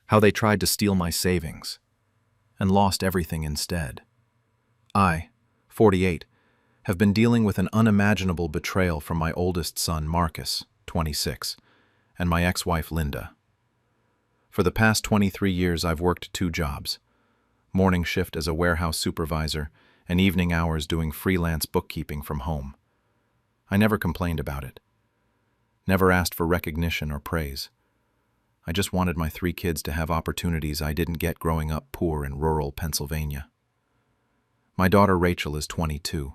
how they tried to steal my savings and lost everything instead. I, 48, have been dealing with an unimaginable betrayal from my oldest son, Marcus, 26, and my ex-wife, Linda. For the past 23 years, I've worked 2 jobs, morning shift as a warehouse supervisor and evening hours doing freelance bookkeeping from home. I never complained about it, never asked for recognition or praise. I just wanted my 3 kids to have opportunities I didn't get growing up poor in rural Pennsylvania. My daughter Rachel is 22,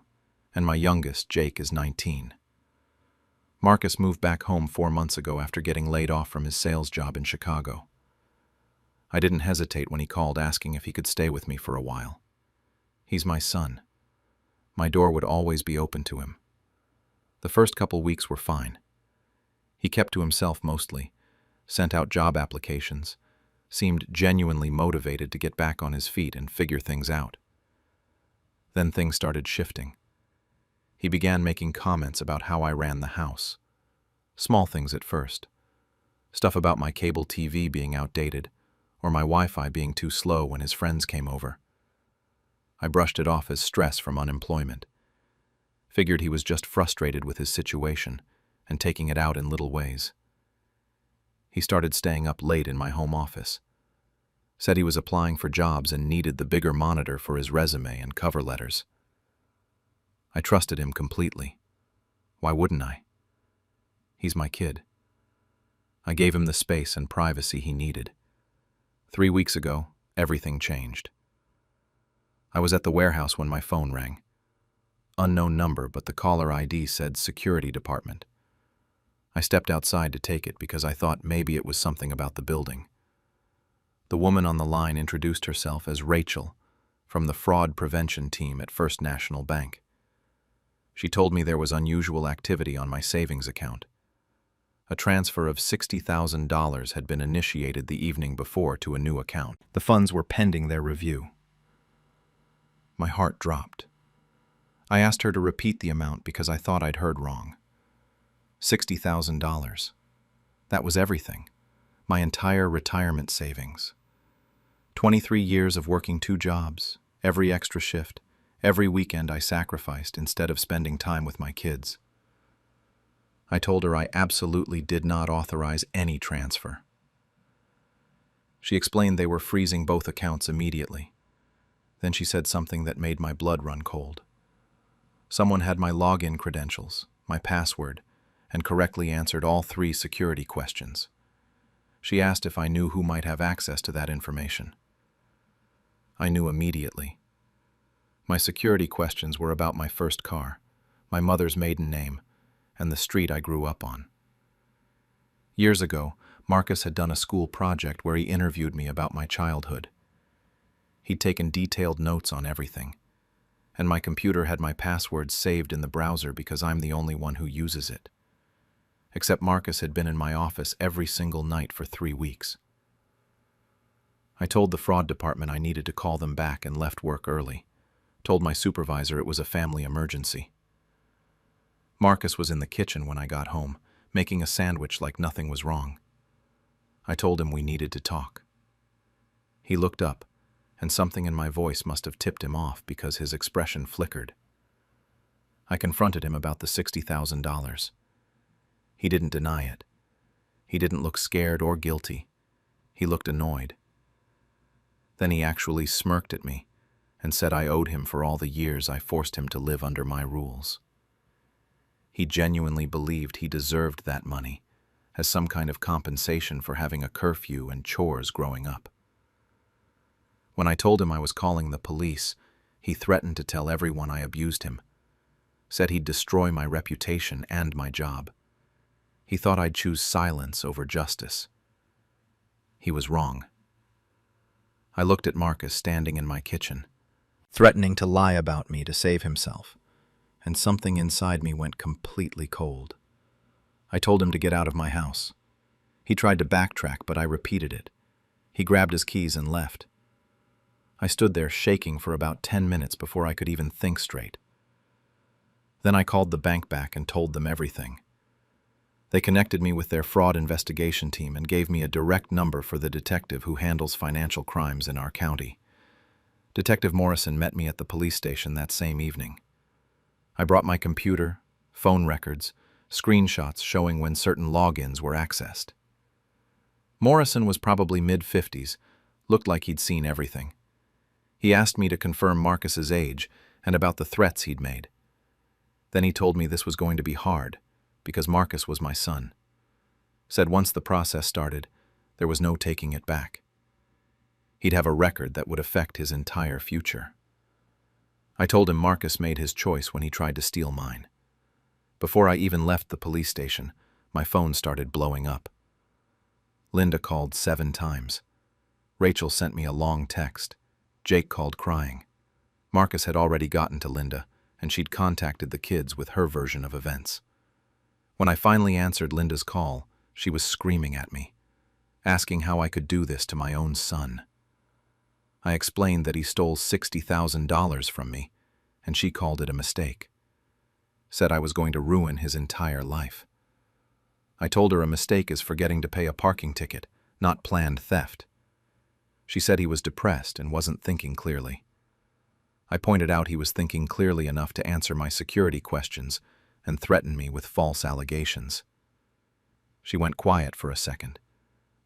and my youngest, Jake, is 19. Marcus moved back home 4 months ago after getting laid off from his sales job in Chicago. I didn't hesitate when he called asking if he could stay with me for a while. He's my son. My door would always be open to him. The first couple weeks were fine. He kept to himself mostly, sent out job applications, seemed genuinely motivated to get back on his feet and figure things out. Then things started shifting. He began making comments about how I ran the house. Small things at first. Stuff about my cable TV being outdated, or my Wi-Fi being too slow when his friends came over. I brushed it off as stress from unemployment. Figured he was just frustrated with his situation and taking it out in little ways. He started staying up late in my home office. Said he was applying for jobs and needed the bigger monitor for his resume and cover letters. I trusted him completely. Why wouldn't I? He's my kid. I gave him the space and privacy he needed. 3 weeks ago, everything changed. I was at the warehouse when my phone rang. Unknown number, but the caller ID said Security Department. I stepped outside to take it because I thought maybe it was something about the building. The woman on the line introduced herself as Rachel from the fraud prevention team at First National Bank. She told me there was unusual activity on my savings account. A transfer of $60,000 had been initiated the evening before to a new account. The funds were pending their review. My heart dropped. I asked her to repeat the amount because I thought I'd heard wrong. $60,000. That was everything. My entire retirement savings. 23 years of working 2 jobs, every extra shift, every weekend I sacrificed instead of spending time with my kids. I told her I absolutely did not authorize any transfer. She explained they were freezing both accounts immediately. Then she said something that made my blood run cold. Someone had my login credentials, my password, and correctly answered all 3 security questions. She asked if I knew who might have access to that information. I knew immediately. My security questions were about my first car, my mother's maiden name, and the street I grew up on. Years ago, Marcus had done a school project where he interviewed me about my childhood. He'd taken detailed notes on everything, and my computer had my passwords saved in the browser because I'm the only one who uses it. Except Marcus had been in my office every single night for 3 weeks. I told the fraud department I needed to call them back and left work early. Told my supervisor it was a family emergency. Marcus was in the kitchen when I got home, making a sandwich like nothing was wrong. I told him we needed to talk. He looked up, and something in my voice must have tipped him off because his expression flickered. I confronted him about the $60,000. He didn't deny it. He didn't look scared or guilty. He looked annoyed. Then he actually smirked at me and said I owed him for all the years I forced him to live under my rules. He genuinely believed he deserved that money as some kind of compensation for having a curfew and chores growing up. When I told him I was calling the police, he threatened to tell everyone I abused him, said he'd destroy my reputation and my job. He thought I'd choose silence over justice. He was wrong. I looked at Marcus standing in my kitchen, threatening to lie about me to save himself, and something inside me went completely cold. I told him to get out of my house. He tried to backtrack, but I repeated it. He grabbed his keys and left. I stood there shaking for about 10 minutes before I could even think straight. Then I called the bank back and told them everything. They connected me with their fraud investigation team and gave me a direct number for the detective who handles financial crimes in our county. Detective Morrison met me at the police station that same evening. I brought my computer, phone records, screenshots showing when certain logins were accessed. Morrison was probably mid-50s, looked like he'd seen everything. He asked me to confirm Marcus's age and about the threats he'd made. Then he told me this was going to be hard, because Marcus was my son. Said once the process started, there was no taking it back. He'd have a record that would affect his entire future. I told him Marcus made his choice when he tried to steal mine. Before I even left the police station, my phone started blowing up. Linda called 7 times. Rachel sent me a long text. Jake called crying. Marcus had already gotten to Linda, and she'd contacted the kids with her version of events. When I finally answered Linda's call, she was screaming at me, asking how I could do this to my own son. I explained that he stole $60,000 from me, and she called it a mistake. Said I was going to ruin his entire life. I told her a mistake is forgetting to pay a parking ticket, not planned theft. She said he was depressed and wasn't thinking clearly. I pointed out he was thinking clearly enough to answer my security questions and threaten me with false allegations. She went quiet for a second,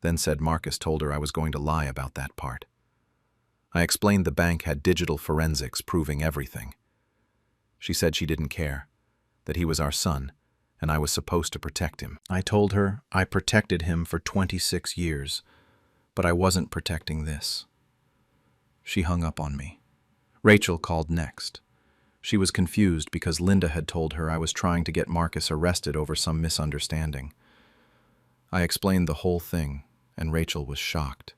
then said Marcus told her I was going to lie about that part. I explained the bank had digital forensics proving everything. She said she didn't care, that he was our son, and I was supposed to protect him. I told her I protected him for 26 years, but I wasn't protecting this. She hung up on me. Rachel called next. She was confused because Linda had told her I was trying to get Marcus arrested over some misunderstanding. I explained the whole thing, and Rachel was shocked.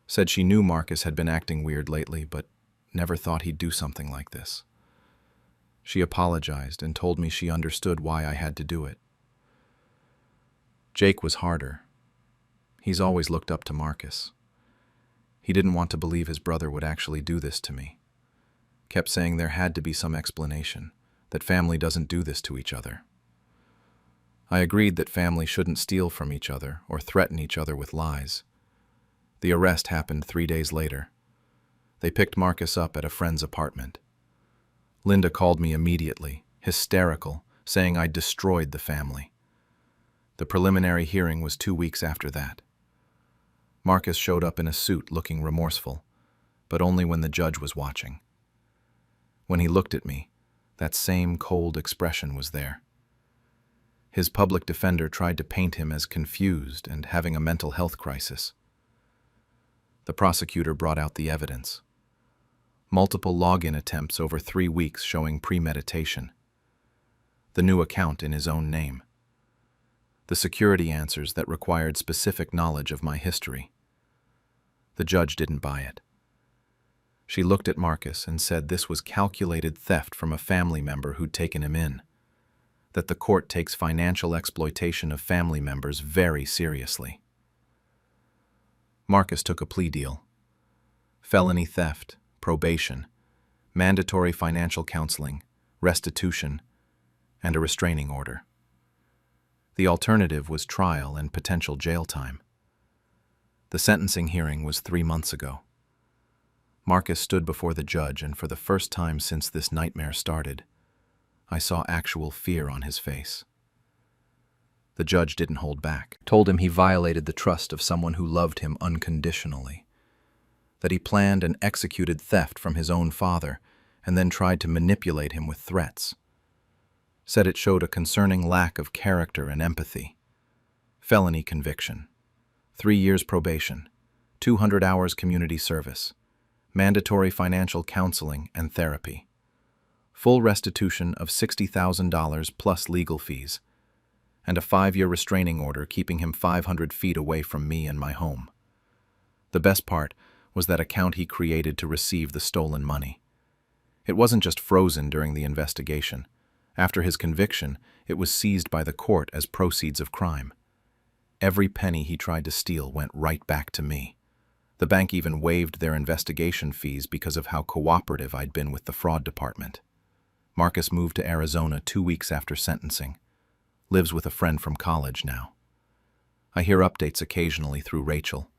Said she knew Marcus had been acting weird lately, but never thought he'd do something like this. She apologized and told me she understood why I had to do it. Jake was harder. He's always looked up to Marcus. He didn't want to believe his brother would actually do this to me. Kept saying there had to be some explanation, that family doesn't do this to each other. I agreed that family shouldn't steal from each other or threaten each other with lies. The arrest happened 3 days later. They picked Marcus up at a friend's apartment. Linda called me immediately, hysterical, saying I'd destroyed the family. The preliminary hearing was 2 weeks after that. Marcus showed up in a suit looking remorseful, but only when the judge was watching. When he looked at me, that same cold expression was there. His public defender tried to paint him as confused and having a mental health crisis. The prosecutor brought out the evidence. Multiple login attempts over 3 weeks showing premeditation. The new account in his own name. The security answers that required specific knowledge of my history. The judge didn't buy it. She looked at Marcus and said this was calculated theft from a family member who'd taken him in, that the court takes financial exploitation of family members very seriously. Marcus took a plea deal. Felony theft, probation, mandatory financial counseling, restitution, and a restraining order. The alternative was trial and potential jail time. The sentencing hearing was 3 months ago. Marcus stood before the judge, and for the first time since this nightmare started, I saw actual fear on his face. The judge didn't hold back, told him he violated the trust of someone who loved him unconditionally, that he planned and executed theft from his own father and then tried to manipulate him with threats. Said it showed a concerning lack of character and empathy. Felony conviction, 3 years probation, 200 hours community service, mandatory financial counseling and therapy, full restitution of $60,000 plus legal fees, and a 5-year restraining order keeping him 500 feet away from me and my home. The best part was that account he created to receive the stolen money. It wasn't just frozen during the investigation. After his conviction, it was seized by the court as proceeds of crime. Every penny he tried to steal went right back to me. The bank even waived their investigation fees because of how cooperative I'd been with the fraud department. Marcus moved to Arizona 2 weeks after sentencing. lives with a friend from college now. I hear updates occasionally through Rachel.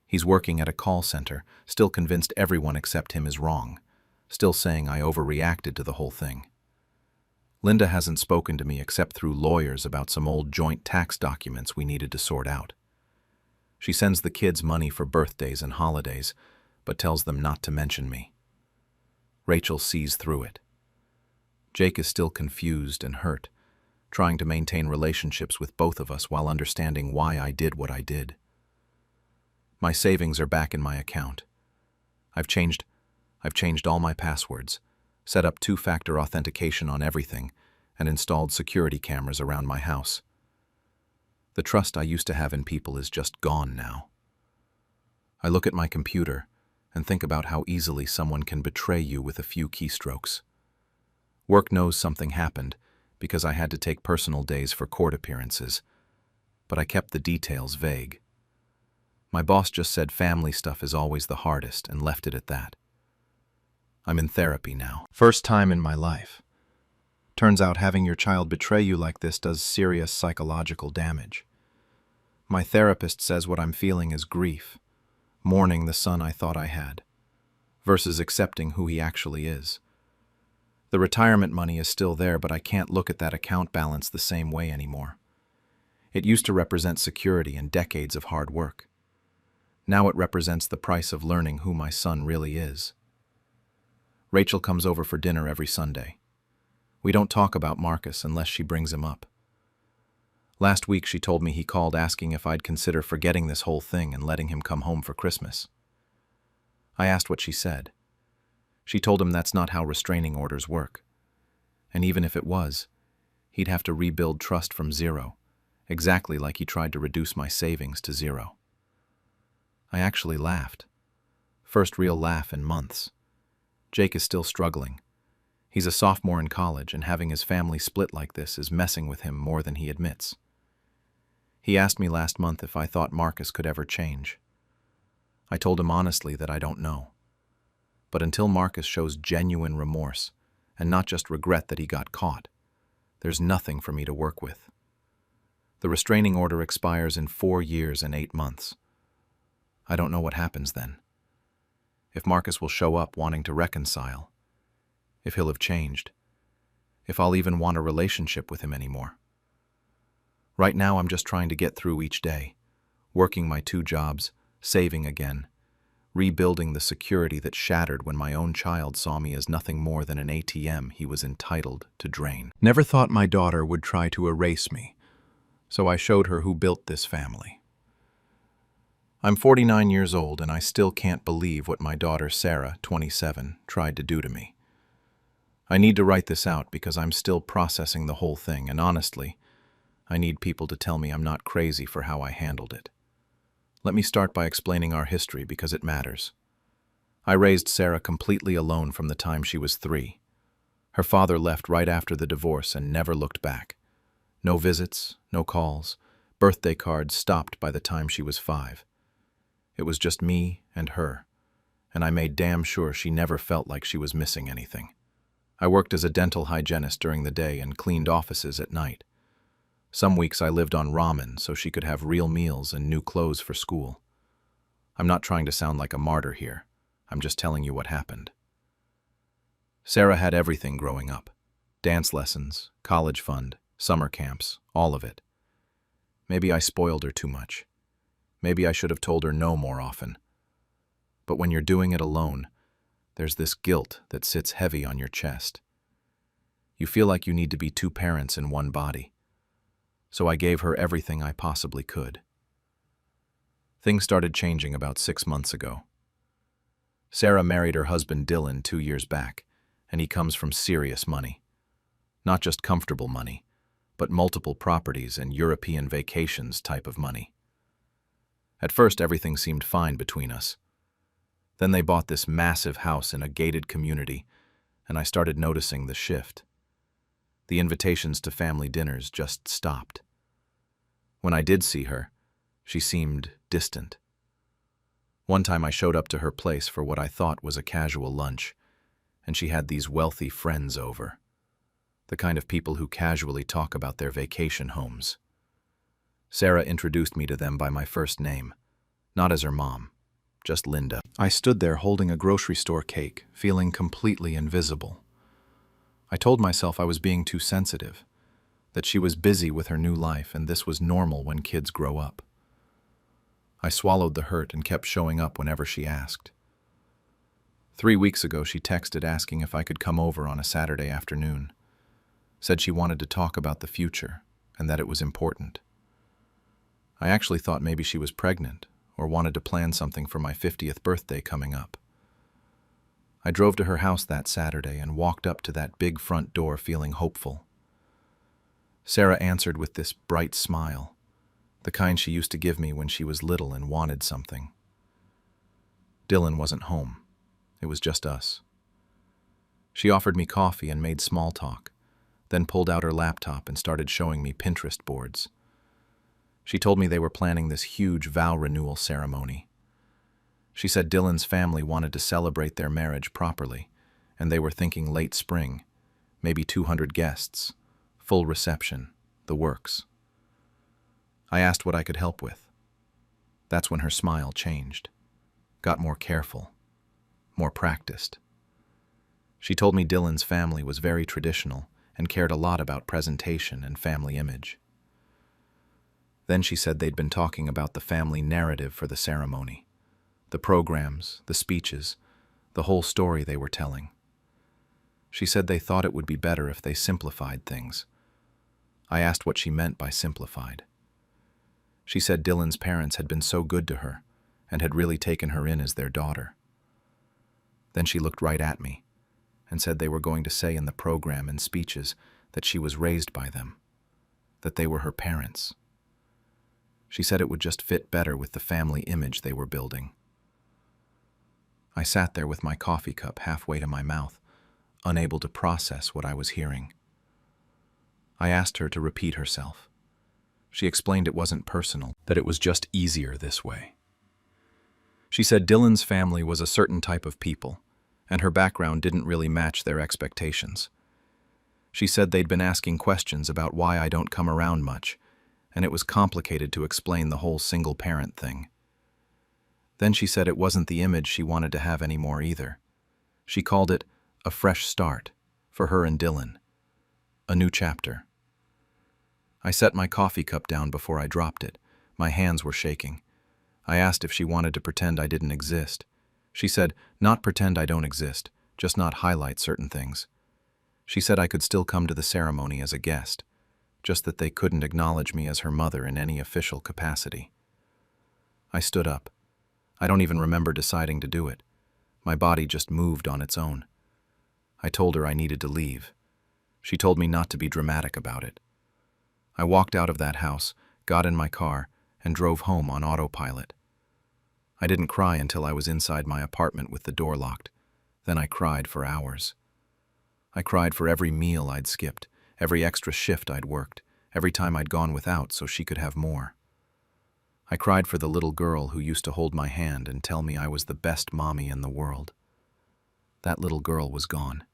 He's working at a call center, still convinced everyone except him is wrong, still saying I overreacted to the whole thing. Linda hasn't spoken to me except through lawyers about some old joint tax documents we needed to sort out. She sends the kids money for birthdays and holidays, but tells them not to mention me. Rachel sees through it. Jake is still confused and hurt, trying to maintain relationships with both of us while understanding why I did what I did. My savings are back in my account. I've changed all my passwords, set up two-factor authentication on everything, and installed security cameras around my house. The trust I used to have in people is just gone now. I look at my computer and think about how easily someone can betray you with a few keystrokes. Work knows something happened because I had to take personal days for court appearances, but I kept the details vague. My boss just said family stuff is always the hardest and left it at that. I'm in therapy now. First time in my life. Turns out having your child betray you like this does serious psychological damage. My therapist says what I'm feeling is grief, mourning the son I thought I had, versus accepting who he actually is. The retirement money is still there, but I can't look at that account balance the same way anymore. It used to represent security and decades of hard work. Now it represents the price of learning who my son really is. Rachel comes over for dinner every Sunday. We don't talk about Marcus unless she brings him up. Last week she told me he called asking if I'd consider forgetting this whole thing and letting him come home for Christmas. I asked what she said. She told him that's not how restraining orders work. And even if it was, he'd have to rebuild trust from zero, exactly like he tried to reduce my savings to zero. I actually laughed. First real laugh in months. Jake is still struggling. He's a sophomore in college, and having his family split like this is messing with him more than he admits. He asked me last month if I thought Marcus could ever change. I told him honestly that I don't know. But until Marcus shows genuine remorse, and not just regret that he got caught, there's nothing for me to work with. The restraining order expires in 4 years and 8 months. I don't know what happens then. If Marcus will show up wanting to reconcile, if he'll have changed, if I'll even want a relationship with him anymore. Right now I'm just trying to get through each day, working my 2 jobs, saving again, rebuilding the security that shattered when my own child saw me as nothing more than an ATM he was entitled to drain. Never thought my daughter would try to erase me, so I showed her who built this family. I'm 49 years old and I still can't believe what my daughter Sarah, 27, tried to do to me. I need to write this out because I'm still processing the whole thing, and honestly, I need people to tell me I'm not crazy for how I handled it. Let me start by explaining our history because it matters. I raised Sarah completely alone from the time she was 3. Her father left right after the divorce and never looked back. No visits, no calls, birthday cards stopped by the time she was 5. It was just me and her, and I made damn sure she never felt like she was missing anything. I worked as a dental hygienist during the day and cleaned offices at night. Some weeks I lived on ramen so she could have real meals and new clothes for school. I'm not trying to sound like a martyr here. I'm just telling you what happened. Sarah had everything growing up. Dance lessons, college fund, summer camps, all of it. Maybe I spoiled her too much. Maybe I should have told her no more often. But when you're doing it alone, there's this guilt that sits heavy on your chest. You feel like you need to be 2 parents in one body. So I gave her everything I possibly could. Things started changing about 6 months ago. Sarah married her husband Dylan 2 years back, and he comes from serious money. Not just comfortable money, but multiple properties and European vacations type of money. At first, everything seemed fine between us. Then they bought this massive house in a gated community, and I started noticing the shift. The invitations to family dinners just stopped. When I did see her, she seemed distant. One time I showed up to her place for what I thought was a casual lunch, and she had these wealthy friends over. the kind of people who casually talk about their vacation homes. Sarah introduced me to them by my first name, not as her mom, just Linda. I stood there holding a grocery store cake, feeling completely invisible. I told myself I was being too sensitive, that she was busy with her new life and this was normal when kids grow up. I swallowed the hurt and kept showing up whenever she asked. 3 weeks ago, she texted asking if I could come over on a Saturday afternoon. Said she wanted to talk about the future and that it was important. I actually thought maybe she was pregnant or wanted to plan something for my 50th birthday coming up. I drove to her house that Saturday and walked up to that big front door feeling hopeful. Sarah answered with this bright smile, the kind she used to give me when she was little and wanted something. Dylan wasn't home. It was just us. She offered me coffee and made small talk, then pulled out her laptop and started showing me Pinterest boards. She told me they were planning this huge vow renewal ceremony. She said Dylan's family wanted to celebrate their marriage properly, and they were thinking late spring, maybe 200 guests, full reception, the works. I asked what I could help with. That's when her smile changed, got more careful, more practiced. She told me Dylan's family was very traditional and cared a lot about presentation and family image. Then she said they'd been talking about the family narrative for the ceremony, the programs, the speeches, the whole story they were telling. She said they thought it would be better if they simplified things. I asked what she meant by simplified. She said Dylan's parents had been so good to her and had really taken her in as their daughter. Then she looked right at me and said they were going to say in the program and speeches that she was raised by them, that they were her parents. She said it would just fit better with the family image they were building. I sat there with my coffee cup halfway to my mouth, unable to process what I was hearing. I asked her to repeat herself. She explained it wasn't personal, that it was just easier this way. She said Dylan's family was a certain type of people, and her background didn't really match their expectations. She said they'd been asking questions about why I don't come around much, and it was complicated to explain the whole single-parent thing. Then she said it wasn't the image she wanted to have anymore either. She called it a fresh start for her and Dylan, a new chapter. I set my coffee cup down before I dropped it. My hands were shaking. I asked if she wanted to pretend I didn't exist. She said, not pretend I don't exist, just not highlight certain things. She said I could still come to the ceremony as a guest, just that they couldn't acknowledge me as her mother in any official capacity. I stood up. I don't even remember deciding to do it. My body just moved on its own. I told her I needed to leave. She told me not to be dramatic about it. I walked out of that house, got in my car, and drove home on autopilot. I didn't cry until I was inside my apartment with the door locked. Then I cried for hours. I cried for every meal I'd skipped, every extra shift I'd worked, every time I'd gone without so she could have more. I cried for the little girl who used to hold my hand and tell me I was the best mommy in the world. That little girl was gone.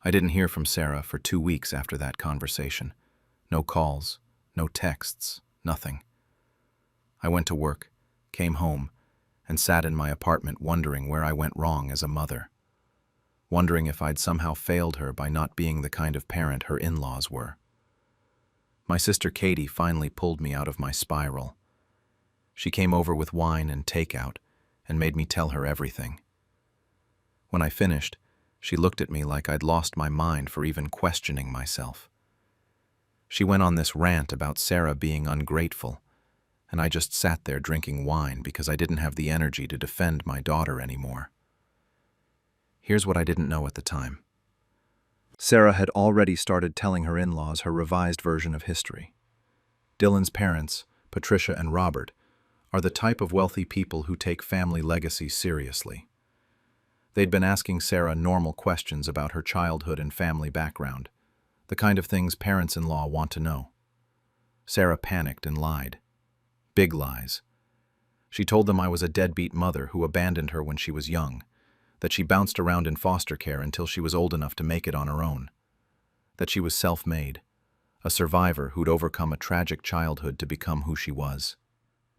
I didn't hear from Sarah for 2 weeks after that conversation. No calls, no texts, nothing. I went to work, came home, and sat in my apartment wondering where I went wrong as a mother. Wondering if I'd somehow failed her by not being the kind of parent her in-laws were. My sister Katie finally pulled me out of my spiral. She came over with wine and takeout and made me tell her everything. When I finished, she looked at me like I'd lost my mind for even questioning myself. She went on this rant about Sarah being ungrateful, and I just sat there drinking wine because I didn't have the energy to defend my daughter anymore. Here's what I didn't know at the time. Sarah had already started telling her in-laws her revised version of history. Dylan's parents, Patricia and Robert, are the type of wealthy people who take family legacy seriously. They'd been asking Sarah normal questions about her childhood and family background, the kind of things parents-in-law want to know. Sarah panicked and lied. Big lies. She told them I was a deadbeat mother who abandoned her when she was young, that she bounced around in foster care until she was old enough to make it on her own. that she was self-made, a survivor who'd overcome a tragic childhood to become who she was.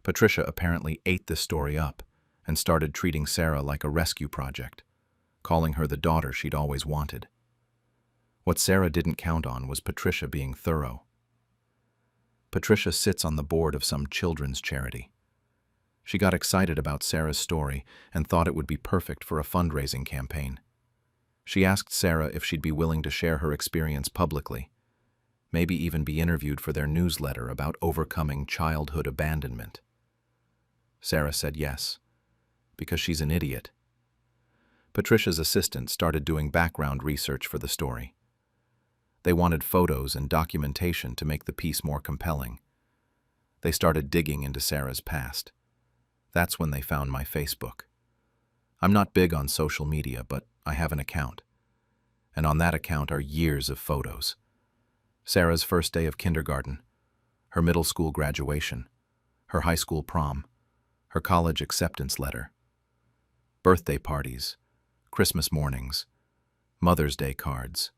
Patricia apparently ate this story up and started treating Sarah like a rescue project, calling her the daughter she'd always wanted. What Sarah didn't count on was Patricia being thorough. Patricia sits on the board of some children's charity. She got excited about Sarah's story and thought it would be perfect for a fundraising campaign. She asked Sarah if she'd be willing to share her experience publicly, maybe even be interviewed for their newsletter about overcoming childhood abandonment. Sarah said yes, because she's an idiot. Patricia's assistant started doing background research for the story. They wanted photos and documentation to make the piece more compelling. They started digging into Sarah's past. That's when they found my Facebook. I'm not big on social media, but I have an account. And on that account are years of photos. Sarah's first day of kindergarten, her middle school graduation, her high school prom, her college acceptance letter, birthday parties, Christmas mornings, Mother's Day cards.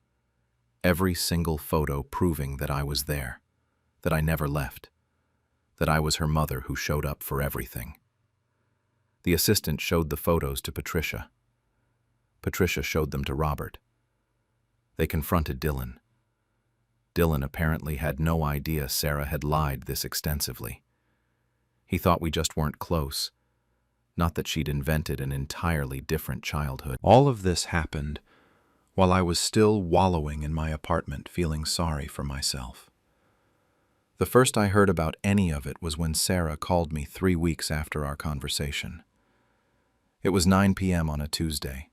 Every single photo proving that I was there, that I never left, that I was her mother who showed up for everything. The assistant showed the photos to Patricia. Patricia showed them to Robert. They confronted Dylan. Dylan apparently had no idea Sarah had lied this extensively. He thought we just weren't close, not that she'd invented an entirely different childhood. All of this happened while I was still wallowing in my apartment, feeling sorry for myself. The first I heard about any of it was when Sarah called me 3 weeks after our conversation. It was 9 p.m. on a Tuesday.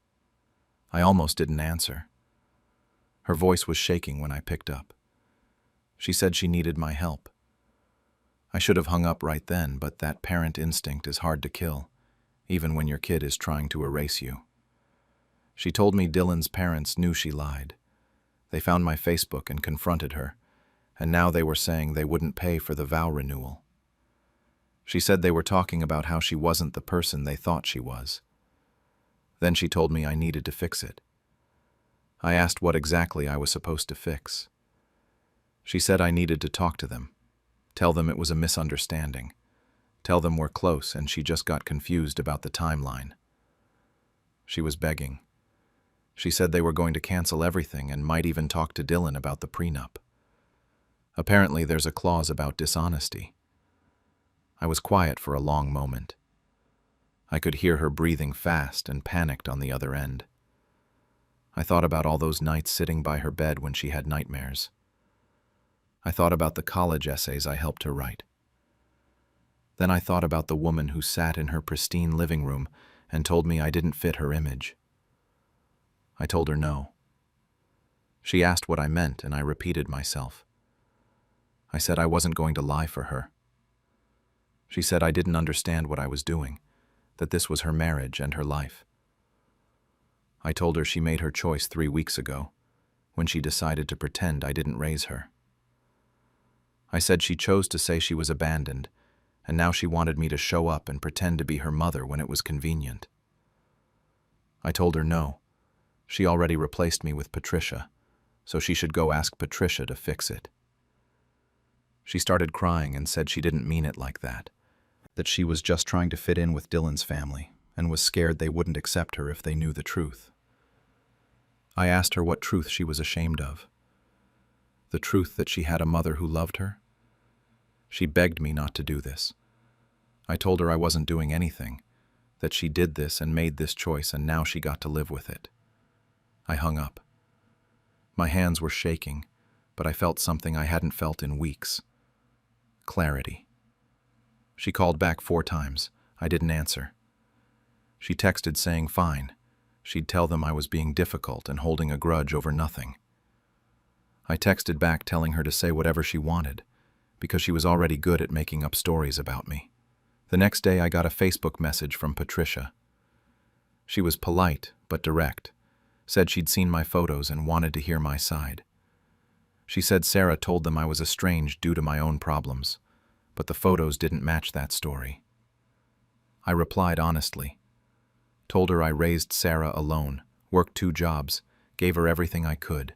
I almost didn't answer. Her voice was shaking when I picked up. She said she needed my help. I should have hung up right then, but that parent instinct is hard to kill, even when your kid is trying to erase you. She told me Dylan's parents knew she lied. They found my Facebook and confronted her, and now they were saying they wouldn't pay for the vow renewal. She said they were talking about how she wasn't the person they thought she was. Then she told me I needed to fix it. I asked what exactly I was supposed to fix. She said I needed to talk to them, tell them it was a misunderstanding, tell them we're close and she just got confused about the timeline. She was begging. She said they were going to cancel everything and might even talk to Dylan about the prenup. Apparently there's a clause about dishonesty. I was quiet for a long moment. I could hear her breathing fast and panicked on the other end. I thought about all those nights sitting by her bed when she had nightmares. I thought about the college essays I helped her write. Then I thought about the woman who sat in her pristine living room and told me I didn't fit her image. I told her no. She asked what I meant, and I repeated myself. I said I wasn't going to lie for her. She said I didn't understand what I was doing, that this was her marriage and her life. I told her she made her choice 3 weeks ago, when she decided to pretend I didn't raise her. I said she chose to say she was abandoned, and now she wanted me to show up and pretend to be her mother when it was convenient. I told her no. She already replaced me with Patricia, so she should go ask Patricia to fix it. She started crying and said she didn't mean it like that she was just trying to fit in with Dylan's family and was scared they wouldn't accept her if they knew the truth. I asked her what truth she was ashamed of. The truth that she had a mother who loved her? She begged me not to do this. I told her I wasn't doing anything, that she did this and made this choice and now she got to live with it. I hung up. My hands were shaking, but I felt something I hadn't felt in weeks. Clarity. She called back 4 times. I didn't answer. She texted saying fine. She'd tell them I was being difficult and holding a grudge over nothing. I texted back telling her to say whatever she wanted, because she was already good at making up stories about me. The next day I got a Facebook message from Patricia. She was polite but direct, said she'd seen my photos and wanted to hear my side. She said Sarah told them I was estranged due to my own problems, but the photos didn't match that story. I replied honestly, told her I raised Sarah alone, worked 2 jobs, gave her everything I could.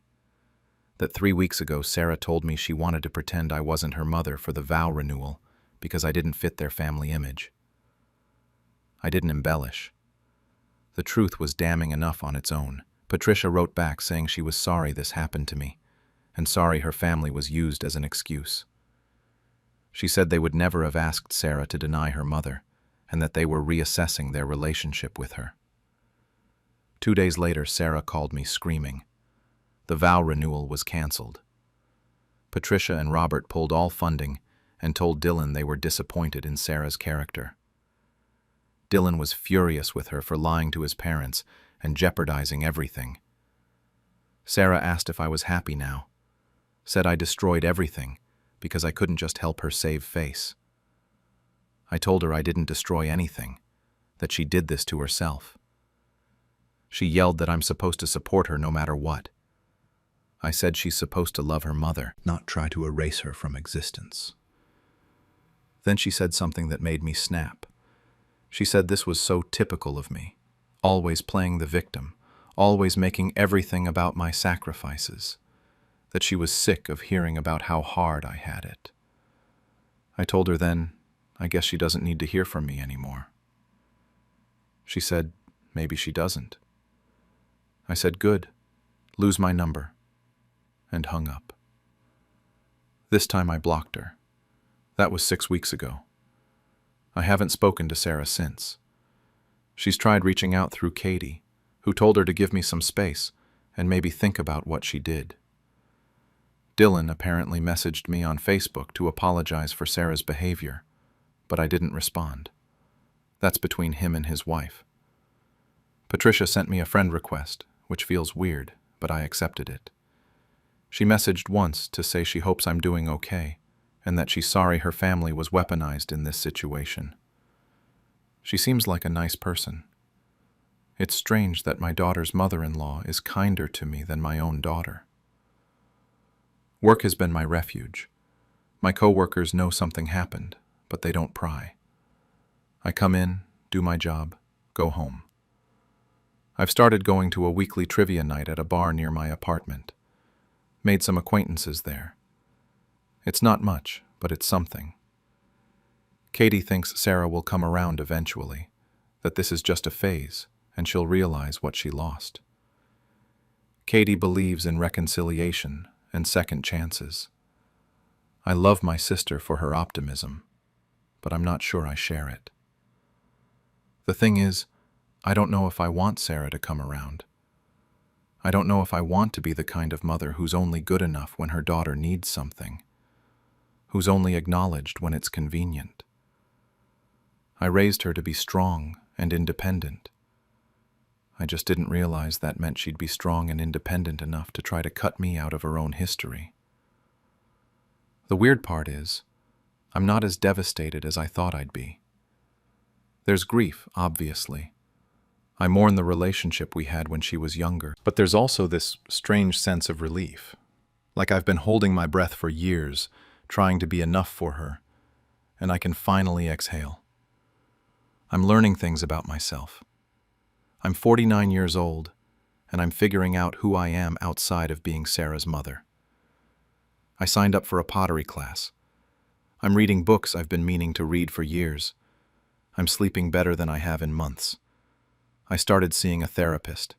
that 3 weeks ago Sarah told me she wanted to pretend I wasn't her mother for the vow renewal because I didn't fit their family image. I didn't embellish. The truth was damning enough on its own. Patricia wrote back saying she was sorry this happened to me, and sorry her family was used as an excuse. She said they would never have asked Sarah to deny her mother, and that they were reassessing their relationship with her. 2 days later, Sarah called me screaming. The vow renewal was canceled. Patricia and Robert pulled all funding and told Dylan they were disappointed in Sarah's character. Dylan was furious with her for lying to his parents and jeopardizing everything. Sarah asked if I was happy now, said I destroyed everything because I couldn't just help her save face. I told her I didn't destroy anything, that she did this to herself. She yelled that I'm supposed to support her no matter what. I said she's supposed to love her mother, not try to erase her from existence. Then she said something that made me snap. She said this was so typical of me, always playing the victim, always making everything about my sacrifices, that she was sick of hearing about how hard I had it. I told her then, I guess she doesn't need to hear from me anymore. She said, maybe she doesn't. I said, good, lose my number, and hung up. This time I blocked her. That was 6 weeks ago. I haven't spoken to Sarah since. She's tried reaching out through Katie, who told her to give me some space and maybe think about what she did. Dylan apparently messaged me on Facebook to apologize for Sarah's behavior, but I didn't respond. That's between him and his wife. Patricia sent me a friend request, which feels weird, but I accepted it. She messaged once to say she hopes I'm doing okay, and that she's sorry her family was weaponized in this situation. She seems like a nice person. It's strange that my daughter's mother-in-law is kinder to me than my own daughter. Work has been my refuge. My coworkers know something happened, but they don't pry. I come in, do my job, go home. I've started going to a weekly trivia night at a bar near my apartment. Made some acquaintances there. It's not much, but it's something. Katie thinks Sarah will come around eventually, that this is just a phase, and she'll realize what she lost. Katie believes in reconciliation and second chances. I love my sister for her optimism, but I'm not sure I share it. The thing is, I don't know if I want Sarah to come around. I don't know if I want to be the kind of mother who's only good enough when her daughter needs something, who's only acknowledged when it's convenient. I raised her to be strong and independent. I just didn't realize that meant she'd be strong and independent enough to try to cut me out of her own history. The weird part is, I'm not as devastated as I thought I'd be. There's grief, obviously. I mourn the relationship we had when she was younger, but there's also this strange sense of relief. Like I've been holding my breath for years, trying to be enough for her, and I can finally exhale. I'm learning things about myself. I'm 49 years old, and I'm figuring out who I am outside of being Sarah's mother. I signed up for a pottery class. I'm reading books I've been meaning to read for years. I'm sleeping better than I have in months. I started seeing a therapist.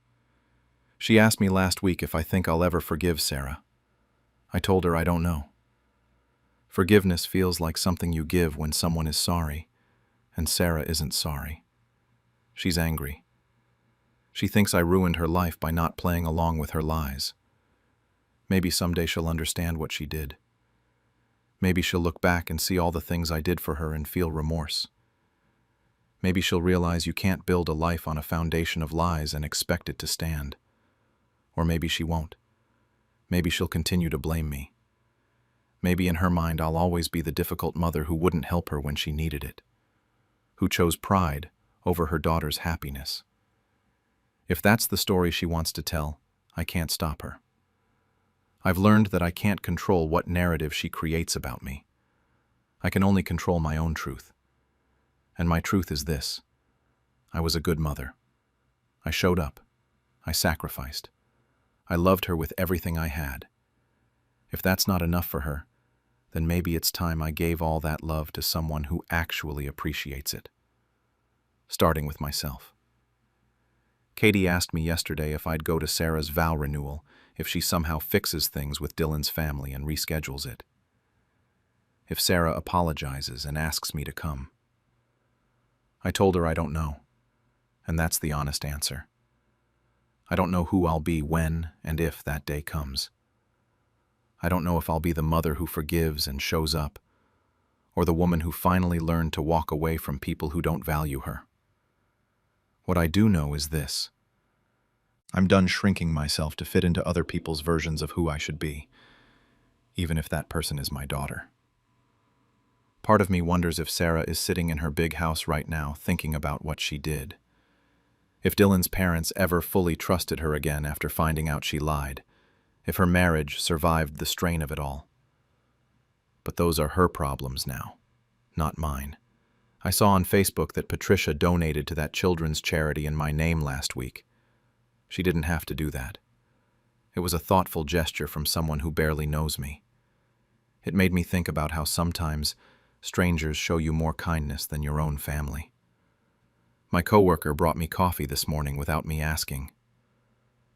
She asked me last week if I think I'll ever forgive Sarah. I told her I don't know. Forgiveness feels like something you give when someone is sorry, and Sarah isn't sorry. She's angry. She thinks I ruined her life by not playing along with her lies. Maybe someday she'll understand what she did. Maybe she'll look back and see all the things I did for her and feel remorse. Maybe she'll realize you can't build a life on a foundation of lies and expect it to stand. Or maybe she won't. Maybe she'll continue to blame me. Maybe in her mind I'll always be the difficult mother who wouldn't help her when she needed it, who chose pride over her daughter's happiness. If that's the story she wants to tell, I can't stop her. I've learned that I can't control what narrative she creates about me. I can only control my own truth. And my truth is this: I was a good mother. I showed up. I sacrificed. I loved her with everything I had. If that's not enough for her, then maybe it's time I gave all that love to someone who actually appreciates it. Starting with myself. Katie asked me yesterday if I'd go to Sarah's vow renewal if she somehow fixes things with Dylan's family and reschedules it. If Sarah apologizes and asks me to come. I told her I don't know, and that's the honest answer. I don't know who I'll be when and if that day comes. I don't know if I'll be the mother who forgives and shows up, or the woman who finally learned to walk away from people who don't value her. What I do know is this. I'm done shrinking myself to fit into other people's versions of who I should be, even if that person is my daughter. Part of me wonders if Sarah is sitting in her big house right now thinking about what she did. If Dylan's parents ever fully trusted her again after finding out she lied. If her marriage survived the strain of it all. But those are her problems now, not mine. I saw on Facebook that Patricia donated to that children's charity in my name last week. She didn't have to do that. It was a thoughtful gesture from someone who barely knows me. It made me think about how sometimes strangers show you more kindness than your own family. My coworker brought me coffee this morning without me asking.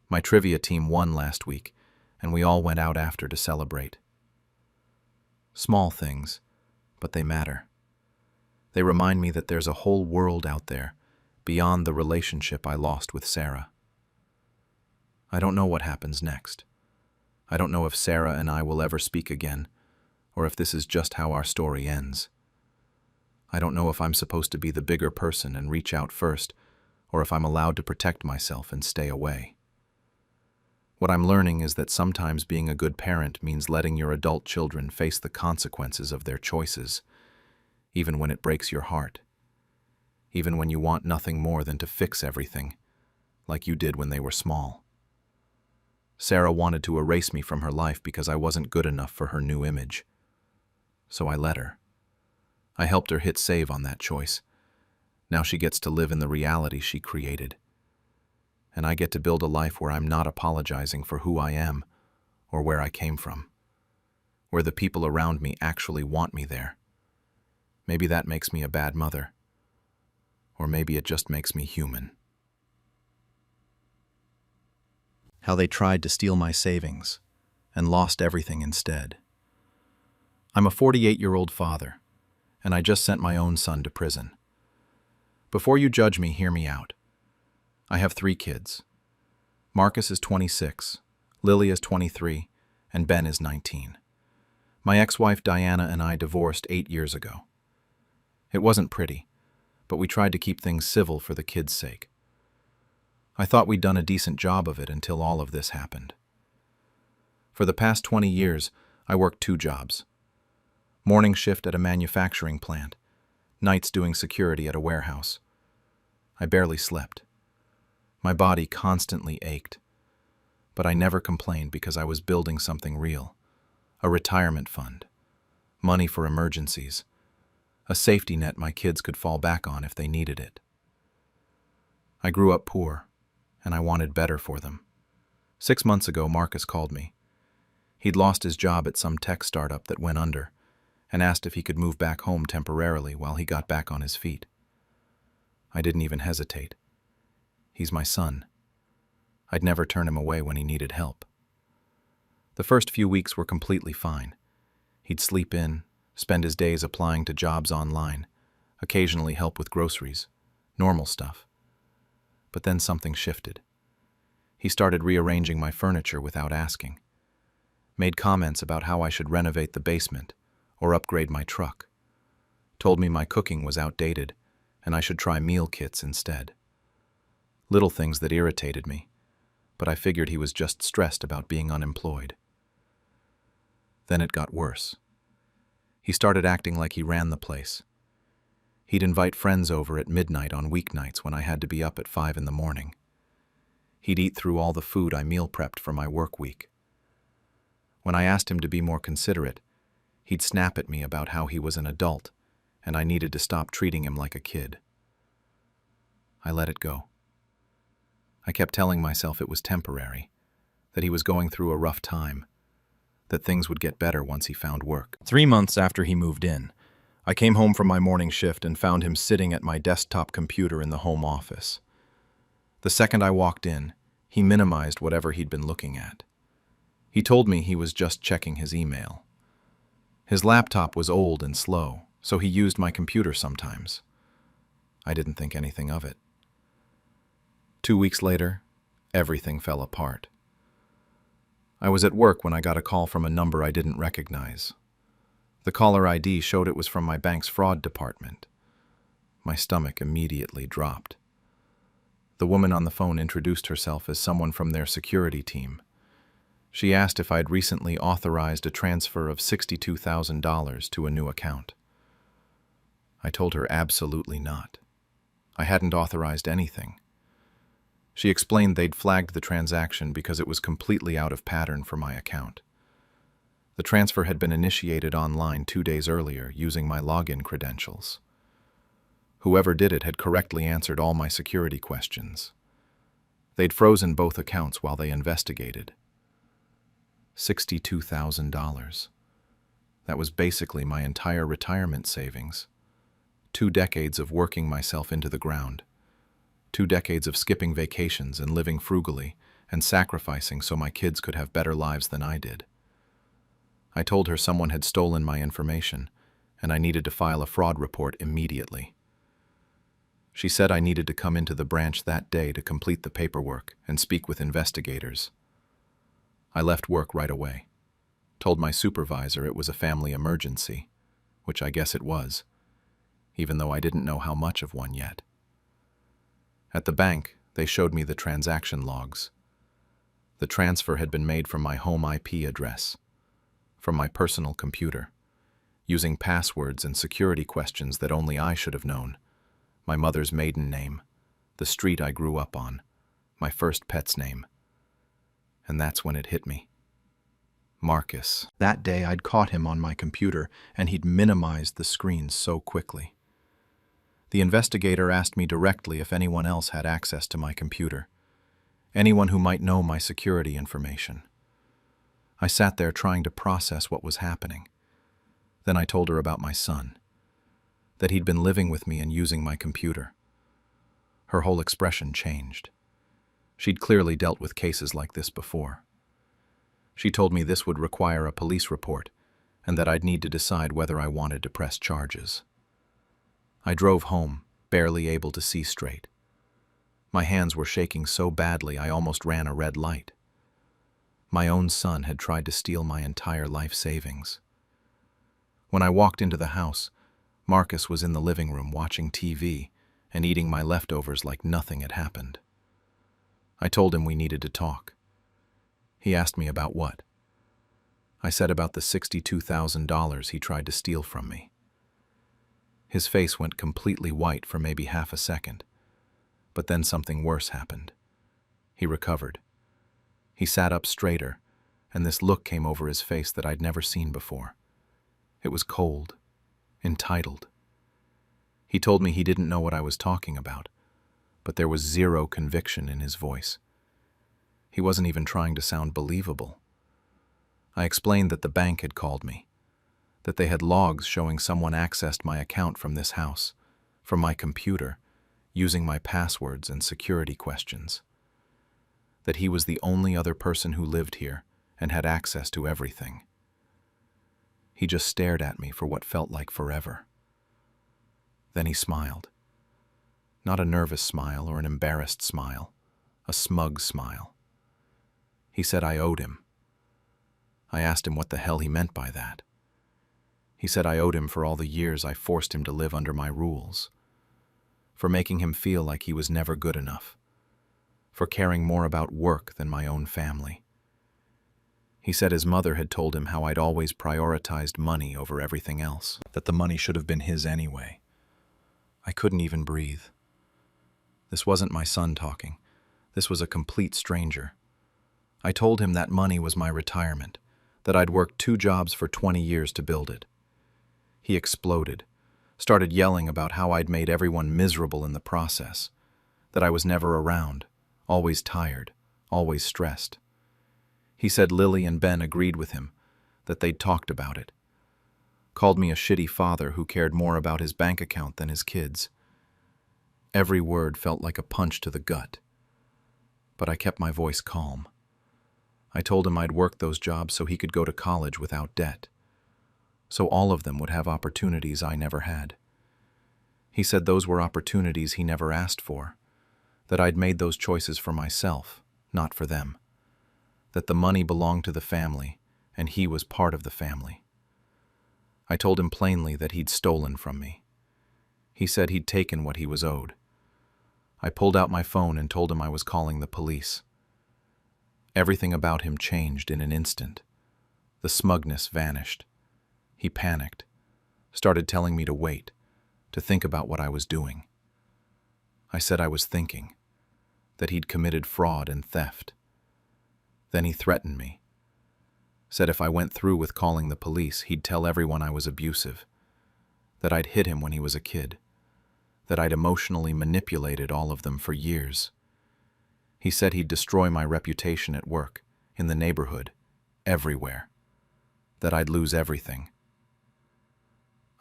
My trivia team won last week, and we all went out after to celebrate. Small things, but they matter. They remind me that there's a whole world out there, beyond the relationship I lost with Sarah. I don't know what happens next. I don't know if Sarah and I will ever speak again, or if this is just how our story ends. I don't know if I'm supposed to be the bigger person and reach out first, or if I'm allowed to protect myself and stay away. What I'm learning is that sometimes being a good parent means letting your adult children face the consequences of their choices, even when it breaks your heart, even when you want nothing more than to fix everything, like you did when they were small. Sarah wanted to erase me from her life because I wasn't good enough for her new image. So I let her. I helped her hit save on that choice. Now she gets to live in the reality she created. And I get to build a life where I'm not apologizing for who I am or where I came from, where the people around me actually want me there. Maybe that makes me a bad mother, or maybe it just makes me human. How they tried to steal my savings and lost everything instead. I'm a 48-year-old father, and I just sent my own son to prison. Before you judge me, hear me out. I have 3 kids. Marcus is 26, Lily is 23, and Ben is 19. My ex-wife Diana and I divorced 8 years ago. It wasn't pretty, but we tried to keep things civil for the kids' sake. I thought we'd done a decent job of it until all of this happened. For the past 20 years, I worked 2 jobs. Morning shift at a manufacturing plant, nights doing security at a warehouse. I barely slept. My body constantly ached. But I never complained because I was building something real. A retirement fund. Money for emergencies. A safety net my kids could fall back on if they needed it. I grew up poor, and I wanted better for them. 6 months ago, Marcus called me. He'd lost his job at some tech startup that went under, and asked if he could move back home temporarily while he got back on his feet. I didn't even hesitate. He's my son. I'd never turn him away when he needed help. The first few weeks were completely fine. He'd sleep in, spend his days applying to jobs online, occasionally help with groceries, normal stuff. But then something shifted. He started rearranging my furniture without asking. Made comments about how I should renovate the basement or upgrade my truck. Told me my cooking was outdated and I should try meal kits instead. Little things that irritated me, but I figured he was just stressed about being unemployed. Then it got worse. He started acting like he ran the place. He'd invite friends over at midnight on weeknights when I had to be up at 5 in the morning. He'd eat through all the food I meal prepped for my work week. When I asked him to be more considerate, he'd snap at me about how he was an adult and I needed to stop treating him like a kid. I let it go. I kept telling myself it was temporary, that he was going through a rough time, that things would get better once he found work. 3 months after he moved in, I came home from my morning shift and found him sitting at my desktop computer in the home office. The second I walked in, he minimized whatever he'd been looking at. He told me he was just checking his email. His laptop was old and slow, so he used my computer sometimes. I didn't think anything of it. 2 weeks later, everything fell apart. I was at work when I got a call from a number I didn't recognize. The caller ID showed it was from my bank's fraud department. My stomach immediately dropped. The woman on the phone introduced herself as someone from their security team. She asked if I'd recently authorized a transfer of $62,000 to a new account. I told her absolutely not. I hadn't authorized anything. She explained they'd flagged the transaction because it was completely out of pattern for my account. The transfer had been initiated online 2 days earlier using my login credentials. Whoever did it had correctly answered all my security questions. They'd frozen both accounts while they investigated. $62,000. That was basically my entire retirement savings. 2 decades of working myself into the ground. 2 decades of skipping vacations and living frugally and sacrificing so my kids could have better lives than I did. I told her someone had stolen my information and I needed to file a fraud report immediately. She said I needed to come into the branch that day to complete the paperwork and speak with investigators. I left work right away, told my supervisor it was a family emergency, which I guess it was, even though I didn't know how much of one yet. At the bank, they showed me the transaction logs. The transfer had been made from my home IP address, from my personal computer, using passwords and security questions that only I should have known, my mother's maiden name, the street I grew up on, my first pet's name. And that's when it hit me. Marcus. That day I'd caught him on my computer and he'd minimized the screen so quickly. The investigator asked me directly if anyone else had access to my computer, anyone who might know my security information. I sat there trying to process what was happening. Then I told her about my son, that he'd been living with me and using my computer. Her whole expression changed. She'd clearly dealt with cases like this before. She told me this would require a police report and that I'd need to decide whether I wanted to press charges. I drove home, barely able to see straight. My hands were shaking so badly I almost ran a red light. My own son had tried to steal my entire life savings. When I walked into the house, Marcus was in the living room watching TV and eating my leftovers like nothing had happened. I told him we needed to talk. He asked me about what. I said about the $62,000 he tried to steal from me. His face went completely white for maybe half a second, but then something worse happened. He recovered. He sat up straighter, and this look came over his face that I'd never seen before. It was cold, entitled. He told me he didn't know what I was talking about, but there was zero conviction in his voice. He wasn't even trying to sound believable. I explained that the bank had called me, that they had logs showing someone accessed my account from this house, from my computer, using my passwords and security questions, that he was the only other person who lived here and had access to everything. He just stared at me for what felt like forever. Then he smiled. Not a nervous smile or an embarrassed smile, a smug smile. He said I owed him. I asked him what the hell he meant by that. He said I owed him for all the years I forced him to live under my rules, for making him feel like he was never good enough, for caring more about work than my own family. He said his mother had told him how I'd always prioritized money over everything else, that the money should have been his anyway. I couldn't even breathe. This wasn't my son talking. This was a complete stranger. I told him that money was my retirement, that I'd worked 2 jobs for 20 years to build it. He exploded, started yelling about how I'd made everyone miserable in the process, that I was never around, always tired, always stressed. He said Lily and Ben agreed with him, that they'd talked about it. Called me a shitty father who cared more about his bank account than his kids. Every word felt like a punch to the gut. But I kept my voice calm. I told him I'd worked those jobs so he could go to college without debt. So all of them would have opportunities I never had. He said those were opportunities he never asked for, that I'd made those choices for myself, not for them, that the money belonged to the family, and he was part of the family. I told him plainly that he'd stolen from me. He said he'd taken what he was owed. I pulled out my phone and told him I was calling the police. Everything about him changed in an instant. The smugness vanished. He panicked, started telling me to wait, to think about what I was doing. I said I was thinking, that he'd committed fraud and theft. Then he threatened me. Said if I went through with calling the police, he'd tell everyone I was abusive, that I'd hit him when he was a kid, that I'd emotionally manipulated all of them for years. He said he'd destroy my reputation at work, in the neighborhood, everywhere, that I'd lose everything.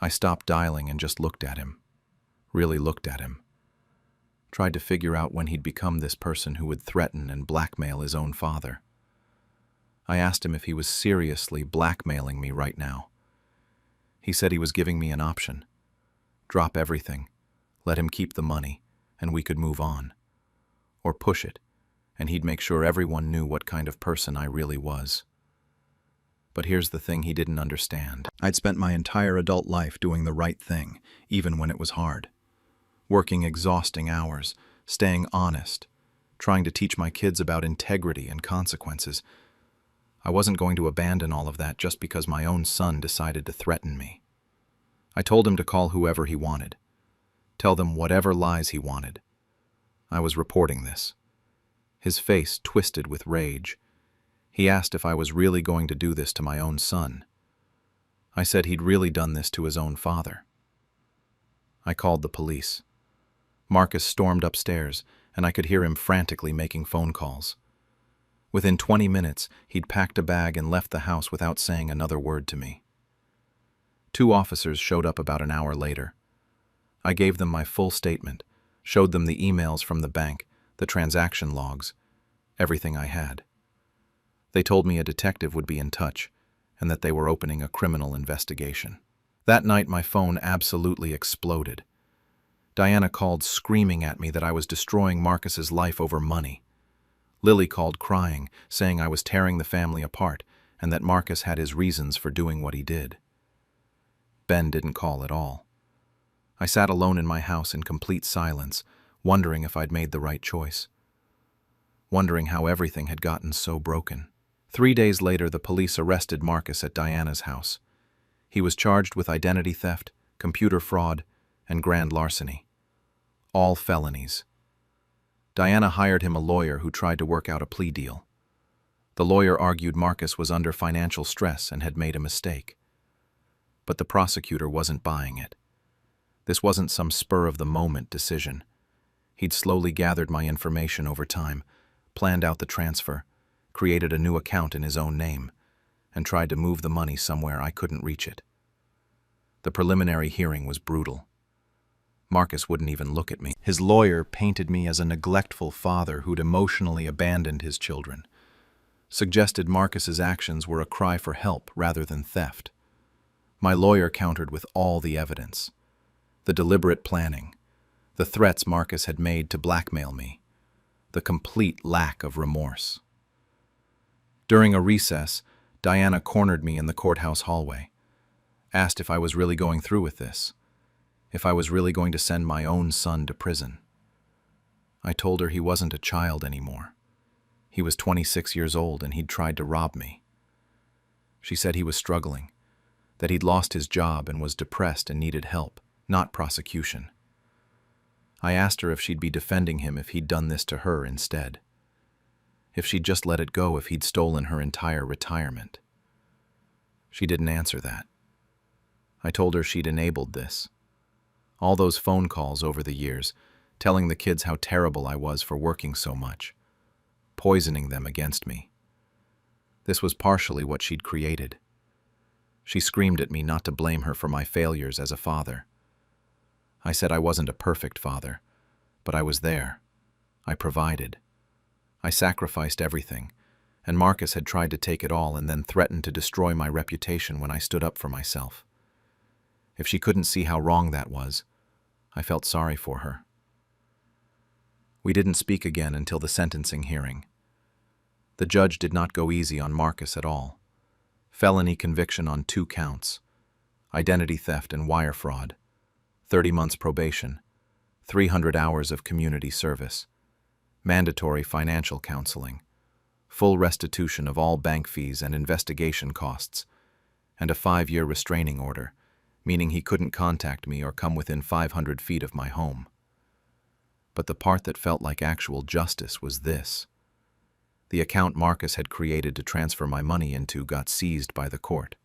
I stopped dialing and just looked at him, really looked at him. Tried to figure out when he'd become this person who would threaten and blackmail his own father. I asked him if he was seriously blackmailing me right now. He said he was giving me an option. Drop everything, let him keep the money, and we could move on. Or push it, and he'd make sure everyone knew what kind of person I really was. But here's the thing he didn't understand. I'd spent my entire adult life doing the right thing, even when it was hard. Working exhausting hours, staying honest, trying to teach my kids about integrity and consequences. I wasn't going to abandon all of that just because my own son decided to threaten me. I told him to call whoever he wanted. Tell them whatever lies he wanted. I was reporting this. His face twisted with rage. He asked if I was really going to do this to my own son. I said he'd really done this to his own father. I called the police. Marcus stormed upstairs, and I could hear him frantically making phone calls. Within 20 minutes, he'd packed a bag and left the house without saying another word to me. 2 officers showed up about an hour later. I gave them my full statement, showed them the emails from the bank, the transaction logs, everything I had. They told me a detective would be in touch, and that they were opening a criminal investigation. That night, my phone absolutely exploded. Diana called screaming at me that I was destroying Marcus's life over money. Lily called crying, saying I was tearing the family apart and that Marcus had his reasons for doing what he did. Ben didn't call at all. I sat alone in my house in complete silence, wondering if I'd made the right choice. Wondering how everything had gotten so broken. 3 days later, the police arrested Marcus at Diana's house. He was charged with identity theft, computer fraud, and grand larceny. All felonies. Diana hired him a lawyer who tried to work out a plea deal. The lawyer argued Marcus was under financial stress and had made a mistake. But the prosecutor wasn't buying it. This wasn't some spur-of-the-moment decision. He'd slowly gathered my information over time, planned out the transfer, created a new account in his own name, and tried to move the money somewhere I couldn't reach it. The preliminary hearing was brutal. Marcus wouldn't even look at me. His lawyer painted me as a neglectful father who'd emotionally abandoned his children, suggested Marcus's actions were a cry for help rather than theft. My lawyer countered with all the evidence. The deliberate planning, the threats Marcus had made to blackmail me, the complete lack of remorse. During a recess, Diana cornered me in the courthouse hallway, asked if I was really going through with this, if I was really going to send my own son to prison. I told her he wasn't a child anymore. He was 26 years old and he'd tried to rob me. She said he was struggling, that he'd lost his job and was depressed and needed help, not prosecution. I asked her if she'd be defending him if he'd done this to her instead. If she'd just let it go if he'd stolen her entire retirement. She didn't answer that. I told her she'd enabled this. All those phone calls over the years, telling the kids how terrible I was for working so much, poisoning them against me. This was partially what she'd created. She screamed at me not to blame her for my failures as a father. I said I wasn't a perfect father, but I was there. I provided. I sacrificed everything, and Marcus had tried to take it all and then threatened to destroy my reputation when I stood up for myself. If she couldn't see how wrong that was, I felt sorry for her. We didn't speak again until the sentencing hearing. The judge did not go easy on Marcus at all. Felony conviction on 2 counts, identity theft and wire fraud, 30 months probation, 300 hours of community service, mandatory financial counseling, full restitution of all bank fees and investigation costs, and a 5-year restraining order, meaning he couldn't contact me or come within 500 feet of my home. But the part that felt like actual justice was this. The account Marcus had created to transfer my money into got seized by the court.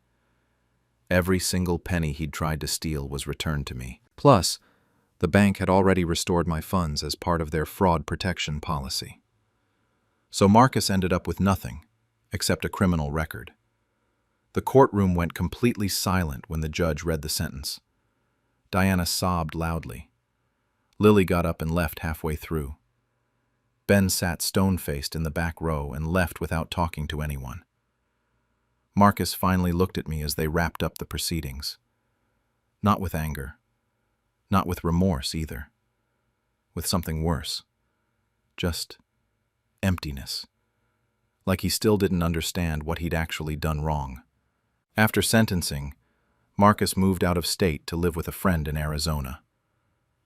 Every single penny he'd tried to steal was returned to me. Plus, the bank had already restored my funds as part of their fraud protection policy. So Marcus ended up with nothing, except a criminal record. The courtroom went completely silent when the judge read the sentence. Diana sobbed loudly. Lily got up and left halfway through. Ben sat stone-faced in the back row and left without talking to anyone. Marcus finally looked at me as they wrapped up the proceedings. Not with anger. Not with remorse either. With something worse. Just emptiness. Like he still didn't understand what he'd actually done wrong. After sentencing, Marcus moved out of state to live with a friend in Arizona.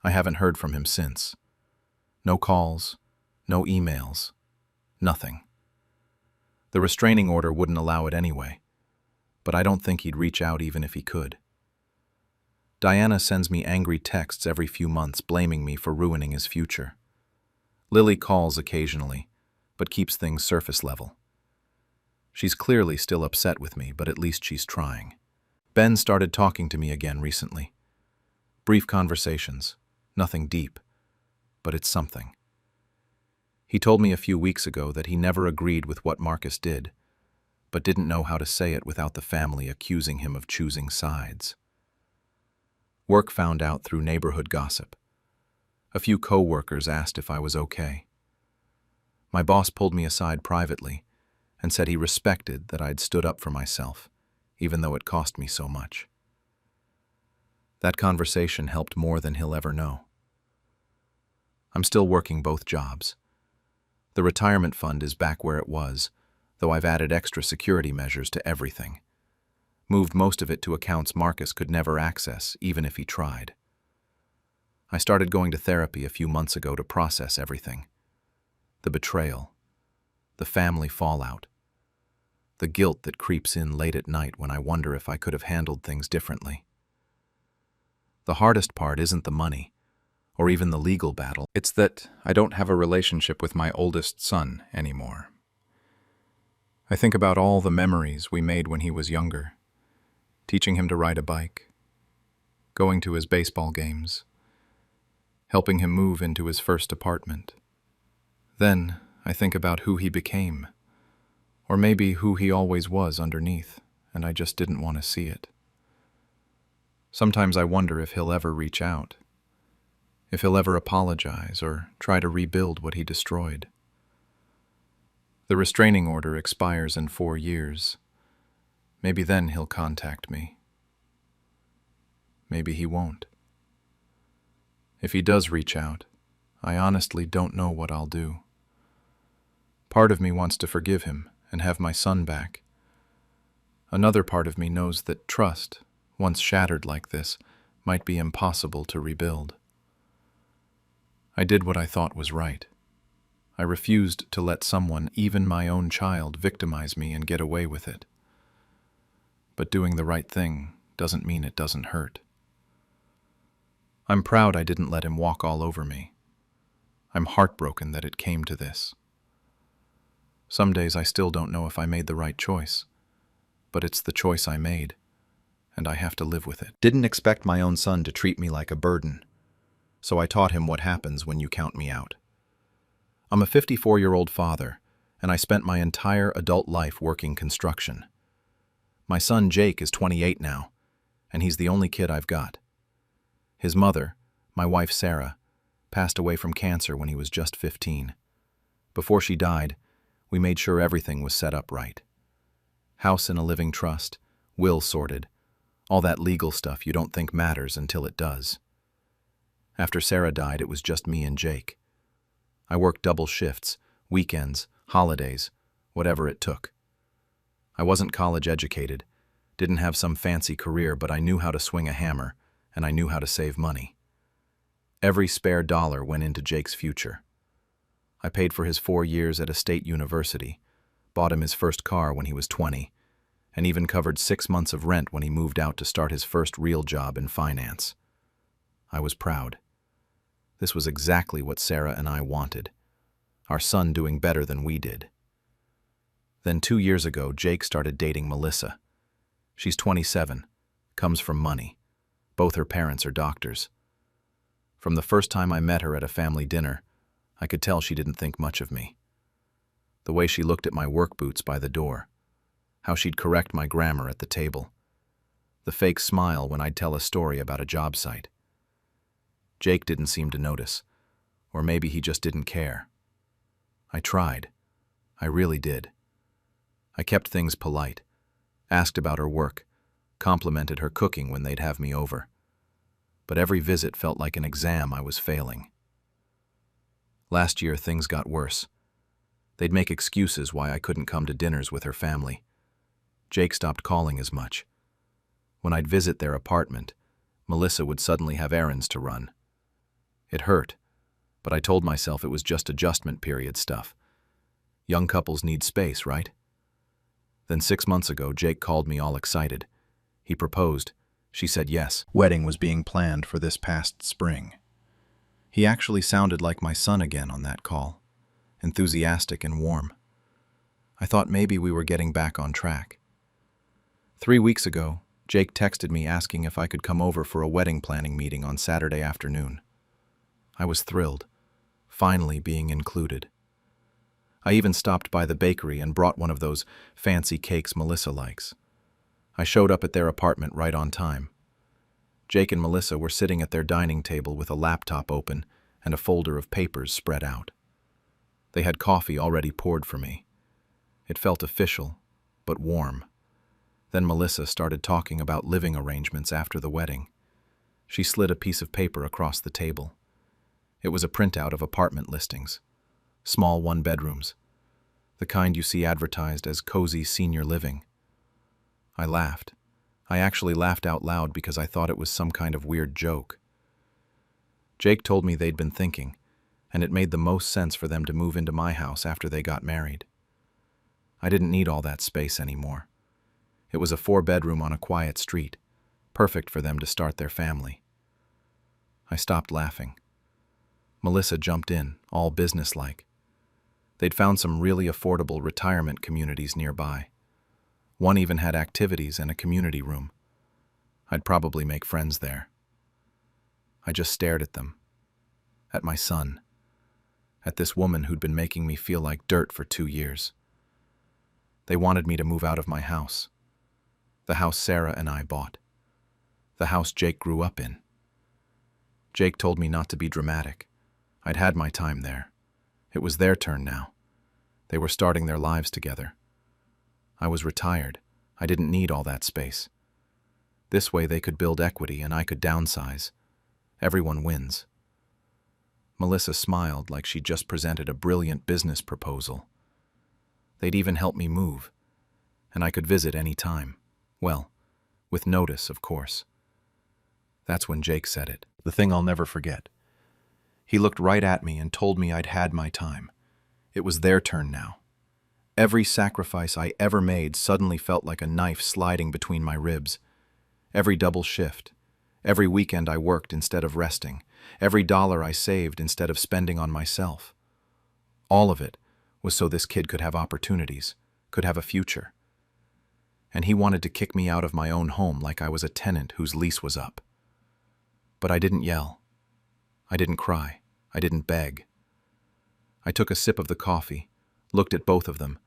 I haven't heard from him since. No calls, no emails, nothing. The restraining order wouldn't allow it anyway, but I don't think he'd reach out even if he could. Diana sends me angry texts every few months blaming me for ruining his future. Lily calls occasionally, but keeps things surface level. She's clearly still upset with me, but at least she's trying. Ben started talking to me again recently. Brief conversations, nothing deep, but it's something. He told me a few weeks ago that he never agreed with what Marcus did, but didn't know how to say it without the family accusing him of choosing sides. Work found out through neighborhood gossip. A few co-workers asked if I was okay. My boss pulled me aside privately and said he respected that I'd stood up for myself, even though it cost me so much. That conversation helped more than he'll ever know. I'm still working both jobs. The retirement fund is back where it was, though I've added extra security measures to everything. Moved most of it to accounts Marcus could never access, even if he tried. I started going to therapy a few months ago to process everything. The betrayal, the family fallout, the guilt that creeps in late at night when I wonder if I could have handled things differently. The hardest part isn't the money, or even the legal battle. It's that I don't have a relationship with my oldest son anymore. I think about all the memories we made when he was younger, teaching him to ride a bike, going to his baseball games, helping him move into his first apartment. Then I think about who he became, or maybe who he always was underneath, and I just didn't want to see it. Sometimes I wonder if he'll ever reach out, if he'll ever apologize or try to rebuild what he destroyed. The restraining order expires in 4 years. Maybe then he'll contact me. Maybe he won't. If he does reach out, I honestly don't know what I'll do. Part of me wants to forgive him and have my son back. Another part of me knows that trust, once shattered like this, might be impossible to rebuild. I did what I thought was right. I refused to let someone, even my own child, victimize me and get away with it. But doing the right thing doesn't mean it doesn't hurt. I'm proud I didn't let him walk all over me. I'm heartbroken that it came to this. Some days I still don't know if I made the right choice, but it's the choice I made, and I have to live with it. Didn't expect my own son to treat me like a burden, so I taught him what happens when you count me out. I'm a 54-year-old father, and I spent my entire adult life working construction. My son Jake is 28 now, and he's the only kid I've got. His mother, my wife Sarah, passed away from cancer when he was just 15. Before she died, we made sure everything was set up right. House in a living trust, will sorted, all that legal stuff you don't think matters until it does. After Sarah died, it was just me and Jake. I worked double shifts, weekends, holidays, whatever it took. I wasn't college educated, didn't have some fancy career, but I knew how to swing a hammer, and I knew how to save money. Every spare dollar went into Jake's future. I paid for his 4 years at a state university, bought him his first car when he was 20, and even covered 6 months of rent when he moved out to start his first real job in finance. I was proud. This was exactly what Sarah and I wanted, our son doing better than we did. Then 2 years ago, Jake started dating Melissa. She's 27, comes from money. Both her parents are doctors. From the first time I met her at a family dinner, I could tell she didn't think much of me. The way she looked at my work boots by the door, how she'd correct my grammar at the table, the fake smile when I'd tell a story about a job site. Jake didn't seem to notice, or maybe he just didn't care. I tried. I really did. I kept things polite, asked about her work, complimented her cooking when they'd have me over. But every visit felt like an exam I was failing. Last year, things got worse. They'd make excuses why I couldn't come to dinners with her family. Jake stopped calling as much. When I'd visit their apartment, Melissa would suddenly have errands to run. It hurt, but I told myself it was just adjustment period stuff. Young couples need space, right? Then 6 months ago, Jake called me all excited. He proposed. She said yes. Wedding was being planned for this past spring. He actually sounded like my son again on that call, enthusiastic and warm. I thought maybe we were getting back on track. 3 weeks ago, Jake texted me asking if I could come over for a wedding planning meeting on Saturday afternoon. I was thrilled, finally being included. I even stopped by the bakery and brought one of those fancy cakes Melissa likes. I showed up at their apartment right on time. Jake and Melissa were sitting at their dining table with a laptop open and a folder of papers spread out. They had coffee already poured for me. It felt official, but warm. Then Melissa started talking about living arrangements after the wedding. She slid a piece of paper across the table. It was a printout of apartment listings, small one-bedrooms, the kind you see advertised as cozy senior living. I laughed. I actually laughed out loud because I thought it was some kind of weird joke. Jake told me they'd been thinking, and it made the most sense for them to move into my house after they got married. I didn't need all that space anymore. It was a 4-bedroom on a quiet street, perfect for them to start their family. I stopped laughing. Melissa jumped in, all businesslike. They'd found some really affordable retirement communities nearby. One even had activities and a community room. I'd probably make friends there. I just stared at them, at my son, at this woman who'd been making me feel like dirt for 2 years. They wanted me to move out of my house, the house Sarah and I bought, the house Jake grew up in. Jake told me not to be dramatic. I'd had my time there. It was their turn now. They were starting their lives together. I was retired. I didn't need all that space. This way they could build equity and I could downsize. Everyone wins. Melissa smiled like she'd just presented a brilliant business proposal. They'd even help me move, and I could visit any time. Well, with notice, of course. That's when Jake said it, the thing I'll never forget. He looked right at me and told me I'd had my time. It was their turn now. Every sacrifice I ever made suddenly felt like a knife sliding between my ribs. Every double shift, every weekend I worked instead of resting, every dollar I saved instead of spending on myself. All of it was so this kid could have opportunities, could have a future. And he wanted to kick me out of my own home like I was a tenant whose lease was up. But I didn't yell. I didn't cry. I didn't beg. I took a sip of the coffee, looked at both of them,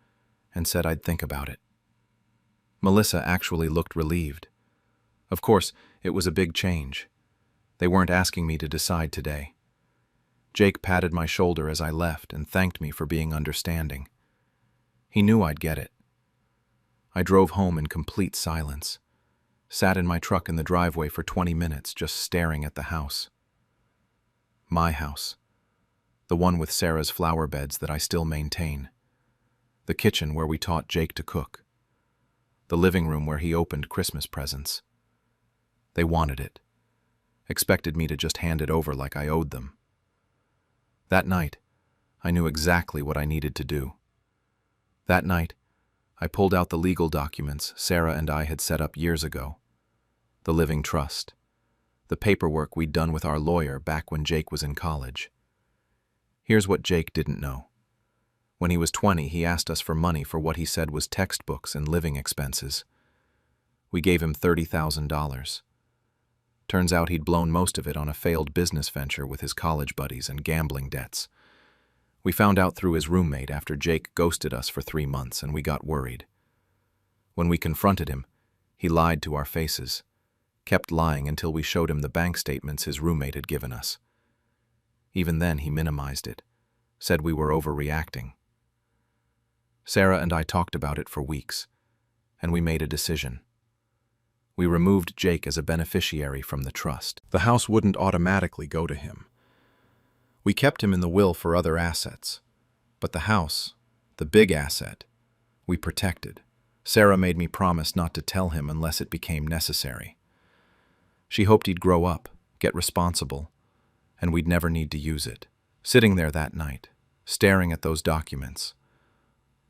and said I'd think about it. Melissa actually looked relieved. Of course, it was a big change. They weren't asking me to decide today. Jake patted my shoulder as I left and thanked me for being understanding. He knew I'd get it. I drove home in complete silence, sat in my truck in the driveway for 20 minutes just staring at the house. My house. The one with Sarah's flower beds that I still maintain. The kitchen where we taught Jake to cook. The living room where he opened Christmas presents. They wanted it. Expected me to just hand it over like I owed them. That night, I knew exactly what I needed to do. That night, I pulled out the legal documents Sarah and I had set up years ago. The living trust. The paperwork we'd done with our lawyer back when Jake was in college. Here's what Jake didn't know. When he was 20, he asked us for money for what he said was textbooks and living expenses. We gave him $30,000. Turns out he'd blown most of it on a failed business venture with his college buddies and gambling debts. We found out through his roommate after Jake ghosted us for 3 months, and we got worried. When we confronted him, he lied to our faces, kept lying until we showed him the bank statements his roommate had given us. Even then, he minimized it, said we were overreacting. Sarah and I talked about it for weeks, and we made a decision. We removed Jake as a beneficiary from the trust. The house wouldn't automatically go to him. We kept him in the will for other assets. But the house, the big asset, we protected. Sarah made me promise not to tell him unless it became necessary. She hoped he'd grow up, get responsible, and we'd never need to use it. Sitting there that night, staring at those documents,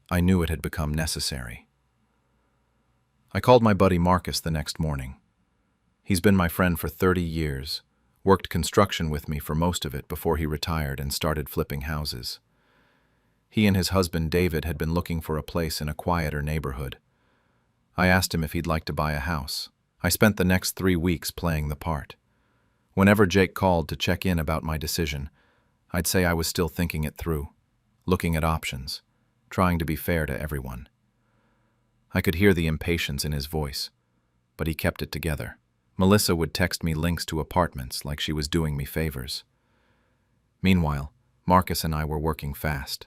I knew it had become necessary. I called my buddy Marcus the next morning. He's been my friend for 30 years, worked construction with me for most of it before he retired and started flipping houses. He and his husband David had been looking for a place in a quieter neighborhood. I asked him if he'd like to buy a house. I spent the next 3 weeks playing the part. Whenever Jake called to check in about my decision, I'd say I was still thinking it through, looking at options, trying to be fair to everyone. I could hear the impatience in his voice, but he kept it together. Melissa would text me links to apartments like she was doing me favors. Meanwhile, Marcus and I were working fast.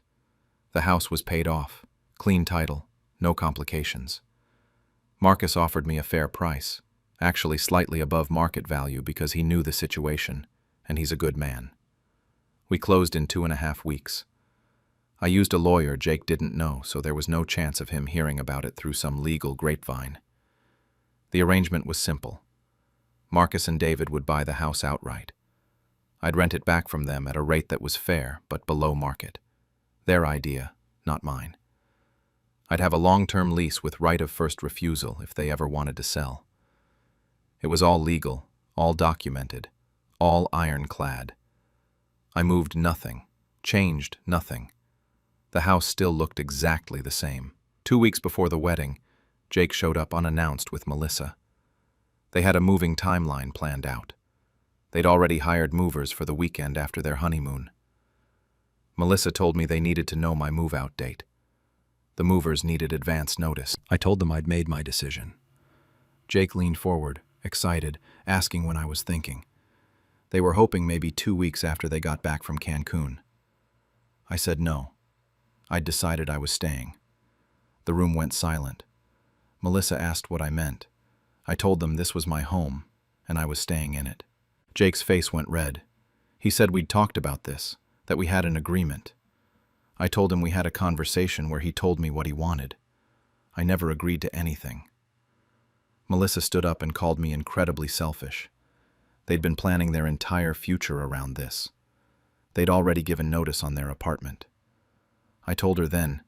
The house was paid off, clean title, no complications. Marcus offered me a fair price, actually slightly above market value because he knew the situation, and he's a good man. We closed in 2.5 weeks. I used a lawyer Jake didn't know, so there was no chance of him hearing about it through some legal grapevine. The arrangement was simple. Marcus and David would buy the house outright. I'd rent it back from them at a rate that was fair but below market. Their idea, not mine. I'd have a long-term lease with right of first refusal if they ever wanted to sell. It was all legal, all documented, all ironclad. I moved nothing, changed nothing. The house still looked exactly the same. 2 weeks before the wedding, Jake showed up unannounced with Melissa. They had a moving timeline planned out. They'd already hired movers for the weekend after their honeymoon. Melissa told me they needed to know my move-out date. The movers needed advance notice. I told them I'd made my decision. Jake leaned forward, excited, asking when I was thinking. They were hoping maybe 2 weeks after they got back from Cancun. I said no. I'd decided I was staying. The room went silent. Melissa asked what I meant. I told them this was my home, and I was staying in it. Jake's face went red. He said we'd talked about this, that we had an agreement. I told him we had a conversation where he told me what he wanted. I never agreed to anything. Melissa stood up and called me incredibly selfish. They'd been planning their entire future around this. They'd already given notice on their apartment. I told her then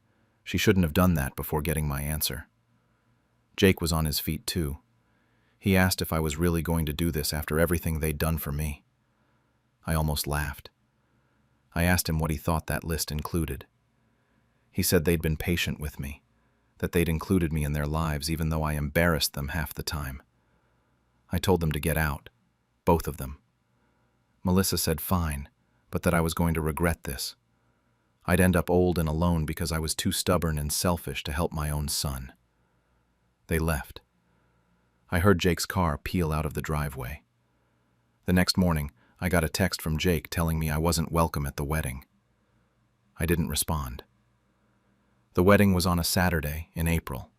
she shouldn't have done that before getting my answer. Jake was on his feet too. He asked if I was really going to do this after everything they'd done for me. I almost laughed. I asked him what he thought that list included. He said they'd been patient with me, that they'd included me in their lives even though I embarrassed them half the time. I told them to get out, both of them. Melissa said fine, but that I was going to regret this. I'd end up old and alone because I was too stubborn and selfish to help my own son. They left. I heard Jake's car peel out of the driveway. The next morning, I got a text from Jake telling me I wasn't welcome at the wedding. I didn't respond. The wedding was on a Saturday in April.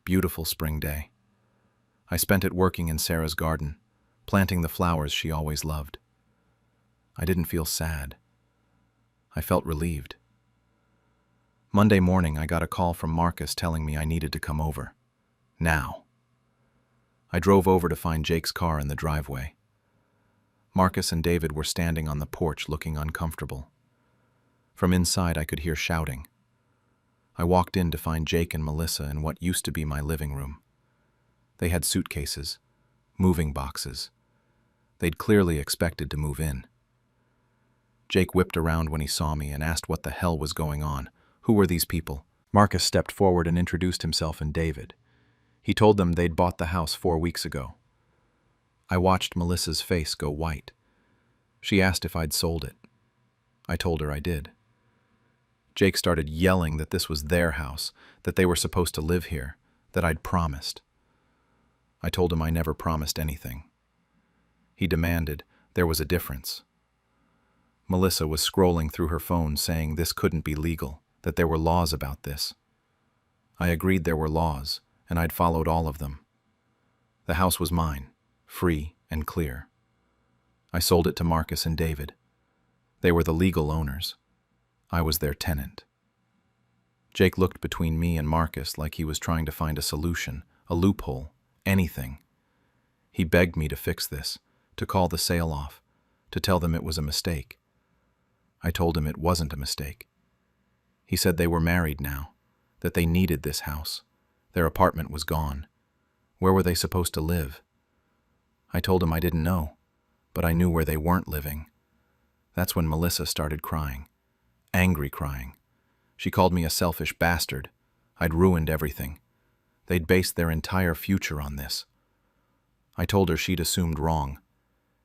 Beautiful spring day. I spent it working in Sarah's garden, planting the flowers she always loved. I didn't feel sad. I felt relieved. Monday morning, I got a call from Marcus telling me I needed to come over. Now. I drove over to find Jake's car in the driveway. Marcus and David were standing on the porch looking uncomfortable. From inside, I could hear shouting. I walked in to find Jake and Melissa in what used to be my living room. They had suitcases, moving boxes. They'd clearly expected to move in. Jake whipped around when he saw me and asked what the hell was going on. Who were these people? Marcus stepped forward and introduced himself and David. He told them they'd bought the house 4 weeks ago. I watched Melissa's face go white. She asked if I'd sold it. I told her I did. Jake started yelling that this was their house, that they were supposed to live here, that I'd promised. I told him I never promised anything. He demanded there was a difference. Melissa was scrolling through her phone saying this couldn't be legal, that there were laws about this. I agreed there were laws, and I'd followed all of them. The house was mine, free and clear. I sold it to Marcus and David. They were the legal owners. I was their tenant. Jake looked between me and Marcus like he was trying to find a solution, a loophole, anything. He begged me to fix this, to call the sale off, to tell them it was a mistake. I told him it wasn't a mistake. He said they were married now, that they needed this house. Their apartment was gone. Where were they supposed to live? I told him I didn't know, but I knew where they weren't living. That's when Melissa started crying, angry crying. She called me a selfish bastard. I'd ruined everything. They'd based their entire future on this. I told her she'd assumed wrong.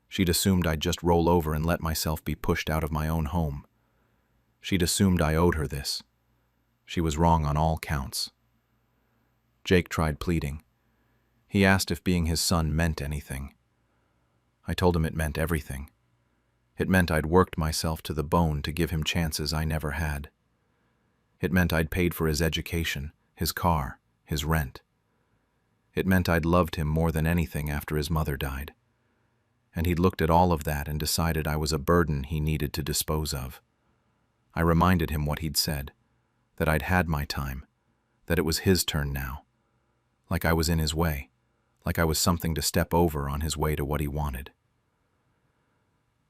She'd assumed I'd just roll over and let myself be pushed out of my own home. She'd assumed I owed her this. She was wrong on all counts. Jake tried pleading. He asked if being his son meant anything. I told him it meant everything. It meant I'd worked myself to the bone to give him chances I never had. It meant I'd paid for his education, his car, his rent. It meant I'd loved him more than anything after his mother died. And he'd looked at all of that and decided I was a burden he needed to dispose of. I reminded him what he'd said, that I'd had my time, that it was his turn now, like I was in his way, like I was something to step over on his way to what he wanted.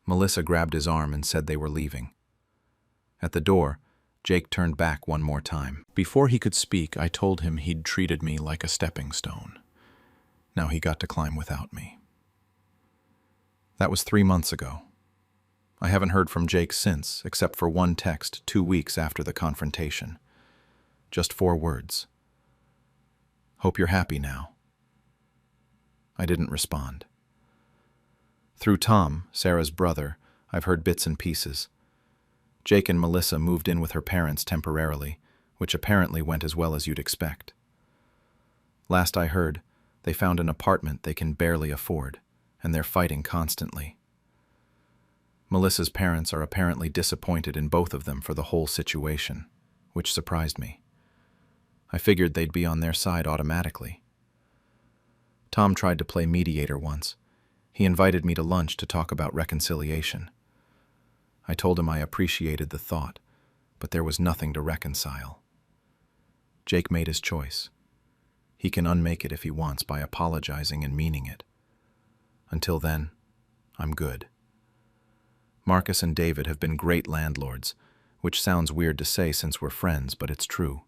Melissa grabbed his arm and said they were leaving. At the door, Jake turned back one more time. Before he could speak, I told him he'd treated me like a stepping stone. Now he got to climb without me. That was 3 months ago. I haven't heard from Jake since, except for one text 2 weeks after the confrontation. Just 4 words. Hope you're happy now. I didn't respond. Through Tom, Sarah's brother, I've heard bits and pieces. Jake and Melissa moved in with her parents temporarily, which apparently went as well as you'd expect. Last I heard, they found an apartment they can barely afford, and they're fighting constantly. Melissa's parents are apparently disappointed in both of them for the whole situation, which surprised me. I figured they'd be on their side automatically. Tom tried to play mediator once. He invited me to lunch to talk about reconciliation. I told him I appreciated the thought, but there was nothing to reconcile. Jake made his choice. He can unmake it if he wants by apologizing and meaning it. Until then, I'm good. Marcus and David have been great landlords, which sounds weird to say since we're friends, but it's true.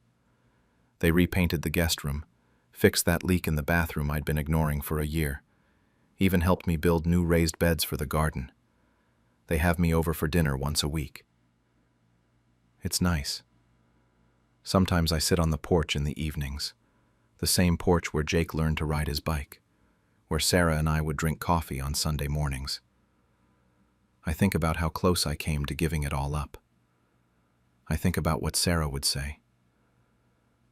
They repainted the guest room, fixed that leak in the bathroom I'd been ignoring for a year, even helped me build new raised beds for the garden. They have me over for dinner once a week. It's nice. Sometimes I sit on the porch in the evenings, the same porch where Jake learned to ride his bike, where Sarah and I would drink coffee on Sunday mornings. I think about how close I came to giving it all up. I think about what Sarah would say.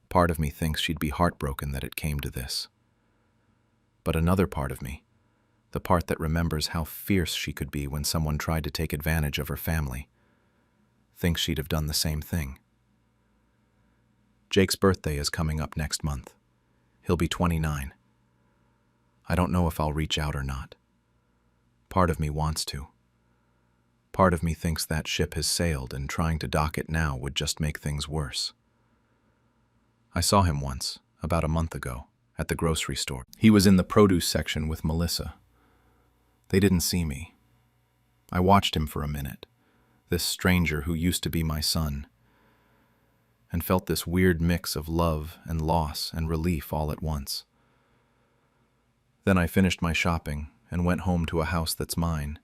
Part of me thinks she'd be heartbroken that it came to this. But another part of me, the part that remembers how fierce she could be when someone tried to take advantage of her family, thinks she'd have done the same thing. Jake's birthday is coming up next month. He'll be 29. I don't know if I'll reach out or not. Part of me wants to. Part of me thinks that ship has sailed and trying to dock it now would just make things worse. I saw him once, about a month ago, at the grocery store. He was in the produce section with Melissa. They didn't see me. I watched him for a minute, this stranger who used to be my son, and felt this weird mix of love and loss and relief all at once. Then I finished my shopping and went home to a house that's mine,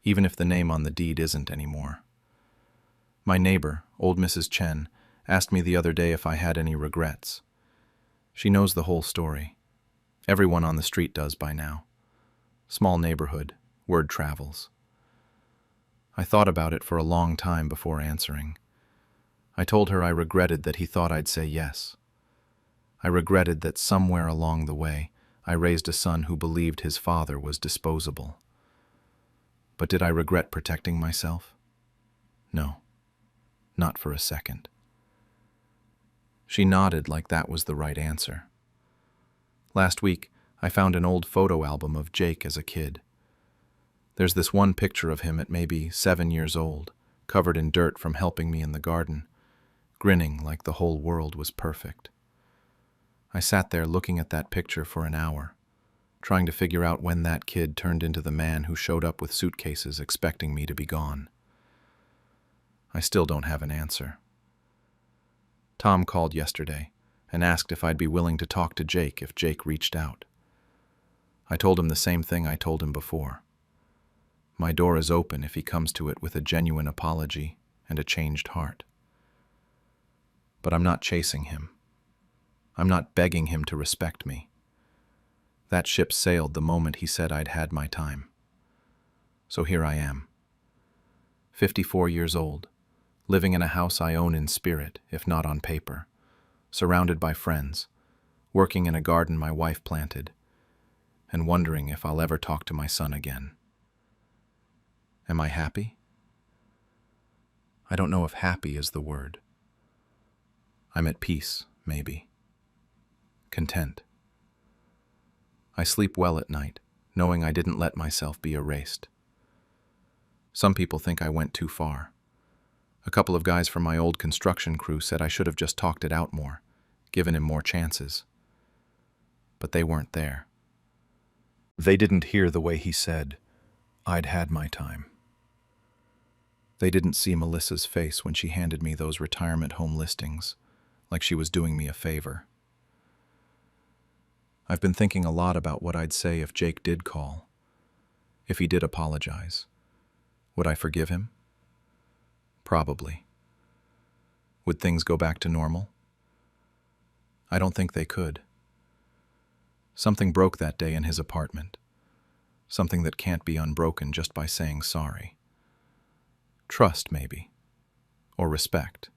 even if the name on the deed isn't anymore. My neighbor, old Mrs. Chen, asked me the other day if I had any regrets. She knows the whole story. Everyone on the street does by now. Small neighborhood, word travels. I thought about it for a long time before answering. I told her I regretted that he thought I'd say yes. I regretted that somewhere along the way I raised a son who believed his father was disposable. But did I regret protecting myself? No, not for a second. She nodded like that was the right answer. Last week, I found an old photo album of Jake as a kid. There's this one picture of him at maybe 7 years old, covered in dirt from helping me in the garden, grinning like the whole world was perfect. I sat there looking at that picture for an hour, trying to figure out when that kid turned into the man who showed up with suitcases expecting me to be gone. I still don't have an answer. Tom called yesterday and asked if I'd be willing to talk to Jake if Jake reached out. I told him the same thing I told him before. My door is open if he comes to it with a genuine apology and a changed heart. But I'm not chasing him. I'm not begging him to respect me. That ship sailed the moment he said I'd had my time. So here I am, 54 years old, living in a house I own in spirit, if not on paper, surrounded by friends, working in a garden my wife planted, and wondering if I'll ever talk to my son again. Am I happy? I don't know if happy is the word. I'm at peace, maybe. Content. I sleep well at night, knowing I didn't let myself be erased. Some people think I went too far. A couple of guys from my old construction crew said I should have just talked it out more, given him more chances. But they weren't there. They didn't hear the way he said, "I'd had my time." They didn't see Melissa's face when she handed me those retirement home listings, like she was doing me a favor. I've been thinking a lot about what I'd say if Jake did call, if he did apologize. Would I forgive him? Probably. Would things go back to normal? I don't think they could. Something broke that day in his apartment. Something that can't be unbroken just by saying sorry. Trust, maybe. Or respect.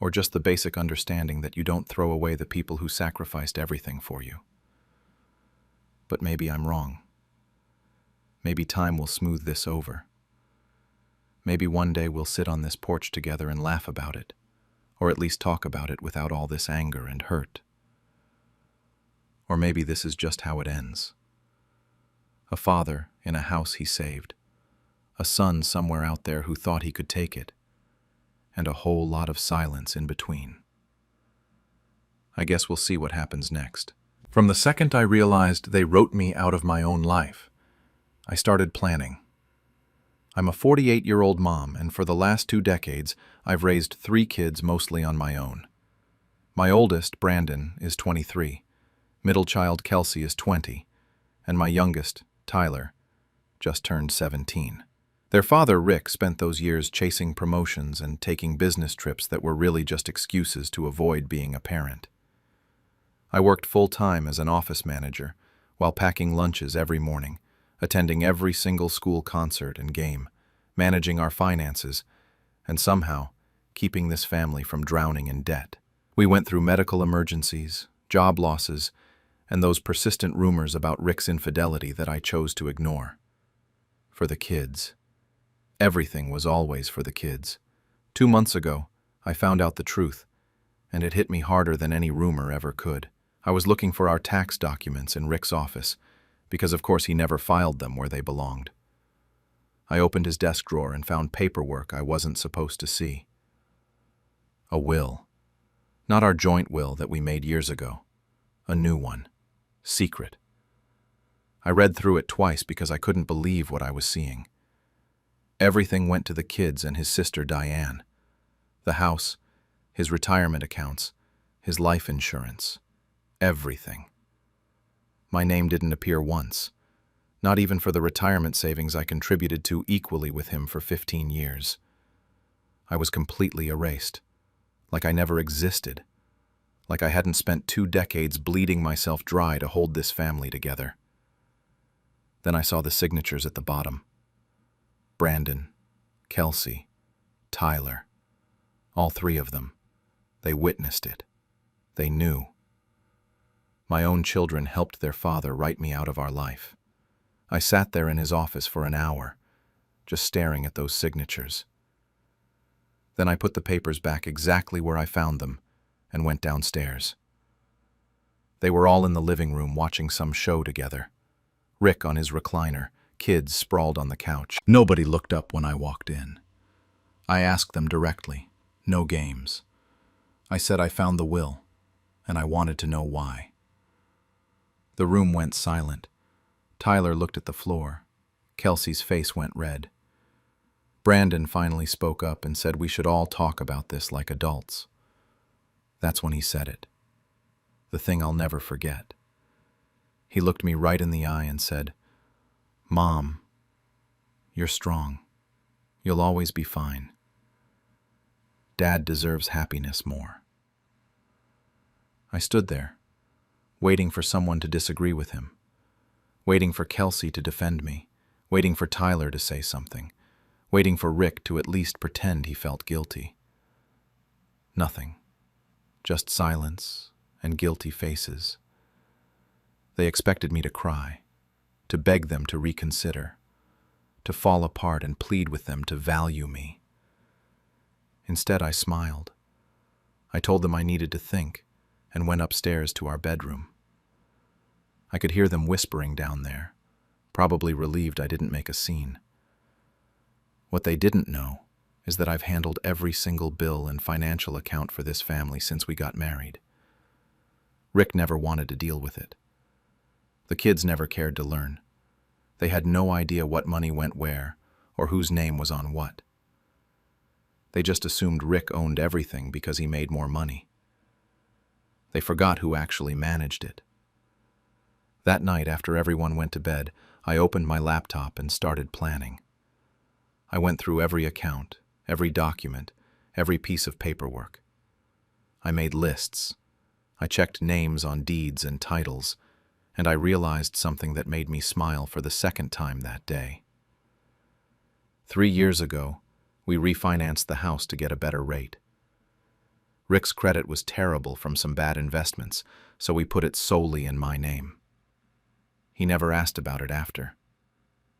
Or just the basic understanding that you don't throw away the people who sacrificed everything for you. But maybe I'm wrong. Maybe time will smooth this over. Maybe one day we'll sit on this porch together and laugh about it, or at least talk about it without all this anger and hurt. Or maybe this is just how it ends. A father in a house he saved, a son somewhere out there who thought he could take it, and a whole lot of silence in between. I guess we'll see what happens next. From the second I realized they wrote me out of my own life, I started planning. I'm a 48-year-old mom, and for the last 2 decades, I've raised 3 kids mostly on my own. My oldest, Brandon, is 23, middle child Kelsey is 20, and my youngest, Tyler, just turned 17. Their father, Rick, spent those years chasing promotions and taking business trips that were really just excuses to avoid being a parent. I worked full-time as an office manager, while packing lunches every morning, attending every single school concert and game, managing our finances, and somehow keeping this family from drowning in debt. We went through medical emergencies, job losses, and those persistent rumors about Rick's infidelity that I chose to ignore. For the kids. Everything was always for the kids. 2 months ago, I found out the truth, and it hit me harder than any rumor ever could. I was looking for our tax documents in Rick's office, because of course he never filed them where they belonged. I opened his desk drawer and found paperwork I wasn't supposed to see. A will. Not our joint will that we made years ago. A new one. Secret. I read through it twice because I couldn't believe what I was seeing. Everything went to the kids and his sister Diane. The house, his retirement accounts, his life insurance. Everything. My name didn't appear once, not even for the retirement savings I contributed to equally with him for 15 years. I was completely erased, like I never existed, like I hadn't spent 2 decades bleeding myself dry to hold this family together. Then I saw the signatures at the bottom. Brandon, Kelsey, Tyler, all 3 of them. They witnessed it. They knew. My own children helped their father write me out of our life. I sat there in his office for an hour, just staring at those signatures. Then I put the papers back exactly where I found them and went downstairs. They were all in the living room watching some show together. Rick on his recliner, kids sprawled on the couch. Nobody looked up when I walked in. I asked them directly, no games. I said I found the will, and I wanted to know why. The room went silent. Tyler looked at the floor. Kelsey's face went red. Brandon finally spoke up and said we should all talk about this like adults. That's when he said it. The thing I'll never forget. He looked me right in the eye and said, "Mom, you're strong. You'll always be fine. Dad deserves happiness more." I stood there, waiting for someone to disagree with him, waiting for Kelsey to defend me, waiting for Tyler to say something, waiting for Rick to at least pretend he felt guilty. Nothing. Just silence and guilty faces. They expected me to cry, to beg them to reconsider, to fall apart and plead with them to value me. Instead, I smiled. I told them I needed to think and went upstairs to our bedroom. I could hear them whispering down there, probably relieved I didn't make a scene. What they didn't know is that I've handled every single bill and financial account for this family since we got married. Rick never wanted to deal with it. The kids never cared to learn. They had no idea what money went where or whose name was on what. They just assumed Rick owned everything because he made more money. They forgot who actually managed it. That night, after everyone went to bed, I opened my laptop and started planning. I went through every account, every document, every piece of paperwork. I made lists. I checked names on deeds and titles, and I realized something that made me smile for the second time that day. 3 years ago, we refinanced the house to get a better rate. Rick's credit was terrible from some bad investments, so we put it solely in my name. He never asked about it after.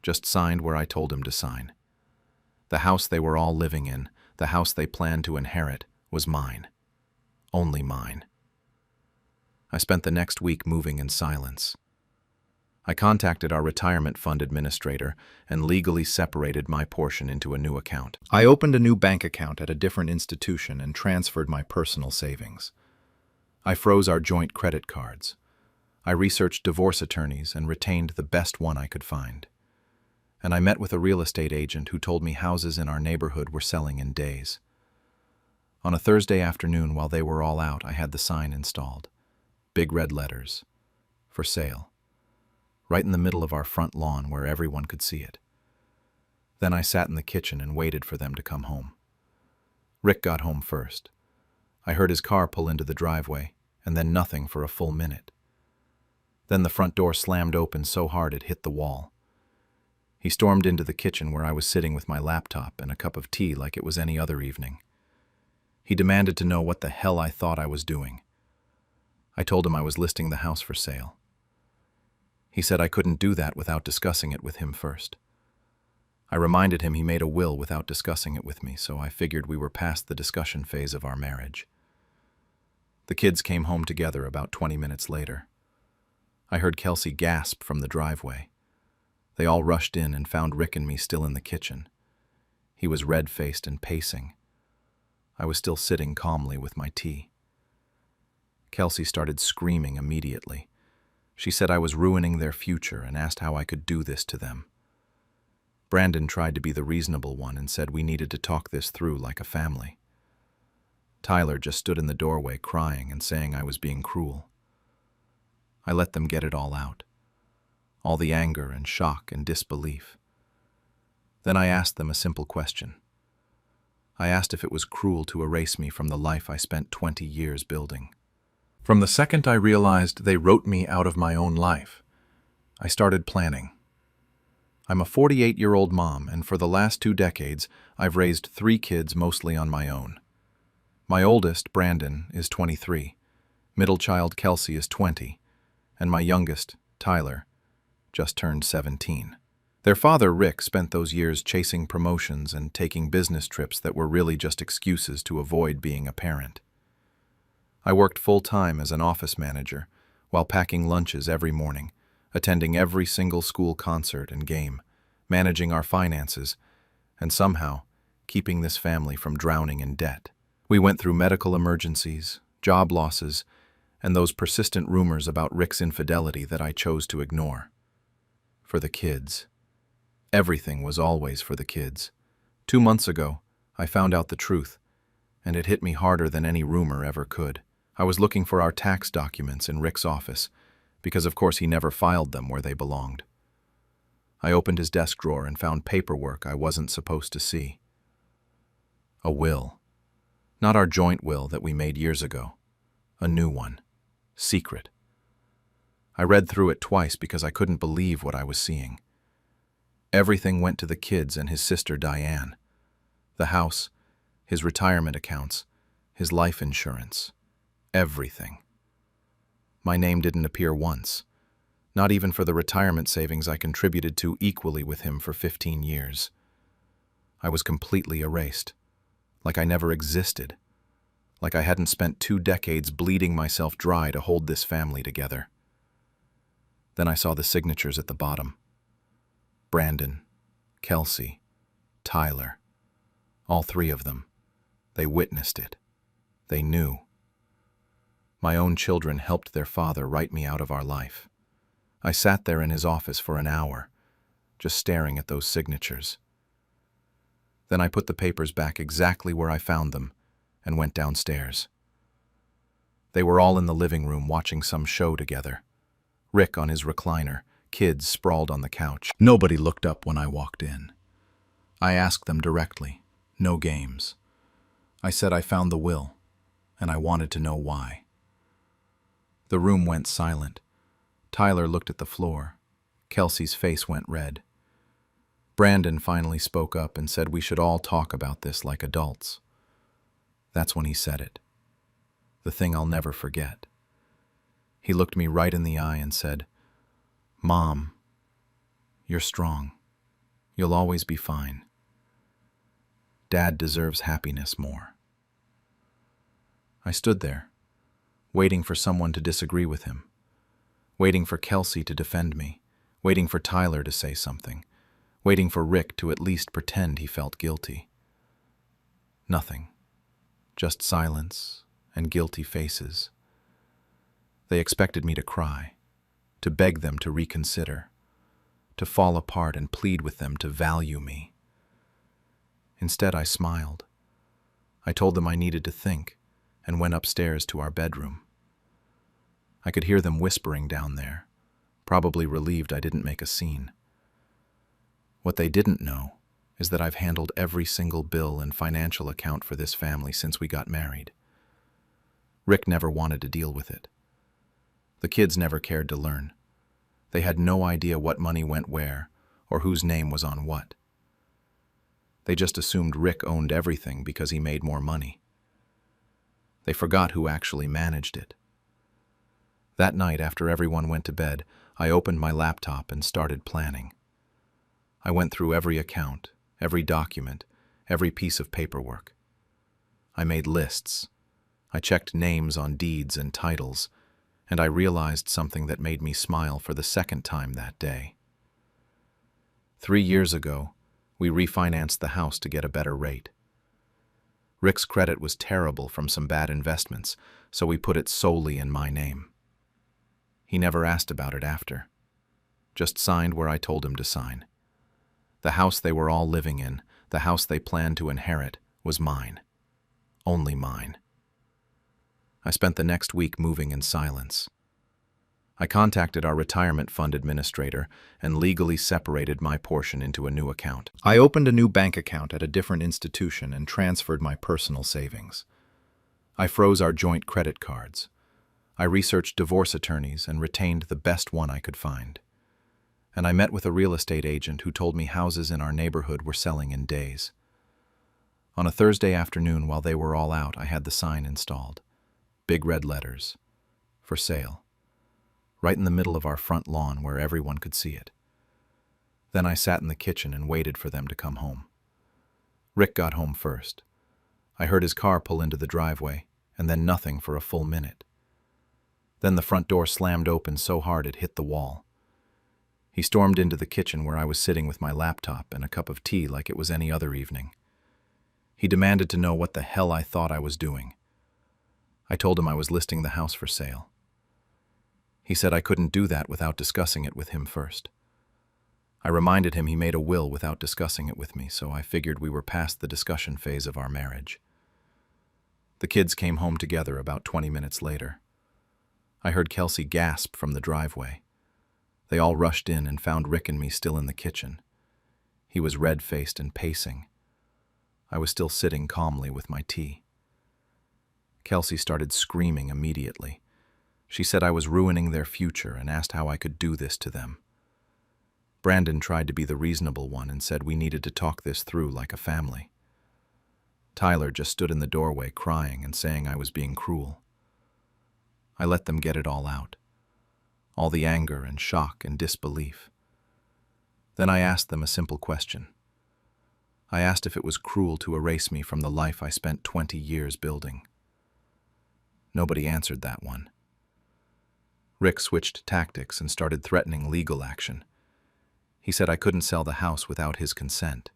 Just signed where I told him to sign. The house they were all living in, the house they planned to inherit, was mine. Only mine. I spent the next week moving in silence. I contacted our retirement fund administrator and legally separated my portion into a new account. I opened a new bank account at a different institution and transferred my personal savings. I froze our joint credit cards. I researched divorce attorneys and retained the best one I could find. And I met with a real estate agent who told me houses in our neighborhood were selling in days. On a Thursday afternoon while they were all out, I had the sign installed. Big red letters. For sale. Right in the middle of our front lawn where everyone could see it. Then I sat in the kitchen and waited for them to come home. Rick got home first. I heard his car pull into the driveway, and then nothing for a full minute. Then the front door slammed open so hard it hit the wall. He stormed into the kitchen where I was sitting with my laptop and a cup of tea like it was any other evening. He demanded to know what the hell I thought I was doing. I told him I was listing the house for sale. He said I couldn't do that without discussing it with him first. I reminded him he made a will without discussing it with me, so I figured we were past the discussion phase of our marriage. The kids came home together about 20 minutes later. I heard Kelsey gasp from the driveway. They all rushed in and found Rick and me still in the kitchen. He was red-faced and pacing. I was still sitting calmly with my tea. Kelsey started screaming immediately. She said I was ruining their future and asked how I could do this to them. Brandon tried to be the reasonable one and said we needed to talk this through like a family. Tyler just stood in the doorway crying and saying I was being cruel. I let them get it all out. All the anger and shock and disbelief. Then I asked them a simple question. I asked if it was cruel to erase me from the life I spent 20 years building. From the second I realized they wrote me out of my own life, I started planning. I'm a 48-year-old mom, and for the last 2 decades, I've raised 3 kids mostly on my own. My oldest, Brandon, is 23, middle child Kelsey is 20, and my youngest, Tyler, just turned 17. Their father, Rick, spent those years chasing promotions and taking business trips that were really just excuses to avoid being a parent. I worked full-time as an office manager while packing lunches every morning, attending every single school concert and game, managing our finances, and somehow keeping this family from drowning in debt. We went through medical emergencies, job losses, and those persistent rumors about Rick's infidelity that I chose to ignore. For the kids. Everything was always for the kids. 2 months ago, I found out the truth, and it hit me harder than any rumor ever could. I was looking for our tax documents in Rick's office, because of course he never filed them where they belonged. I opened his desk drawer and found paperwork I wasn't supposed to see. A will. Not our joint will that we made years ago. A new one. Secret. I read through it twice because I couldn't believe what I was seeing. Everything went to the kids and his sister Diane. The house, his retirement accounts, his life insurance. Everything. My name didn't appear once, not even for the retirement savings I contributed to equally with him for 15 years. I was completely erased, like I never existed, like I hadn't spent 2 decades bleeding myself dry to hold this family together. Then I saw the signatures at the bottom. Brandon, Kelsey, Tyler, all 3 of them. They witnessed it. They knew. My own children helped their father write me out of our life. I sat there in his office for an hour, just staring at those signatures. Then I put the papers back exactly where I found them and went downstairs. They were all in the living room watching some show together. Rick on his recliner, kids sprawled on the couch. Nobody looked up when I walked in. I asked them directly, no games. I said I found the will, and I wanted to know why. The room went silent. Tyler looked at the floor. Kelsey's face went red. Brandon finally spoke up and said we should all talk about this like adults. That's when he said it. The thing I'll never forget. He looked me right in the eye and said, "Mom, you're strong. You'll always be fine. Dad deserves happiness more." I stood there, waiting for someone to disagree with him, waiting for Kelsey to defend me, waiting for Tyler to say something, waiting for Rick to at least pretend he felt guilty. Nothing. Just silence and guilty faces. They expected me to cry, to beg them to reconsider, to fall apart and plead with them to value me. Instead, I smiled. I told them I needed to think, and went upstairs to our bedroom. I could hear them whispering down there, probably relieved I didn't make a scene. What they didn't know is that I've handled every single bill and financial account for this family since we got married. Rick never wanted to deal with it. The kids never cared to learn. They had no idea what money went where or whose name was on what. They just assumed Rick owned everything because he made more money. They forgot who actually managed it. That night, after everyone went to bed, I opened my laptop and started planning. I went through every account, every document, every piece of paperwork. I made lists. I checked names on deeds and titles, and I realized something that made me smile for the second time that day. 3 years ago, we refinanced the house to get a better rate. Rick's credit was terrible from some bad investments, so we put it solely in my name. He never asked about it after. Just signed where I told him to sign. The house they were all living in, the house they planned to inherit, was mine. Only mine. I spent the next week moving in silence. I contacted our retirement fund administrator and legally separated my portion into a new account. I opened a new bank account at a different institution and transferred my personal savings. I froze our joint credit cards. I researched divorce attorneys and retained the best one I could find. And I met with a real estate agent who told me houses in our neighborhood were selling in days. On a Thursday afternoon while they were all out, I had the sign installed. Big red letters. For sale. Right in the middle of our front lawn where everyone could see it. Then I sat in the kitchen and waited for them to come home. Rick got home first. I heard his car pull into the driveway, and then nothing for a full minute. Then the front door slammed open so hard it hit the wall. He stormed into the kitchen where I was sitting with my laptop and a cup of tea like it was any other evening. He demanded to know what the hell I thought I was doing. I told him I was listing the house for sale. He said I couldn't do that without discussing it with him first. I reminded him he made a will without discussing it with me, so I figured we were past the discussion phase of our marriage. The kids came home together about 20 minutes later. I heard Kelsey gasp from the driveway. They all rushed in and found Rick and me still in the kitchen. He was red-faced and pacing. I was still sitting calmly with my tea. Kelsey started screaming immediately. She said I was ruining their future and asked how I could do this to them. Brandon tried to be the reasonable one and said we needed to talk this through like a family. Tyler just stood in the doorway crying and saying I was being cruel. I let them get it all out. All the anger and shock and disbelief. Then I asked them a simple question. I asked if it was cruel to erase me from the life I spent 20 years building. Nobody answered that one. Rick switched tactics and started threatening legal action. He said I couldn't sell the house without his consent.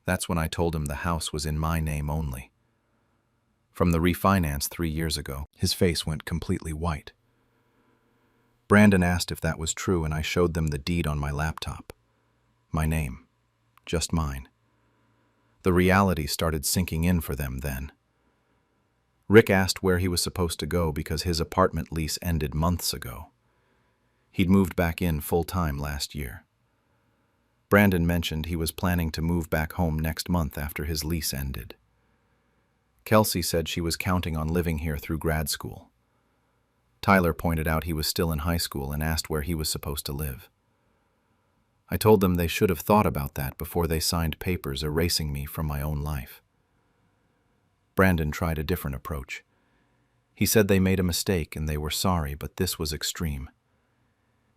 That's when I told him the house was in my name only. From the refinance 3 years ago, his face went completely white. Brandon asked if that was true, and I showed them the deed on my laptop. My name. Just mine. The reality started sinking in for them then. Rick asked where he was supposed to go because his apartment lease ended months ago. He'd moved back in full-time last year. Brandon mentioned he was planning to move back home next month after his lease ended. Kelsey said she was counting on living here through grad school. Tyler pointed out he was still in high school and asked where he was supposed to live. I told them they should have thought about that before they signed papers erasing me from my own life. Brandon tried a different approach. He said they made a mistake and they were sorry, but this was extreme.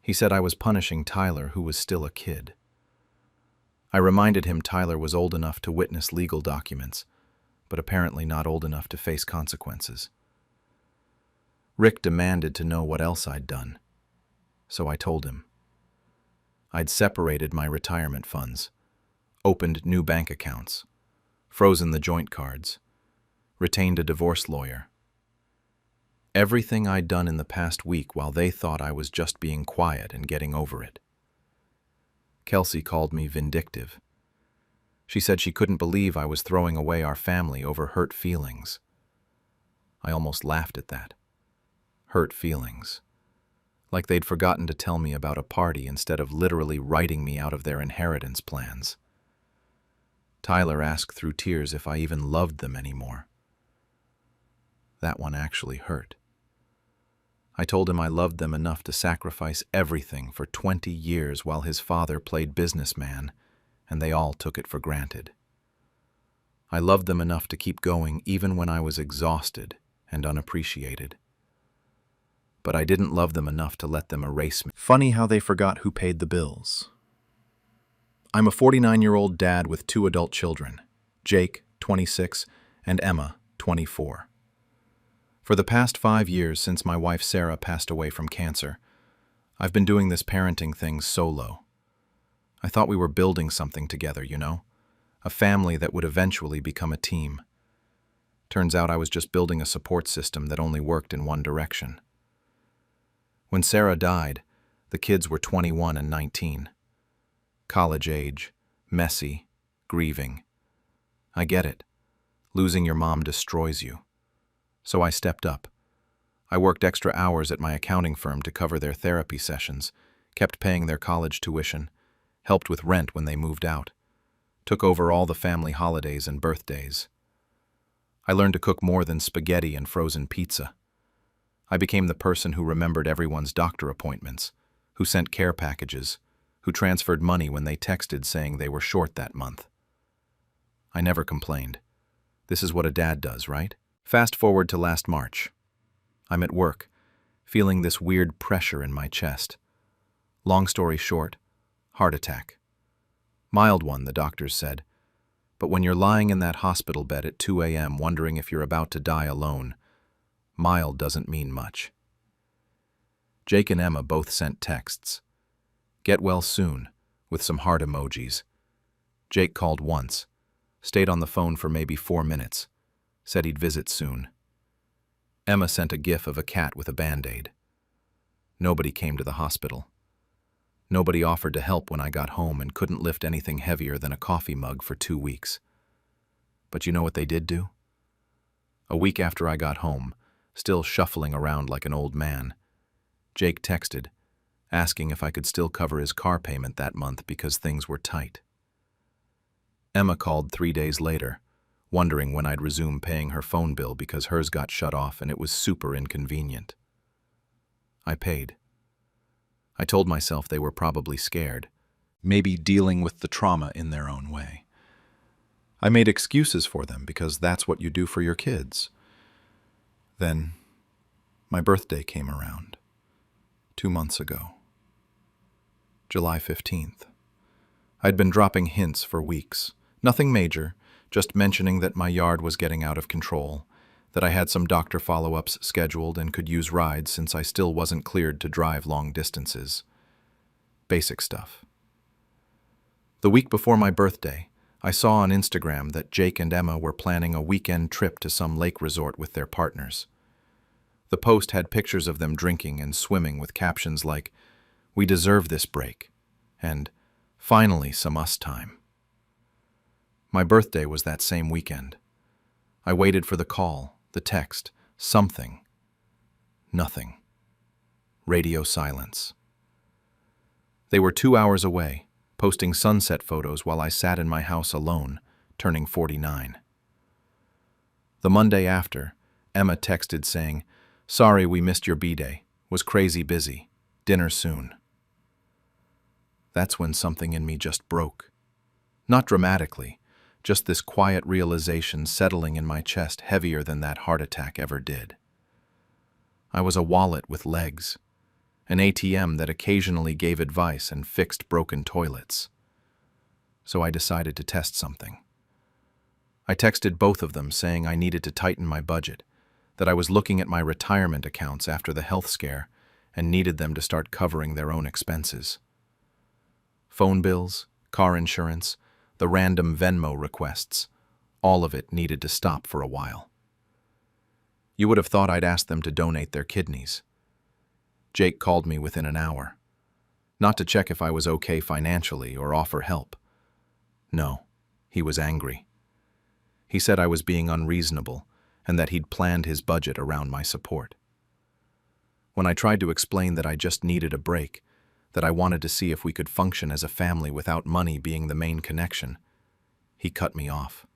He said I was punishing Tyler, who was still a kid. I reminded him Tyler was old enough to witness legal documents, but apparently not old enough to face consequences. Rick demanded to know what else I'd done, so I told him. I'd separated my retirement funds, opened new bank accounts, frozen the joint cards, retained a divorce lawyer. Everything I'd done in the past week while they thought I was just being quiet and getting over it. Kelsey called me vindictive. She said she couldn't believe I was throwing away our family over hurt feelings. I almost laughed at that. Hurt feelings. Like they'd forgotten to tell me about a party instead of literally writing me out of their inheritance plans. Tyler asked through tears if I even loved them anymore. That one actually hurt. I told him I loved them enough to sacrifice everything for 20 years while his father played businessman, and they all took it for granted. I loved them enough to keep going even when I was exhausted and unappreciated. But I didn't love them enough to let them erase me. Funny how they forgot who paid the bills. I'm a 49-year-old dad with 2 adult children, Jake, 26, and Emma, 24. For the past 5 years since my wife Sarah passed away from cancer, I've been doing this parenting thing solo. I thought we were building something together, a family that would eventually become a team. Turns out I was just building a support system that only worked in one direction. When Sarah died, the kids were 21 and 19. College age, messy, grieving. I get it. Losing your mom destroys you. So I stepped up. I worked extra hours at my accounting firm to cover their therapy sessions, kept paying their college tuition, helped with rent when they moved out, took over all the family holidays and birthdays. I learned to cook more than spaghetti and frozen pizza. I became the person who remembered everyone's doctor appointments, who sent care packages, who transferred money when they texted saying they were short that month. I never complained. This is what a dad does, right? Fast forward to last March. I'm at work, feeling this weird pressure in my chest. Long story short, heart attack. Mild one, the doctors said. But when you're lying in that hospital bed at 2 a.m. wondering if you're about to die alone, mild doesn't mean much. Jake and Emma both sent texts. Get well soon, with some heart emojis. Jake called once, stayed on the phone for maybe 4 minutes, said he'd visit soon. Emma sent a gif of a cat with a Band-Aid. Nobody came to the hospital. Nobody offered to help when I got home and couldn't lift anything heavier than a coffee mug for 2 weeks. But you know what they did do? A week after I got home, still shuffling around like an old man, Jake texted, asking if I could still cover his car payment that month because things were tight. Emma called 3 days later, wondering when I'd resume paying her phone bill because hers got shut off and it was super inconvenient. I paid. I told myself they were probably scared, maybe dealing with the trauma in their own way. I made excuses for them because that's what you do for your kids. Then, my birthday came around, 2 months ago. July 15th. I'd been dropping hints for weeks. Nothing major, just mentioning that my yard was getting out of control, that I had some doctor follow-ups scheduled and could use rides since I still wasn't cleared to drive long distances. Basic stuff. The week before my birthday, I saw on Instagram that Jake and Emma were planning a weekend trip to some lake resort with their partners. The post had pictures of them drinking and swimming with captions like, "We deserve this break," and "Finally some us time." My birthday was that same weekend. I waited for the call, the text, something. Nothing. Radio silence. They were 2 hours away, posting sunset photos while I sat in my house alone, turning 49. The Monday after, Emma texted saying, "Sorry we missed your B-Day. Was crazy busy. Dinner soon." That's when something in me just broke. Not dramatically, just this quiet realization settling in my chest heavier than that heart attack ever did. I was a wallet with legs, an ATM that occasionally gave advice and fixed broken toilets. So I decided to test something. I texted both of them saying I needed to tighten my budget, that I was looking at my retirement accounts after the health scare and needed them to start covering their own expenses. Phone bills, car insurance, the random Venmo requests, all of it needed to stop for a while. You would have thought I'd asked them to donate their kidneys. Jake called me within an hour. Not to check if I was okay financially or offer help. No, he was angry. He said I was being unreasonable and that he'd planned his budget around my support. When I tried to explain that I just needed a break, that I wanted to see if we could function as a family without money being the main connection, he cut me off.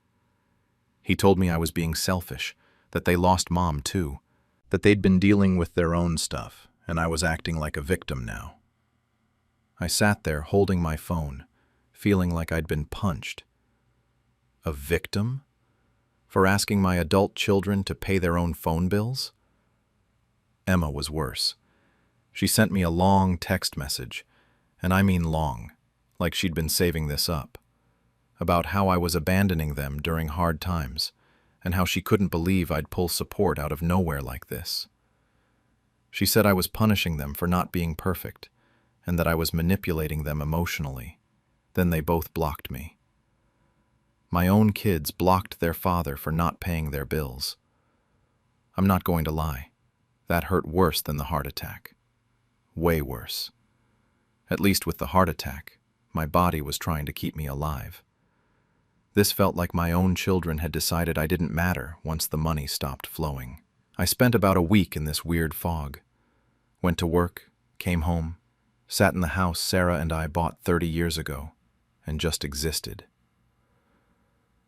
He told me I was being selfish, that they lost Mom too, that they'd been dealing with their own stuff, and I was acting like a victim now. I sat there holding my phone, feeling like I'd been punched. A victim? For asking my adult children to pay their own phone bills? Emma was worse. She sent me a long text message, and I mean long, like she'd been saving this up, about how I was abandoning them during hard times, and how she couldn't believe I'd pull support out of nowhere like this. She said I was punishing them for not being perfect, and that I was manipulating them emotionally. Then they both blocked me. My own kids blocked their father for not paying their bills. I'm not going to lie. That hurt worse than the heart attack. Way worse. At least with the heart attack, my body was trying to keep me alive. This felt like my own children had decided I didn't matter once the money stopped flowing. I spent about a week in this weird fog. Went to work, came home, sat in the house Sarah and I bought 30 years ago, and just existed.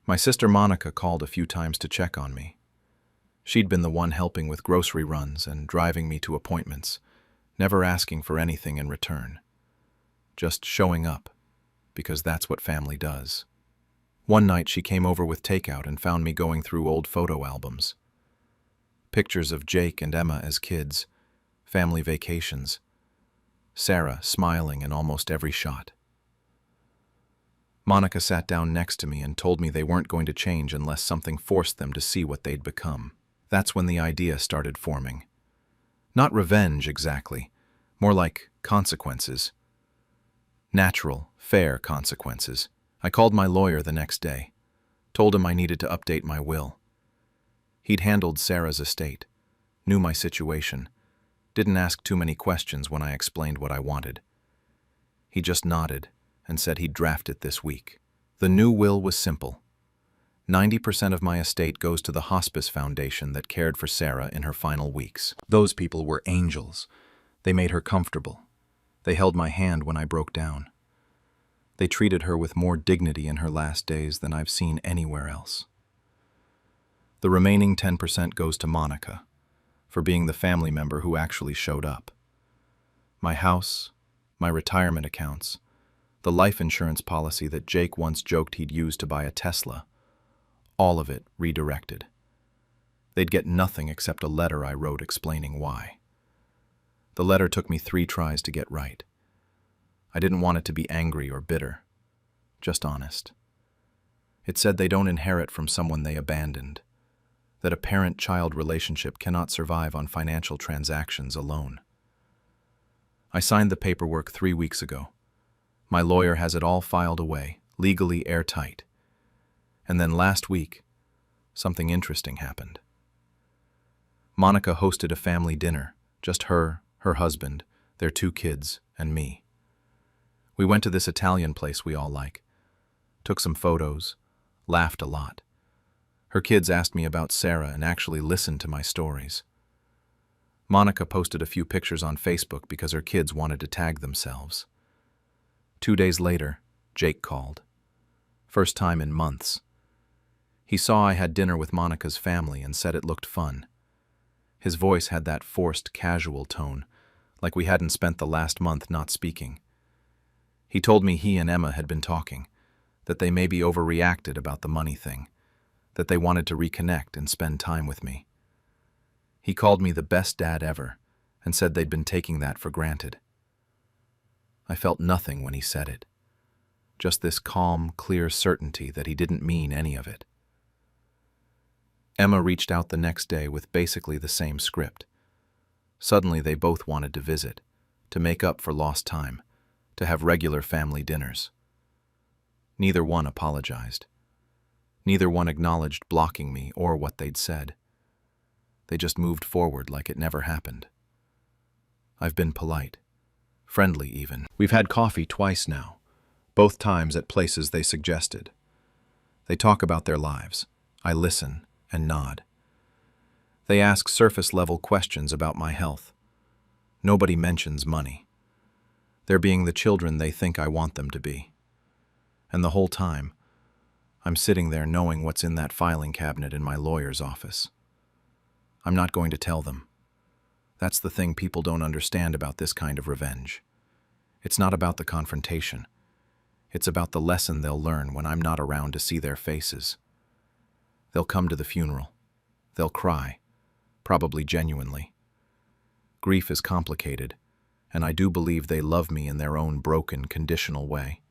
My sister Monica called a few times to check on me. She'd been the one helping with grocery runs and driving me to appointments, never asking for anything in return. Just showing up, because that's what family does. One night she came over with takeout and found me going through old photo albums. Pictures of Jake and Emma as kids, family vacations, Sarah smiling in almost every shot. Monica sat down next to me and told me they weren't going to change unless something forced them to see what they'd become. That's when the idea started forming. Not revenge exactly, more like consequences. Natural, fair consequences. I called my lawyer the next day, told him I needed to update my will. He'd handled Sarah's estate, knew my situation, didn't ask too many questions when I explained what I wanted. He just nodded and said he'd draft it this week. The new will was simple. 90% of my estate goes to the hospice foundation that cared for Sarah in her final weeks. Those people were angels. They made her comfortable. They held my hand when I broke down. They treated her with more dignity in her last days than I've seen anywhere else. The remaining 10% goes to Monica, for being the family member who actually showed up. My house, my retirement accounts, the life insurance policy that Jake once joked he'd use to buy a Tesla, all of it redirected. They'd get nothing except a letter I wrote explaining why. The letter took me 3 tries to get right. I didn't want it to be angry or bitter, just honest. It said they don't inherit from someone they abandoned, that a parent-child relationship cannot survive on financial transactions alone. I signed the paperwork 3 weeks ago. My lawyer has it all filed away, legally airtight. And then last week, something interesting happened. Monica hosted a family dinner, just her husband, their 2 kids, and me. We went to this Italian place we all like, took some photos, laughed a lot. Her kids asked me about Sarah and actually listened to my stories. Monica posted a few pictures on Facebook because her kids wanted to tag themselves. 2 days later, Jake called. First time in months. He saw I had dinner with Monica's family and said it looked fun. His voice had that forced, casual tone, like we hadn't spent the last month not speaking. He told me he and Emma had been talking, that they maybe overreacted about the money thing, that they wanted to reconnect and spend time with me. He called me the best dad ever and said they'd been taking that for granted. I felt nothing when he said it. Just this calm, clear certainty that he didn't mean any of it. Emma reached out the next day with basically the same script. Suddenly they both wanted to visit, to make up for lost time, to have regular family dinners. Neither one apologized. Neither one acknowledged blocking me or what they'd said. They just moved forward like it never happened. I've been polite. Friendly even. We've had coffee twice now, both times at places they suggested. They talk about their lives. I listen and nod. They ask surface-level questions about my health. Nobody mentions money. They're being the children they think I want them to be. And the whole time, I'm sitting there knowing what's in that filing cabinet in my lawyer's office. I'm not going to tell them. That's the thing people don't understand about this kind of revenge. It's not about the confrontation. It's about the lesson they'll learn when I'm not around to see their faces. They'll come to the funeral. They'll cry, probably genuinely. Grief is complicated, and I do believe they love me in their own broken, conditional way.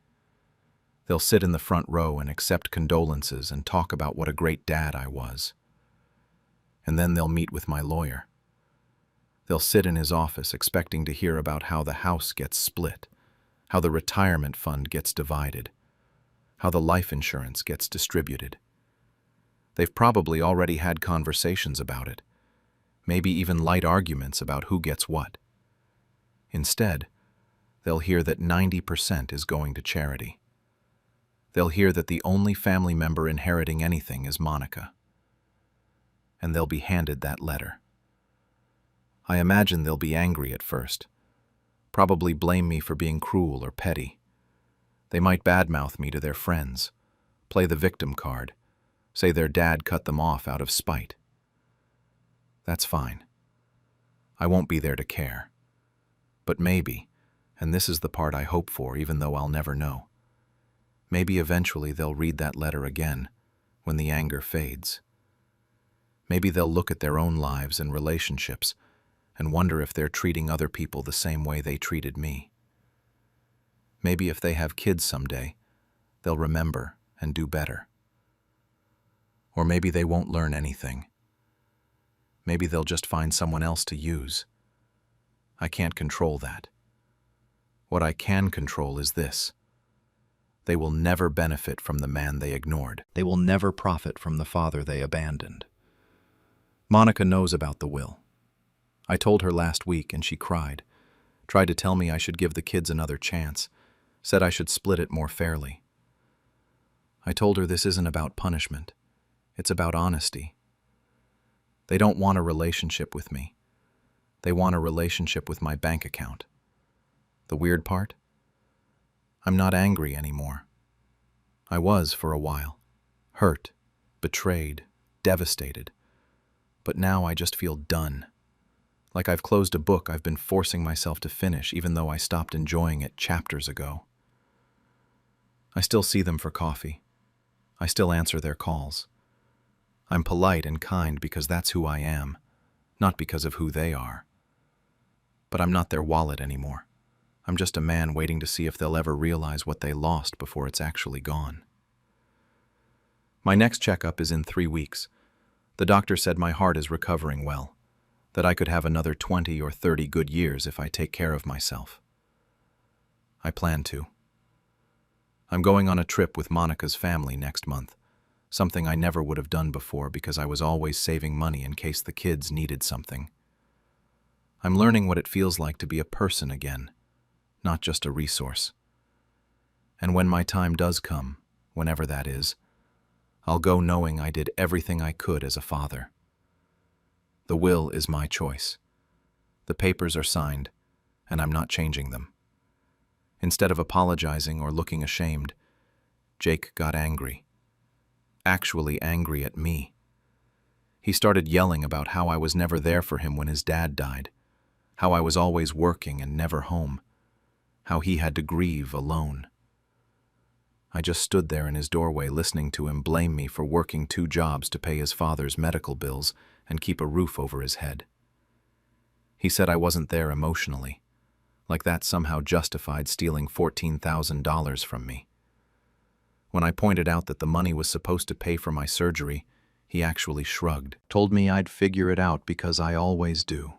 They'll sit in the front row and accept condolences and talk about what a great dad I was. And then they'll meet with my lawyer. They'll sit in his office expecting to hear about how the house gets split, how the retirement fund gets divided, how the life insurance gets distributed. They've probably already had conversations about it, maybe even light arguments about who gets what. Instead, they'll hear that 90% is going to charity. They'll hear that the only family member inheriting anything is Monica. And they'll be handed that letter. I imagine they'll be angry at first, probably blame me for being cruel or petty. They might badmouth me to their friends, play the victim card, say their dad cut them off out of spite. That's fine. I won't be there to care. But maybe, and this is the part I hope for even though I'll never know, maybe eventually they'll read that letter again when the anger fades. Maybe they'll look at their own lives and relationships and wonder if they're treating other people the same way they treated me. Maybe if they have kids someday, they'll remember and do better. Or maybe they won't learn anything. Maybe they'll just find someone else to use. I can't control that. What I can control is this. They will never benefit from the man they ignored. They will never profit from the father they abandoned. Monica knows about the will. I told her last week and she cried, tried to tell me I should give the kids another chance, said I should split it more fairly. I told her this isn't about punishment. It's about honesty. They don't want a relationship with me. They want a relationship with my bank account. The weird part? I'm not angry anymore. I was for a while. Hurt, betrayed, devastated. But now I just feel done. Like I've closed a book I've been forcing myself to finish even though I stopped enjoying it chapters ago. I still see them for coffee. I still answer their calls. I'm polite and kind because that's who I am, not because of who they are. But I'm not their wallet anymore. I'm just a man waiting to see if they'll ever realize what they lost before it's actually gone. My next checkup is in 3 weeks. The doctor said my heart is recovering well, that I could have another 20 or 30 good years if I take care of myself. I plan to. I'm going on a trip with Monica's family next month, something I never would have done before because I was always saving money in case the kids needed something. I'm learning what it feels like to be a person again, not just a resource. And when my time does come, whenever that is, I'll go knowing I did everything I could as a father. The will is my choice. The papers are signed, and I'm not changing them. Instead of apologizing or looking ashamed, Jake got angry. Actually angry at me. He started yelling about how I was never there for him when his dad died, how I was always working and never home, how he had to grieve alone. I just stood there in his doorway listening to him blame me for working 2 jobs to pay his father's medical bills and keep a roof over his head. He said I wasn't there emotionally, like that somehow justified stealing $14,000 from me. When I pointed out that the money was supposed to pay for my surgery, he actually shrugged, told me I'd figure it out because I always do.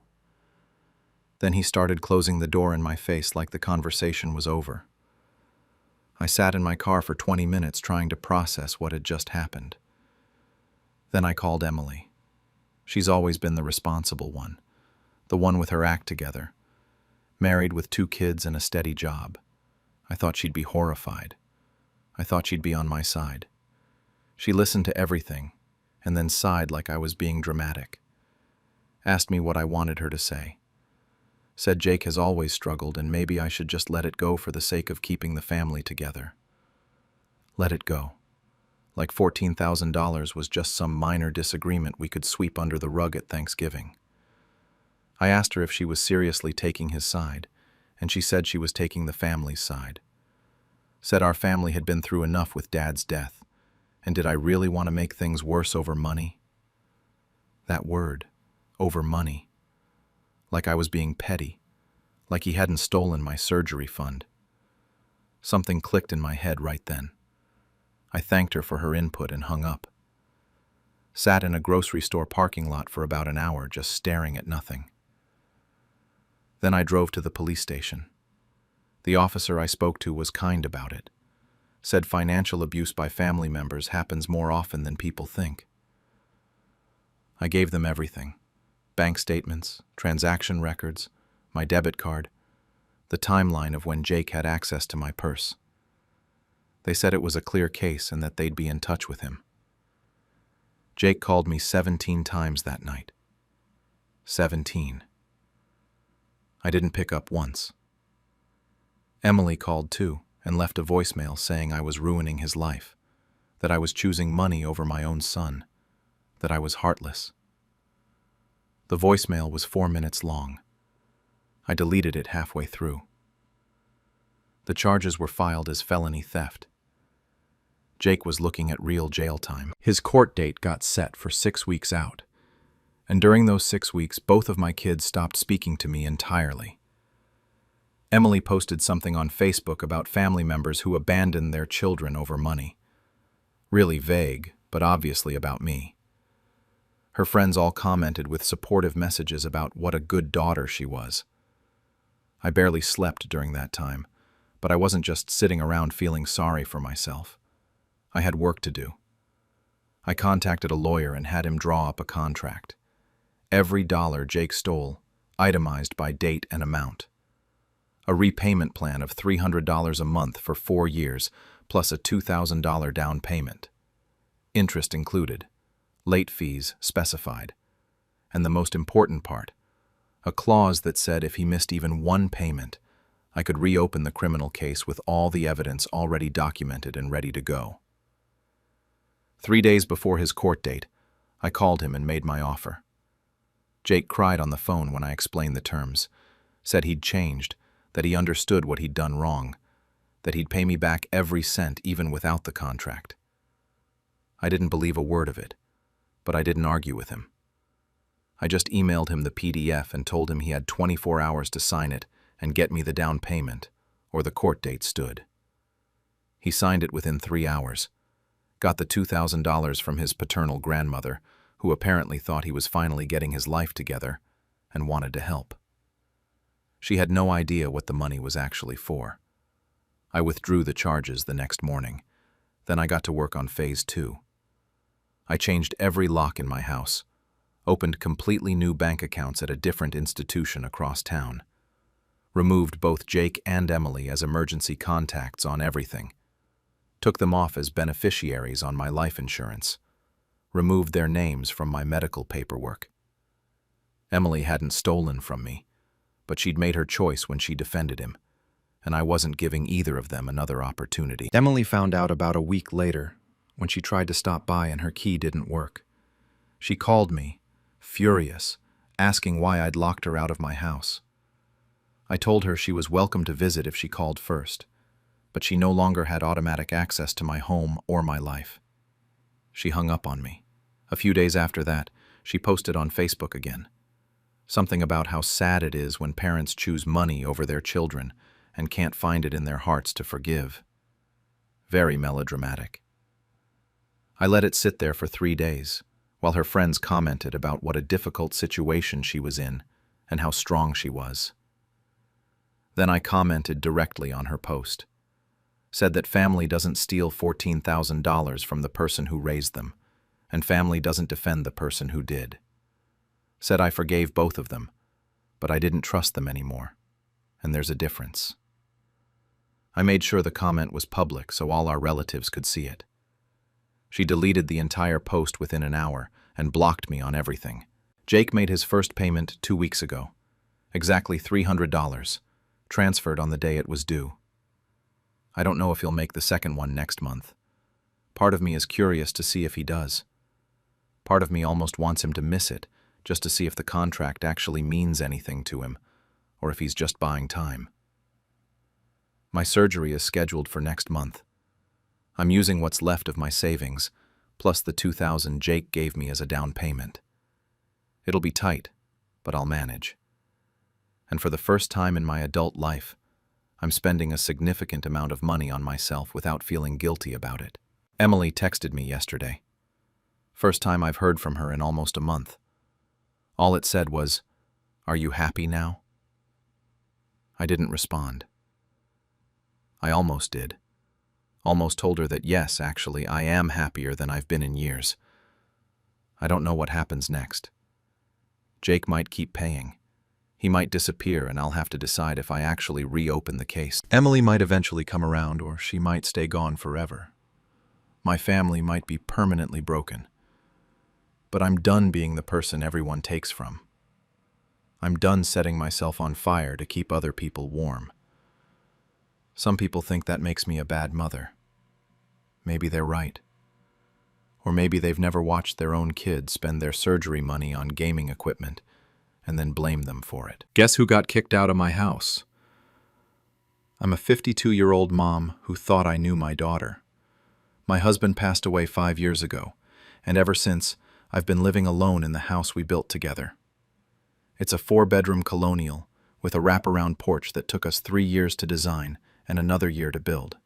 Then he started closing the door in my face like the conversation was over. I sat in my car for 20 minutes trying to process what had just happened. Then I called Emily. She's always been the responsible one, the one with her act together, married with 2 kids and a steady job. I thought she'd be horrified. I thought she'd be on my side. She listened to everything and then sighed like I was being dramatic. Asked me what I wanted her to say. Said Jake has always struggled and maybe I should just let it go for the sake of keeping the family together. Let it go. Like $14,000 was just some minor disagreement we could sweep under the rug at Thanksgiving. I asked her if she was seriously taking his side, and she said she was taking the family's side. Said our family had been through enough with Dad's death, And did I really want to make things worse over money? That word, over money. Like I was being petty. Like he hadn't stolen my surgery fund. Something clicked in my head right then. I thanked her for her input and hung up. Sat in a grocery store parking lot for about an hour just staring at nothing. Then I drove to the police station. The officer I spoke to was kind about it. Said financial abuse by family members happens more often than people think. I gave them everything. Bank statements, transaction records, my debit card, the timeline of when Jake had access to my purse. They said it was a clear case and that they'd be in touch with him. Jake called me 17 times that night. 17. I didn't pick up once. Emily called too and left a voicemail saying I was ruining his life, that I was choosing money over my own son, that I was heartless. The voicemail was 4 minutes long. I deleted it halfway through. The charges were filed as felony theft. Jake was looking at real jail time. His court date got set for 6 weeks out, and during those 6 weeks, both of my kids stopped speaking to me entirely. Emily posted something on Facebook about family members who abandoned their children over money. Really vague, but obviously about me. Her friends all commented with supportive messages about what a good daughter she was. I barely slept during that time, but I wasn't just sitting around feeling sorry for myself. I had work to do. I contacted a lawyer and had him draw up a contract. Every dollar Jake stole, itemized by date and amount. A repayment plan of $300 a month for 4 years, plus a $2,000 down payment. Interest included, late fees specified, and the most important part, a clause that said if he missed even one payment, I could reopen the criminal case with all the evidence already documented and ready to go. 3 days before his court date, I called him and made my offer. Jake cried on the phone when I explained the terms, said he'd changed, that he understood what he'd done wrong, that he'd pay me back every cent even without the contract. I didn't believe a word of it, but I didn't argue with him. I just emailed him the PDF and told him he had 24 hours to sign it and get me the down payment, or the court date stood. He signed it within 3 hours, got the $2,000 from his paternal grandmother, who apparently thought he was finally getting his life together and wanted to help. She had no idea what the money was actually for. I withdrew the charges the next morning. Then I got to work on phase 2. I changed every lock in my house, opened completely new bank accounts at a different institution across town, removed both Jake and Emily as emergency contacts on everything, took them off as beneficiaries on my life insurance, removed their names from my medical paperwork. Emily hadn't stolen from me, but she'd made her choice when she defended him, and I wasn't giving either of them another opportunity. Emily found out about a week later, when she tried to stop by and her key didn't work. She called me, furious, asking why I'd locked her out of my house. I told her she was welcome to visit if she called first, but she no longer had automatic access to my home or my life. She hung up on me. A few days after that, she posted on Facebook again. Something about how sad it is when parents choose money over their children and can't find it in their hearts to forgive. Very melodramatic. I let it sit there for 3 days, while her friends commented about what a difficult situation she was in and how strong she was. Then I commented directly on her post. Said that family doesn't steal $14,000 from the person who raised them, and family doesn't defend the person who did. Said I forgave both of them, but I didn't trust them anymore, and there's a difference. I made sure the comment was public so all our relatives could see it. She deleted the entire post within an hour and blocked me on everything. Jake made his first payment 2 weeks ago, exactly $300, transferred on the day it was due. I don't know if he'll make the second one next month. Part of me is curious to see if he does. Part of me almost wants him to miss it, just to see if the contract actually means anything to him, or if he's just buying time. My surgery is scheduled for next month. I'm using what's left of my savings, plus the $2,000 Jake gave me as a down payment. It'll be tight, but I'll manage. And for the first time in my adult life, I'm spending a significant amount of money on myself without feeling guilty about it. Emily texted me yesterday. First time I've heard from her in almost a month. All it said was, "Are you happy now?" I didn't respond. I almost did. Almost told her that yes, actually, I am happier than I've been in years. I don't know what happens next. Jake might keep paying. He might disappear, and I'll have to decide if I actually reopen the case. Emily might eventually come around, or she might stay gone forever. My family might be permanently broken. But I'm done being the person everyone takes from. I'm done setting myself on fire to keep other people warm. Some people think that makes me a bad mother. Maybe they're right. Or maybe they've never watched their own kids spend their surgery money on gaming equipment and then blame them for it. Guess who got kicked out of my house? I'm a 52-year-old mom who thought I knew my daughter. My husband passed away 5 years ago, and ever since, I've been living alone in the house we built together. It's a 4-bedroom colonial with a wraparound porch that took us 3 years to design and another year to build.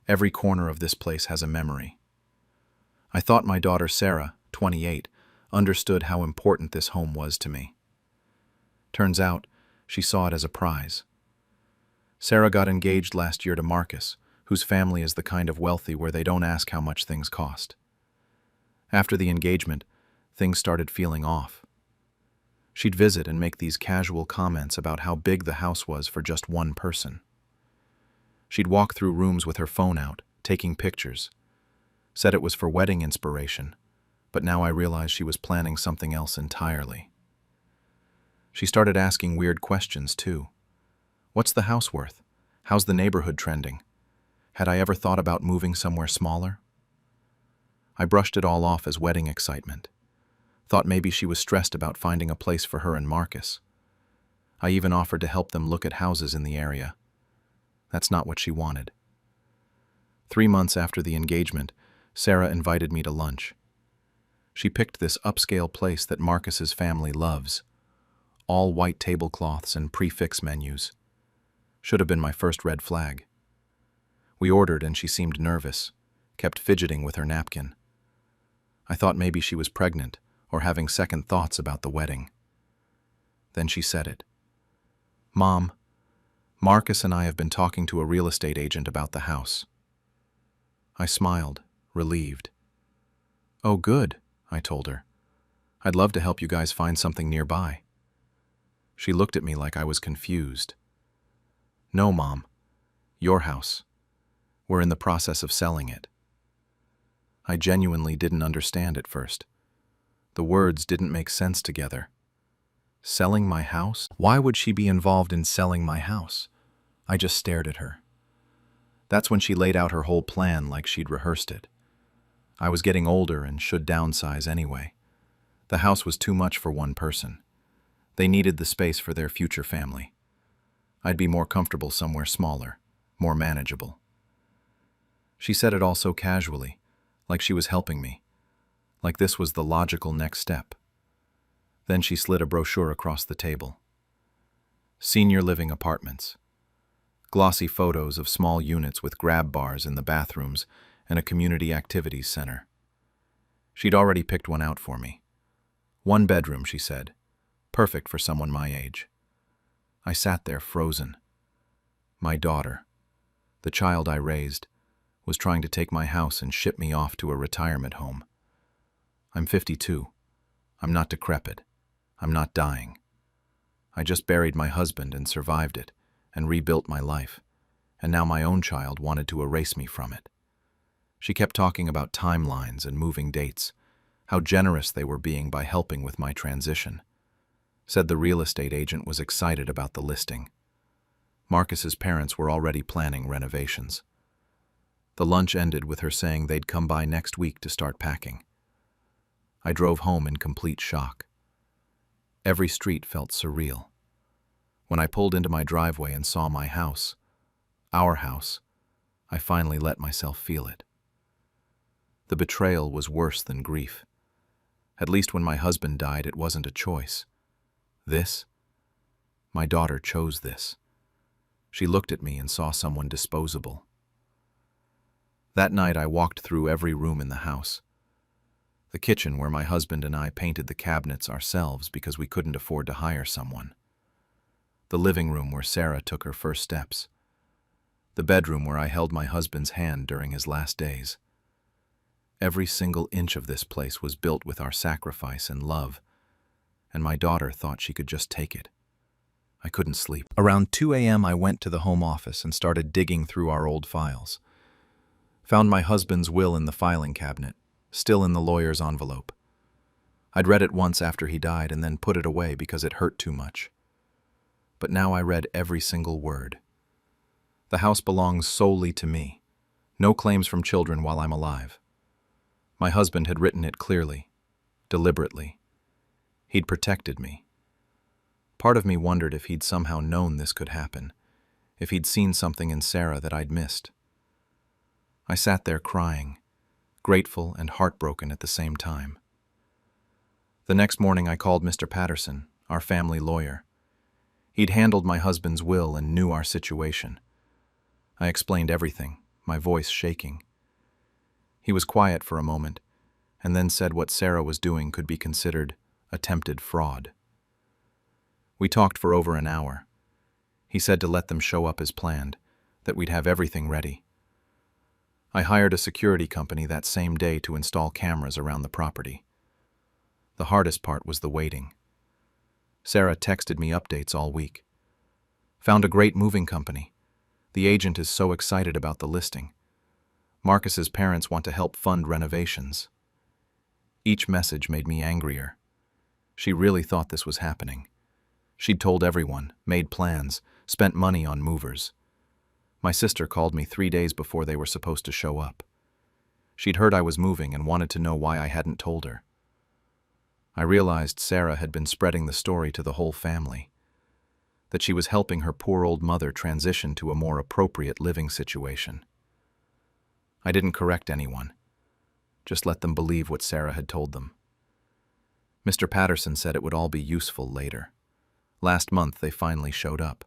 Every corner of this place has a memory. I thought my daughter Sarah, 28, understood how important this home was to me. Turns out, she saw it as a prize. Sarah got engaged last year to Marcus, whose family is the kind of wealthy where they don't ask how much things cost. After the engagement, things started feeling off. She'd visit and make these casual comments about how big the house was for just one person. She'd walk through rooms with her phone out, taking pictures. Said it was for wedding inspiration, but now I realize she was planning something else entirely. She started asking weird questions, too. What's the house worth? How's the neighborhood trending? Had I ever thought about moving somewhere smaller? I brushed it all off as wedding excitement. Thought maybe she was stressed about finding a place for her and Marcus. I even offered to help them look at houses in the area. That's not what she wanted. 3 months after the engagement, Sarah invited me to lunch. She picked this upscale place that Marcus's family loves. All white tablecloths and prix-fixe menus. Should have been my first red flag. We ordered and she seemed nervous, kept fidgeting with her napkin. I thought maybe she was pregnant or having second thoughts about the wedding. Then she said it. "Mom, Marcus and I have been talking to a real estate agent about the house." I smiled, relieved. "Oh, good," I told her. "I'd love to help you guys find something nearby." She looked at me like I was confused. "No, Mom. Your house. We're in the process of selling it." I genuinely didn't understand at first. The words didn't make sense together. Selling my house? Why would she be involved in selling my house? I just stared at her. That's when she laid out her whole plan like she'd rehearsed it. I was getting older and should downsize anyway. The house was too much for one person. They needed the space for their future family. I'd be more comfortable somewhere smaller, more manageable. She said it all so casually, like she was helping me, like this was the logical next step. Then she slid a brochure across the table. Senior living apartments. Glossy photos of small units with grab bars in the bathrooms and a community activities center. She'd already picked one out for me. 1 bedroom, she said. Perfect for someone my age. I sat there frozen. My daughter, the child I raised, was trying to take my house and ship me off to a retirement home. I'm 52. I'm not decrepit. I'm not dying. I just buried my husband and survived it, and rebuilt my life, and now my own child wanted to erase me from it. She kept talking about timelines and moving dates, how generous they were being by helping with my transition. Said the real estate agent was excited about the listing. Marcus's parents were already planning renovations. The lunch ended with her saying they'd come by next week to start packing. I drove home in complete shock. Every street felt surreal. When I pulled into my driveway and saw my house, our house, I finally let myself feel it. The betrayal was worse than grief. At least when my husband died, it wasn't a choice. This? My daughter chose this. She looked at me and saw someone disposable. That night I walked through every room in the house. The kitchen where my husband and I painted the cabinets ourselves because we couldn't afford to hire someone. The living room where Sarah took her first steps. The bedroom where I held my husband's hand during his last days. Every single inch of this place was built with our sacrifice and love, and my daughter thought she could just take it. I couldn't sleep. Around 2 a.m. I went to the home office and started digging through our old files. Found my husband's will in the filing cabinet, still in the lawyer's envelope. I'd read it once after he died and then put it away because it hurt too much. But now I read every single word. The house belongs solely to me. No claims from children while I'm alive. My husband had written it clearly, deliberately. He'd protected me. Part of me wondered if he'd somehow known this could happen, if he'd seen something in Sarah that I'd missed. I sat there crying, grateful and heartbroken at the same time. The next morning I called Mr. Patterson, our family lawyer. He'd handled my husband's will and knew our situation. I explained everything, my voice shaking. He was quiet for a moment, and then said what Sarah was doing could be considered attempted fraud. We talked for over an hour. He said to let them show up as planned, that we'd have everything ready. I hired a security company that same day to install cameras around the property. The hardest part was the waiting. Sarah texted me updates all week. Found a great moving company. The agent is so excited about the listing. Marcus's parents want to help fund renovations. Each message made me angrier. She really thought this was happening. She'd told everyone, made plans, spent money on movers. My sister called me 3 days before they were supposed to show up. She'd heard I was moving and wanted to know why I hadn't told her. I realized Sarah had been spreading the story to the whole family, that she was helping her poor old mother transition to a more appropriate living situation. I didn't correct anyone, just let them believe what Sarah had told them. Mr. Patterson said it would all be useful later. Last month they finally showed up.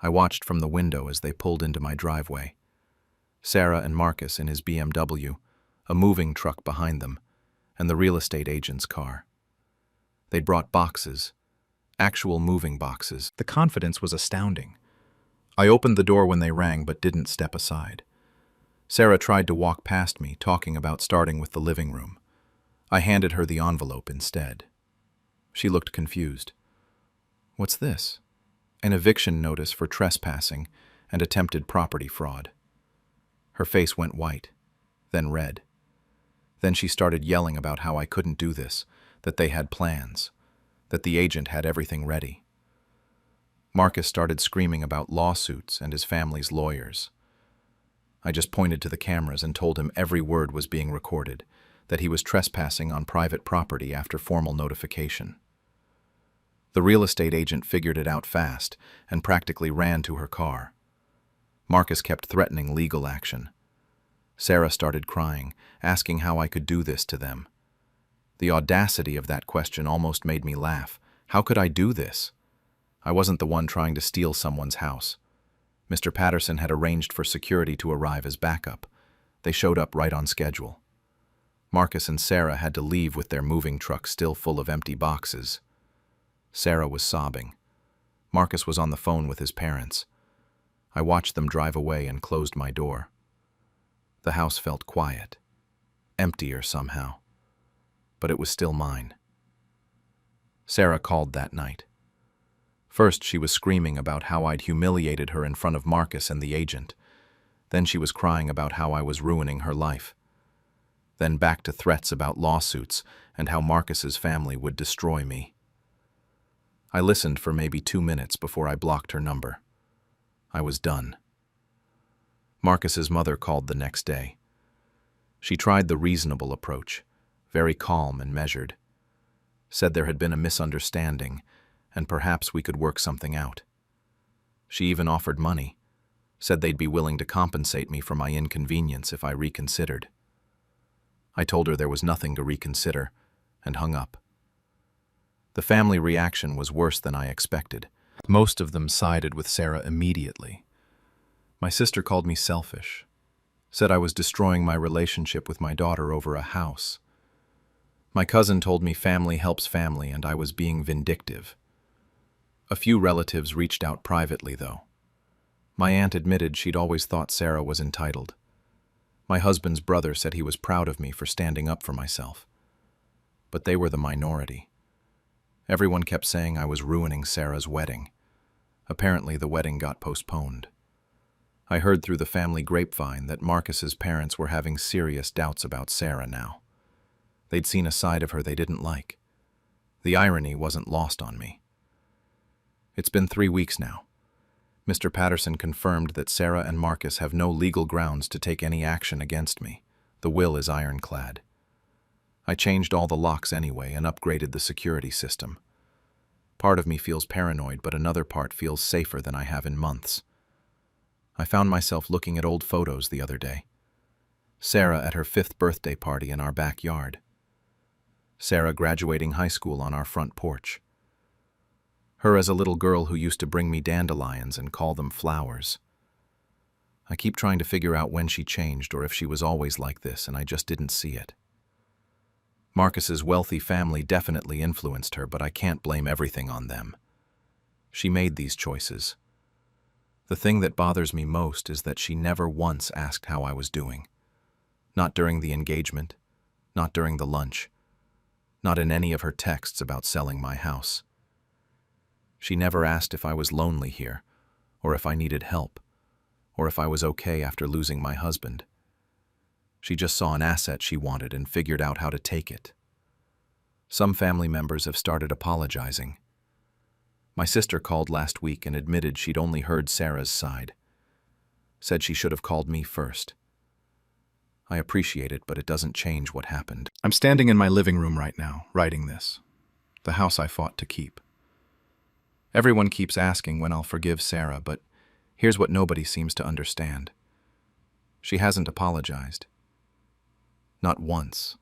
I watched from the window as they pulled into my driveway. Sarah and Marcus in his BMW, a moving truck behind them, and the real estate agent's car. They'd brought boxes, actual moving boxes. The confidence was astounding. I opened the door when they rang but didn't step aside. Sarah tried to walk past me, talking about starting with the living room. I handed her the envelope instead. She looked confused. What's this? An eviction notice for trespassing and attempted property fraud. Her face went white, then red. Then she started yelling about how I couldn't do this, that they had plans, that the agent had everything ready. Marcus started screaming about lawsuits and his family's lawyers. I just pointed to the cameras and told him every word was being recorded, that he was trespassing on private property after formal notification. The real estate agent figured it out fast and practically ran to her car. Marcus kept threatening legal action. Sarah started crying, asking how I could do this to them. The audacity of that question almost made me laugh. How could I do this? I wasn't the one trying to steal someone's house. Mr. Patterson had arranged for security to arrive as backup. They showed up right on schedule. Marcus and Sarah had to leave with their moving truck still full of empty boxes. Sarah was sobbing. Marcus was on the phone with his parents. I watched them drive away and closed my door. The house felt quiet, emptier somehow, but it was still mine. Sarah called that night. First, she was screaming about how I'd humiliated her in front of Marcus and the agent. Then she was crying about how I was ruining her life. Then back to threats about lawsuits and how Marcus's family would destroy me. I listened for maybe 2 minutes before I blocked her number. I was done. Marcus's mother called the next day. She tried the reasonable approach, very calm and measured. Said there had been a misunderstanding, and perhaps we could work something out. She even offered money, said they'd be willing to compensate me for my inconvenience if I reconsidered. I told her there was nothing to reconsider, and hung up. The family reaction was worse than I expected. Most of them sided with Sarah immediately. My sister called me selfish, said I was destroying my relationship with my daughter over a house. My cousin told me family helps family and I was being vindictive. A few relatives reached out privately, though. My aunt admitted she'd always thought Sarah was entitled. My husband's brother said he was proud of me for standing up for myself. But they were the minority. Everyone kept saying I was ruining Sarah's wedding. Apparently, the wedding got postponed. I heard through the family grapevine that Marcus's parents were having serious doubts about Sarah now. They'd seen a side of her they didn't like. The irony wasn't lost on me. It's been 3 weeks now. Mr. Patterson confirmed that Sarah and Marcus have no legal grounds to take any action against me. The will is ironclad. I changed all the locks anyway and upgraded the security system. Part of me feels paranoid, but another part feels safer than I have in months. I found myself looking at old photos the other day. Sarah at her 5th birthday party in our backyard. Sarah graduating high school on our front porch. Her as a little girl who used to bring me dandelions and call them flowers. I keep trying to figure out when she changed or if she was always like this and I just didn't see it. Marcus's wealthy family definitely influenced her, but I can't blame everything on them. She made these choices. The thing that bothers me most is that she never once asked how I was doing. Not during the engagement, not during the lunch, not in any of her texts about selling my house. She never asked if I was lonely here, or if I needed help, or if I was okay after losing my husband. She just saw an asset she wanted and figured out how to take it. Some family members have started apologizing. My sister called last week and admitted she'd only heard Sarah's side. Said she should have called me first. I appreciate it, but it doesn't change what happened. I'm standing in my living room right now, writing this. The house I fought to keep. Everyone keeps asking when I'll forgive Sarah, but here's what nobody seems to understand. She hasn't apologized. Not once.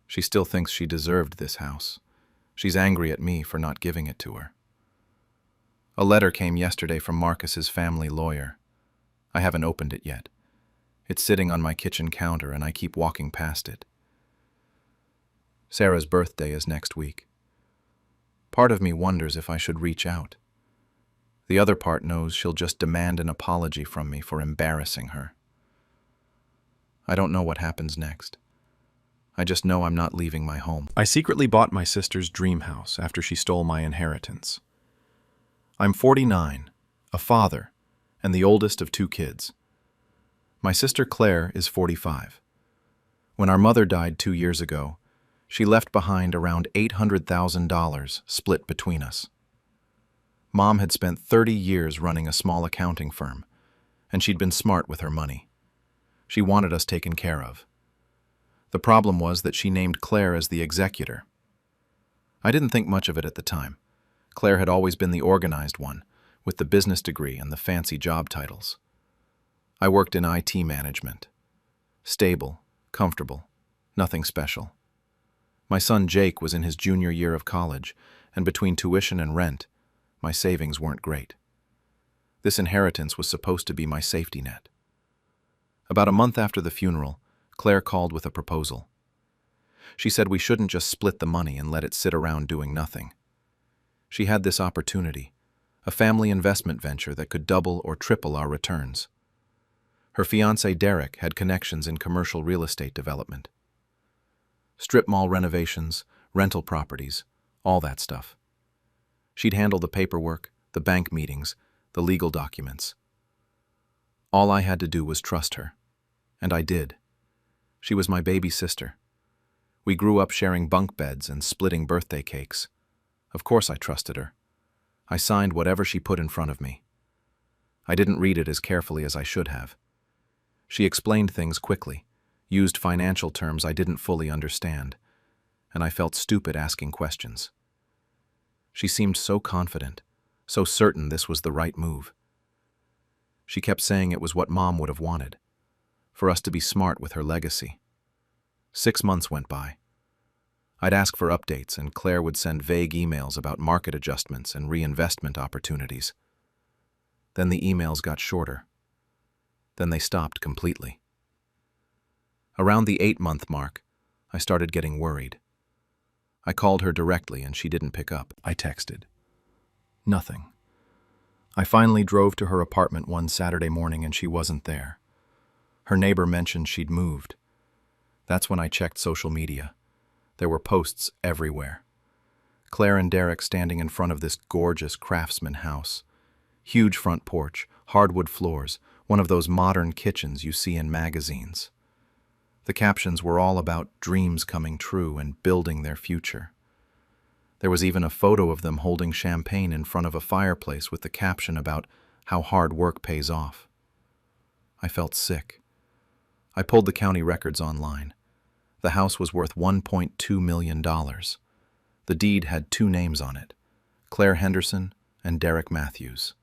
She still thinks she deserved this house. She's angry at me for not giving it to her. A letter came yesterday from Marcus's family lawyer. I haven't opened it yet. It's sitting on my kitchen counter and I keep walking past it. Sarah's birthday is next week. Part of me wonders if I should reach out. The other part knows she'll just demand an apology from me for embarrassing her. I don't know what happens next. I just know I'm not leaving my home. I secretly bought my sister's dream house after she stole my inheritance. I'm 49, a father, and the oldest of 2 kids. My sister Claire is 45. When our mother died 2 years ago, she left behind around $800,000 split between us. Mom had spent 30 years running a small accounting firm, and she'd been smart with her money. She wanted us taken care of. The problem was that she named Claire as the executor. I didn't think much of it at the time. Claire had always been the organized one, with the business degree and the fancy job titles. I worked in IT management. Stable, comfortable, nothing special. My son Jake was in his junior year of college, and between tuition and rent, my savings weren't great. This inheritance was supposed to be my safety net. About a month after the funeral, Claire called with a proposal. She said we shouldn't just split the money and let it sit around doing nothing. She had this opportunity, a family investment venture that could double or triple our returns. Her fiancé Derek had connections in commercial real estate development. Strip mall renovations, rental properties, all that stuff. She'd handle the paperwork, the bank meetings, the legal documents. All I had to do was trust her. And I did. She was my baby sister. We grew up sharing bunk beds and splitting birthday cakes. Of course I trusted her. I signed whatever she put in front of me. I didn't read it as carefully as I should have. She explained things quickly, used financial terms I didn't fully understand, and I felt stupid asking questions. She seemed so confident, so certain this was the right move. She kept saying it was what Mom would have wanted, for us to be smart with her legacy. 6 months went by. I'd ask for updates, and Claire would send vague emails about market adjustments and reinvestment opportunities. Then the emails got shorter. Then they stopped completely. Around the 8-month mark, I started getting worried. I called her directly and she didn't pick up. I texted. Nothing. I finally drove to her apartment one Saturday morning and she wasn't there. Her neighbor mentioned she'd moved. That's when I checked social media. There were posts everywhere. Claire and Derek standing in front of this gorgeous craftsman house. Huge front porch, hardwood floors, one of those modern kitchens you see in magazines. The captions were all about dreams coming true and building their future. There was even a photo of them holding champagne in front of a fireplace with the caption about how hard work pays off. I felt sick. I pulled the county records online. The house was worth $1.2 million. The deed had 2 names on it, Claire Henderson and Derek Matthews.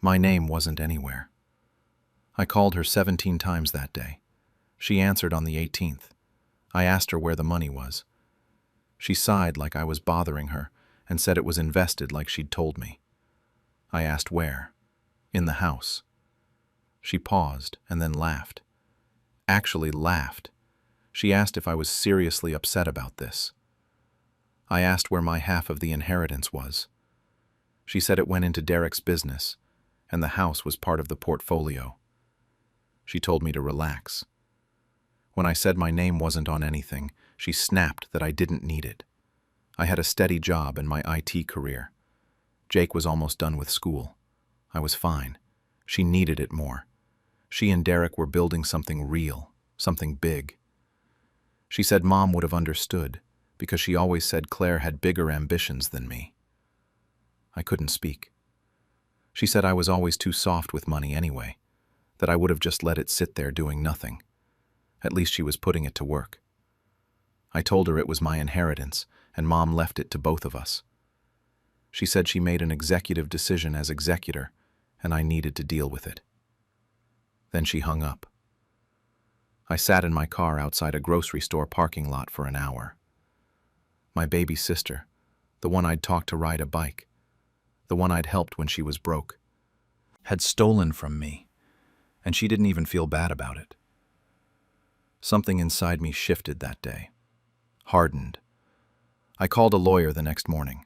My name wasn't anywhere. I called her 17 times that day. She answered on the 18th. I asked her where the money was. She sighed like I was bothering her and said it was invested like she'd told me. I asked where. In the house. She paused and then laughed. Actually laughed. She asked if I was seriously upset about this. I asked where my half of the inheritance was. She said it went into Derek's business, and the house was part of the portfolio. She told me to relax. When I said my name wasn't on anything, she snapped that I didn't need it. I had a steady job in my IT career. Jake was almost done with school. I was fine. She needed it more. She and Derek were building something real, something big. She said Mom would have understood, because she always said Claire had bigger ambitions than me. I couldn't speak. She said I was always too soft with money anyway, that I would have just let it sit there doing nothing. At least she was putting it to work. I told her it was my inheritance, and Mom left it to both of us. She said she made an executive decision as executor, and I needed to deal with it. Then she hung up. I sat in my car outside a grocery store parking lot for an hour. My baby sister, the one I'd taught to ride a bike, the one I'd helped when she was broke, had stolen from me, and she didn't even feel bad about it. Something inside me shifted that day, hardened. I called a lawyer the next morning.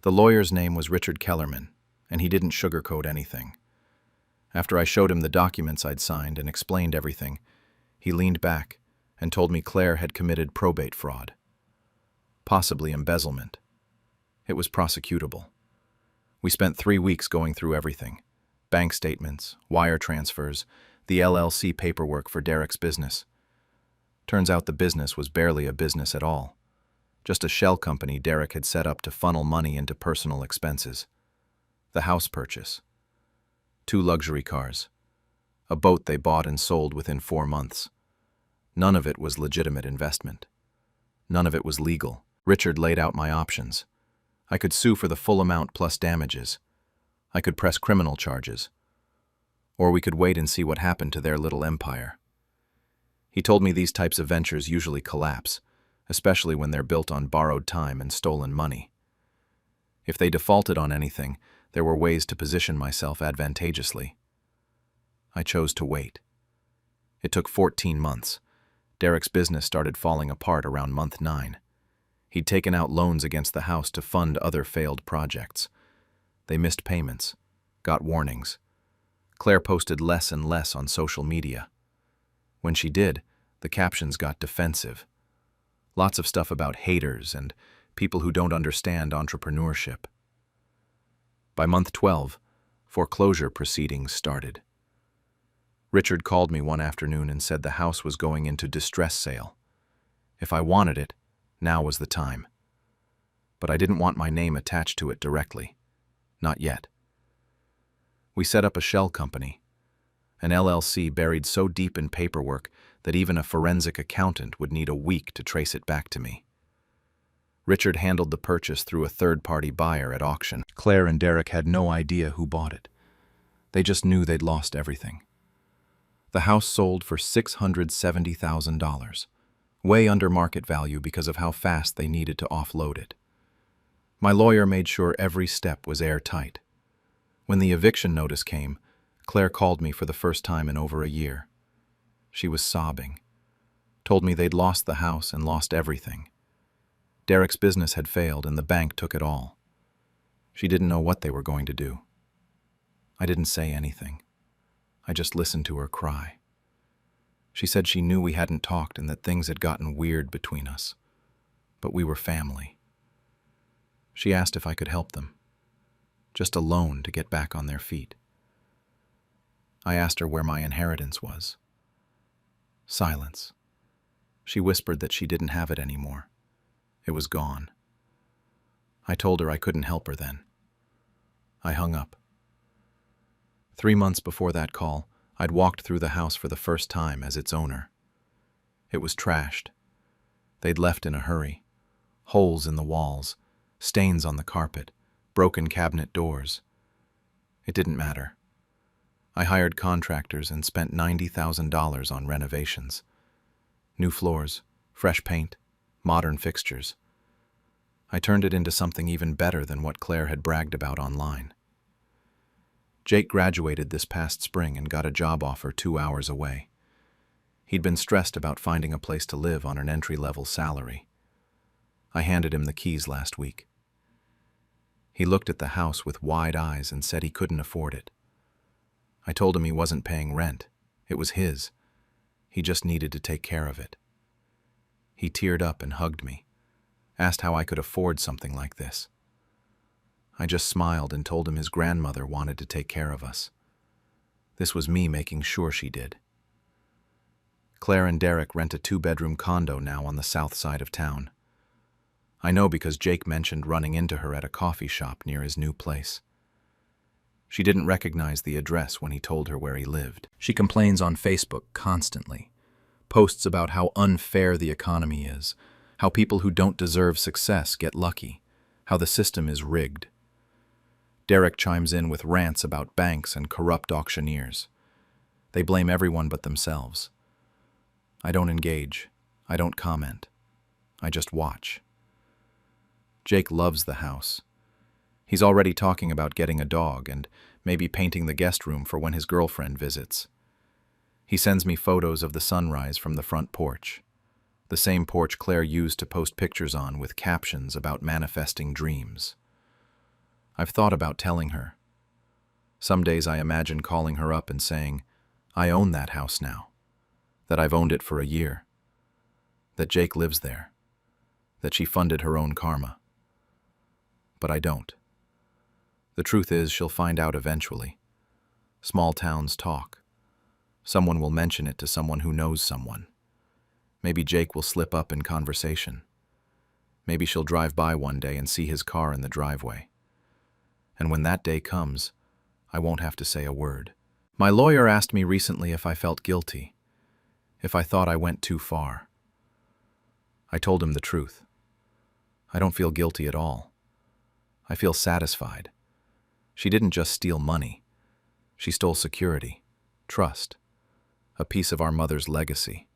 The lawyer's name was Richard Kellerman, and he didn't sugarcoat anything. After I showed him the documents I'd signed and explained everything, he leaned back and told me Claire had committed probate fraud, possibly embezzlement. It was prosecutable. We spent 3 weeks going through everything: bank statements, wire transfers, the LLC paperwork for Derek's business. Turns out the business was barely a business at all, just a shell company Derek had set up to funnel money into personal expenses. The house purchase, 2 luxury cars, a boat they bought and sold within 4 months. None of it was legitimate investment. None of it was legal. Richard laid out my options. I could sue for the full amount plus damages. I could press criminal charges. Or we could wait and see what happened to their little empire. He told me these types of ventures usually collapse, especially when they're built on borrowed time and stolen money. If they defaulted on anything, there were ways to position myself advantageously. I chose to wait. It took 14 months. Derek's business started falling apart around month 9. He'd taken out loans against the house to fund other failed projects. They missed payments, got warnings. Claire posted less and less on social media. When she did, the captions got defensive. Lots of stuff about haters and people who don't understand entrepreneurship. By month 12, foreclosure proceedings started. Richard called me one afternoon and said the house was going into distress sale. If I wanted it, now was the time. But I didn't want my name attached to it directly. Not yet. We set up a shell company, an LLC buried so deep in paperwork that even a forensic accountant would need a week to trace it back to me. Richard handled the purchase through a third-party buyer at auction. Claire and Derek had no idea who bought it. They just knew they'd lost everything. The house sold for $670,000. way under market value because of how fast they needed to offload it. My lawyer made sure every step was airtight. When the eviction notice came, Claire called me for the first time in over a year. She was sobbing, told me they'd lost the house and lost everything. Derek's business had failed and the bank took it all. She didn't know what they were going to do. I didn't say anything. I just listened to her cry. She said she knew we hadn't talked and that things had gotten weird between us, but we were family. She asked if I could help them, just a loan to get back on their feet. I asked her where my inheritance was. Silence. She whispered that she didn't have it anymore. It was gone. I told her I couldn't help her then. I hung up. 3 months before that call, I'd walked through the house for the first time as its owner. It was trashed. They'd left in a hurry. Holes in the walls, stains on the carpet, broken cabinet doors. It didn't matter. I hired contractors and spent $90,000 on renovations. New floors, fresh paint, modern fixtures. I turned it into something even better than what Claire had bragged about online. Jake graduated this past spring and got a job offer 2 hours away. He'd been stressed about finding a place to live on an entry-level salary. I handed him the keys last week. He looked at the house with wide eyes and said he couldn't afford it. I told him he wasn't paying rent. It was his. He just needed to take care of it. He teared up and hugged me, asked how I could afford something like this. I just smiled and told him his grandmother wanted to take care of us. This was me making sure she did. Claire and Derek rent a 2-bedroom condo now on the south side of town. I know because Jake mentioned running into her at a coffee shop near his new place. She didn't recognize the address when he told her where he lived. She complains on Facebook constantly, posts about how unfair the economy is, how people who don't deserve success get lucky, how the system is rigged. Derek chimes in with rants about banks and corrupt auctioneers. They blame everyone but themselves. I don't engage. I don't comment. I just watch. Jake loves the house. He's already talking about getting a dog and maybe painting the guest room for when his girlfriend visits. He sends me photos of the sunrise from the front porch, the same porch Claire used to post pictures on with captions about manifesting dreams. I've thought about telling her. Some days I imagine calling her up and saying, I own that house now, that I've owned it for a year, that Jake lives there, that she funded her own karma. But I don't. The truth is, she'll find out eventually. Small towns talk. Someone will mention it to someone who knows someone. Maybe Jake will slip up in conversation. Maybe she'll drive by one day and see his car in the driveway. And when that day comes, I won't have to say a word. My lawyer asked me recently if I felt guilty, if I thought I went too far. I told him the truth. I don't feel guilty at all. I feel satisfied. She didn't just steal money. She stole security, trust, a piece of our mother's legacy.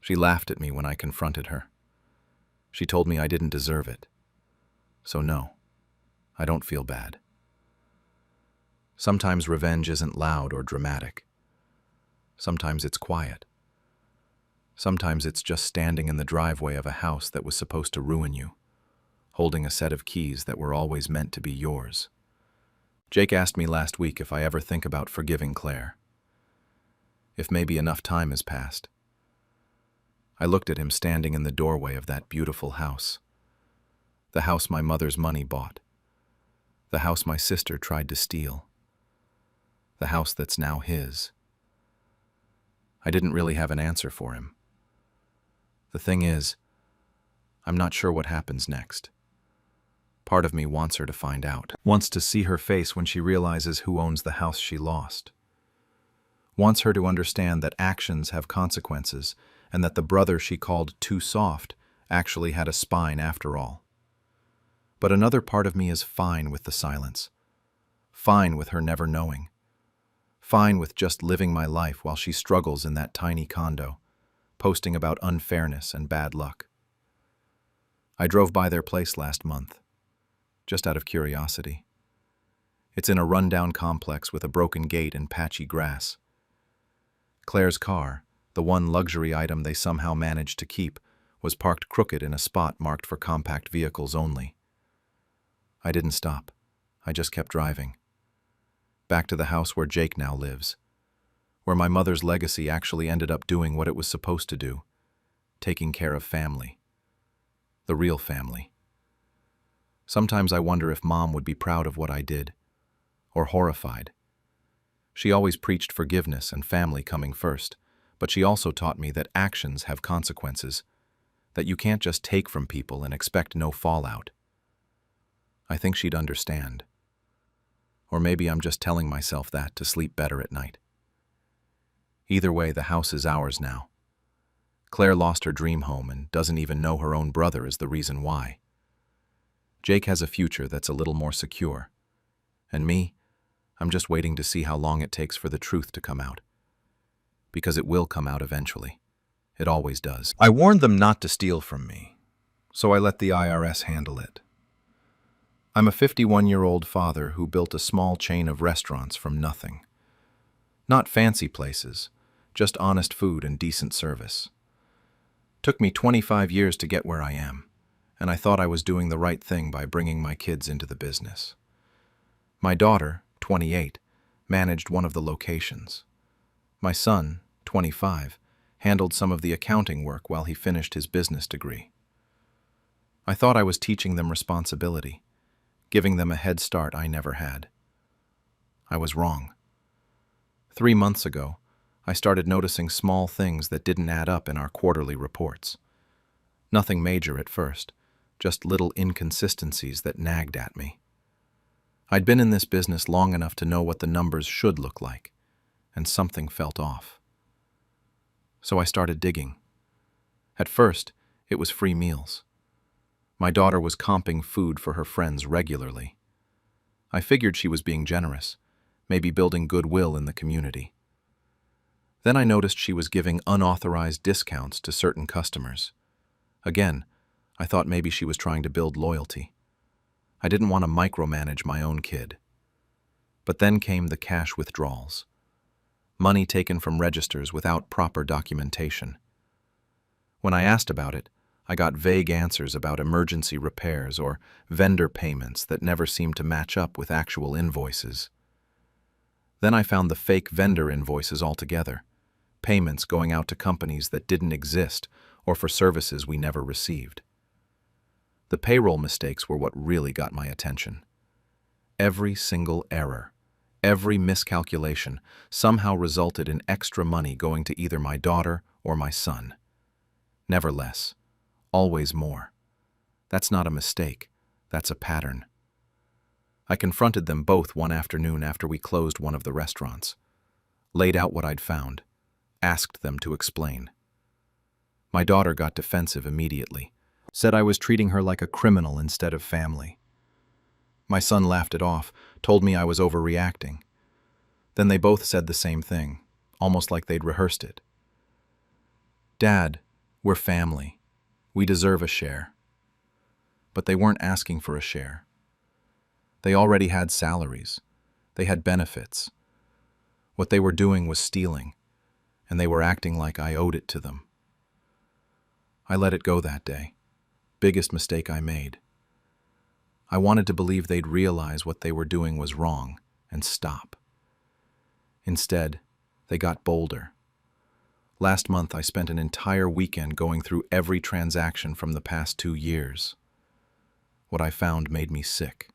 She laughed at me when I confronted her. She told me I didn't deserve it. So no, I don't feel bad. Sometimes revenge isn't loud or dramatic. Sometimes it's quiet. Sometimes it's just standing in the driveway of a house that was supposed to ruin you, holding a set of keys that were always meant to be yours. Jake asked me last week if I ever think about forgiving Claire. If maybe enough time has passed. I looked at him standing in the doorway of that beautiful house. The house my mother's money bought. The house my sister tried to steal. The house that's now his. I didn't really have an answer for him. The thing is, I'm not sure what happens next. Part of me wants her to find out. Wants to see her face when she realizes who owns the house she lost. Wants her to understand that actions have consequences and that the brother she called too soft actually had a spine after all. But another part of me is fine with the silence. Fine with her never knowing. Fine with just living my life while she struggles in that tiny condo, posting about unfairness and bad luck. I drove by their place last month, just out of curiosity. It's in a rundown complex with a broken gate and patchy grass. Claire's car, the one luxury item they somehow managed to keep, was parked crooked in a spot marked for compact vehicles only. I didn't stop. I just kept driving. Back to the house where Jake now lives, where my mother's legacy actually ended up doing what it was supposed to do, taking care of family. The real family. Sometimes I wonder if Mom would be proud of what I did, or horrified. She always preached forgiveness and family coming first, but she also taught me that actions have consequences, that you can't just take from people and expect no fallout. I think she'd understand. Or maybe I'm just telling myself that to sleep better at night. Either way, the house is ours now. Claire lost her dream home and doesn't even know her own brother is the reason why. Jake has a future that's a little more secure. And me, I'm just waiting to see how long it takes for the truth to come out. Because it will come out eventually. It always does. I warned them not to steal from me, so I let the IRS handle it. I'm a 51-year-old father who built a small chain of restaurants from nothing. Not fancy places, just honest food and decent service. Took me 25 years to get where I am, and I thought I was doing the right thing by bringing my kids into the business. My daughter, 28, managed one of the locations. My son, 25, handled some of the accounting work while he finished his business degree. I thought I was teaching them responsibility, giving them a head start I never had. I was wrong. 3 months ago, I started noticing small things that didn't add up in our quarterly reports. Nothing major at first, just little inconsistencies that nagged at me. I'd been in this business long enough to know what the numbers should look like, and something felt off. So I started digging. At first, it was free meals. My daughter was comping food for her friends regularly. I figured she was being generous, maybe building goodwill in the community. Then I noticed she was giving unauthorized discounts to certain customers. Again, I thought maybe she was trying to build loyalty. I didn't want to micromanage my own kid. But then came the cash withdrawals. Money taken from registers without proper documentation. When I asked about it, I got vague answers about emergency repairs or vendor payments that never seemed to match up with actual invoices. Then I found the fake vendor invoices altogether, payments going out to companies that didn't exist or for services we never received. The payroll mistakes were what really got my attention. Every single error, every miscalculation somehow resulted in extra money going to either my daughter or my son. Never less, always more. That's not a mistake, that's a pattern. I confronted them both one afternoon after we closed one of the restaurants, laid out what I'd found, asked them to explain. My daughter got defensive immediately, said I was treating her like a criminal instead of family. My son laughed it off, told me I was overreacting. Then they both said the same thing, almost like they'd rehearsed it. Dad, we're family. We deserve a share. But they weren't asking for a share. They already had salaries. They had benefits. What they were doing was stealing, and they were acting like I owed it to them. I let it go that day. Biggest mistake I made. I wanted to believe they'd realize what they were doing was wrong and stop. Instead, they got bolder. Last month, I spent an entire weekend going through every transaction from the past 2 years. What I found made me sick.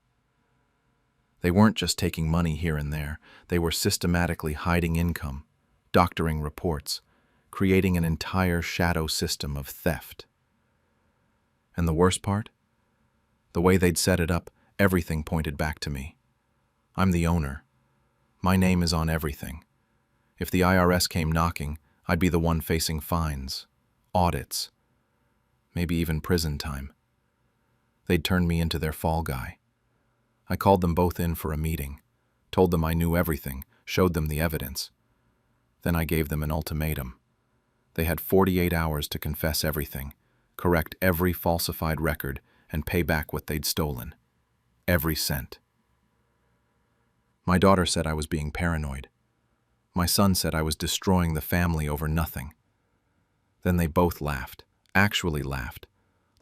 They weren't just taking money here and there. They were systematically hiding income, doctoring reports, creating an entire shadow system of theft. And the worst part? The way they'd set it up, everything pointed back to me. I'm the owner. My name is on everything. If the IRS came knocking, I'd be the one facing fines, audits, maybe even prison time. They'd turn me into their fall guy. I called them both in for a meeting, told them I knew everything, showed them the evidence. Then I gave them an ultimatum. They had 48 hours to confess everything, correct every falsified record, and pay back what they'd stolen. Every cent. My daughter said I was being paranoid. My son said I was destroying the family over nothing. Then they both laughed, actually laughed,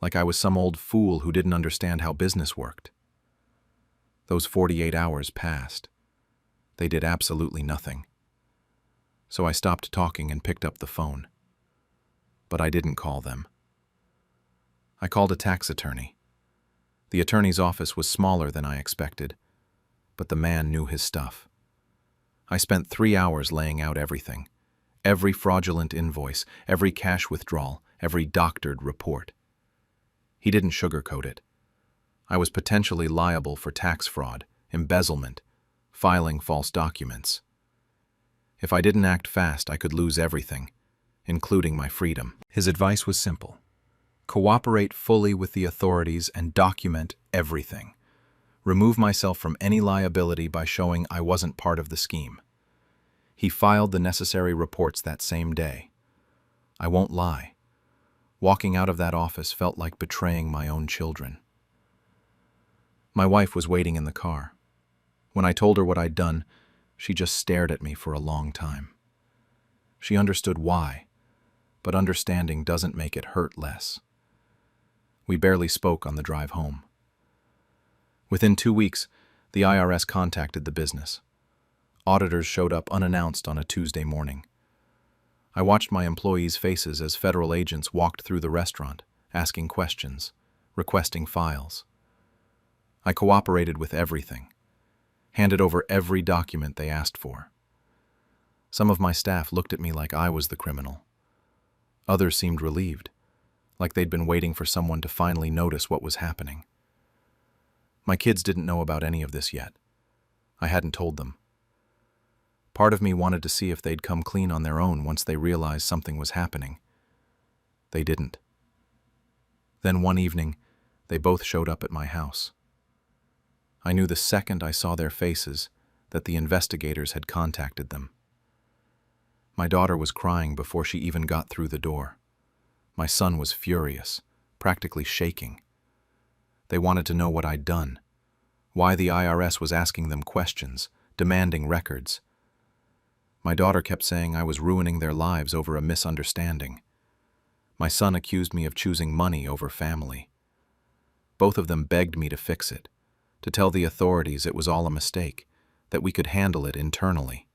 like I was some old fool who didn't understand how business worked. Those 48 hours passed. They did absolutely nothing. So I stopped talking and picked up the phone. But I didn't call them. I called a tax attorney. The attorney's office was smaller than I expected, but the man knew his stuff. I spent 3 hours laying out everything. Every fraudulent invoice, every cash withdrawal, every doctored report. He didn't sugarcoat it. I was potentially liable for tax fraud, embezzlement, filing false documents. If I didn't act fast, I could lose everything, including my freedom. His advice was simple. Cooperate fully with the authorities and document everything. Remove myself from any liability by showing I wasn't part of the scheme. He filed the necessary reports that same day. I won't lie. Walking out of that office felt like betraying my own children. My wife was waiting in the car. When I told her what I'd done, she just stared at me for a long time. She understood why, but understanding doesn't make it hurt less. We barely spoke on the drive home. Within 2 weeks, the IRS contacted the business. Auditors showed up unannounced on a Tuesday morning. I watched my employees' faces as federal agents walked through the restaurant, asking questions, requesting files. I cooperated with everything, handed over every document they asked for. Some of my staff looked at me like I was the criminal. Others seemed relieved, like they'd been waiting for someone to finally notice what was happening. My kids didn't know about any of this yet. I hadn't told them. Part of me wanted to see if they'd come clean on their own once they realized something was happening. They didn't. Then one evening, they both showed up at my house. I knew the second I saw their faces that the investigators had contacted them. My daughter was crying before she even got through the door. My son was furious, practically shaking. They wanted to know what I'd done, why the IRS was asking them questions, demanding records. My daughter kept saying I was ruining their lives over a misunderstanding. My son accused me of choosing money over family. Both of them begged me to fix it, to tell the authorities it was all a mistake, that we could handle it internally.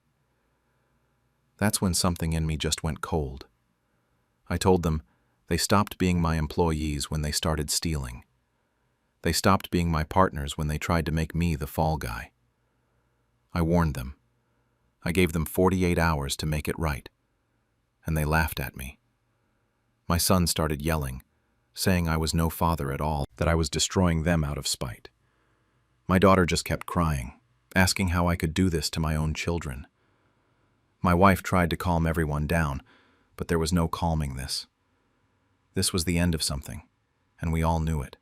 That's when something in me just went cold. I told them they stopped being my employees when they started stealing. They stopped being my partners when they tried to make me the fall guy. I warned them. I gave them 48 hours to make it right, and they laughed at me. My son started yelling, saying I was no father at all, that I was destroying them out of spite. My daughter just kept crying, asking how I could do this to my own children. My wife tried to calm everyone down, but there was no calming this. This was the end of something, and we all knew it.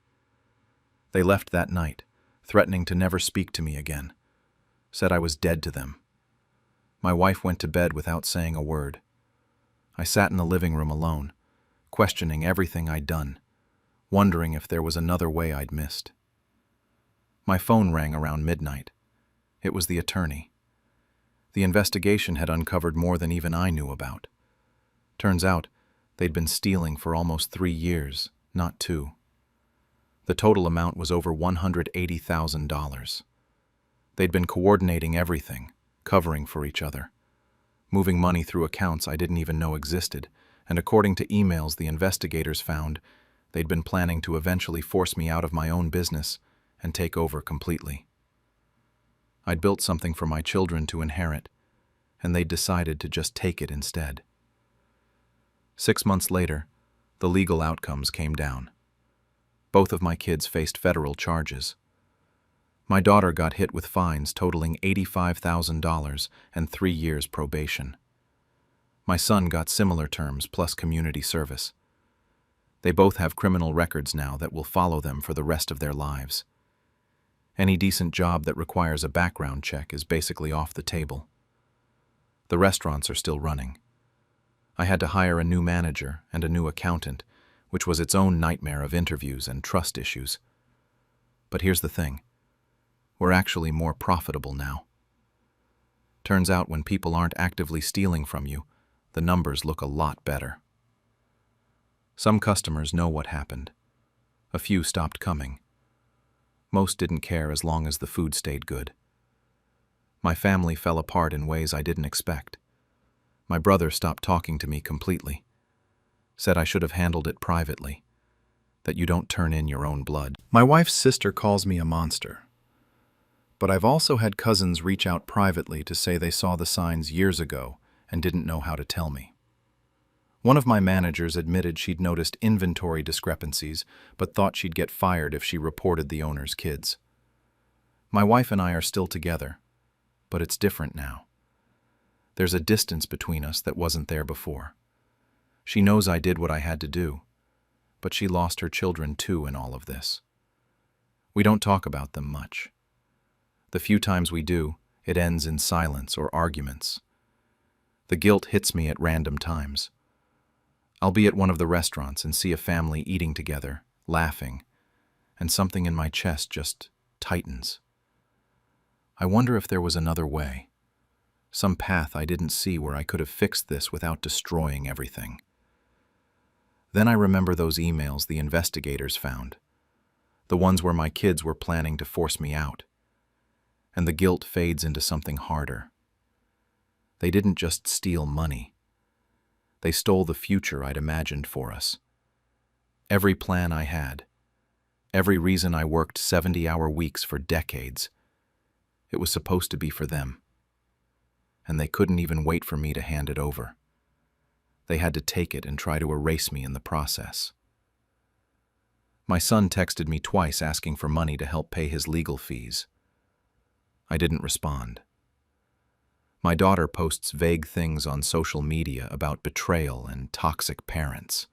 They left that night, threatening to never speak to me again, said I was dead to them. My wife went to bed without saying a word. I sat in the living room alone, questioning everything I'd done, wondering if there was another way I'd missed. My phone rang around midnight. It was the attorney. The investigation had uncovered more than even I knew about. Turns out, they'd been stealing for almost 3 years, not 2. The total amount was over $180,000. They'd been coordinating everything, covering for each other, moving money through accounts I didn't even know existed, and according to emails the investigators found, they'd been planning to eventually force me out of my own business and take over completely. I'd built something for my children to inherit, and they'd decided to just take it instead. 6 months later, the legal outcomes came down. Both of my kids faced federal charges. My daughter got hit with fines totaling $85,000 and 3 years probation. My son got similar terms plus community service. They both have criminal records now that will follow them for the rest of their lives. Any decent job that requires a background check is basically off the table. The restaurants are still running. I had to hire a new manager and a new accountant, which was its own nightmare of interviews and trust issues. But here's the thing. We're actually more profitable now. Turns out when people aren't actively stealing from you, the numbers look a lot better. Some customers know what happened. A few stopped coming. Most didn't care as long as the food stayed good. My family fell apart in ways I didn't expect. My brother stopped talking to me completely. Said I should have handled it privately. That you don't turn in your own blood. My wife's sister calls me a monster. But I've also had cousins reach out privately to say they saw the signs years ago and didn't know how to tell me. One of my managers admitted she'd noticed inventory discrepancies, but thought she'd get fired if she reported the owner's kids. My wife and I are still together, but it's different now. There's a distance between us that wasn't there before. She knows I did what I had to do, but she lost her children too in all of this. We don't talk about them much. The few times we do, it ends in silence or arguments. The guilt hits me at random times. I'll be at one of the restaurants and see a family eating together, laughing, and something in my chest just tightens. I wonder if there was another way, some path I didn't see where I could have fixed this without destroying everything. Then I remember those emails the investigators found, the ones where my kids were planning to force me out, and the guilt fades into something harder. They didn't just steal money. They stole the future I'd imagined for us. Every plan I had, every reason I worked 70-hour weeks for decades, it was supposed to be for them. And they couldn't even wait for me to hand it over. They had to take it and try to erase me in the process. My son texted me twice asking for money to help pay his legal fees. I didn't respond. My daughter posts vague things on social media about betrayal and toxic parents.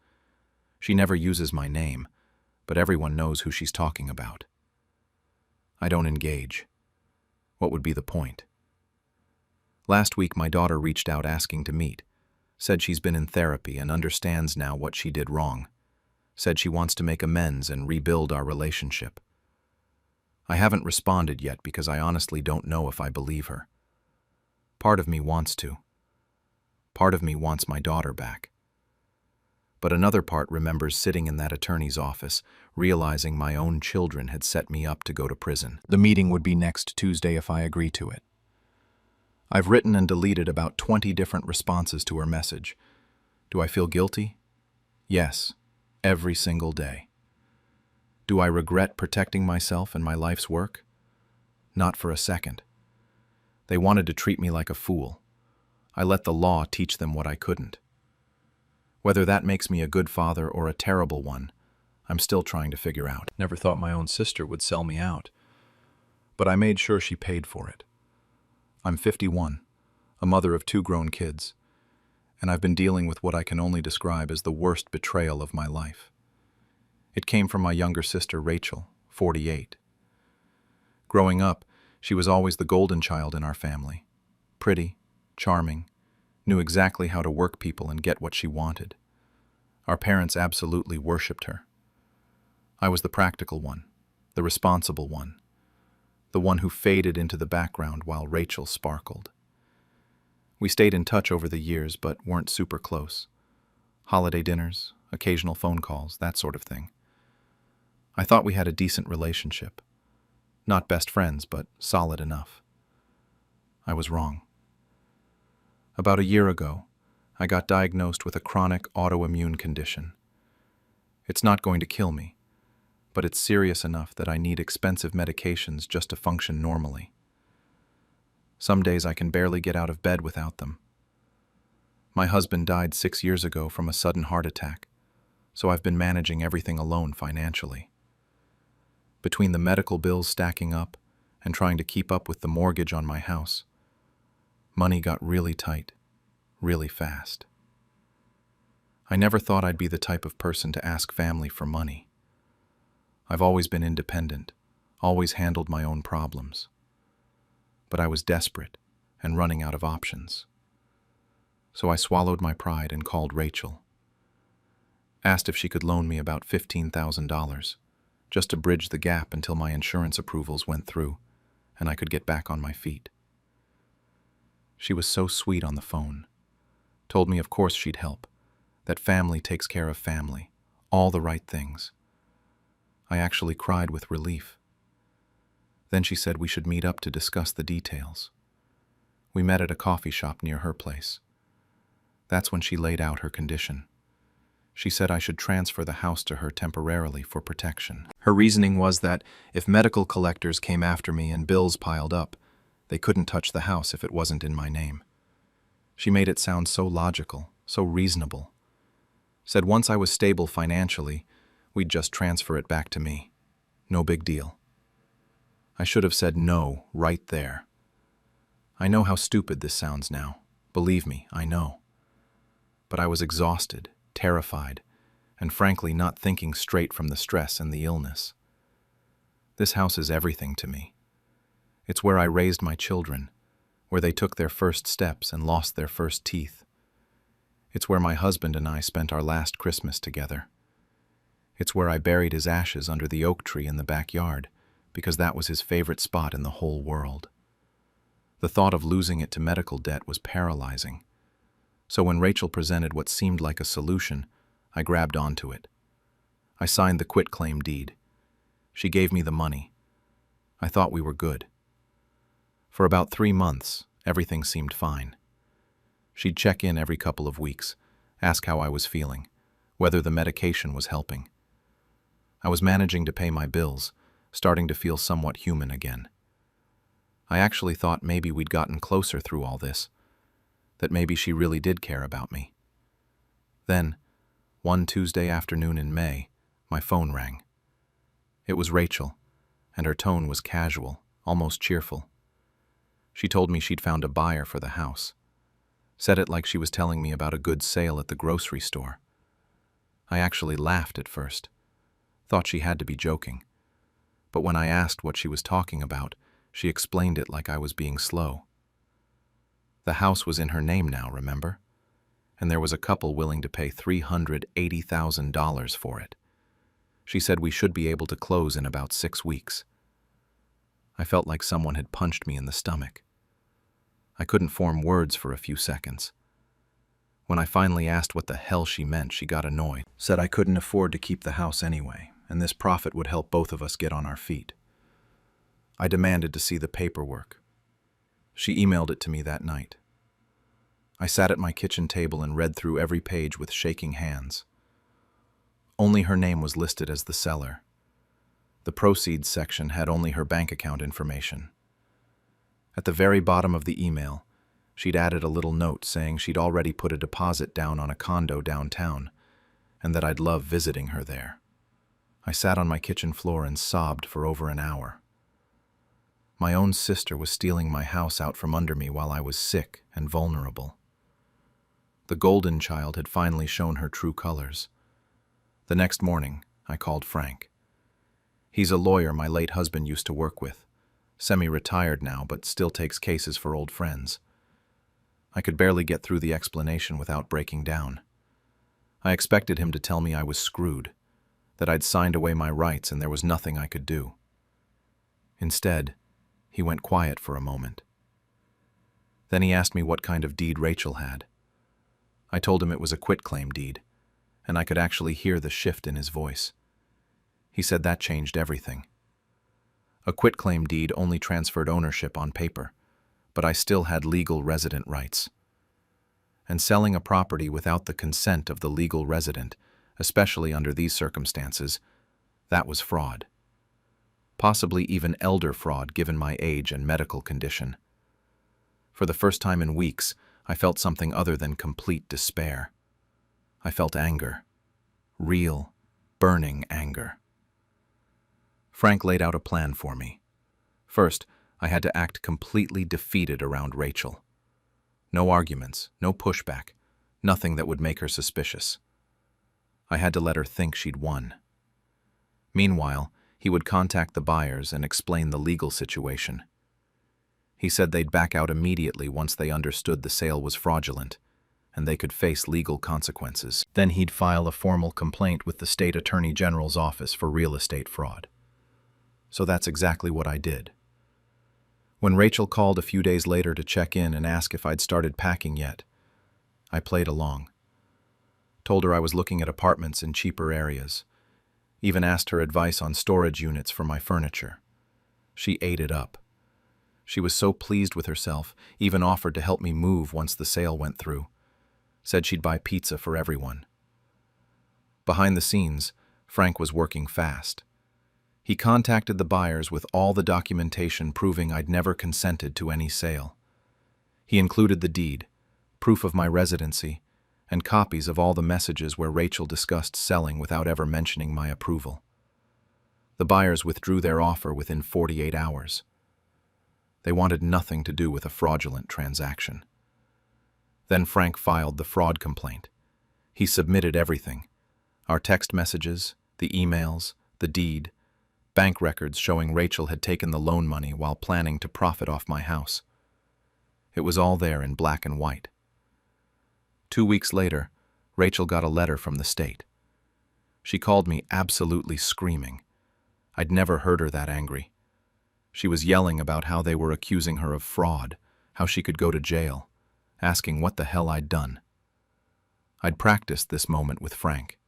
She never uses my name, but everyone knows who she's talking about. I don't engage. What would be the point? Last week, my daughter reached out asking to meet, said she's been in therapy and understands now what she did wrong, said she wants to make amends and rebuild our relationship. I haven't responded yet because I honestly don't know if I believe her. Part of me wants to. Part of me wants my daughter back. But another part remembers sitting in that attorney's office, realizing my own children had set me up to go to prison. The meeting would be next Tuesday if I agree to it. I've written and deleted about 20 different responses to her message. Do I feel guilty? Yes, every single day. Do I regret protecting myself and my life's work? Not for a second. They wanted to treat me like a fool. I let the law teach them what I couldn't. Whether that makes me a good father or a terrible one, I'm still trying to figure out. Never thought my own sister would sell me out. But I made sure she paid for it. I'm 51, a mother of 2 grown kids, and I've been dealing with what I can only describe as the worst betrayal of my life. It came from my younger sister, Rachel, 48. Growing up, she was always the golden child in our family. Pretty, charming, knew exactly how to work people and get what she wanted. Our parents absolutely worshipped her. I was the practical one, the responsible one, the one who faded into the background while Rachel sparkled. We stayed in touch over the years, but weren't super close. Holiday dinners, occasional phone calls, that sort of thing. I thought we had a decent relationship. Not best friends, but solid enough. I was wrong. About a year ago, I got diagnosed with a chronic autoimmune condition. It's not going to kill me, but it's serious enough that I need expensive medications just to function normally. Some days I can barely get out of bed without them. My husband died 6 years ago from a sudden heart attack, so I've been managing everything alone financially. Between the medical bills stacking up and trying to keep up with the mortgage on my house, money got really tight, really fast. I never thought I'd be the type of person to ask family for money. I've always been independent, always handled my own problems. But I was desperate and running out of options. So I swallowed my pride and called Rachel. Asked if she could loan me about $15,000, just to bridge the gap until my insurance approvals went through and I could get back on my feet. She was so sweet on the phone. Told me of course she'd help, that family takes care of family, all the right things. I actually cried with relief. Then she said we should meet up to discuss the details. We met at a coffee shop near her place. That's when she laid out her condition. She said I should transfer the house to her temporarily for protection. Her reasoning was that if medical collectors came after me and bills piled up, they couldn't touch the house if it wasn't in my name. She made it sound so logical, so reasonable. Said once I was stable financially, we'd just transfer it back to me. No big deal. I should have said no right there. I know how stupid this sounds now. Believe me, I know. But I was exhausted, terrified, and frankly not thinking straight from the stress and the illness. This house is everything to me. It's where I raised my children, where they took their first steps and lost their first teeth. It's where my husband and I spent our last Christmas together. It's where I buried his ashes under the oak tree in the backyard, because that was his favorite spot in the whole world. The thought of losing it to medical debt was paralyzing. So when Rachel presented what seemed like a solution, I grabbed onto it. I signed the quitclaim deed. She gave me the money. I thought we were good. For about 3 months, everything seemed fine. She'd check in every couple of weeks, ask how I was feeling, whether the medication was helping. I was managing to pay my bills, starting to feel somewhat human again. I actually thought maybe we'd gotten closer through all this, that maybe she really did care about me. Then, one Tuesday afternoon in May, my phone rang. It was Rachel, and her tone was casual, almost cheerful. She told me she'd found a buyer for the house. Said it like she was telling me about a good sale at the grocery store. I actually laughed at first. Thought she had to be joking. But when I asked what she was talking about, she explained it like I was being slow. The house was in her name now, remember? And there was a couple willing to pay $380,000 for it. She said we should be able to close in about 6 weeks. I felt like someone had punched me in the stomach. I couldn't form words for a few seconds. When I finally asked what the hell she meant, she got annoyed. Said I couldn't afford to keep the house anyway, and this profit would help both of us get on our feet. I demanded to see the paperwork. She emailed it to me that night. I sat at my kitchen table and read through every page with shaking hands. Only her name was listed as the seller. The proceeds section had only her bank account information. At the very bottom of the email, she'd added a little note saying she'd already put a deposit down on a condo downtown, and that I'd love visiting her there. I sat on my kitchen floor and sobbed for over an hour. My own sister was stealing my house out from under me while I was sick and vulnerable. The golden child had finally shown her true colors. The next morning, I called Frank. He's a lawyer my late husband used to work with, semi-retired now, but still takes cases for old friends. I could barely get through the explanation without breaking down. I expected him to tell me I was screwed, that I'd signed away my rights and there was nothing I could do. Instead, he went quiet for a moment. Then he asked me what kind of deed Rachel had. I told him it was a quitclaim deed, and I could actually hear the shift in his voice. He said that changed everything. A quitclaim deed only transferred ownership on paper, but I still had legal resident rights. And selling a property without the consent of the legal resident, especially under these circumstances, that was fraud. Possibly even elder fraud given my age and medical condition. For the first time in weeks, I felt something other than complete despair. I felt anger. Real, burning anger. Frank laid out a plan for me. First, I had to act completely defeated around Rachel. No arguments, no pushback, nothing that would make her suspicious. I had to let her think she'd won. Meanwhile, he would contact the buyers and explain the legal situation. He said they'd back out immediately once they understood the sale was fraudulent, and they could face legal consequences. Then he'd file a formal complaint with the state attorney general's office for real estate fraud. So that's exactly what I did. When Rachel called a few days later to check in and ask if I'd started packing yet, I played along. Told her I was looking at apartments in cheaper areas. Even asked her advice on storage units for my furniture. She ate it up. She was so pleased with herself, even offered to help me move once the sale went through. Said she'd buy pizza for everyone. Behind the scenes, Frank was working fast. He contacted the buyers with all the documentation proving I'd never consented to any sale. He included the deed, proof of my residency, and copies of all the messages where Rachel discussed selling without ever mentioning my approval. The buyers withdrew their offer within 48 hours. They wanted nothing to do with a fraudulent transaction. Then Frank filed the fraud complaint. He submitted everything: our text messages, the emails, the deed, bank records showing Rachel had taken the loan money while planning to profit off my house. It was all there in black and white. 2 weeks later, Rachel got a letter from the state. She called me absolutely screaming. I'd never heard her that angry. She was yelling about how they were accusing her of fraud, how she could go to jail, asking what the hell I'd done. I'd practiced this moment with Frank.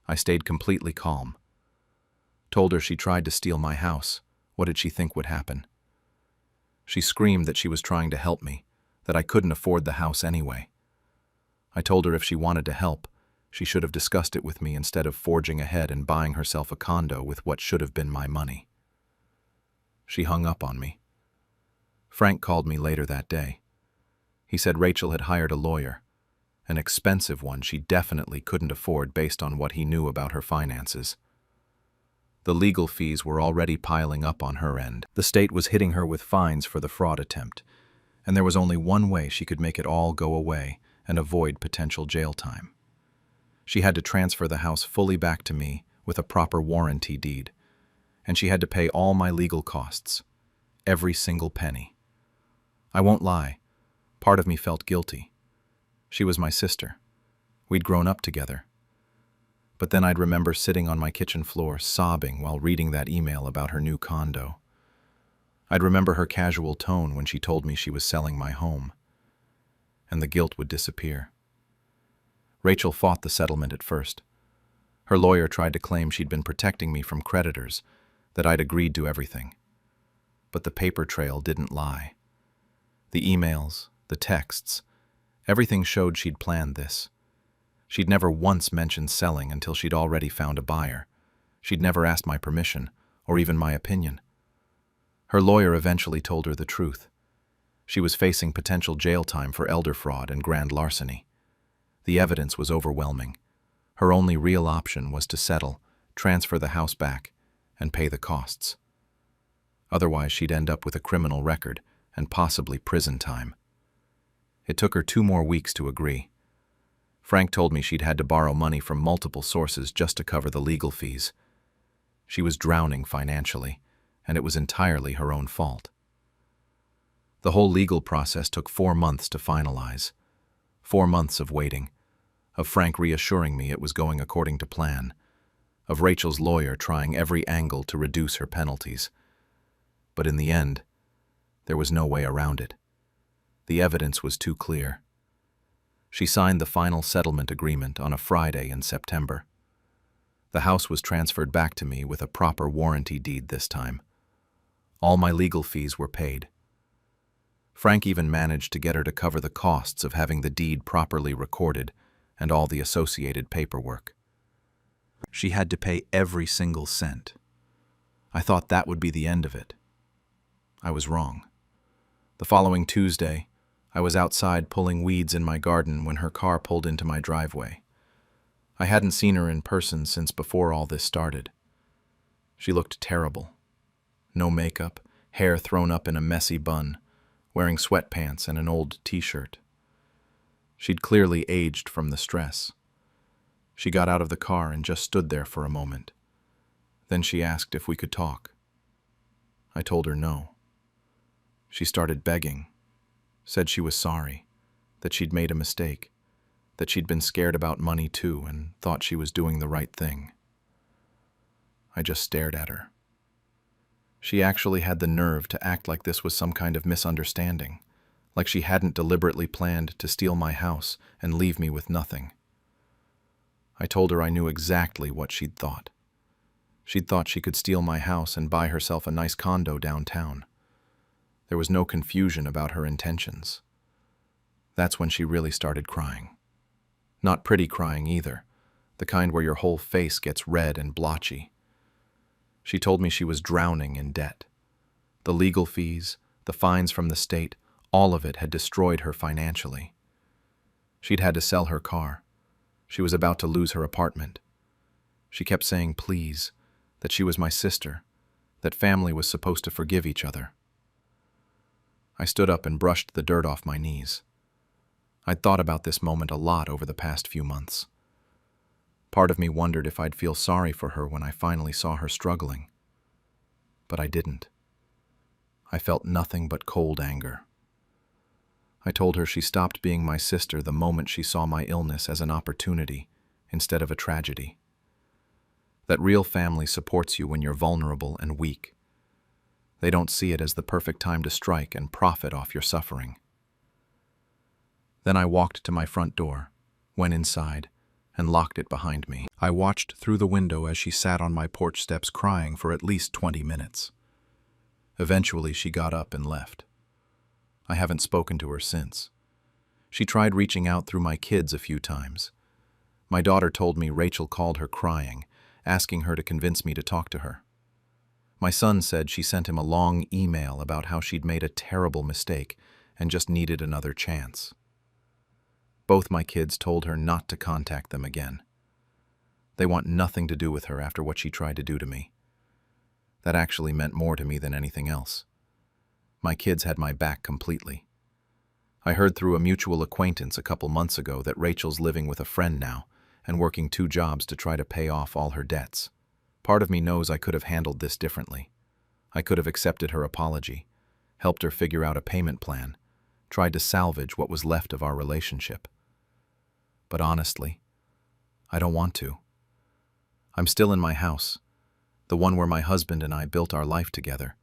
I stayed completely calm. Told her she tried to steal my house. What did she think would happen? She screamed that she was trying to help me, that I couldn't afford the house anyway. I told her if she wanted to help, she should have discussed it with me instead of forging ahead and buying herself a condo with what should have been my money. She hung up on me. Frank called me later that day. He said Rachel had hired a lawyer, an expensive one she definitely couldn't afford based on what he knew about her finances. The legal fees were already piling up on her end. The state was hitting her with fines for the fraud attempt, and there was only one way she could make it all go away and avoid potential jail time. She had to transfer the house fully back to me with a proper warranty deed, and she had to pay all my legal costs, every single penny. I won't lie, part of me felt guilty. She was my sister. We'd grown up together. But then I'd remember sitting on my kitchen floor sobbing while reading that email about her new condo. I'd remember her casual tone when she told me she was selling my home, and the guilt would disappear. Rachel fought the settlement at first. Her lawyer tried to claim she'd been protecting me from creditors, that I'd agreed to everything. But the paper trail didn't lie. The emails, the texts, everything showed she'd planned this. She'd never once mentioned selling until she'd already found a buyer. She'd never asked my permission, or even my opinion. Her lawyer eventually told her the truth. She was facing potential jail time for elder fraud and grand larceny. The evidence was overwhelming. Her only real option was to settle, transfer the house back, and pay the costs. Otherwise, she'd end up with a criminal record and possibly prison time. It took her 2 more weeks to agree. Frank told me she'd had to borrow money from multiple sources just to cover the legal fees. She was drowning financially, and it was entirely her own fault. The whole legal process took 4 months to finalize. 4 months of waiting, of Frank reassuring me it was going according to plan, of Rachel's lawyer trying every angle to reduce her penalties. But in the end, there was no way around it. The evidence was too clear. She signed the final settlement agreement on a Friday in September. The house was transferred back to me with a proper warranty deed this time. All my legal fees were paid. Frank even managed to get her to cover the costs of having the deed properly recorded and all the associated paperwork. She had to pay every single cent. I thought that would be the end of it. I was wrong. The following Tuesday, I was outside pulling weeds in my garden when her car pulled into my driveway. I hadn't seen her in person since before all this started. She looked terrible. No makeup, hair thrown up in a messy bun, wearing sweatpants and an old t-shirt. She'd clearly aged from the stress. She got out of the car and just stood there for a moment. Then she asked if we could talk. I told her no. She started begging, said she was sorry, that she'd made a mistake, that she'd been scared about money too and thought she was doing the right thing. I just stared at her. She actually had the nerve to act like this was some kind of misunderstanding, like she hadn't deliberately planned to steal my house and leave me with nothing. I told her I knew exactly what she'd thought. She'd thought she could steal my house and buy herself a nice condo downtown. There was no confusion about her intentions. That's when she really started crying. Not pretty crying either, the kind where your whole face gets red and blotchy. She told me she was drowning in debt. The legal fees, the fines from the state, all of it had destroyed her financially. She'd had to sell her car. She was about to lose her apartment. She kept saying please, that she was my sister, that family was supposed to forgive each other. I stood up and brushed the dirt off my knees. I'd thought about this moment a lot over the past few months. Part of me wondered if I'd feel sorry for her when I finally saw her struggling. But I didn't. I felt nothing but cold anger. I told her she stopped being my sister the moment she saw my illness as an opportunity instead of a tragedy. That real family supports you when you're vulnerable and weak. They don't see it as the perfect time to strike and profit off your suffering. Then I walked to my front door, went inside, and locked it behind me. I watched through the window as she sat on my porch steps crying for at least 20 minutes. Eventually, she got up and left. I haven't spoken to her since. She tried reaching out through my kids a few times. My daughter told me Rachel called her crying, asking her to convince me to talk to her. My son said she sent him a long email about how she'd made a terrible mistake and just needed another chance. Both my kids told her not to contact them again. They want nothing to do with her after what she tried to do to me. That actually meant more to me than anything else. My kids had my back completely. I heard through a mutual acquaintance a couple months ago that Rachel's living with a friend now and working 2 jobs to try to pay off all her debts. Part of me knows I could have handled this differently. I could have accepted her apology, helped her figure out a payment plan, tried to salvage what was left of our relationship. But honestly, I don't want to. I'm still in my house, the one where my husband and I built our life together,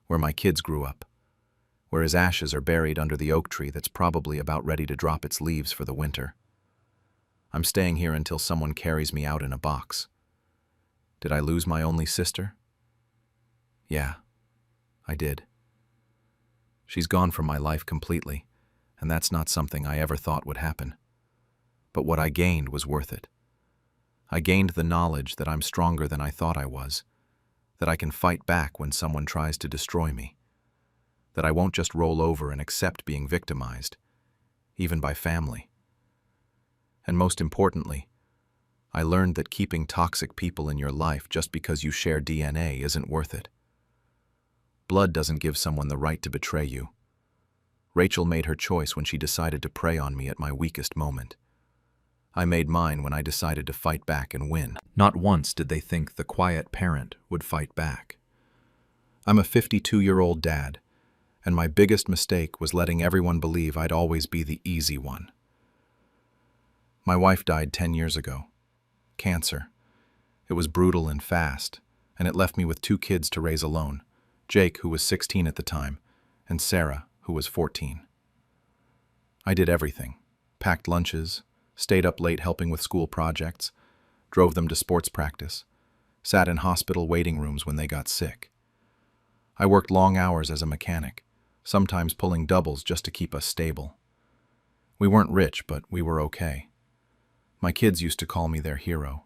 where my kids grew up, where his ashes are buried under the oak tree that's probably about ready to drop its leaves for the winter. I'm staying here until someone carries me out in a box. Did I lose my only sister? Yeah, I did. She's gone from my life completely, and that's not something I ever thought would happen. But what I gained was worth it. I gained the knowledge that I'm stronger than I thought I was, that I can fight back when someone tries to destroy me, that I won't just roll over and accept being victimized, even by family. And most importantly, I learned that keeping toxic people in your life just because you share DNA isn't worth it. Blood doesn't give someone the right to betray you. Rachel made her choice when she decided to prey on me at my weakest moment. I made mine when I decided to fight back and win. Not once did they think the quiet parent would fight back. I'm a 52-year-old dad, and my biggest mistake was letting everyone believe I'd always be the easy one. My wife died 10 years ago. Cancer. It was brutal and fast, and it left me with 2 kids to raise alone, Jake, who was 16 at the time, and Sarah, who was 14. I did everything. Packed lunches, stayed up late helping with school projects, drove them to sports practice, sat in hospital waiting rooms when they got sick. I worked long hours as a mechanic, sometimes pulling doubles just to keep us stable. We weren't rich, but we were okay. My kids used to call me their hero.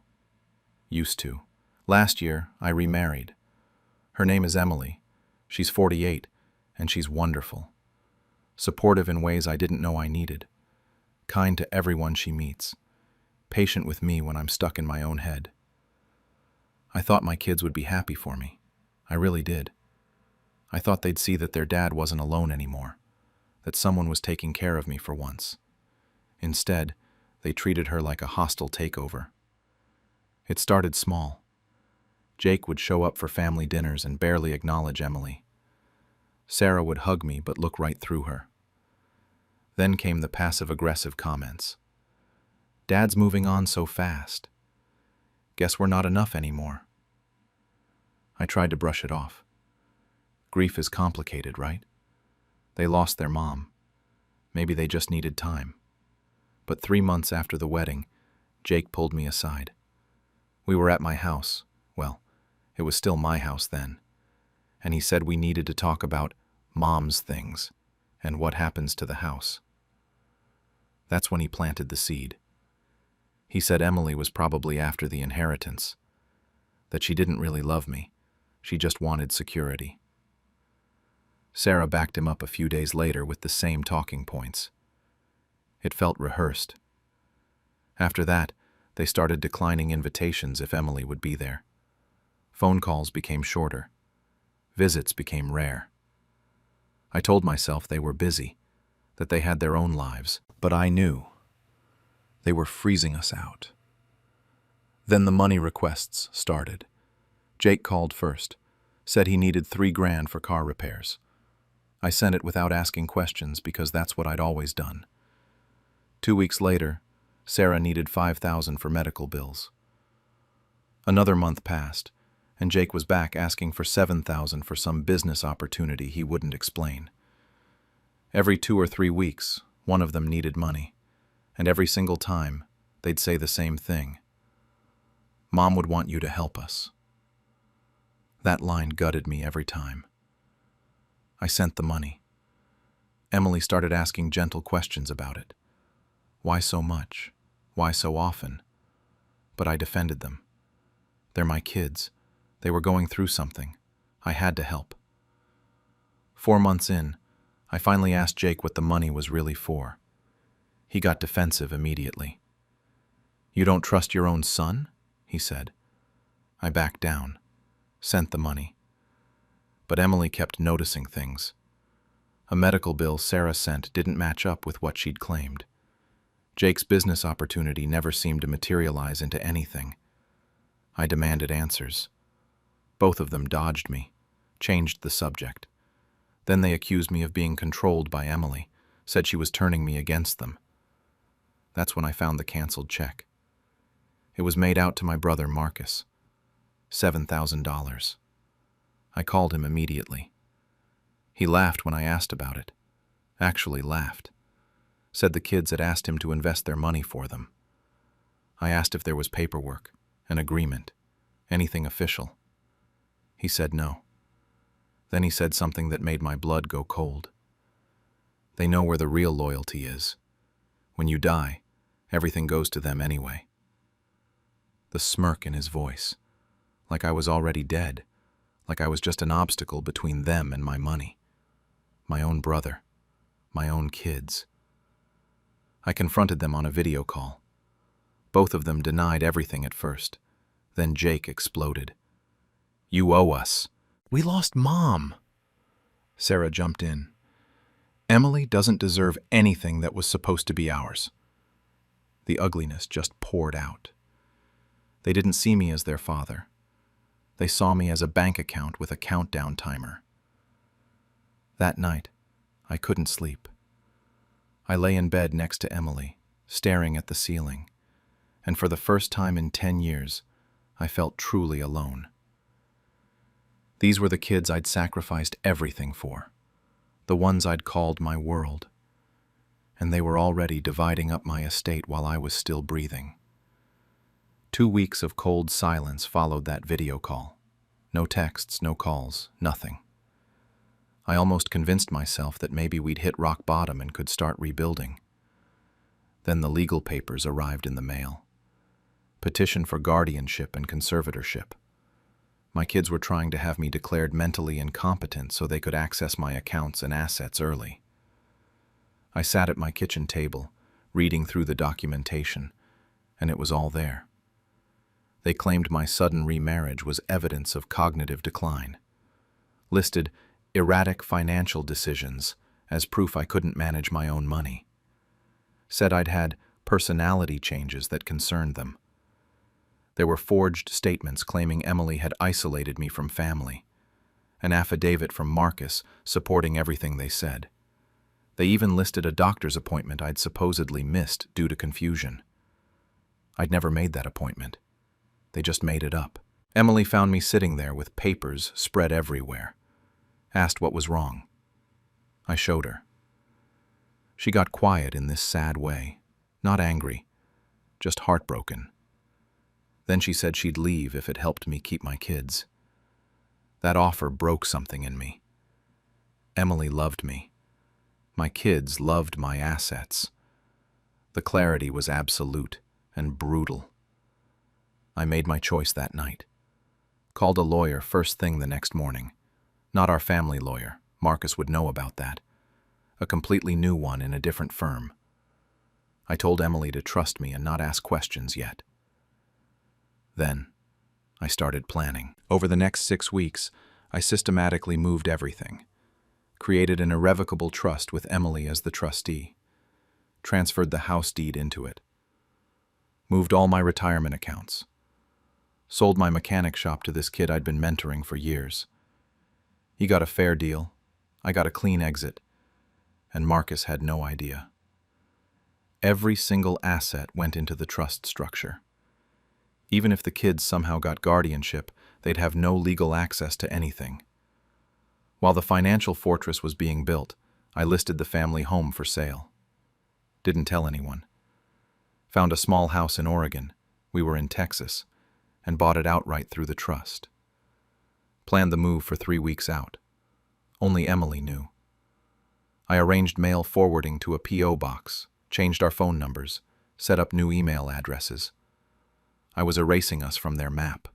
Used to. Last year, I remarried. Her name is Emily. She's 48, and she's wonderful. Supportive in ways I didn't know I needed. Kind to everyone she meets. Patient with me when I'm stuck in my own head. I thought my kids would be happy for me. I really did. I thought they'd see that their dad wasn't alone anymore, that someone was taking care of me for once. Instead, they treated her like a hostile takeover. It started small. Jake would show up for family dinners and barely acknowledge Emily. Sarah would hug me but look right through her. Then came the passive-aggressive comments. Dad's moving on so fast. Guess we're not enough anymore. I tried to brush it off. Grief is complicated, right? They lost their mom. Maybe they just needed time. But 3 months after the wedding, Jake pulled me aside. We were at my house. Well, it was still my house then. And he said we needed to talk about mom's things and what happens to the house. That's when he planted the seed. He said Emily was probably after the inheritance, that she didn't really love me, she just wanted security. Sarah backed him up a few days later with the same talking points. It felt rehearsed. After that, they started declining invitations if Emily would be there. Phone calls became shorter. Visits became rare. I told myself they were busy, that they had their own lives, but I knew they were freezing us out. Then the money requests started. Jake called first, said he needed $3,000 for car repairs. I sent it without asking questions because that's what I'd always done. 2 weeks later, Sarah needed $5,000 for medical bills. Another month passed, and Jake was back asking for $7,000 for some business opportunity he wouldn't explain. Every 2 or 3 weeks, one of them needed money, and every single time, they'd say the same thing. Mom would want you to help us. That line gutted me every time. I sent the money. Emily started asking gentle questions about it. Why so much? Why so often? But I defended them. They're my kids. They were going through something. I had to help. 4 months in, I finally asked Jake what the money was really for. He got defensive immediately. "You don't trust your own son?" he said. I backed down, sent the money. But Emily kept noticing things. A medical bill Sarah sent didn't match up with what she'd claimed. Jake's business opportunity never seemed to materialize into anything. I demanded answers. Both of them dodged me, changed the subject. Then they accused me of being controlled by Emily, said she was turning me against them. That's when I found the canceled check. It was made out to my brother Marcus. $7,000. I called him immediately. He laughed when I asked about it. Actually laughed. Said the kids had asked him to invest their money for them. I asked if there was paperwork, an agreement, anything official. He said no. Then he said something that made my blood go cold. They know where the real loyalty is. When you die, everything goes to them anyway. The smirk in his voice, like I was already dead, like I was just an obstacle between them and my money. My own brother, my own kids. I confronted them on a video call. Both of them denied everything at first. Then Jake exploded. "You owe us." "We lost Mom." Sarah jumped in. "Emily doesn't deserve anything that was supposed to be ours." The ugliness just poured out. They didn't see me as their father. They saw me as a bank account with a countdown timer. That night, I couldn't sleep. I lay in bed next to Emily, staring at the ceiling, and for the first time in 10 years, I felt truly alone. These were the kids I'd sacrificed everything for, the ones I'd called my world, and they were already dividing up my estate while I was still breathing. 2 weeks of cold silence followed that video call. No texts, no calls, nothing. I almost convinced myself that maybe we'd hit rock bottom and could start rebuilding. Then the legal papers arrived in the mail. Petition for guardianship and conservatorship. My kids were trying to have me declared mentally incompetent so they could access my accounts and assets early. I sat at my kitchen table, reading through the documentation, and it was all there. They claimed my sudden remarriage was evidence of cognitive decline. Listed erratic financial decisions as proof I couldn't manage my own money. Said I'd had personality changes that concerned them. There were forged statements claiming Emily had isolated me from family, an affidavit from Marcus supporting everything they said. They even listed a doctor's appointment I'd supposedly missed due to confusion. I'd never made that appointment. They just made it up. Emily found me sitting there with papers spread everywhere. Asked what was wrong. I showed her. She got quiet in this sad way, not angry, just heartbroken. Then she said she'd leave if it helped me keep my kids. That offer broke something in me. Emily loved me. My kids loved my assets. The clarity was absolute and brutal. I made my choice that night. Called a lawyer first thing the next morning. Not our family lawyer. Marcus would know about that. A completely new one in a different firm. I told Emily to trust me and not ask questions yet. Then, I started planning. Over the next 6 weeks, I systematically moved everything. Created an irrevocable trust with Emily as the trustee. Transferred the house deed into it. Moved all my retirement accounts. Sold my mechanic shop to this kid I'd been mentoring for years. He got a fair deal. I got a clean exit. And Marcus had no idea. Every single asset went into the trust structure. Even if the kids somehow got guardianship, they'd have no legal access to anything. While the financial fortress was being built, I listed the family home for sale. Didn't tell anyone. Found a small house in Oregon, we were in Texas, and bought it outright through the trust. Planned the move for 3 weeks out. Only Emily knew. I arranged mail forwarding to a P.O. box, changed our phone numbers, set up new email addresses. I was erasing us from their map.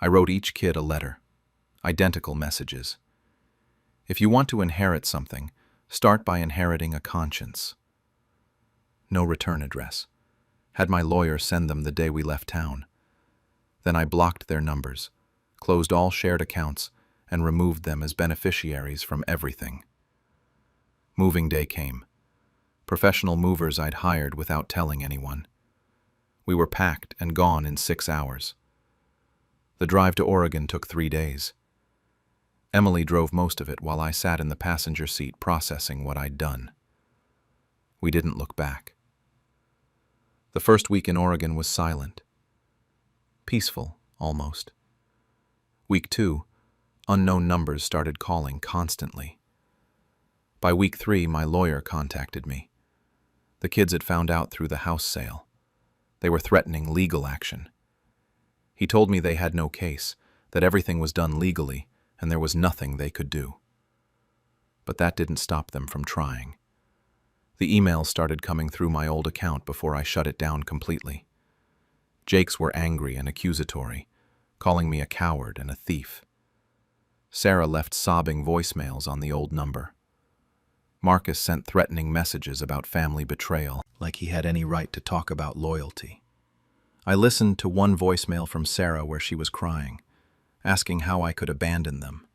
I wrote each kid a letter, identical messages. If you want to inherit something, start by inheriting a conscience. No return address. Had my lawyer send them the day we left town. Then I blocked their numbers, closed all shared accounts, and removed them as beneficiaries from everything. Moving day came. Professional movers I'd hired without telling anyone. We were packed and gone in 6 hours. The drive to Oregon took 3 days. Emily drove most of it while I sat in the passenger seat processing what I'd done. We didn't look back. The first week in Oregon was silent. Peaceful, almost. Week 2, unknown numbers started calling constantly. By week 3, my lawyer contacted me. The kids had found out through the house sale. They were threatening legal action. He told me they had no case, that everything was done legally, and there was nothing they could do. But that didn't stop them from trying. The emails started coming through my old account before I shut it down completely. Jakes were angry and accusatory, calling me a coward and a thief. Sarah left sobbing voicemails on the old number. Marcus sent threatening messages about family betrayal, like he had any right to talk about loyalty. I listened to one voicemail from Sarah where she was crying, asking how I could abandon them.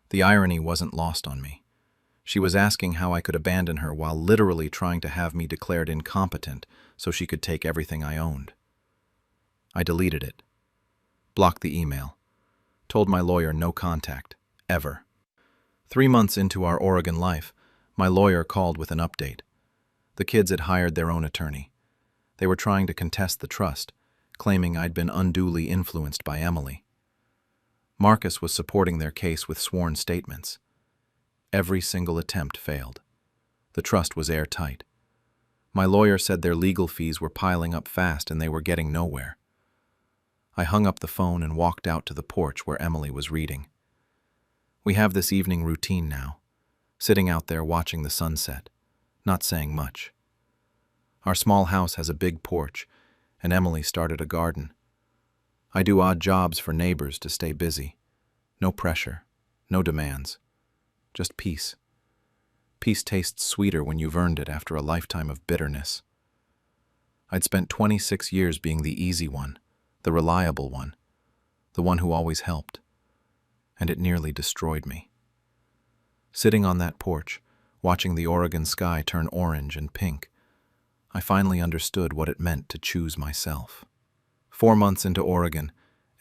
The irony wasn't lost on me. She was asking how I could abandon her while literally trying to have me declared incompetent so she could take everything I owned. I deleted it, blocked the email, told my lawyer no contact, ever. 3 months into our Oregon life, my lawyer called with an update. The kids had hired their own attorney. They were trying to contest the trust, claiming I'd been unduly influenced by Emily. Marcus was supporting their case with sworn statements. Every single attempt failed. The trust was airtight. My lawyer said their legal fees were piling up fast and they were getting nowhere. I hung up the phone and walked out to the porch where Emily was reading. We have this evening routine now, sitting out there watching the sunset, not saying much. Our small house has a big porch, and Emily started a garden. I do odd jobs for neighbors to stay busy. No pressure, no demands, just peace. Peace tastes sweeter when you've earned it after a lifetime of bitterness. I'd spent 26 years being the easy one, the reliable one, the one who always helped, and it nearly destroyed me. Sitting on that porch, watching the Oregon sky turn orange and pink, I finally understood what it meant to choose myself. 4 months into Oregon,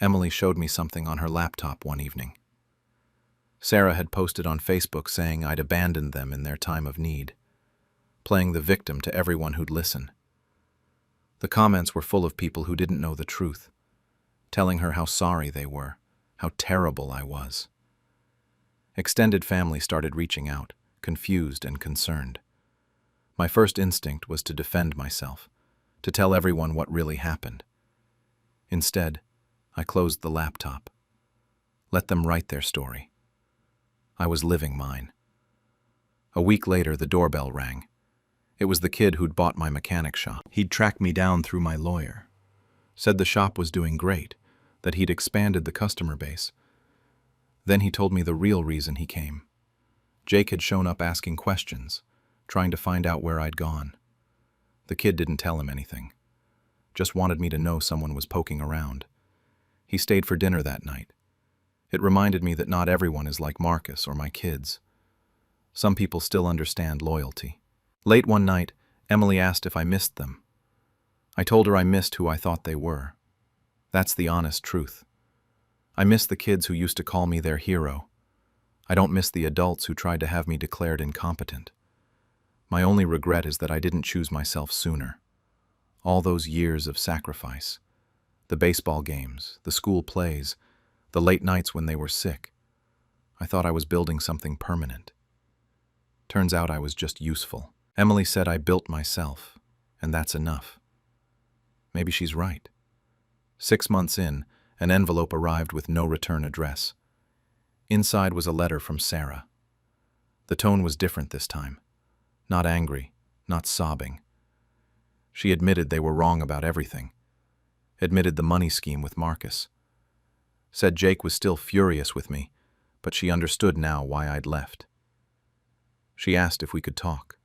Emily showed me something on her laptop one evening. Sarah had posted on Facebook saying I'd abandoned them in their time of need, playing the victim to everyone who'd listen. The comments were full of people who didn't know the truth, telling her how sorry they were, how terrible I was. Extended family started reaching out, confused and concerned. My first instinct was to defend myself, to tell everyone what really happened. Instead, I closed the laptop. Let them write their story. I was living mine. A week later, the doorbell rang. It was the kid who'd bought my mechanic shop. He'd tracked me down through my lawyer. Said the shop was doing great, that he'd expanded the customer base. Then he told me the real reason he came. Jake had shown up asking questions, trying to find out where I'd gone. The kid didn't tell him anything. Just wanted me to know someone was poking around. He stayed for dinner that night. It reminded me that not everyone is like Marcus or my kids. Some people still understand loyalty. Late one night, Emily asked if I missed them. I told her I missed who I thought they were. That's the honest truth. I miss the kids who used to call me their hero. I don't miss the adults who tried to have me declared incompetent. My only regret is that I didn't choose myself sooner. All those years of sacrifice. The baseball games, the school plays, the late nights when they were sick. I thought I was building something permanent. Turns out I was just useful. Emily said I built myself, and that's enough. Maybe she's right. 6 months in, an envelope arrived with no return address. Inside was a letter from Sarah. The tone was different this time. Not angry, not sobbing. She admitted they were wrong about everything. Admitted the money scheme with Marcus. Said Jake was still furious with me, but she understood now why I'd left. She asked if we could talk.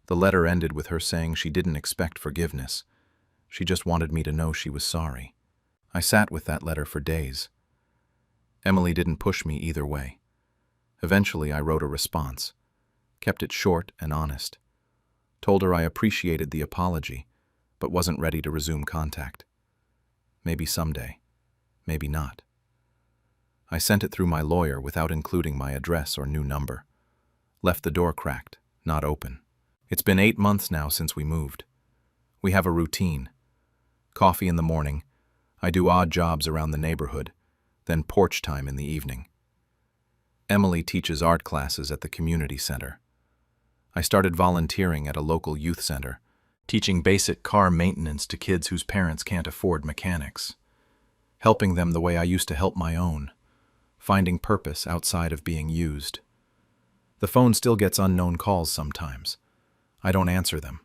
The letter ended with her saying she didn't expect forgiveness. She just wanted me to know she was sorry. I sat with that letter for days. Emily didn't push me either way. Eventually, I wrote a response. Kept it short and honest. Told her I appreciated the apology, but wasn't ready to resume contact. Maybe someday. Maybe not. I sent it through my lawyer without including my address or new number. Left the door cracked, not open. It's been 8 months now since we moved. We have a routine. Coffee in the morning. I do odd jobs around the neighborhood, then porch time in the evening. Emily teaches art classes at the community center. I started volunteering at a local youth center, teaching basic car maintenance to kids whose parents can't afford mechanics. Helping them the way I used to help my own, finding purpose outside of being used. The phone still gets unknown calls sometimes. I don't answer them.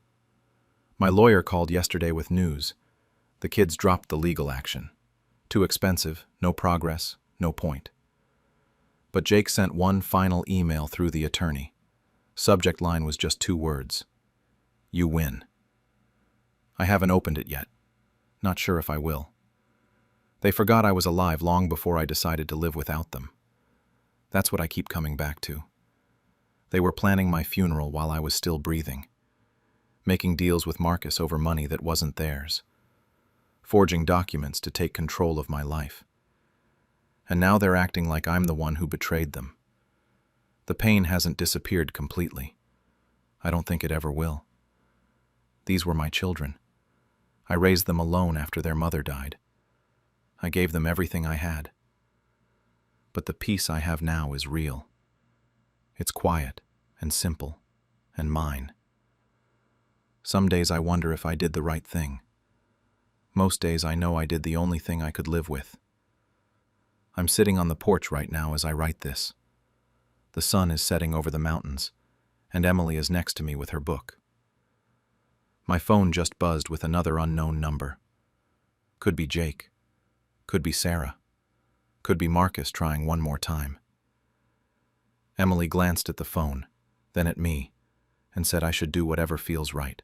My lawyer called yesterday with news. The kids dropped the legal action. Too expensive, no progress, no point. But Jake sent one final email through the attorney. Subject line was just 2 words. You win. I haven't opened it yet. Not sure if I will. They forgot I was alive long before I decided to live without them. That's what I keep coming back to. They were planning my funeral while I was still breathing. Making deals with Marcus over money that wasn't theirs. Forging documents to take control of my life. And now they're acting like I'm the one who betrayed them. The pain hasn't disappeared completely. I don't think it ever will. These were my children. I raised them alone after their mother died. I gave them everything I had. But the peace I have now is real. It's quiet and simple and mine. Some days I wonder if I did the right thing. Most days I know I did the only thing I could live with. I'm sitting on the porch right now as I write this. The sun is setting over the mountains, and Emily is next to me with her book. My phone just buzzed with another unknown number. Could be Jake. Could be Sarah. Could be Marcus trying one more time. Emily glanced at the phone, then at me, and said I should do whatever feels right.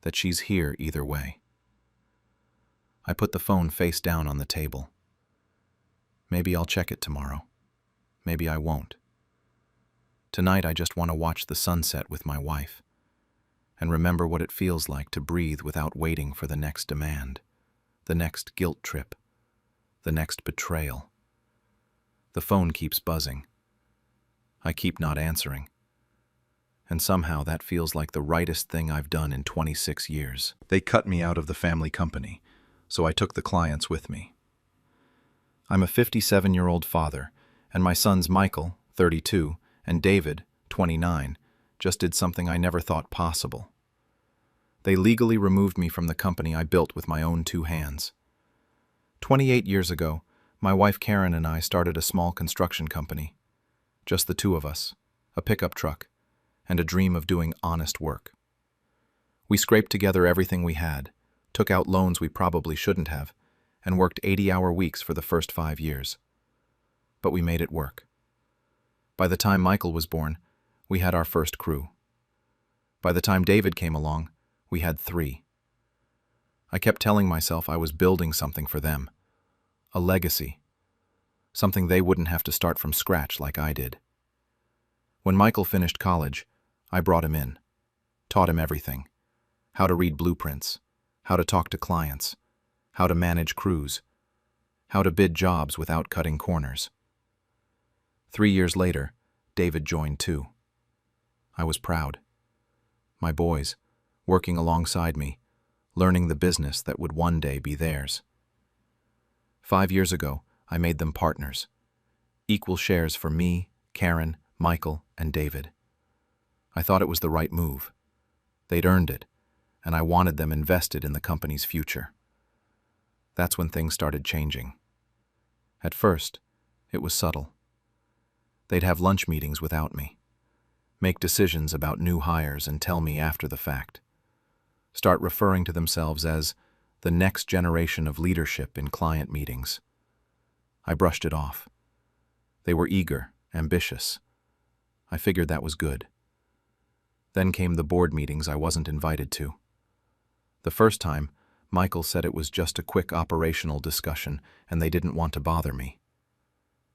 That she's here either way. I put the phone face down on the table. Maybe I'll check it tomorrow. Maybe I won't. Tonight I just want to watch the sunset with my wife and remember what it feels like to breathe without waiting for the next demand, the next guilt trip, the next betrayal. The phone keeps buzzing. I keep not answering. and somehow that feels like the rightest thing I've done in 26 years. They cut me out of the family company, so I took the clients with me. I'm a 57-year-old father, and my sons Michael, 32, and David, 29, just did something I never thought possible. They legally removed me from the company I built with my own 2 hands. 28 years ago, my wife Karen and I started a small construction company. Just the 2 of us, a pickup truck, and a dream of doing honest work. We scraped together everything we had, took out loans we probably shouldn't have, and worked 80-hour weeks for the first 5 years. But we made it work. By the time Michael was born, we had our first crew. By the time David came along, we had 3. I kept telling myself I was building something for them, a legacy, something they wouldn't have to start from scratch like I did. When Michael finished college, I brought him in, taught him everything: how to read blueprints, how to talk to clients, how to manage crews, how to bid jobs without cutting corners. 3 years later, David joined too. I was proud. My boys, working alongside me, learning the business that would one day be theirs. 5 years ago, I made them partners, equal shares for me, Karen, Michael, and David. I thought it was the right move. They'd earned it, and I wanted them invested in the company's future. That's when things started changing. At first, it was subtle. They'd have lunch meetings without me, make decisions about new hires and tell me after the fact, start referring to themselves as the next generation of leadership in client meetings. I brushed it off. They were eager, ambitious. I figured that was good. Then came the board meetings I wasn't invited to. The first time, Michael said it was just a quick operational discussion and they didn't want to bother me.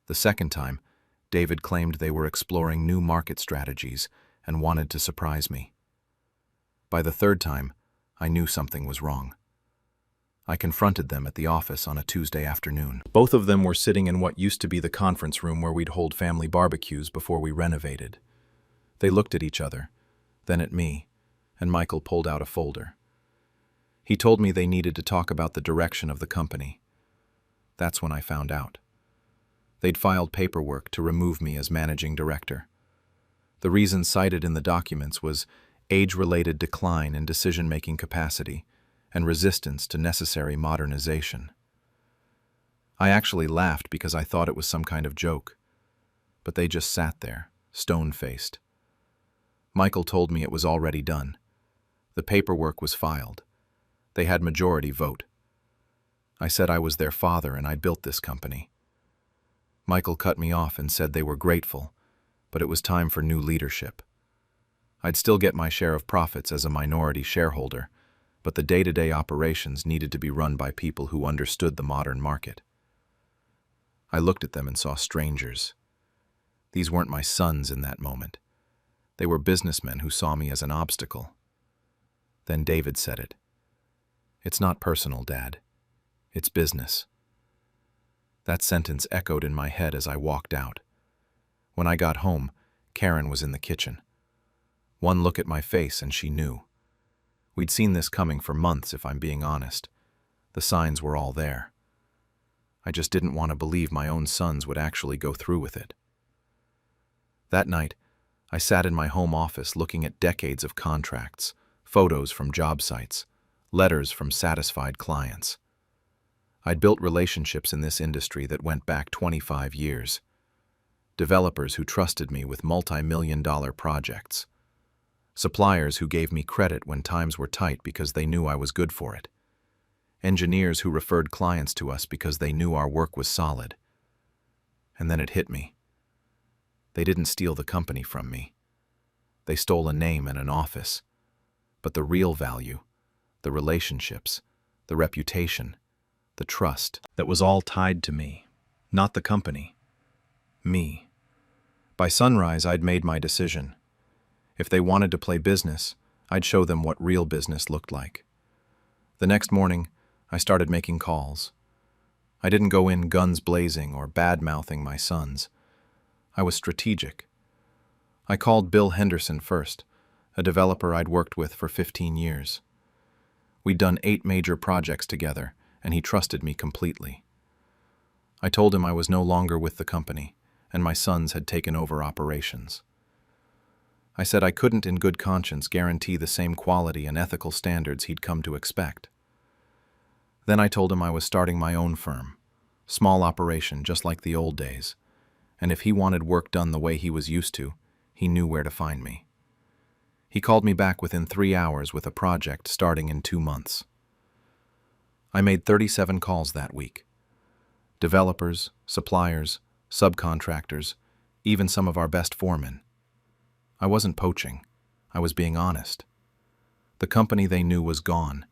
The second time, David claimed they were exploring new market strategies and wanted to surprise me. By the third time, I knew something was wrong. I confronted them at the office on a Tuesday afternoon. Both of them were sitting in what used to be the conference room where we'd hold family barbecues before we renovated. They looked at each other, then at me, and Michael pulled out a folder. He told me they needed to talk about the direction of the company. That's when I found out. They'd filed paperwork to remove me as managing director. The reason cited in the documents was age-related decline in decision-making capacity and resistance to necessary modernization. I actually laughed because I thought it was some kind of joke, but they just sat there, stone-faced. Michael told me it was already done. The paperwork was filed. They had majority vote. I said I was their father and I'd built this company. Michael cut me off and said they were grateful, but it was time for new leadership. I'd still get my share of profits as a minority shareholder, but the day-to-day operations needed to be run by people who understood the modern market. I looked at them and saw strangers. These weren't my sons in that moment. They were businessmen who saw me as an obstacle. Then David said it. "It's not personal, Dad. It's business." That sentence echoed in my head as I walked out. When I got home, Karen was in the kitchen. One look at my face and she knew. We'd seen this coming for months, if I'm being honest. The signs were all there. I just didn't want to believe my own sons would actually go through with it. That night, I sat in my home office looking at decades of contracts, photos from job sites, letters from satisfied clients. I'd built relationships in this industry that went back 25 years. Developers who trusted me with multi-million-dollar projects. Suppliers who gave me credit when times were tight because they knew I was good for it. Engineers who referred clients to us because they knew our work was solid. And then it hit me. They didn't steal the company from me. They stole a name and an office. But the real value, the relationships, the reputation, the trust, that was all tied to me, not the company. Me. By sunrise, I'd made my decision. If they wanted to play business, I'd show them what real business looked like. The next morning, I started making calls. I didn't go in guns blazing or bad-mouthing my sons. I was strategic. I called Bill Henderson first, a developer I'd worked with for 15 years. We'd done 8 major projects together, and he trusted me completely. I told him I was no longer with the company, and my sons had taken over operations. I said I couldn't in good conscience guarantee the same quality and ethical standards he'd come to expect. Then I told him I was starting my own firm, small operation just like the old days, and if he wanted work done the way he was used to, he knew where to find me. He called me back within 3 hours with a project starting in 2 months. I made 37 calls that week. Developers, suppliers, subcontractors, even some of our best foremen. I wasn't poaching. I was being honest. The company they knew was gone,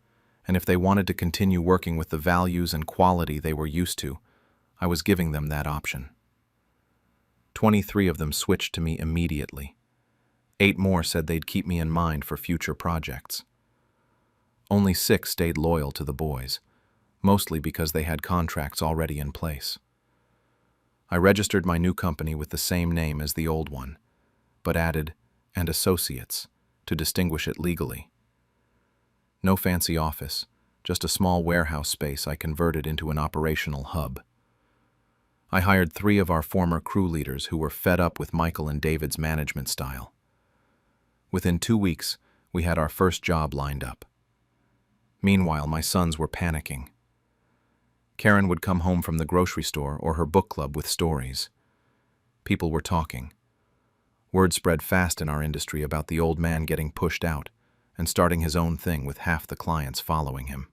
and if they wanted to continue working with the values and quality they were used to, I was giving them that option. 23 of them switched to me immediately. 8 more said they'd keep me in mind for future projects. Only 6 stayed loyal to the boys, mostly because they had contracts already in place. I registered my new company with the same name as the old one, but added "and Associates" to distinguish it legally. No fancy office, just a small warehouse space I converted into an operational hub. I hired 3 of our former crew leaders who were fed up with Michael and David's management style. Within 2 weeks, we had our first job lined up. Meanwhile, my sons were panicking. Karen would come home from the grocery store or her book club with stories. People were talking. Word spread fast in our industry about the old man getting pushed out and starting his own thing with half the clients following him.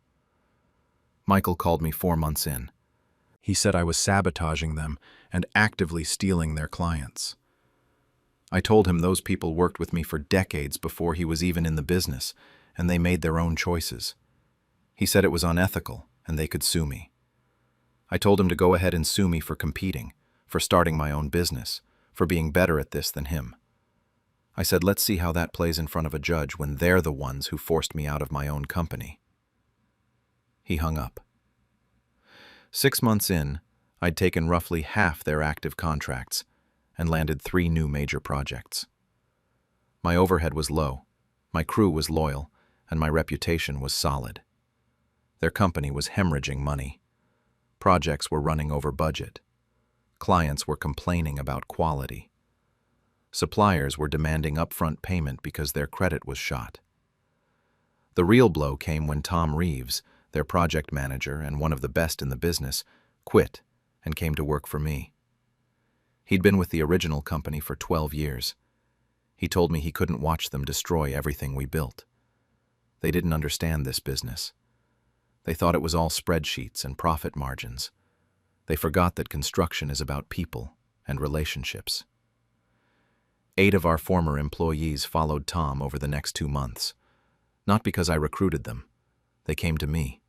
Michael called me 4 months in. He said I was sabotaging them and actively stealing their clients. I told him those people worked with me for decades before he was even in the business, and they made their own choices. He said it was unethical and they could sue me. I told him to go ahead and sue me for competing, for starting my own business, for being better at this than him. I said, let's see how that plays in front of a judge when they're the ones who forced me out of my own company. He hung up. 6 months in, I'd taken roughly half their active contracts and landed 3 new major projects. My overhead was low, my crew was loyal, and my reputation was solid. Their company was hemorrhaging money. Projects were running over budget. Clients were complaining about quality. Suppliers were demanding upfront payment because their credit was shot. The real blow came when Tom Reeves, their project manager and one of the best in the business, quit and came to work for me. He'd been with the original company for 12 years. He told me he couldn't watch them destroy everything we built. They didn't understand this business. They thought it was all spreadsheets and profit margins. They forgot that construction is about people and relationships. 8 of our former employees followed Tom over the next 2 months. Not because I recruited them. They came to me.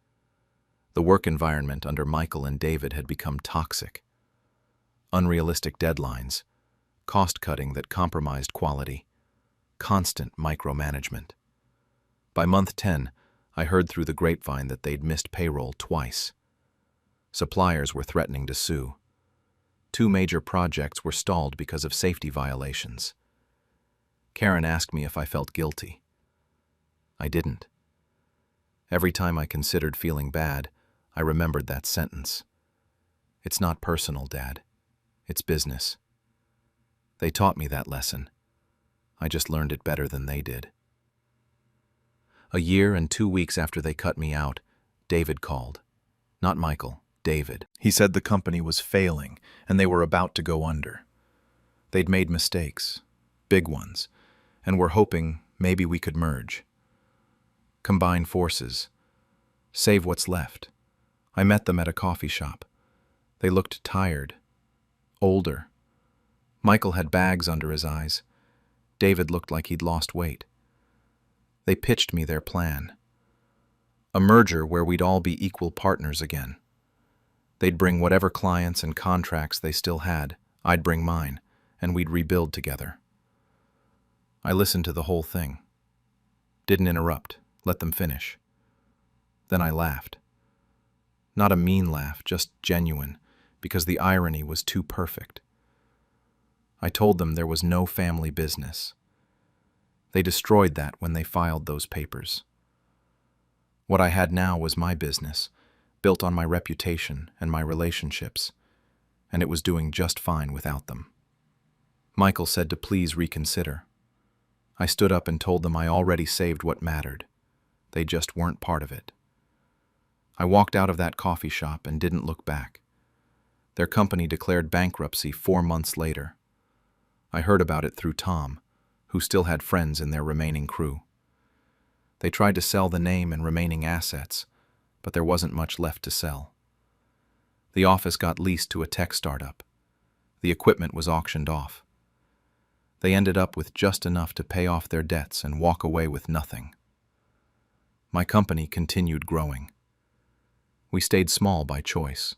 The work environment under Michael and David had become toxic. Unrealistic deadlines, cost-cutting that compromised quality, constant micromanagement. By month 10, I heard through the grapevine that they'd missed payroll twice. Suppliers were threatening to sue. 2 major projects were stalled because of safety violations. Karen asked me if I felt guilty. I didn't. Every time I considered feeling bad, I remembered that sentence. It's not personal, Dad. It's business. They taught me that lesson. I just learned it better than they did. A year and 2 weeks after they cut me out, David called. Not Michael, David. He said the company was failing and they were about to go under. They'd made mistakes, big ones, and were hoping maybe we could merge. Combine forces. Save what's left. I met them at a coffee shop. They looked tired, older. Michael had bags under his eyes. David looked like he'd lost weight. They pitched me their plan. A merger where we'd all be equal partners again. They'd bring whatever clients and contracts they still had, I'd bring mine, and we'd rebuild together. I listened to the whole thing. Didn't interrupt, let them finish. Then I laughed. Not a mean laugh, just genuine, because the irony was too perfect. I told them there was no family business. They destroyed that when they filed those papers. What I had now was my business, built on my reputation and my relationships, and it was doing just fine without them. Michael said to please reconsider. I stood up and told them I already saved what mattered. They just weren't part of it. I walked out of that coffee shop and didn't look back. Their company declared bankruptcy 4 months later. I heard about it through Tom, who still had friends in their remaining crew. They tried to sell the name and remaining assets, but there wasn't much left to sell. The office got leased to a tech startup. The equipment was auctioned off. They ended up with just enough to pay off their debts and walk away with nothing. My company continued growing. We stayed small by choice.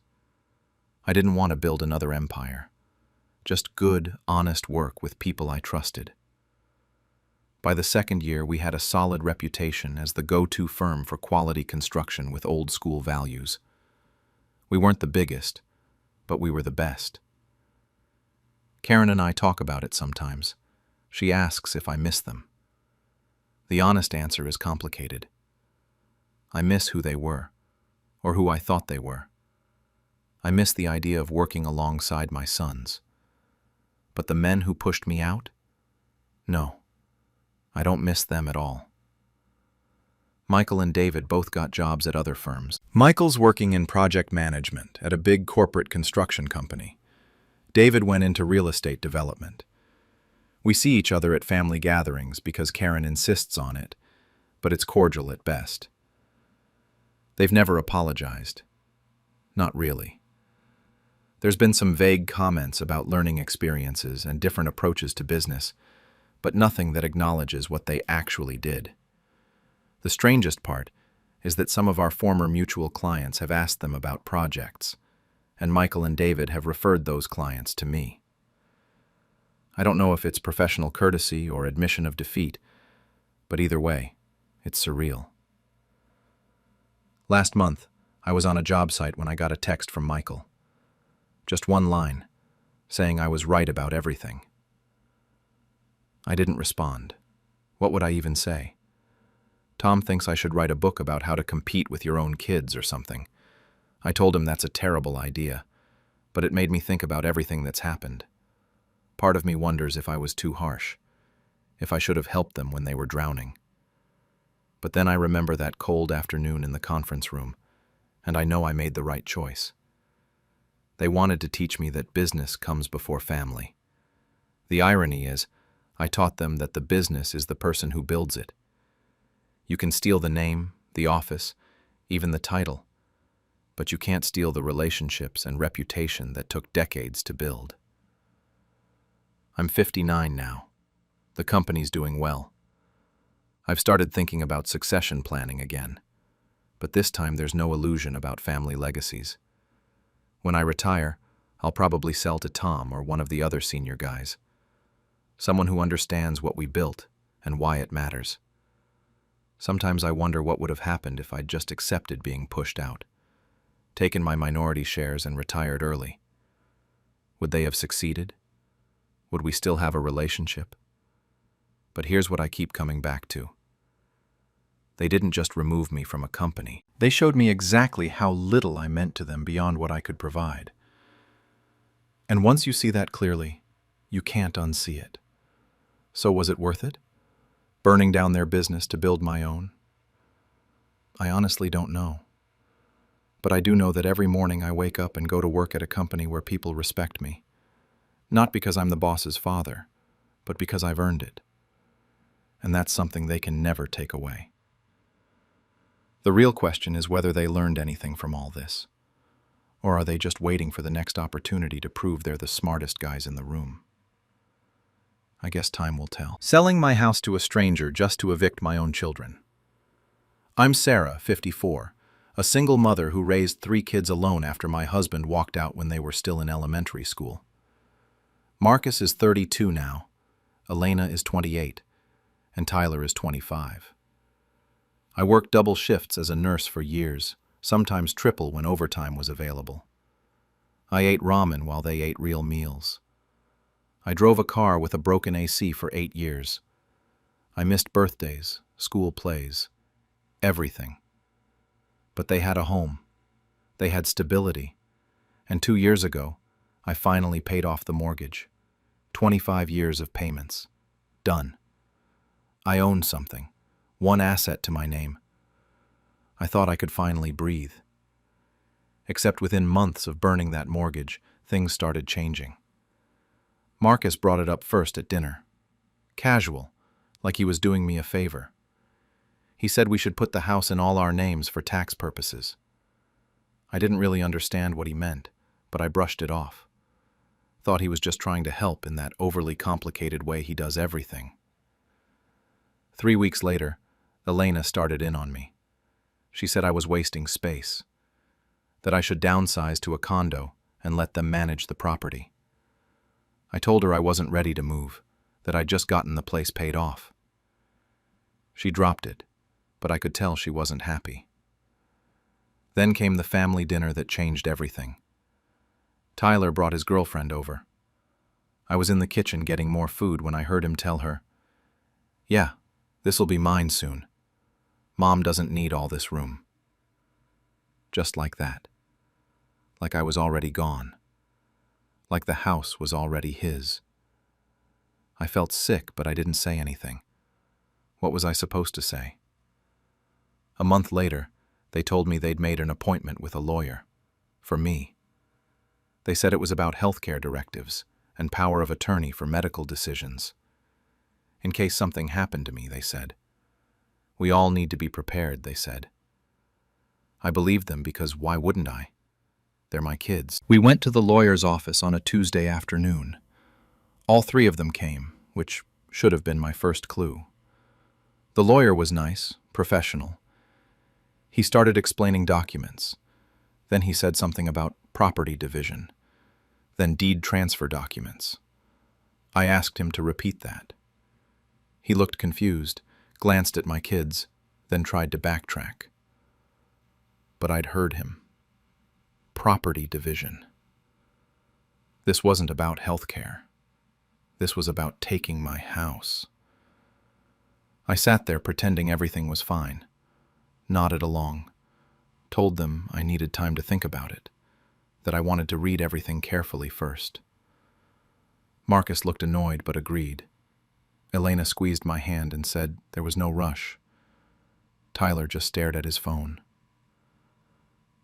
I didn't want to build another empire. Just good, honest work with people I trusted. By the second year, we had a solid reputation as the go-to firm for quality construction with old-school values. We weren't the biggest, but we were the best. Karen and I talk about it sometimes. She asks if I miss them. The honest answer is complicated. I miss who they were, or who I thought they were. I miss the idea of working alongside my sons. But the men who pushed me out? No, I don't miss them at all. Michael and David both got jobs at other firms. Michael's working in project management at a big corporate construction company. David went into real estate development. We see each other at family gatherings because Karen insists on it, but it's cordial at best. They've never apologized. Not really. There's been some vague comments about learning experiences and different approaches to business, but nothing that acknowledges what they actually did. The strangest part is that some of our former mutual clients have asked them about projects, and Michael and David have referred those clients to me. I don't know if it's professional courtesy or admission of defeat, but either way, it's surreal. Last month, I was on a job site when I got a text from Michael. Just one line, saying I was right about everything. I didn't respond. What would I even say? Tom thinks I should write a book about how to compete with your own kids or something. I told him that's a terrible idea, but it made me think about everything that's happened. Part of me wonders if I was too harsh, if I should have helped them when they were drowning. But then I remember that cold afternoon in the conference room, and I know I made the right choice. They wanted to teach me that business comes before family. The irony is, I taught them that the business is the person who builds it. You can steal the name, the office, even the title, but you can't steal the relationships and reputation that took decades to build. I'm 59 now. The company's doing well. I've started thinking about succession planning again, but this time there's no illusion about family legacies. When I retire, I'll probably sell to Tom or one of the other senior guys. Someone who understands what we built and why it matters. Sometimes I wonder what would have happened if I'd just accepted being pushed out, taken my minority shares and retired early. Would they have succeeded? Would we still have a relationship? But here's what I keep coming back to. They didn't just remove me from a company. They showed me exactly how little I meant to them beyond what I could provide. And once you see that clearly, you can't unsee it. So was it worth it? Burning down their business to build my own? I honestly don't know. But I do know that every morning I wake up and go to work at a company where people respect me. Not because I'm the boss's father, but because I've earned it. And that's something they can never take away. The real question is whether they learned anything from all this. Or are they just waiting for the next opportunity to prove they're the smartest guys in the room? I guess time will tell. Selling my house to a stranger just to evict my own children. I'm Sarah, 54, a single mother who raised 3 kids alone after my husband walked out when they were still in elementary school. Marcus is 32 now, Elena is 28, and Tyler is 25. I worked double shifts as a nurse for years, sometimes triple when overtime was available. I ate ramen while they ate real meals. I drove a car with a broken AC for 8 years. I missed birthdays, school plays, everything. But they had a home. They had stability. And 2 years ago, I finally paid off the mortgage. 25 years of payments. Done. I owned something. One asset to my name. I thought I could finally breathe. Except within months of burning that mortgage, things started changing. Marcus brought it up first at dinner. Casual, like he was doing me a favor. He said we should put the house in all our names for tax purposes. I didn't really understand what he meant, but I brushed it off. Thought he was just trying to help in that overly complicated way he does everything. 3 weeks later, Elena started in on me. She said I was wasting space, that I should downsize to a condo and let them manage the property. I told her I wasn't ready to move, that I'd just gotten the place paid off. She dropped it, but I could tell she wasn't happy. Then came the family dinner that changed everything. Tyler brought his girlfriend over. I was in the kitchen getting more food when I heard him tell her, "Yeah, this'll be mine soon. Mom doesn't need all this room." Just like that. Like I was already gone. Like the house was already his. I felt sick, but I didn't say anything. What was I supposed to say? A month later, they told me they'd made an appointment with a lawyer. For me. They said it was about healthcare directives and power of attorney for medical decisions. In case something happened to me, they said. We all need to be prepared, they said. I believed them because why wouldn't I? They're my kids. We went to the lawyer's office on a Tuesday afternoon. All 3 of them came, which should have been my first clue. The lawyer was nice, professional. He started explaining documents. Then he said something about property division. Then deed transfer documents. I asked him to repeat that. He looked confused, glanced at my kids, then tried to backtrack. But I'd heard him. Property division. This wasn't about healthcare. This was about taking my house. I sat there pretending everything was fine, nodded along, told them I needed time to think about it, that I wanted to read everything carefully first. Marcus looked annoyed but agreed. Elena squeezed my hand and said there was no rush. Tyler just stared at his phone.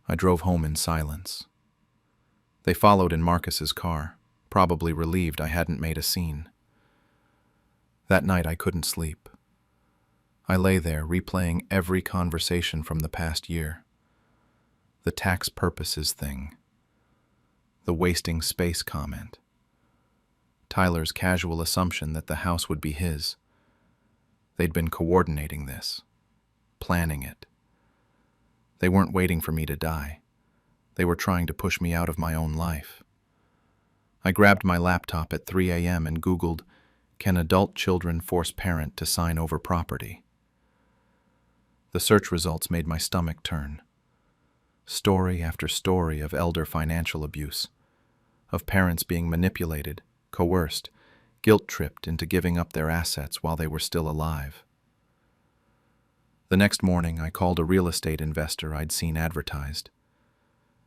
I drove home in silence. They followed in Marcus's car, probably relieved I hadn't made a scene. That night I couldn't sleep. I lay there replaying every conversation from the past year. The tax purposes thing. The wasting space comment. Tyler's casual assumption that the house would be his. They'd been coordinating this, planning it. They weren't waiting for me to die. They were trying to push me out of my own life. I grabbed my laptop at 3 a.m. and Googled, "Can adult children force parent to sign over property?" The search results made my stomach turn. Story after story of elder financial abuse, of parents being manipulated, coerced, guilt-tripped into giving up their assets while they were still alive. The next morning, I called a real estate investor I'd seen advertised.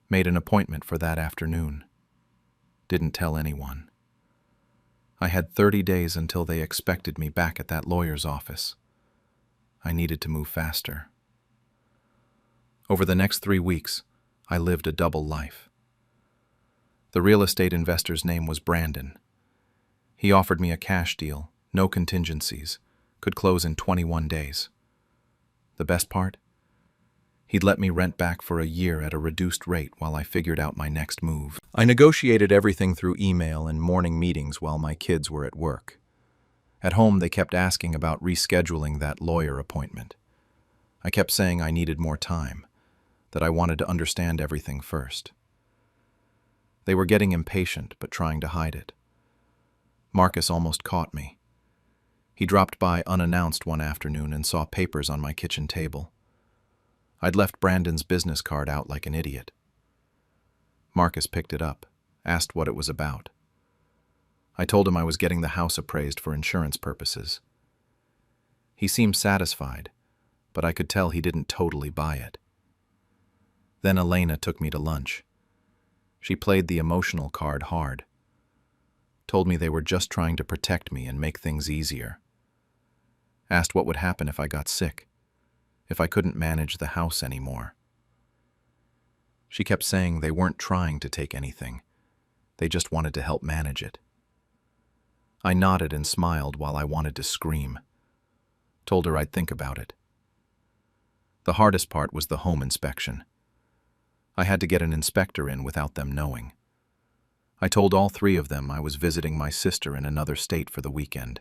Made an appointment for that afternoon. Didn't tell anyone. I had 30 days until they expected me back at that lawyer's office. I needed to move faster. Over the next 3 weeks, I lived a double life. The real estate investor's name was Brandon. He offered me a cash deal, no contingencies, could close in 21 days. The best part? He'd let me rent back for a year at a reduced rate while I figured out my next move. I negotiated everything through email and morning meetings while my kids were at work. At home, they kept asking about rescheduling that lawyer appointment. I kept saying I needed more time, that I wanted to understand everything first. They were getting impatient, but trying to hide it. Marcus almost caught me. He dropped by unannounced one afternoon and saw papers on my kitchen table. I'd left Brandon's business card out like an idiot. Marcus picked it up, asked what it was about. I told him I was getting the house appraised for insurance purposes. He seemed satisfied, but I could tell he didn't totally buy it. Then Elena took me to lunch. She played the emotional card hard. Told me they were just trying to protect me and make things easier. Asked what would happen if I got sick, if I couldn't manage the house anymore. She kept saying they weren't trying to take anything. They just wanted to help manage it. I nodded and smiled while I wanted to scream. Told her I'd think about it. The hardest part was the home inspection. I had to get an inspector in without them knowing. I told all three of them I was visiting my sister in another state for the weekend.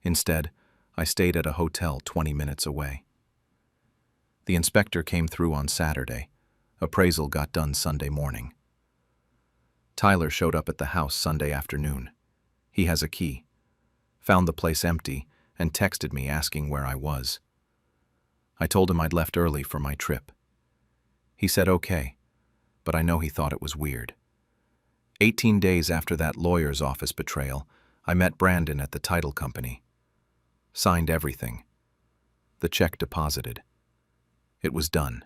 Instead, I stayed at a hotel 20 minutes away. The inspector came through on Saturday. Appraisal got done Sunday morning. Tyler showed up at the house Sunday afternoon. He has a key. Found the place empty and texted me asking where I was. I told him I'd left early for my trip. He said okay, but I know he thought it was weird. 18 days after that lawyer's office betrayal, I met Brandon at the title company. Signed everything. The check deposited. It was done.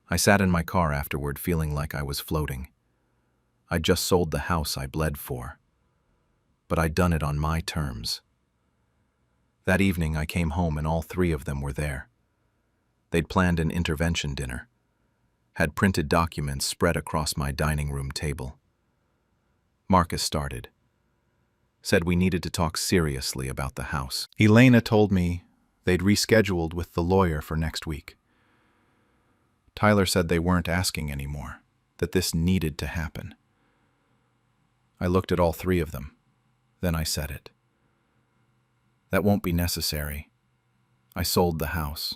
I sat in my car afterward feeling like I was floating. I'd just sold the house I bled for. But I'd done it on my terms. That evening I came home and all three of them were there. They'd planned an intervention dinner. Had printed documents spread across my dining room table. Marcus started. Said we needed to talk seriously about the house. Elena told me they'd rescheduled with the lawyer for next week. Tyler said they weren't asking anymore, that this needed to happen. I looked at all three of them. Then I said it. That won't be necessary. I sold the house.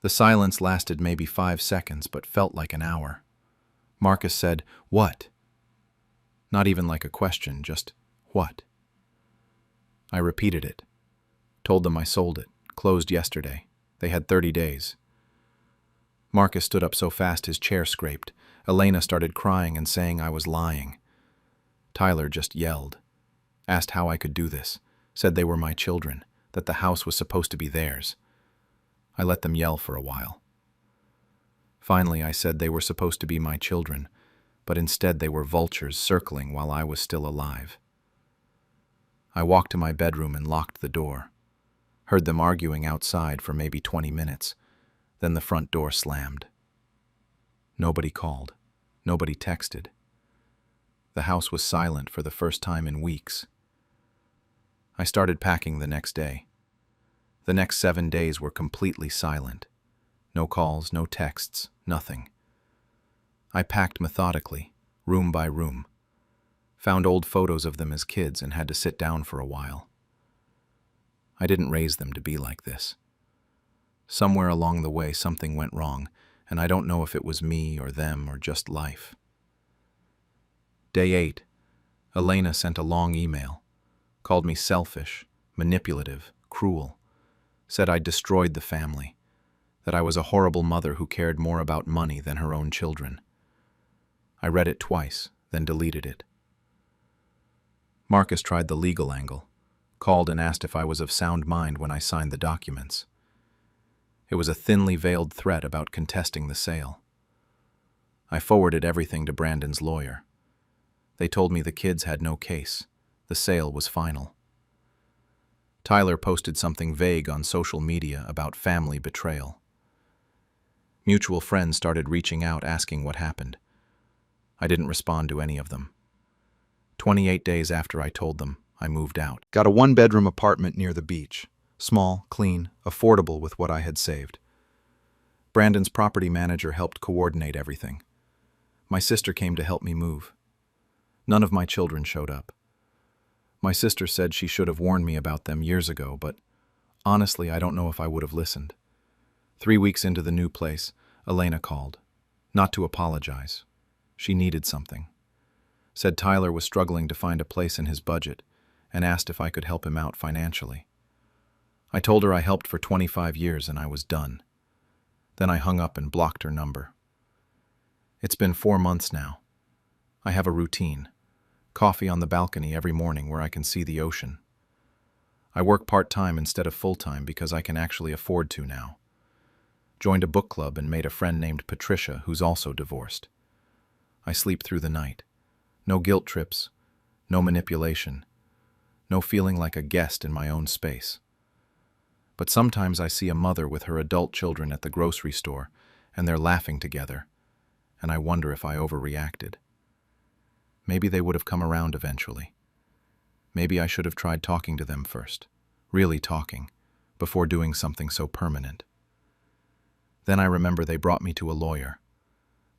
The silence lasted maybe 5 seconds, but felt like an hour. Marcus said, "What?" Not even like a question, just, "What?" I repeated it. Told them I sold it, closed yesterday. They had 30 days. Marcus stood up so fast his chair scraped. Elena started crying and saying I was lying. Tyler just yelled. Asked how I could do this. Said they were my children, that the house was supposed to be theirs. I let them yell for a while. Finally, I said they were supposed to be my children, but instead they were vultures circling while I was still alive. I walked to my bedroom and locked the door. Heard them arguing outside for maybe 20 minutes. Then the front door slammed. Nobody called. Nobody texted. The house was silent for the first time in weeks. I started packing the next day. The next 7 days were completely silent. No calls, no texts, nothing. I packed methodically, room by room. Found old photos of them as kids and had to sit down for a while. I didn't raise them to be like this. Somewhere along the way something went wrong, and I don't know if it was me or them or just life. Day 8, Elena sent a long email. Called me selfish, manipulative, cruel. Said I'd destroyed the family. That I was a horrible mother who cared more about money than her own children. I read it twice, then deleted it. Marcus tried the legal angle. Called and asked if I was of sound mind when I signed the documents. It was a thinly veiled threat about contesting the sale. I forwarded everything to Brandon's lawyer. They told me the kids had no case. The sale was final. Tyler posted something vague on social media about family betrayal. Mutual friends started reaching out asking what happened. I didn't respond to any of them. 28 days after I told them, I moved out. Got a 1-bedroom apartment near the beach. Small, clean, affordable with what I had saved. Brandon's property manager helped coordinate everything. My sister came to help me move. None of my children showed up. My sister said she should have warned me about them years ago, but honestly, I don't know if I would have listened. 3 weeks into the new place, Elena called. Not to apologize. She needed something. Said Tyler was struggling to find a place in his budget and asked if I could help him out financially. I told her I helped for 25 years and I was done. Then I hung up and blocked her number. It's been 4 months now. I have a routine. Coffee on the balcony every morning where I can see the ocean. I work part-time instead of full-time because I can actually afford to now. Joined a book club and made a friend named Patricia who's also divorced. I sleep through the night. No guilt trips, no manipulation, no feeling like a guest in my own space. But sometimes I see a mother with her adult children at the grocery store and they're laughing together, and I wonder if I overreacted. Maybe they would have come around eventually. Maybe I should have tried talking to them first, really talking, before doing something so permanent. Then I remember they brought me to a lawyer.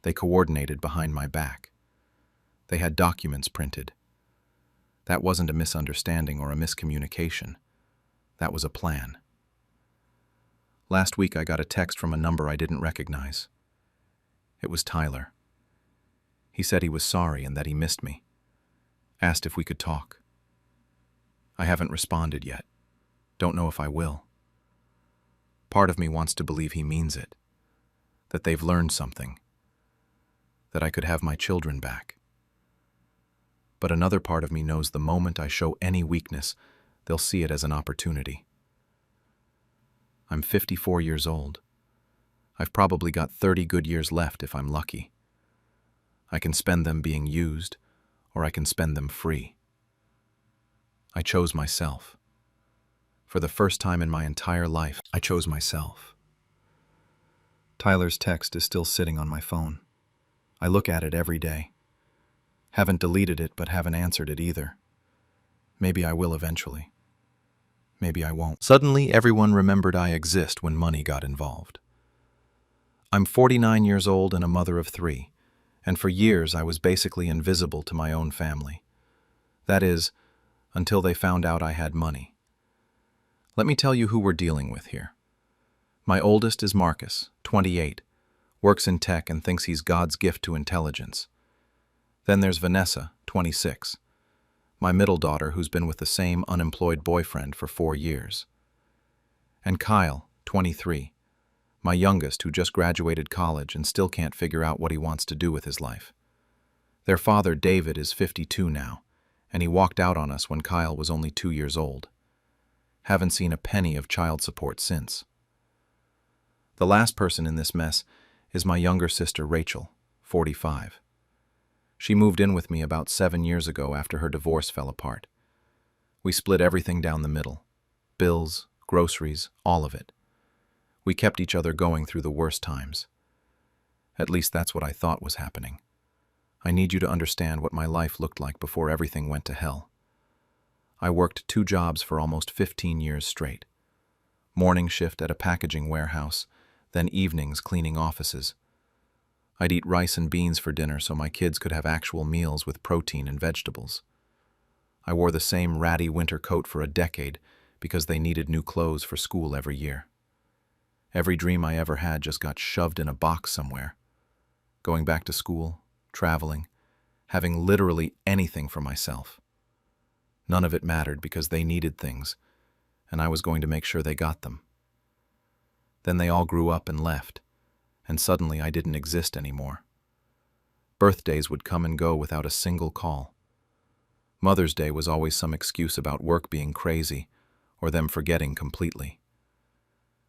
They coordinated behind my back. They had documents printed. That wasn't a misunderstanding or a miscommunication. That was a plan. Last week I got a text from a number I didn't recognize. It was Tyler. He said he was sorry and that he missed me. Asked if we could talk. I haven't responded yet. Don't know if I will. Part of me wants to believe he means it. That they've learned something. That I could have my children back. But another part of me knows the moment I show any weakness, they'll see it as an opportunity. I'm 54 years old. I've probably got 30 good years left if I'm lucky. I can spend them being used, or I can spend them free. I chose myself. For the first time in my entire life, I chose myself. Tyler's text is still sitting on my phone. I look at it every day. Haven't deleted it, but haven't answered it either. Maybe I will eventually. Maybe I won't. Suddenly, everyone remembered I exist when money got involved. I'm 49 years old and a mother of 3, and for years I was basically invisible to my own family. That is, until they found out I had money. Let me tell you who we're dealing with here. My oldest is Marcus, 28, works in tech and thinks he's God's gift to intelligence. Then there's Vanessa, 26, my middle daughter who's been with the same unemployed boyfriend for 4 years. And Kyle, 23, my youngest who just graduated college and still can't figure out what he wants to do with his life. Their father, David, is 52 now, and he walked out on us when Kyle was only 2 years old. Haven't seen a penny of child support since. The last person in this mess is my younger sister, Rachel, 45. She moved in with me about 7 years ago after her divorce fell apart. We split everything down the middle. Bills, groceries, all of it. We kept each other going through the worst times. At least that's what I thought was happening. I need you to understand what my life looked like before everything went to hell. I worked 2 jobs for almost 15 years straight. Morning shift at a packaging warehouse, then evenings cleaning offices. I'd eat rice and beans for dinner so my kids could have actual meals with protein and vegetables. I wore the same ratty winter coat for a decade because they needed new clothes for school every year. Every dream I ever had just got shoved in a box somewhere. Going back to school, traveling, having literally anything for myself. None of it mattered because they needed things, and I was going to make sure they got them. Then they all grew up and left, and suddenly I didn't exist anymore. Birthdays would come and go without a single call. Mother's Day was always some excuse about work being crazy or them forgetting completely.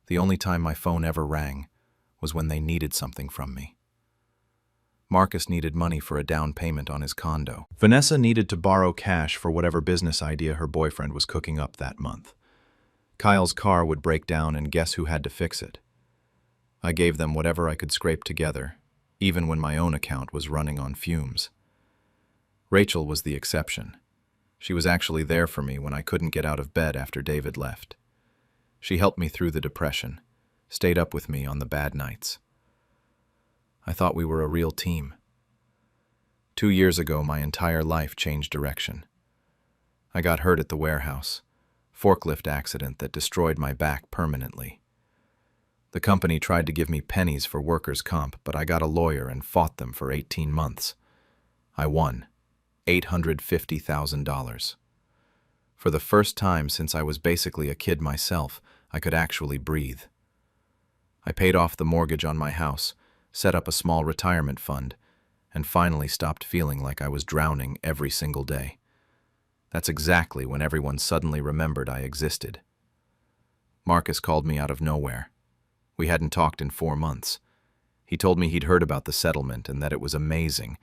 The only time my phone ever rang was when they needed something from me. Marcus needed money for a down payment on his condo. Vanessa needed to borrow cash for whatever business idea her boyfriend was cooking up that month. Kyle's car would break down and guess who had to fix it? I gave them whatever I could scrape together, even when my own account was running on fumes. Rachel was the exception. She was actually there for me when I couldn't get out of bed after David left. She helped me through the depression, stayed up with me on the bad nights. I thought we were a real team. 2 years ago, my entire life changed direction. I got hurt at the warehouse, forklift accident that destroyed my back permanently. The company tried to give me pennies for workers' comp, but I got a lawyer and fought them for 18 months. I won $850,000. For the first time since I was basically a kid myself, I could actually breathe. I paid off the mortgage on my house, set up a small retirement fund, and finally stopped feeling like I was drowning every single day. That's exactly when everyone suddenly remembered I existed. Marcus called me out of nowhere. We hadn't talked in 4 months. He told me he'd heard about the settlement and that it was amazing,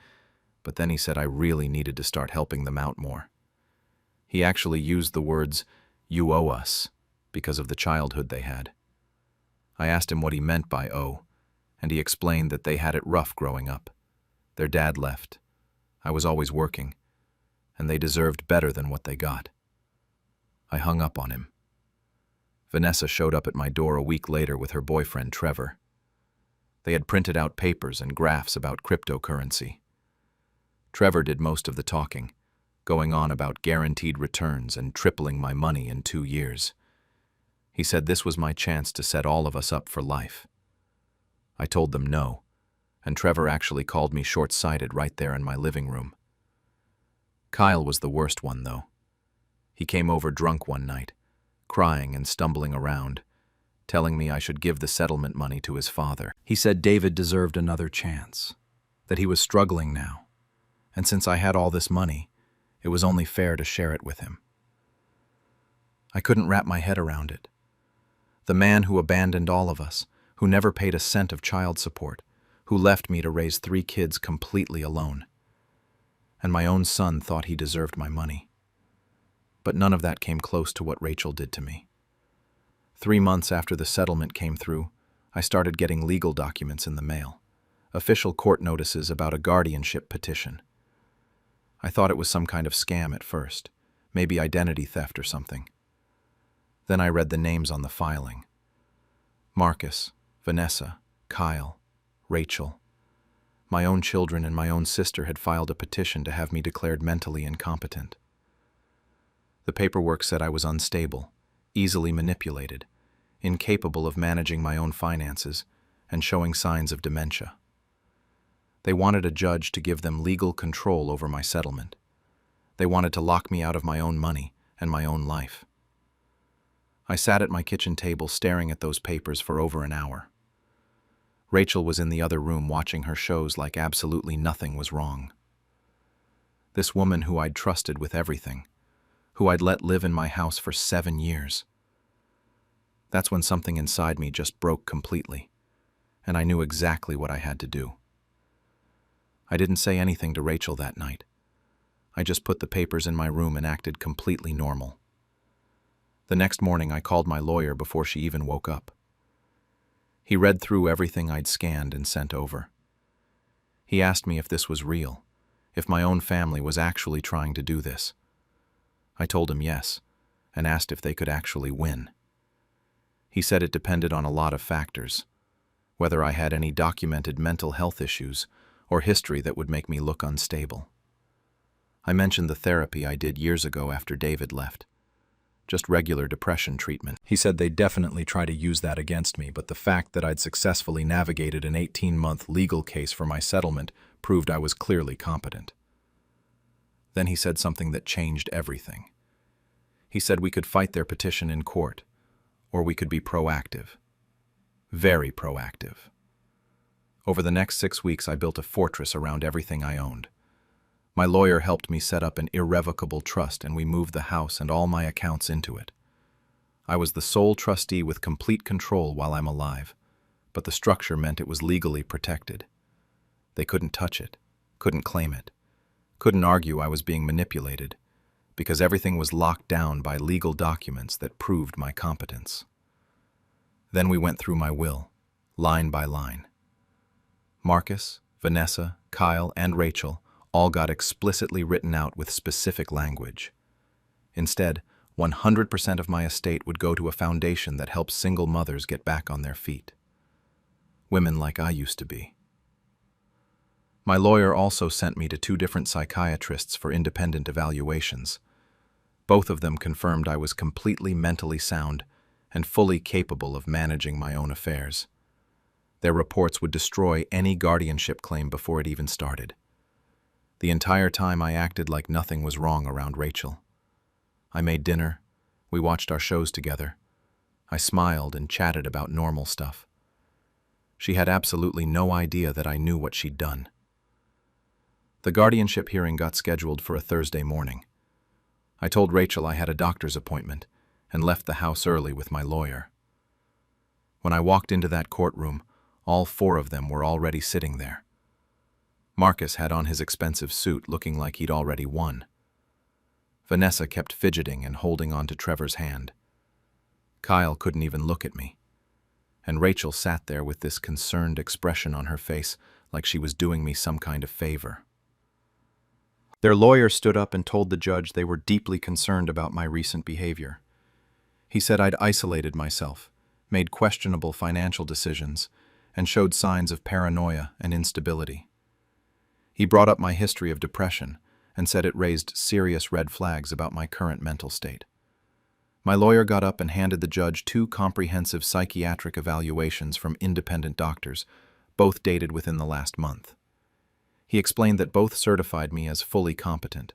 but then he said I really needed to start helping them out more. He actually used the words, "You owe us," because of the childhood they had. I asked him what he meant by owe, and he explained that they had it rough growing up. Their dad left. I was always working, and they deserved better than what they got. I hung up on him. Vanessa showed up at my door a week later with her boyfriend, Trevor. They had printed out papers and graphs about cryptocurrency. Trevor did most of the talking, going on about guaranteed returns and tripling my money in 2 years. He said this was my chance to set all of us up for life. I told them no, and Trevor actually called me short-sighted right there in my living room. Kyle was the worst one, though. He came over drunk one night, crying and stumbling around, telling me I should give the settlement money to his father. He said David deserved another chance, that he was struggling now, and since I had all this money, it was only fair to share it with him. I couldn't wrap my head around it. The man who abandoned all of us, who never paid a cent of child support, who left me to raise 3 kids completely alone. And my own son thought he deserved my money. But none of that came close to what Rachel did to me. 3 months after the settlement came through, I started getting legal documents in the mail, official court notices about a guardianship petition. I thought it was some kind of scam at first, maybe identity theft or something. Then I read the names on the filing. Marcus, Vanessa, Kyle, Rachel. My own children and my own sister had filed a petition to have me declared mentally incompetent. The paperwork said I was unstable, easily manipulated, incapable of managing my own finances, and showing signs of dementia. They wanted a judge to give them legal control over my settlement. They wanted to lock me out of my own money and my own life. I sat at my kitchen table staring at those papers for over an hour. Rachel was in the other room watching her shows like absolutely nothing was wrong. This woman who I'd trusted with everything, who I'd let live in my house for 7 years. That's when something inside me just broke completely, and I knew exactly what I had to do. I didn't say anything to Rachel that night. I just put the papers in my room and acted completely normal. The next morning I called my lawyer before she even woke up. He read through everything I'd scanned and sent over. He asked me if this was real, if my own family was actually trying to do this. I told him yes, and asked if they could actually win. He said it depended on a lot of factors, whether I had any documented mental health issues or history that would make me look unstable. I mentioned the therapy I did years ago after David left. Just regular depression treatment. He said they'd definitely try to use that against me, but the fact that I'd successfully navigated an 18-month legal case for my settlement proved I was clearly competent. Then he said something that changed everything. He said we could fight their petition in court, or we could be proactive. Very proactive. Over the next 6 weeks, I built a fortress around everything I owned. My lawyer helped me set up an irrevocable trust, and we moved the house and all my accounts into it. I was the sole trustee with complete control while I'm alive, but the structure meant it was legally protected. They couldn't touch it, couldn't claim it, couldn't argue I was being manipulated, because everything was locked down by legal documents that proved my competence. Then we went through my will, line by line. Marcus, Vanessa, Kyle, and Rachel all got explicitly written out with specific language. Instead, 100% of my estate would go to a foundation that helps single mothers get back on their feet. Women like I used to be. My lawyer also sent me to 2 different psychiatrists for independent evaluations. Both of them confirmed I was completely mentally sound and fully capable of managing my own affairs. Their reports would destroy any guardianship claim before it even started. The entire time I acted like nothing was wrong around Rachel. I made dinner, we watched our shows together. I smiled and chatted about normal stuff. She had absolutely no idea that I knew what she'd done. The guardianship hearing got scheduled for a Thursday morning. I told Rachel I had a doctor's appointment and left the house early with my lawyer. When I walked into that courtroom, all 4 of them were already sitting there. Marcus had on his expensive suit, looking like he'd already won. Vanessa kept fidgeting and holding on to Trevor's hand. Kyle couldn't even look at me. And Rachel sat there with this concerned expression on her face, like she was doing me some kind of favor. Their lawyer stood up and told the judge they were deeply concerned about my recent behavior. He said I'd isolated myself, made questionable financial decisions, and showed signs of paranoia and instability. He brought up my history of depression and said it raised serious red flags about my current mental state. My lawyer got up and handed the judge 2 comprehensive psychiatric evaluations from independent doctors, both dated within the last month. He explained that both certified me as fully competent.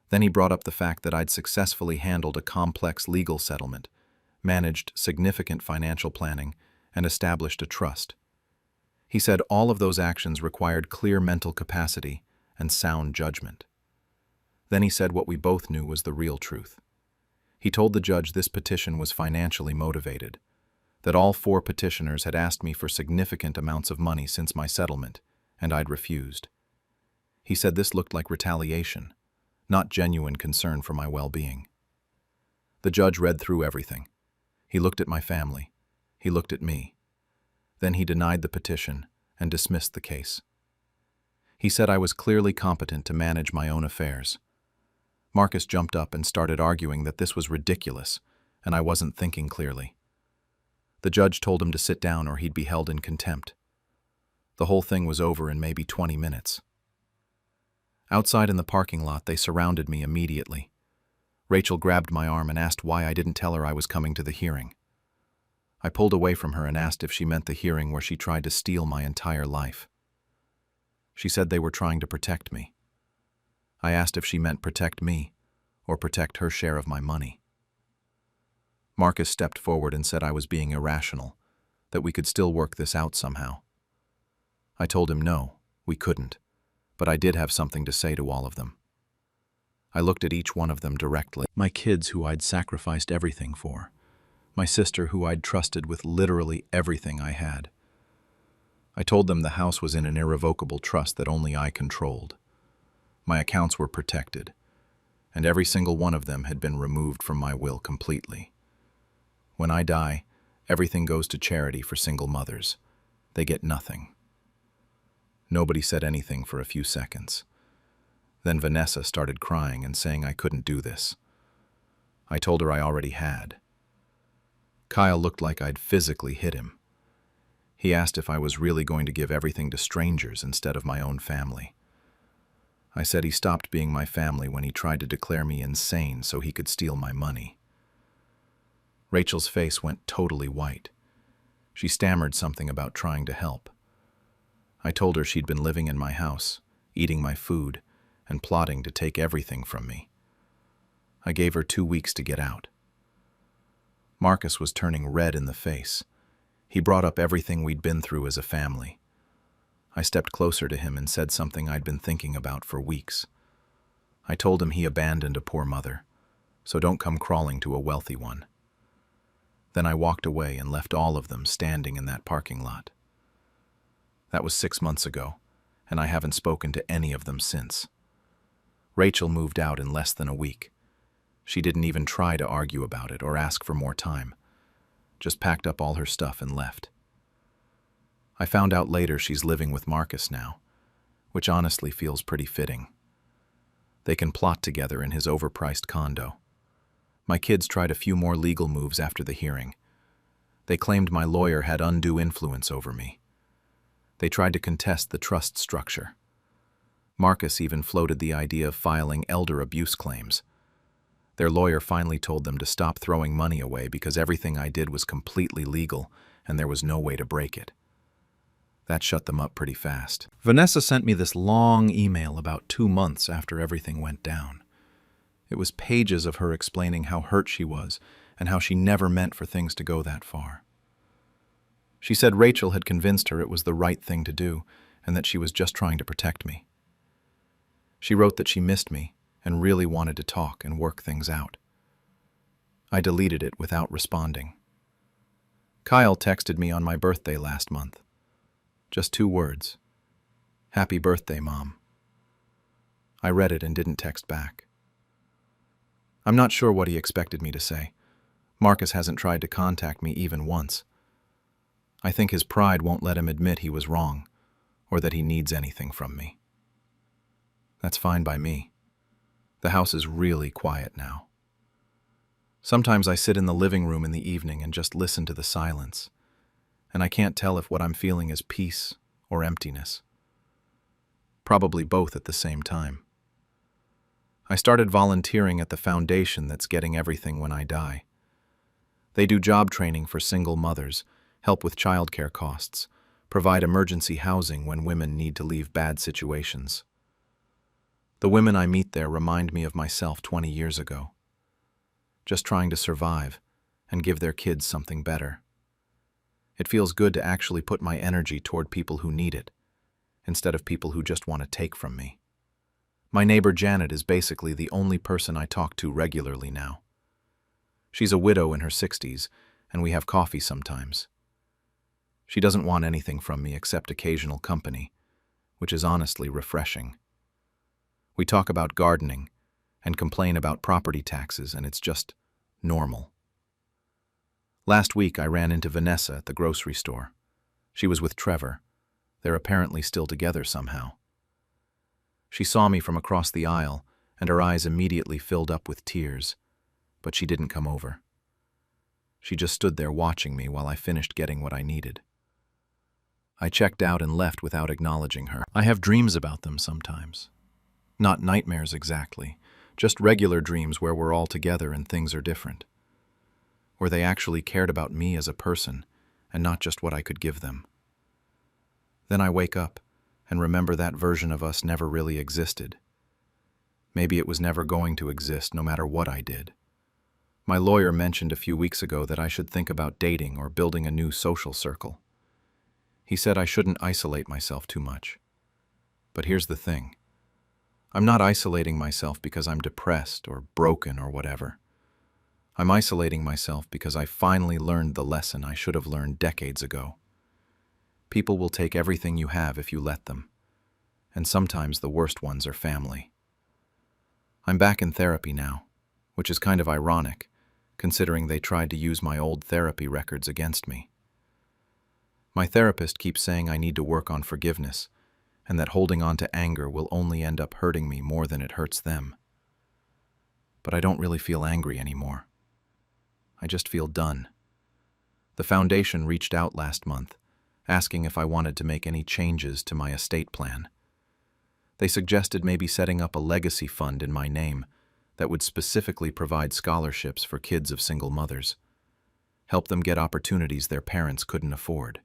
Then he brought up the fact that I'd successfully handled a complex legal settlement, managed significant financial planning, and established a trust. He said all of those actions required clear mental capacity and sound judgment. Then he said what we both knew was the real truth. He told the judge this petition was financially motivated, that all 4 petitioners had asked me for significant amounts of money since my settlement, and I'd refused. He said this looked like retaliation, not genuine concern for my well-being. The judge read through everything. He looked at my family. He looked at me. Then he denied the petition and dismissed the case. He said I was clearly competent to manage my own affairs. Marcus jumped up and started arguing that this was ridiculous and I wasn't thinking clearly. The judge told him to sit down or he'd be held in contempt. The whole thing was over in maybe 20 minutes. Outside in the parking lot, they surrounded me immediately. Rachel grabbed my arm and asked why I didn't tell her I was coming to the hearing. I pulled away from her and asked if she meant the hearing where she tried to steal my entire life. She said they were trying to protect me. I asked if she meant protect me or protect her share of my money. Marcus stepped forward and said I was being irrational, that we could still work this out somehow. I told him no, we couldn't, but I did have something to say to all of them. I looked at each one of them directly. My kids who I'd sacrificed everything for. My sister who I'd trusted with literally everything I had. I told them the house was in an irrevocable trust that only I controlled. My accounts were protected, and every single one of them had been removed from my will completely. When I die, everything goes to charity for single mothers. They get nothing. Nobody said anything for a few seconds. Then Vanessa started crying and saying I couldn't do this. I told her I already had. Kyle looked like I'd physically hit him. He asked if I was really going to give everything to strangers instead of my own family. I said he stopped being my family when he tried to declare me insane so he could steal my money. Rachel's face went totally white. She stammered something about trying to help. I told her she'd been living in my house, eating my food, and plotting to take everything from me. I gave her 2 weeks to get out. Marcus was turning red in the face. He brought up everything we'd been through as a family. I stepped closer to him and said something I'd been thinking about for weeks. I told him he abandoned a poor mother, so don't come crawling to a wealthy one. Then I walked away and left all of them standing in that parking lot. That was 6 months ago, and I haven't spoken to any of them since. Rachel moved out in less than a week. She didn't even try to argue about it or ask for more time. Just packed up all her stuff and left. I found out later she's living with Marcus now, which honestly feels pretty fitting. They can plot together in his overpriced condo. My kids tried a few more legal moves after the hearing. They claimed my lawyer had undue influence over me. They tried to contest the trust structure. Marcus even floated the idea of filing elder abuse claims. Their lawyer finally told them to stop throwing money away because everything I did was completely legal and there was no way to break it. That shut them up pretty fast. Vanessa sent me this long email about 2 months after everything went down. It was pages of her explaining how hurt she was and how she never meant for things to go that far. She said Rachel had convinced her it was the right thing to do and that she was just trying to protect me. She wrote that she missed me and really wanted to talk and work things out. I deleted it without responding. Kyle texted me on my birthday last month. Just 2 words. "Happy birthday, Mom." I read it and didn't text back. I'm not sure what he expected me to say. Marcus hasn't tried to contact me even once. I think his pride won't let him admit he was wrong, or that he needs anything from me. That's fine by me. The house is really quiet now. Sometimes I sit in the living room in the evening and just listen to the silence, and I can't tell if what I'm feeling is peace or emptiness. Probably both at the same time. I started volunteering at the foundation that's getting everything when I die. They do job training for single mothers, help with childcare costs, provide emergency housing when women need to leave bad situations. The women I meet there remind me of myself 20 years ago, just trying to survive and give their kids something better. It feels good to actually put my energy toward people who need it, instead of people who just want to take from me. My neighbor Janet is basically the only person I talk to regularly now. She's a widow in her 60s, and we have coffee sometimes. She doesn't want anything from me except occasional company, which is honestly refreshing. We talk about gardening and complain about property taxes, and it's just normal. Last week I ran into Vanessa at the grocery store. She was with Trevor. They're apparently still together somehow. She saw me from across the aisle, and her eyes immediately filled up with tears, but she didn't come over. She just stood there watching me while I finished getting what I needed. I checked out and left without acknowledging her. I have dreams about them sometimes. Not nightmares exactly, just regular dreams where we're all together and things are different. Where they actually cared about me as a person and not just what I could give them. Then I wake up and remember that version of us never really existed. Maybe it was never going to exist no matter what I did. My lawyer mentioned a few weeks ago that I should think about dating or building a new social circle. He said I shouldn't isolate myself too much. But here's the thing. I'm not isolating myself because I'm depressed or broken or whatever. I'm isolating myself because I finally learned the lesson I should have learned decades ago. People will take everything you have if you let them, and sometimes the worst ones are family. I'm back in therapy now, which is kind of ironic, considering they tried to use my old therapy records against me. My therapist keeps saying I need to work on forgiveness, and that holding on to anger will only end up hurting me more than it hurts them. But I don't really feel angry anymore. I just feel done. The foundation reached out last month, asking if I wanted to make any changes to my estate plan. They suggested maybe setting up a legacy fund in my name that would specifically provide scholarships for kids of single mothers, help them get opportunities their parents couldn't afford.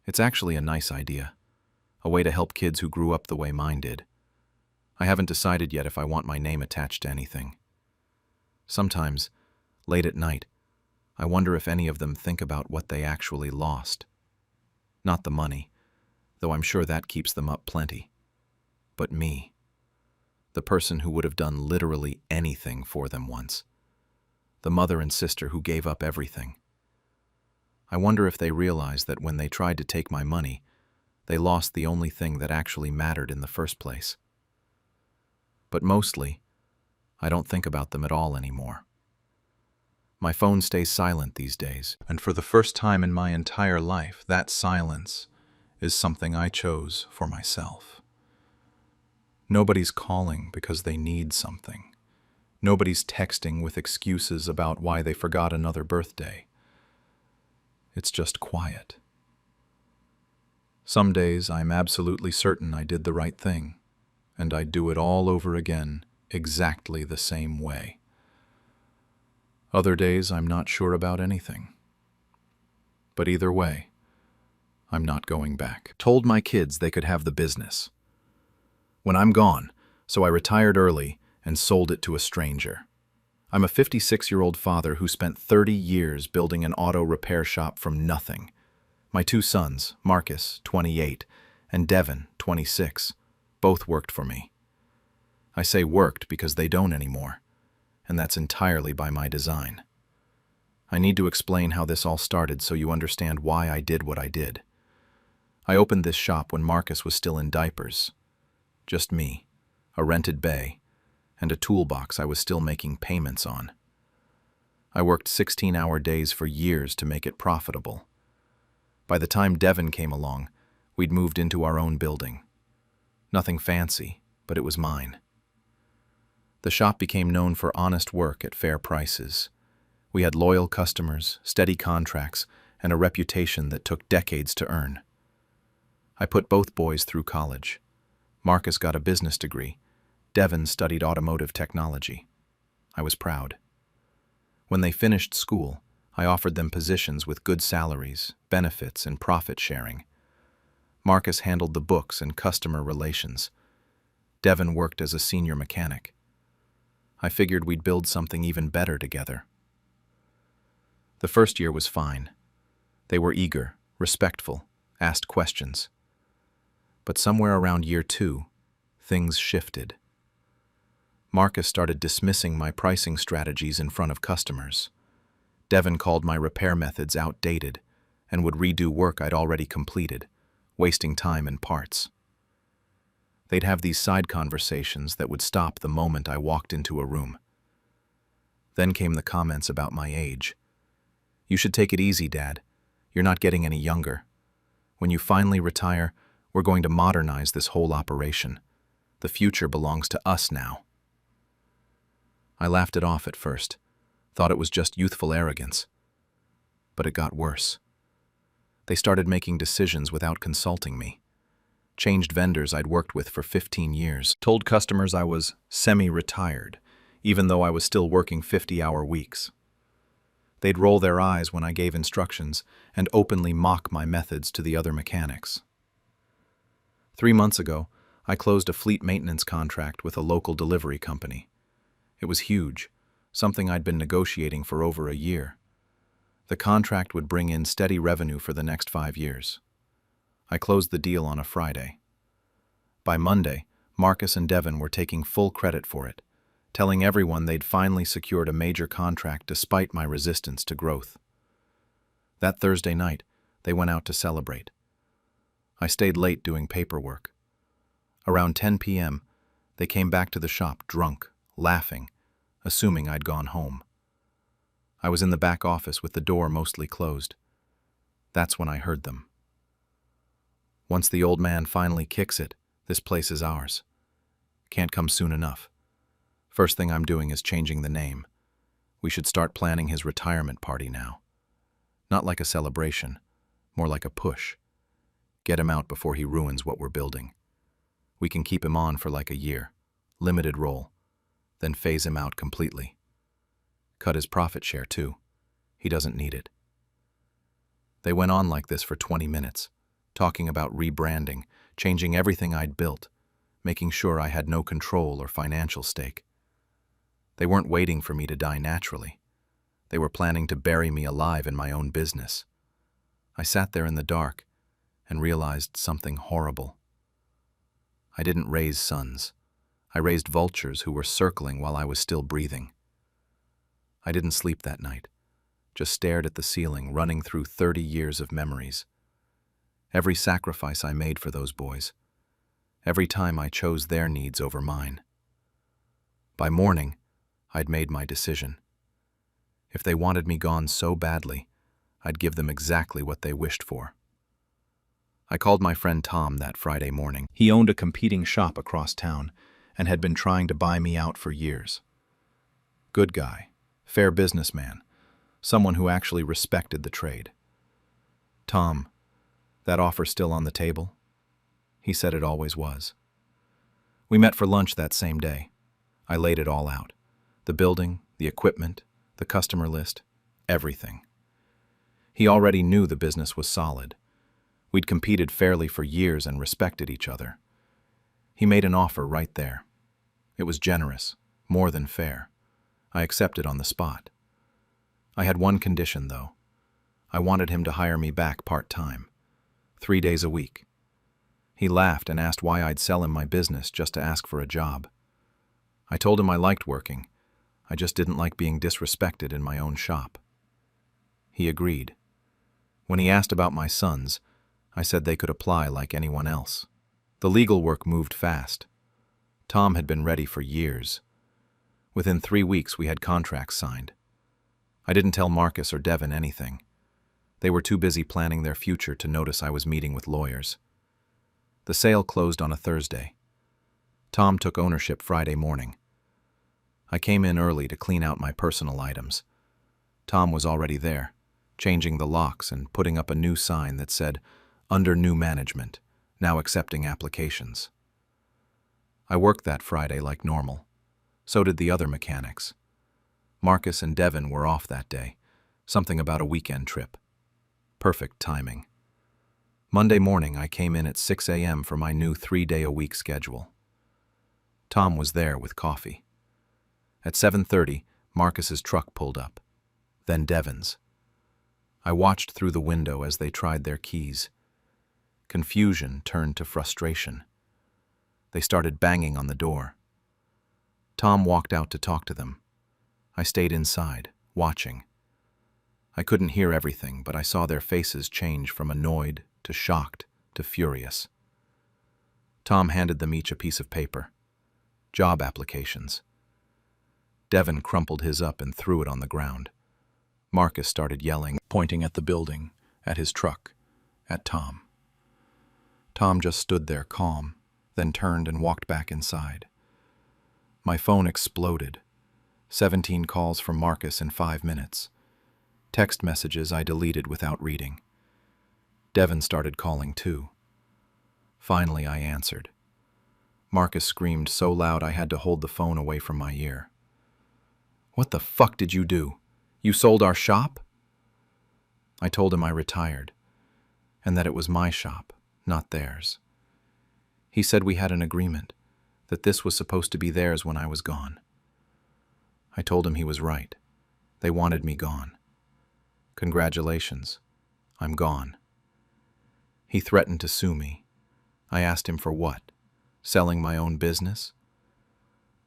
It's actually a nice idea, a way to help kids who grew up the way mine did. I haven't decided yet if I want my name attached to anything. Sometimes, late at night, I wonder if any of them think about what they actually lost. Not the money, though I'm sure that keeps them up plenty. But me, the person who would have done literally anything for them once. The mother and sister who gave up everything. I wonder if they realize that when they tried to take my money, they lost the only thing that actually mattered in the first place. But mostly, I don't think about them at all anymore. My phone stays silent these days, and for the first time in my entire life, that silence is something I chose for myself. Nobody's calling because they need something. Nobody's texting with excuses about why they forgot another birthday. It's just quiet. Some days I'm absolutely certain I did the right thing, and I'd do it all over again exactly the same way. Other days I'm not sure about anything. But either way, I'm not going back. Told my kids they could have the business when I'm gone, so I retired early and sold it to a stranger. I'm a 56-year-old father who spent 30 years building an auto repair shop from nothing. My 2 sons, Marcus, 28, and Devin, 26, both worked for me. I say worked because they don't anymore, and that's entirely by my design. I need to explain how this all started so you understand why I did what I did. I opened this shop when Marcus was still in diapers. Just me, a rented bay, and a toolbox I was still making payments on. I worked 16-hour days for years to make it profitable. By the time Devin came along, we'd moved into our own building. Nothing fancy, but it was mine. The shop became known for honest work at fair prices. We had loyal customers, steady contracts, and a reputation that took decades to earn. I put both boys through college. Marcus got a business degree. Devin studied automotive technology. I was proud. When they finished school, I offered them positions with good salaries, benefits, and profit sharing. Marcus handled the books and customer relations. Devin worked as a senior mechanic. I figured we'd build something even better together. The first year was fine. They were eager, respectful, asked questions. But somewhere around year 2, things shifted. Marcus started dismissing my pricing strategies in front of customers. Devin called my repair methods outdated and would redo work I'd already completed, wasting time and parts. They'd have these side conversations that would stop the moment I walked into a room. Then came the comments about my age. "You should take it easy, Dad. You're not getting any younger. When you finally retire, we're going to modernize this whole operation. The future belongs to us now." I laughed it off at first, thought it was just youthful arrogance. But it got worse. They started making decisions without consulting me. Changed vendors I'd worked with for 15 years, told customers I was semi-retired, even though I was still working 50-hour weeks. They'd roll their eyes when I gave instructions and openly mock my methods to the other mechanics. 3 months ago, I closed a fleet maintenance contract with a local delivery company. It was huge, something I'd been negotiating for over a year. The contract would bring in steady revenue for the next 5 years. I closed the deal on a Friday. By Monday, Marcus and Devin were taking full credit for it, telling everyone they'd finally secured a major contract despite my resistance to growth. That Thursday night, they went out to celebrate. I stayed late doing paperwork. Around 10 p.m., they came back to the shop drunk, laughing, assuming I'd gone home. I was in the back office with the door mostly closed. That's when I heard them. "Once the old man finally kicks it, this place is ours. Can't come soon enough. First thing I'm doing is changing the name. We should start planning his retirement party now. Not like a celebration, more like a push. Get him out before he ruins what we're building. We can keep him on for like a year, limited role, then phase him out completely. Cut his profit share too. He doesn't need it." They went on like this for 20 minutes, talking about rebranding, changing everything I'd built, making sure I had no control or financial stake. They weren't waiting for me to die naturally. They were planning to bury me alive in my own business. I sat there in the dark and realized something horrible. I didn't raise sons. I raised vultures who were circling while I was still breathing. I didn't sleep that night, just stared at the ceiling, running through 30 years of memories. Every sacrifice I made for those boys. Every time I chose their needs over mine. By morning, I'd made my decision. If they wanted me gone so badly, I'd give them exactly what they wished for. I called my friend Tom that Friday morning. He owned a competing shop across town and had been trying to buy me out for years. Good guy, fair businessman, someone who actually respected the trade. "Tom, that offer still on the table?" He said it always was. We met for lunch that same day. I laid it all out. The building, the equipment, the customer list, everything. He already knew the business was solid. We'd competed fairly for years and respected each other. He made an offer right there. It was generous, more than fair. I accepted on the spot. I had one condition, though. I wanted him to hire me back part-time, 3 days a week. He laughed and asked why I'd sell him my business just to ask for a job. I told him I liked working. I just didn't like being disrespected in my own shop. He agreed. When he asked about my sons, I said they could apply like anyone else. The legal work moved fast. Tom had been ready for years. Within 3 weeks, we had contracts signed. I didn't tell Marcus or Devin anything. They were too busy planning their future to notice I was meeting with lawyers. The sale closed on a Thursday. Tom took ownership Friday morning. I came in early to clean out my personal items. Tom was already there, changing the locks and putting up a new sign that said, "Under new management, now accepting applications." I worked that Friday like normal. So did the other mechanics. Marcus and Devin were off that day, something about a weekend trip. Perfect timing. Monday morning, I came in at 6 a.m. for my new 3-day-a-week schedule. Tom was there with coffee. At 7:30, Marcus's truck pulled up, then Devin's. I watched through the window as they tried their keys. Confusion turned to frustration. They started banging on the door. Tom walked out to talk to them. I stayed inside, watching. I couldn't hear everything, but I saw their faces change from annoyed to shocked to furious. Tom handed them each a piece of paper. Job applications. Devin crumpled his up and threw it on the ground. Marcus started yelling, pointing at the building, at his truck, at Tom. Tom just stood there calm, then turned and walked back inside. My phone exploded. 17 calls from Marcus in 5 minutes. Text messages I deleted without reading. Devin started calling too. Finally, I answered. Marcus screamed so loud I had to hold the phone away from my ear. "What the fuck did you do? You sold our shop?" I told him I retired, and that it was my shop, not theirs. He said we had an agreement, that this was supposed to be theirs when I was gone. I told him he was right. They wanted me gone. Congratulations, I'm gone. He threatened to sue me. I asked him for what? Selling my own business?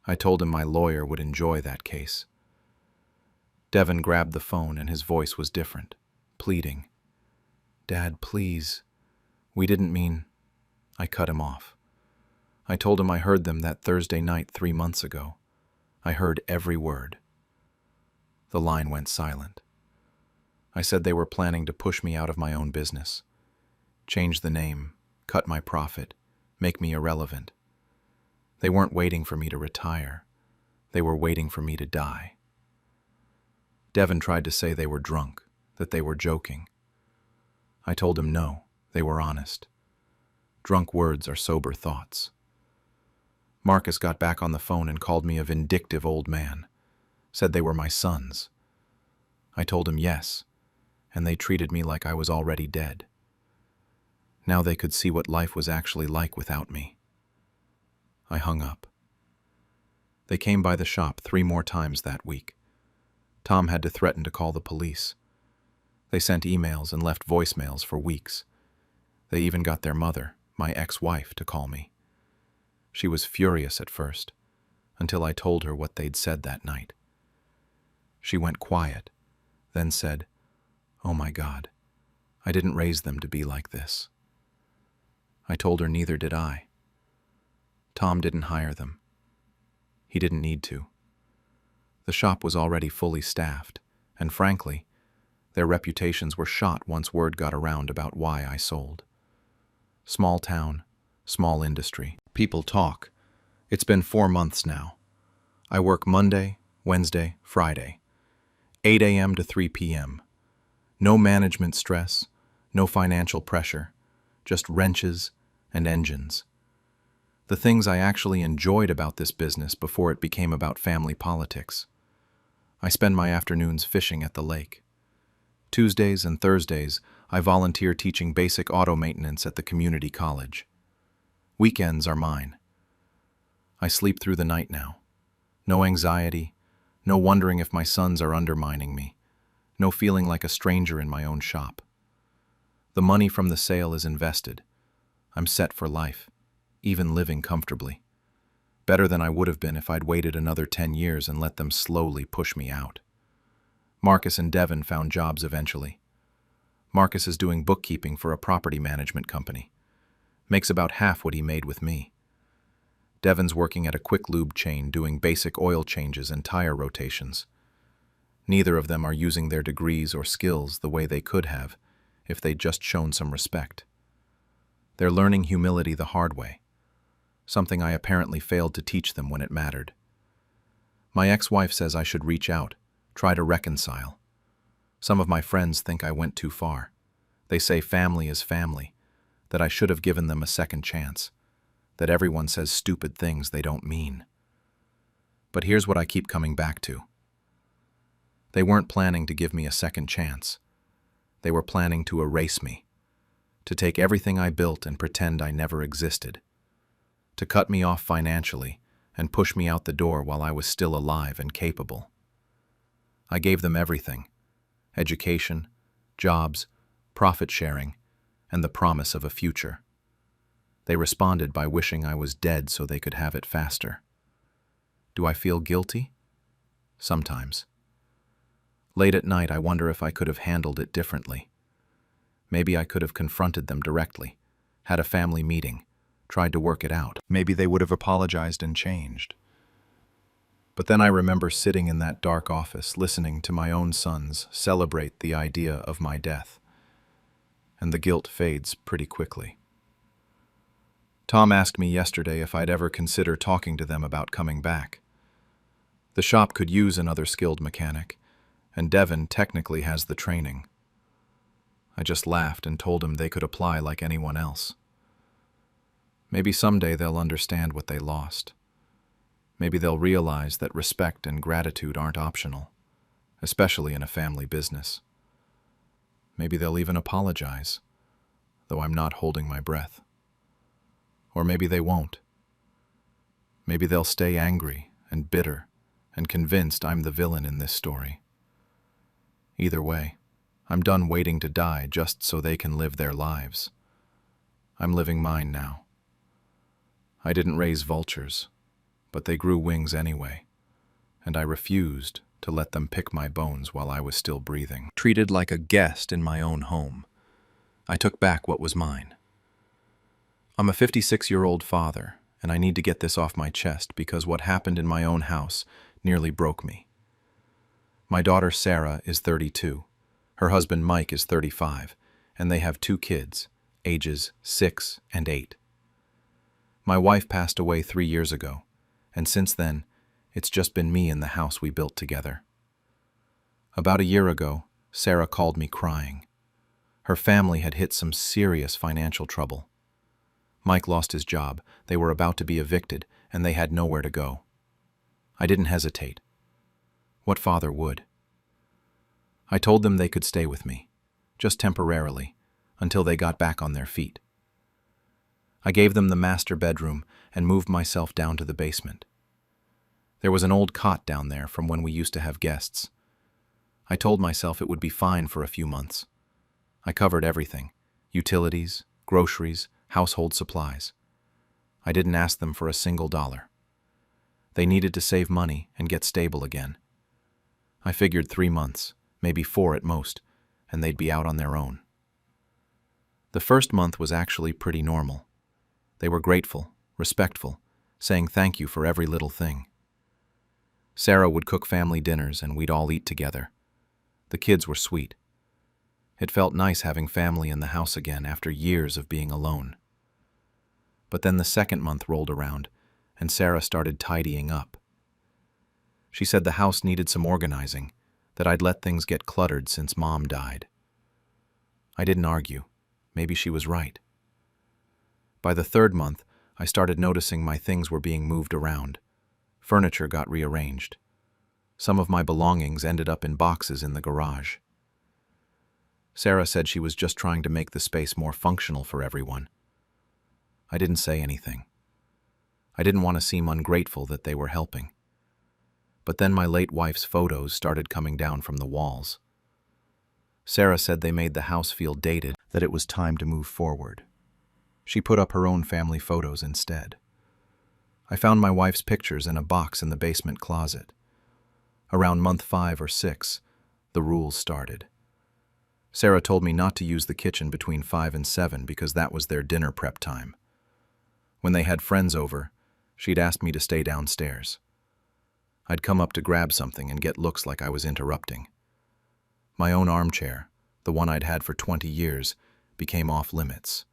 I told him my lawyer would enjoy that case. Devin grabbed the phone and his voice was different, pleading. "Dad, please. We didn't mean..." I cut him off. I told him I heard them that Thursday night 3 months ago. I heard every word. The line went silent. I said they were planning to push me out of my own business, change the name, cut my profit, make me irrelevant. They weren't waiting for me to retire. They were waiting for me to die. Devin tried to say they were drunk, that they were joking. I told him no, they were honest. Drunk words are sober thoughts. Marcus got back on the phone and called me a vindictive old man, said they were my sons. I told him yes, and they treated me like I was already dead. Now they could see what life was actually like without me. I hung up. They came by the shop 3 more times that week. Tom had to threaten to call the police. They sent emails and left voicemails for weeks. They even got their mother, my ex-wife, to call me. She was furious at first, until I told her what they'd said that night. She went quiet, then said, "Oh my God, I didn't raise them to be like this." I told her neither did I. Tom didn't hire them. He didn't need to. The shop was already fully staffed, and frankly, their reputations were shot once word got around about why I sold. Small town, small industry. People talk. It's been 4 months now. I work Monday, Wednesday, Friday, 8 a.m. to 3 p.m. No management stress, no financial pressure, just wrenches and engines. The things I actually enjoyed about this business before it became about family politics. I spend my afternoons fishing at the lake. Tuesdays and Thursdays, I volunteer teaching basic auto maintenance at the community college. Weekends are mine. I sleep through the night now. No anxiety, no wondering if my sons are undermining me, no feeling like a stranger in my own shop. The money from the sale is invested. I'm set for life, even living comfortably. Better than I would have been if I'd waited another 10 years and let them slowly push me out. Marcus and Devin found jobs eventually. Marcus is doing bookkeeping for a property management company. Makes about half what he made with me. Devin's working at a quick lube chain doing basic oil changes and tire rotations. Neither of them are using their degrees or skills the way they could have if they'd just shown some respect. They're learning humility the hard way, something I apparently failed to teach them when it mattered. My ex-wife says I should reach out, try to reconcile. Some of my friends think I went too far. They say family is family, that I should have given them a second chance, that everyone says stupid things they don't mean. But here's what I keep coming back to. They weren't planning to give me a second chance. They were planning to erase me, to take everything I built and pretend I never existed, to cut me off financially and push me out the door while I was still alive and capable. I gave them everything: education, jobs, profit sharing, and the promise of a future. They responded by wishing I was dead so they could have it faster. Do I feel guilty? Sometimes. Late at night, I wonder if I could have handled it differently. Maybe I could have confronted them directly, had a family meeting, tried to work it out. Maybe they would have apologized and changed. But then I remember sitting in that dark office, listening to my own sons celebrate the idea of my death. And the guilt fades pretty quickly. Tom asked me yesterday if I'd ever consider talking to them about coming back. The shop could use another skilled mechanic, and Devin technically has the training. I just laughed and told him they could apply like anyone else. Maybe someday they'll understand what they lost. Maybe they'll realize that respect and gratitude aren't optional, especially in a family business. Maybe they'll even apologize, though I'm not holding my breath. Or maybe they won't. Maybe they'll stay angry and bitter and convinced I'm the villain in this story. Either way, I'm done waiting to die just so they can live their lives. I'm living mine now. I didn't raise vultures, but they grew wings anyway, and I refused to let them pick my bones while I was still breathing. Treated like a guest in my own home, I took back what was mine. I'm a 56-year-old father, and I need to get this off my chest because what happened in my own house nearly broke me. My daughter Sarah is 32, her husband Mike is 35, and they have 2 kids, ages 6 and 8. My wife passed away 3 years ago, and since then, it's just been me in the house we built together. About a year ago, Sarah called me crying. Her family had hit some serious financial trouble. Mike lost his job, they were about to be evicted, and they had nowhere to go. I didn't hesitate. What father would? I told them they could stay with me, just temporarily, until they got back on their feet. I gave them the master bedroom and moved myself down to the basement. There was an old cot down there from when we used to have guests. I told myself it would be fine for a few months. I covered everything: utilities, groceries, household supplies. I didn't ask them for a single dollar. They needed to save money and get stable again. I figured 3 months, maybe 4 at most, and they'd be out on their own. The first month was actually pretty normal. They were grateful, respectful, saying thank you for every little thing. Sarah would cook family dinners and we'd all eat together. The kids were sweet. It felt nice having family in the house again after years of being alone. But then the second month rolled around, and Sarah started tidying up. She said the house needed some organizing, that I'd let things get cluttered since Mom died. I didn't argue. Maybe she was right. By the third month, I started noticing my things were being moved around. Furniture got rearranged. Some of my belongings ended up in boxes in the garage. Sarah said she was just trying to make the space more functional for everyone. I didn't say anything. I didn't want to seem ungrateful that they were helping. But then my late wife's photos started coming down from the walls. Sarah said they made the house feel dated, that it was time to move forward. She put up her own family photos instead. I found my wife's pictures in a box in the basement closet. Around month 5 or 6, the rules started. Sarah told me not to use the kitchen between 5 and 7 because that was their dinner prep time. When they had friends over, she'd asked me to stay downstairs. I'd come up to grab something and get looks like I was interrupting. My own armchair, the one I'd had for 20 years, became off limits.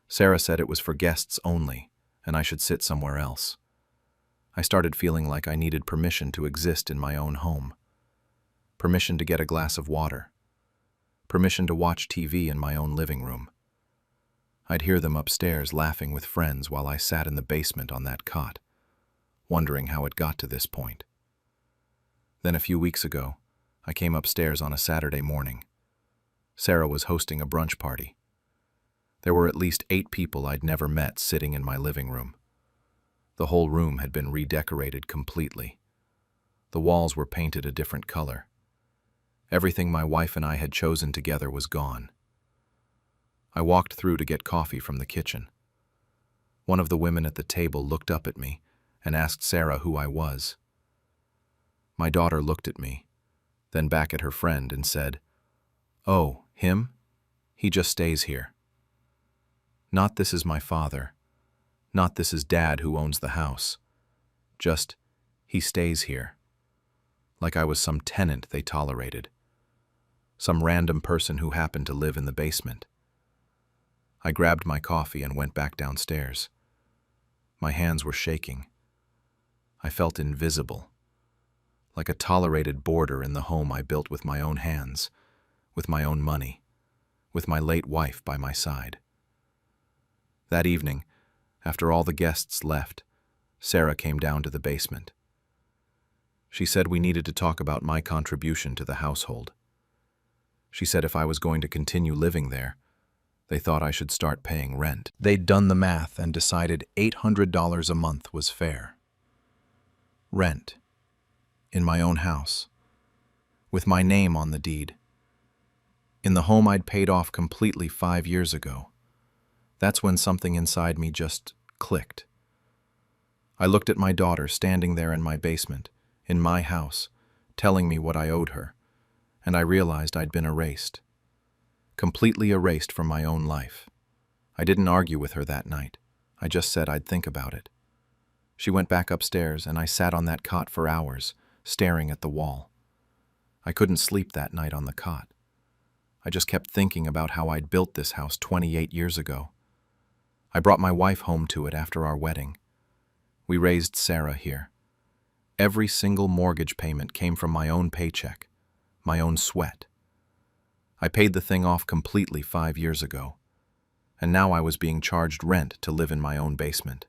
Sarah said it was for guests only, and I should sit somewhere else. I started feeling like I needed permission to exist in my own home. Permission to get a glass of water. Permission to watch TV in my own living room. I'd hear them upstairs laughing with friends while I sat in the basement on that cot, wondering how it got to this point. Then a few weeks ago, I came upstairs on a Saturday morning. Sarah was hosting a brunch party. There were at least 8 people I'd never met sitting in my living room. The whole room had been redecorated completely. The walls were painted a different color. Everything my wife and I had chosen together was gone. I walked through to get coffee from the kitchen. One of the women at the table looked up at me and asked Sarah who I was. My daughter looked at me, then back at her friend and said, "Oh, him? He just stays here. Not this is my father. Not this is Dad who owns the house. Just, he stays here." Like I was some tenant they tolerated. Some random person who happened to live in the basement. I grabbed my coffee and went back downstairs. My hands were shaking. I felt invisible. Like a tolerated boarder in the home I built with my own hands, with my own money, with my late wife by my side. That evening, after all the guests left, Sarah came down to the basement. She said we needed to talk about my contribution to the household. She said if I was going to continue living there, they thought I should start paying rent. They'd done the math and decided $800 a month was fair. Rent. In my own house. With my name on the deed. In the home I'd paid off completely 5 years ago. That's when something inside me just clicked. I looked at my daughter standing there in my basement, in my house, telling me what I owed her, and I realized I'd been erased. Completely erased from my own life. I didn't argue with her that night. I just said I'd think about it. She went back upstairs, and I sat on that cot for hours, staring at the wall. I couldn't sleep that night on the cot. I just kept thinking about how I'd built this house 28 years ago. I brought my wife home to it after our wedding. We raised Sarah here. Every single mortgage payment came from my own paycheck, my own sweat. I paid the thing off completely 5 years ago, and now I was being charged rent to live in my own basement.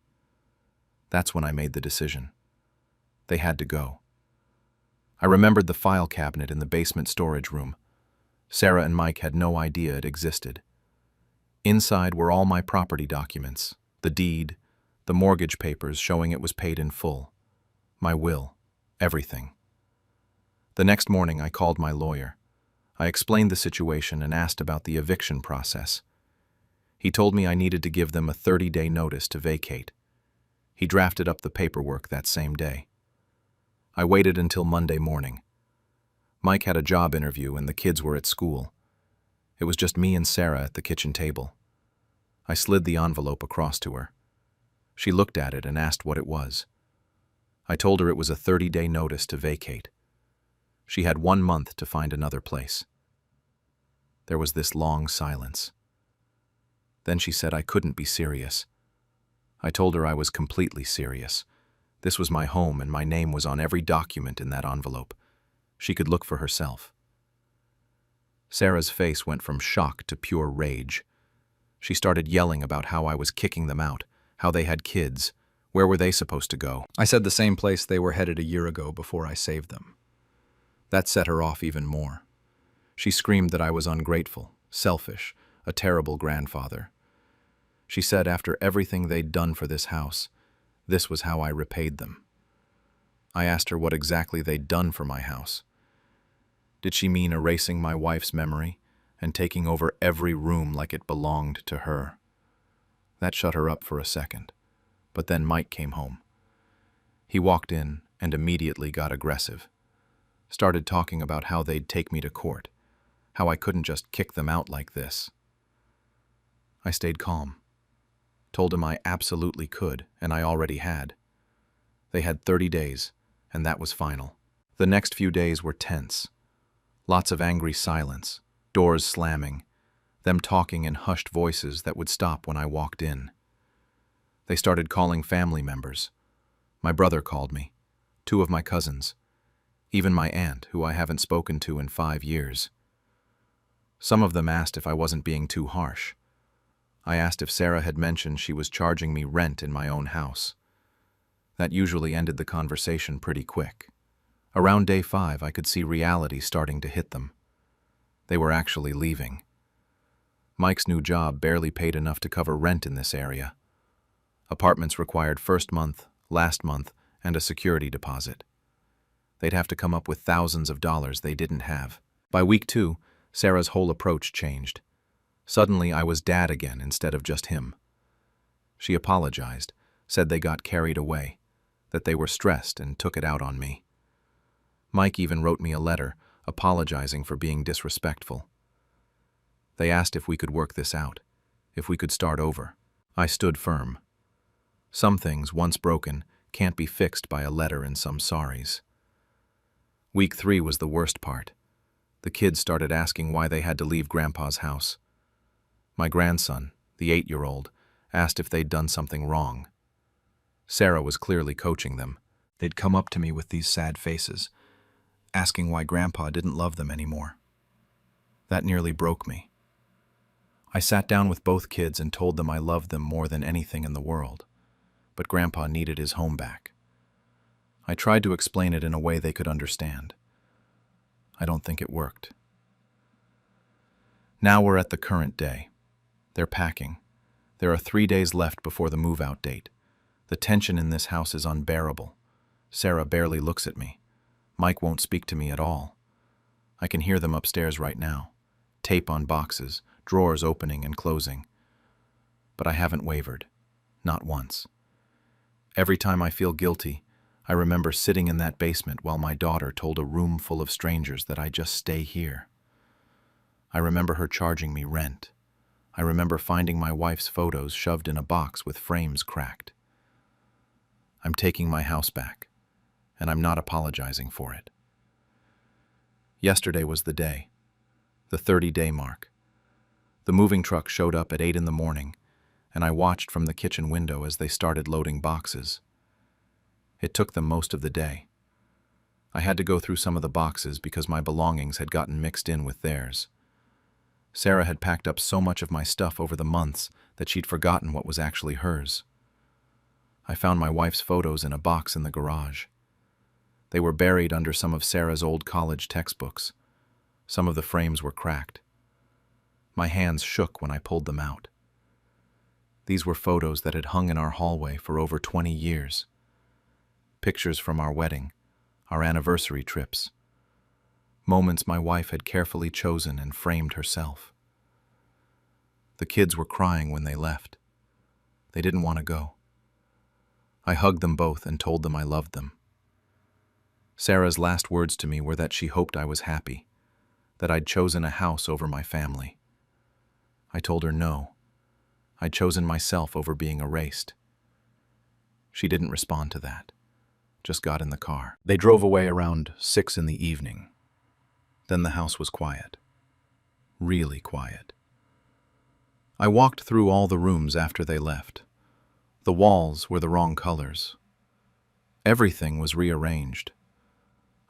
That's when I made the decision. They had to go. I remembered the file cabinet in the basement storage room. Sarah and Mike had no idea it existed. Inside were all my property documents, the deed, the mortgage papers showing it was paid in full, my will, everything. The next morning I called my lawyer. I explained the situation and asked about the eviction process. He told me I needed to give them a 30-day notice to vacate. He drafted up the paperwork that same day. I waited until Monday morning. Mike had a job interview and the kids were at school. It was just me and Sarah at the kitchen table. I slid the envelope across to her. She looked at it and asked what it was. I told her it was a 30-day notice to vacate. She had 1 month to find another place. There was this long silence. Then she said I couldn't be serious. I told her I was completely serious. This was my home and my name was on every document in that envelope. She could look for herself. Sarah's face went from shock to pure rage. She started yelling about how I was kicking them out, how they had kids. Where were they supposed to go? I said the same place they were headed a year ago before I saved them. That set her off even more. She screamed that I was ungrateful, selfish, a terrible grandfather. She said after everything they'd done for this house, this was how I repaid them. I asked her what exactly they'd done for my house. Did she mean erasing my wife's memory and taking over every room like it belonged to her? That shut her up for a second. But then Mike came home. He walked in and immediately got aggressive. Started talking about how they'd take me to court, how I couldn't just kick them out like this. I stayed calm. Told him I absolutely could, and I already had. They had 30 days, and that was final. The next few days were tense. Lots of angry silence, doors slamming, them talking in hushed voices that would stop when I walked in. They started calling family members. My brother called me, 2 of my cousins, even my aunt, who I haven't spoken to in 5 years. Some of them asked if I wasn't being too harsh. I asked if Sarah had mentioned she was charging me rent in my own house. That usually ended the conversation pretty quick. Around day 5, I could see reality starting to hit them. They were actually leaving. Mike's new job barely paid enough to cover rent in this area. Apartments required first month, last month, and a security deposit. They'd have to come up with thousands of dollars they didn't have. By week 2, Sarah's whole approach changed. Suddenly, I was dad again instead of just him. She apologized, said they got carried away, that they were stressed and took it out on me. Mike even wrote me a letter, apologizing for being disrespectful. They asked if we could work this out, if we could start over. I stood firm. Some things, once broken, can't be fixed by a letter and some sorries. Week 3 was the worst part. The kids started asking why they had to leave Grandpa's house. My grandson, the 8-year-old, asked if they'd done something wrong. Sarah was clearly coaching them. They'd come up to me with these sad faces, asking why Grandpa didn't love them anymore. That nearly broke me. I sat down with both kids and told them I loved them more than anything in the world, but Grandpa needed his home back. I tried to explain it in a way they could understand. I don't think it worked. Now we're at the current day. They're packing. There are 3 days left before the move-out date. The tension in this house is unbearable. Sarah barely looks at me. Mike won't speak to me at all. I can hear them upstairs right now. Tape on boxes, drawers opening and closing. But I haven't wavered. Not once. Every time I feel guilty, I remember sitting in that basement while my daughter told a room full of strangers that I just stay here. I remember her charging me rent. I remember finding my wife's photos shoved in a box with frames cracked. I'm taking my house back, and I'm not apologizing for it. Yesterday was the day, the 30-day mark. The moving truck showed up at 8 in the morning, and I watched from the kitchen window as they started loading boxes. It took them most of the day. I had to go through some of the boxes because my belongings had gotten mixed in with theirs. Sarah had packed up so much of my stuff over the months that she'd forgotten what was actually hers. I found my wife's photos in a box in the garage. They were buried under some of Sarah's old college textbooks. Some of the frames were cracked. My hands shook when I pulled them out. These were photos that had hung in our hallway for over 20 years. Pictures from our wedding, our anniversary trips. Moments my wife had carefully chosen and framed herself. The kids were crying when they left. They didn't want to go. I hugged them both and told them I loved them. Sarah's last words to me were that she hoped I was happy, that I'd chosen a house over my family. I told her no. I'd chosen myself over being erased. She didn't respond to that, just got in the car. They drove away around 6 in the evening. Then the house was quiet. Really quiet. I walked through all the rooms after they left. The walls were the wrong colors. Everything was rearranged.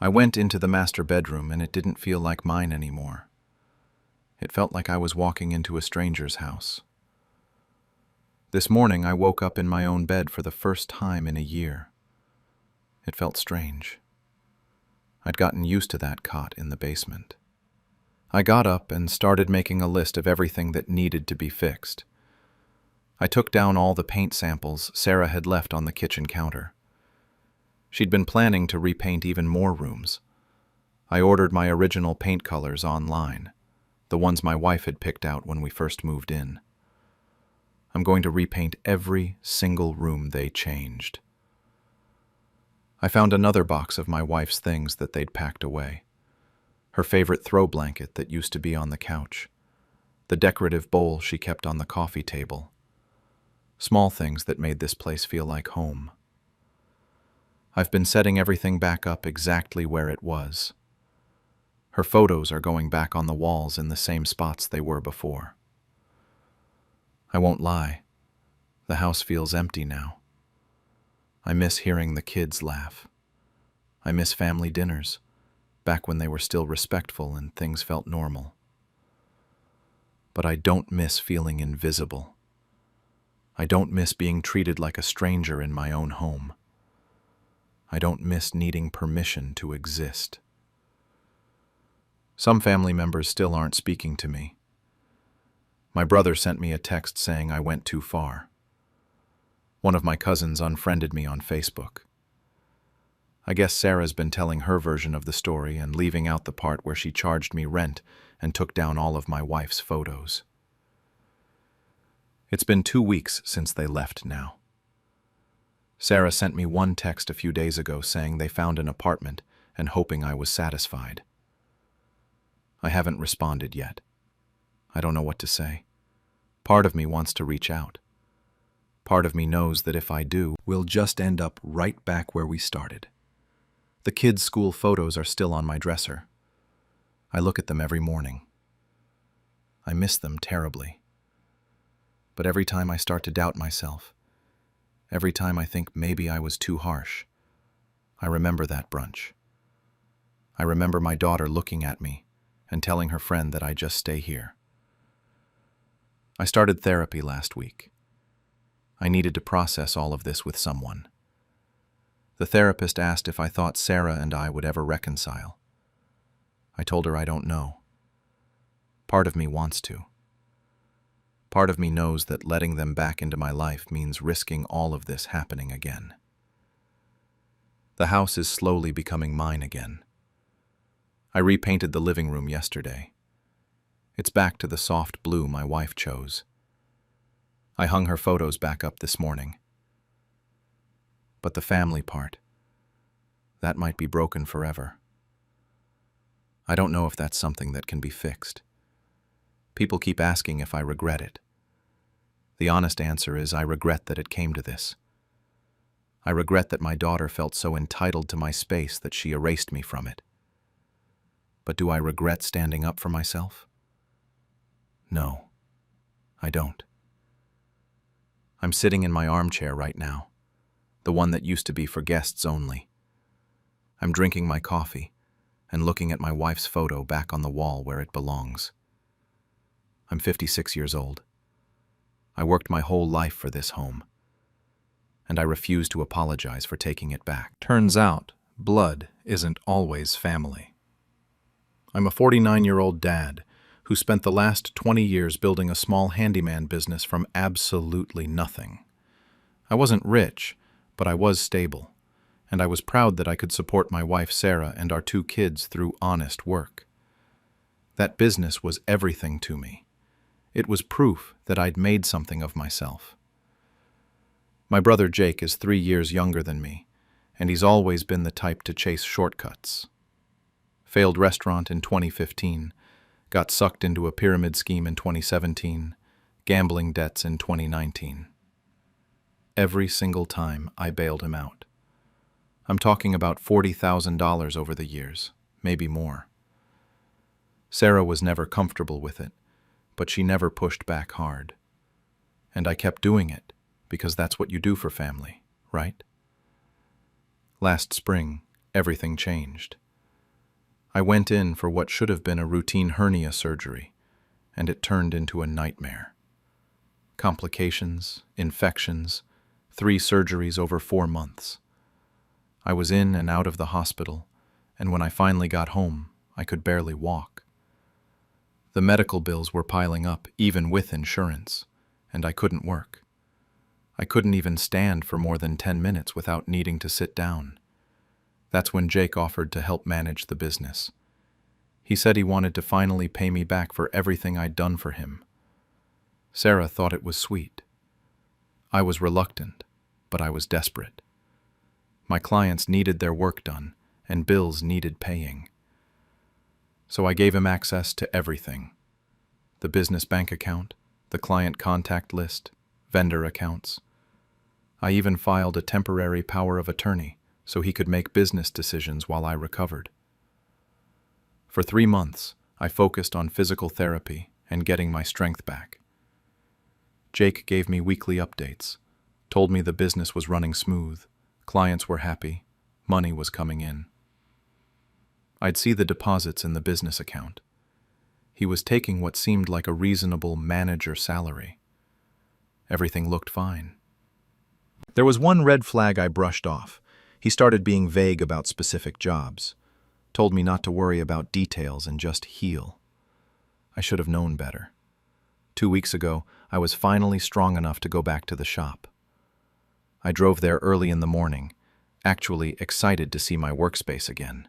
I went into the master bedroom and it didn't feel like mine anymore. It felt like I was walking into a stranger's house. This morning I woke up in my own bed for the first time in a year. It felt strange. I'd gotten used to that cot in the basement. I got up and started making a list of everything that needed to be fixed. I took down all the paint samples Sarah had left on the kitchen counter. She'd been planning to repaint even more rooms. I ordered my original paint colors online, the ones my wife had picked out when we first moved in. I'm going to repaint every single room they changed. I found another box of my wife's things that they'd packed away. Her favorite throw blanket that used to be on the couch. The decorative bowl she kept on the coffee table. Small things that made this place feel like home. I've been setting everything back up exactly where it was. Her photos are going back on the walls in the same spots they were before. I won't lie, the house feels empty now. I miss hearing the kids laugh. I miss family dinners, back when they were still respectful and things felt normal. But I don't miss feeling invisible. I don't miss being treated like a stranger in my own home. I don't miss needing permission to exist. Some family members still aren't speaking to me. My brother sent me a text saying I went too far. One of my cousins unfriended me on Facebook. I guess Sarah's been telling her version of the story and leaving out the part where she charged me rent and took down all of my wife's photos. It's been 2 weeks since they left now. Sarah sent me one text a few days ago saying they found an apartment and hoping I was satisfied. I haven't responded yet. I don't know what to say. Part of me wants to reach out. Part of me knows that if I do, we'll just end up right back where we started. The kids' school photos are still on my dresser. I look at them every morning. I miss them terribly. But every time I start to doubt myself, every time I think maybe I was too harsh, I remember that brunch. I remember my daughter looking at me and telling her friend that I just stay here. I started therapy last week. I needed to process all of this with someone. The therapist asked if I thought Sarah and I would ever reconcile. I told her I don't know. Part of me wants to. Part of me knows that letting them back into my life means risking all of this happening again. The house is slowly becoming mine again. I repainted the living room yesterday. It's back to the soft blue my wife chose. I hung her photos back up this morning. But the family part, that might be broken forever. I don't know if that's something that can be fixed. People keep asking if I regret it. The honest answer is I regret that it came to this. I regret that my daughter felt so entitled to my space that she erased me from it. But do I regret standing up for myself? No, I don't. I'm sitting in my armchair right now, the one that used to be for guests only. I'm drinking my coffee and looking at my wife's photo back on the wall where it belongs. I'm 56 years old. I worked my whole life for this home, and I refuse to apologize for taking it back. Turns out, blood isn't always family. I'm a 49-year-old dad who spent the last 20 years building a small handyman business from absolutely nothing. I wasn't rich, but I was stable, and I was proud that I could support my wife Sarah and our 2 kids through honest work. That business was everything to me. It was proof that I'd made something of myself. My brother Jake is 3 years younger than me, and he's always been the type to chase shortcuts. Failed restaurant in 2015, got sucked into a pyramid scheme in 2017, gambling debts in 2019. Every single time I bailed him out. I'm talking about $40,000 over the years, maybe more. Sarah was never comfortable with it, but she never pushed back hard. And I kept doing it, because that's what you do for family, right? Last spring, everything changed. I went in for what should have been a routine hernia surgery, and it turned into a nightmare. Complications, infections, 3 surgeries over 4 months. I was in and out of the hospital, and when I finally got home, I could barely walk. The medical bills were piling up, even with insurance, and I couldn't work. I couldn't even stand for more than 10 minutes without needing to sit down. That's when Jake offered to help manage the business. He said he wanted to finally pay me back for everything I'd done for him. Sarah thought it was sweet. I was reluctant, but I was desperate. My clients needed their work done, and bills needed paying. So I gave him access to everything: the business bank account, the client contact list, vendor accounts. I even filed a temporary power of attorney so he could make business decisions while I recovered. For 3 months, I focused on physical therapy and getting my strength back. Jake gave me weekly updates, told me the business was running smooth, clients were happy, money was coming in. I'd see the deposits in the business account. He was taking what seemed like a reasonable manager salary. Everything looked fine. There was one red flag I brushed off. He started being vague about specific jobs, told me not to worry about details and just heal. I should have known better. 2 weeks ago, I was finally strong enough to go back to the shop. I drove there early in the morning, actually excited to see my workspace again.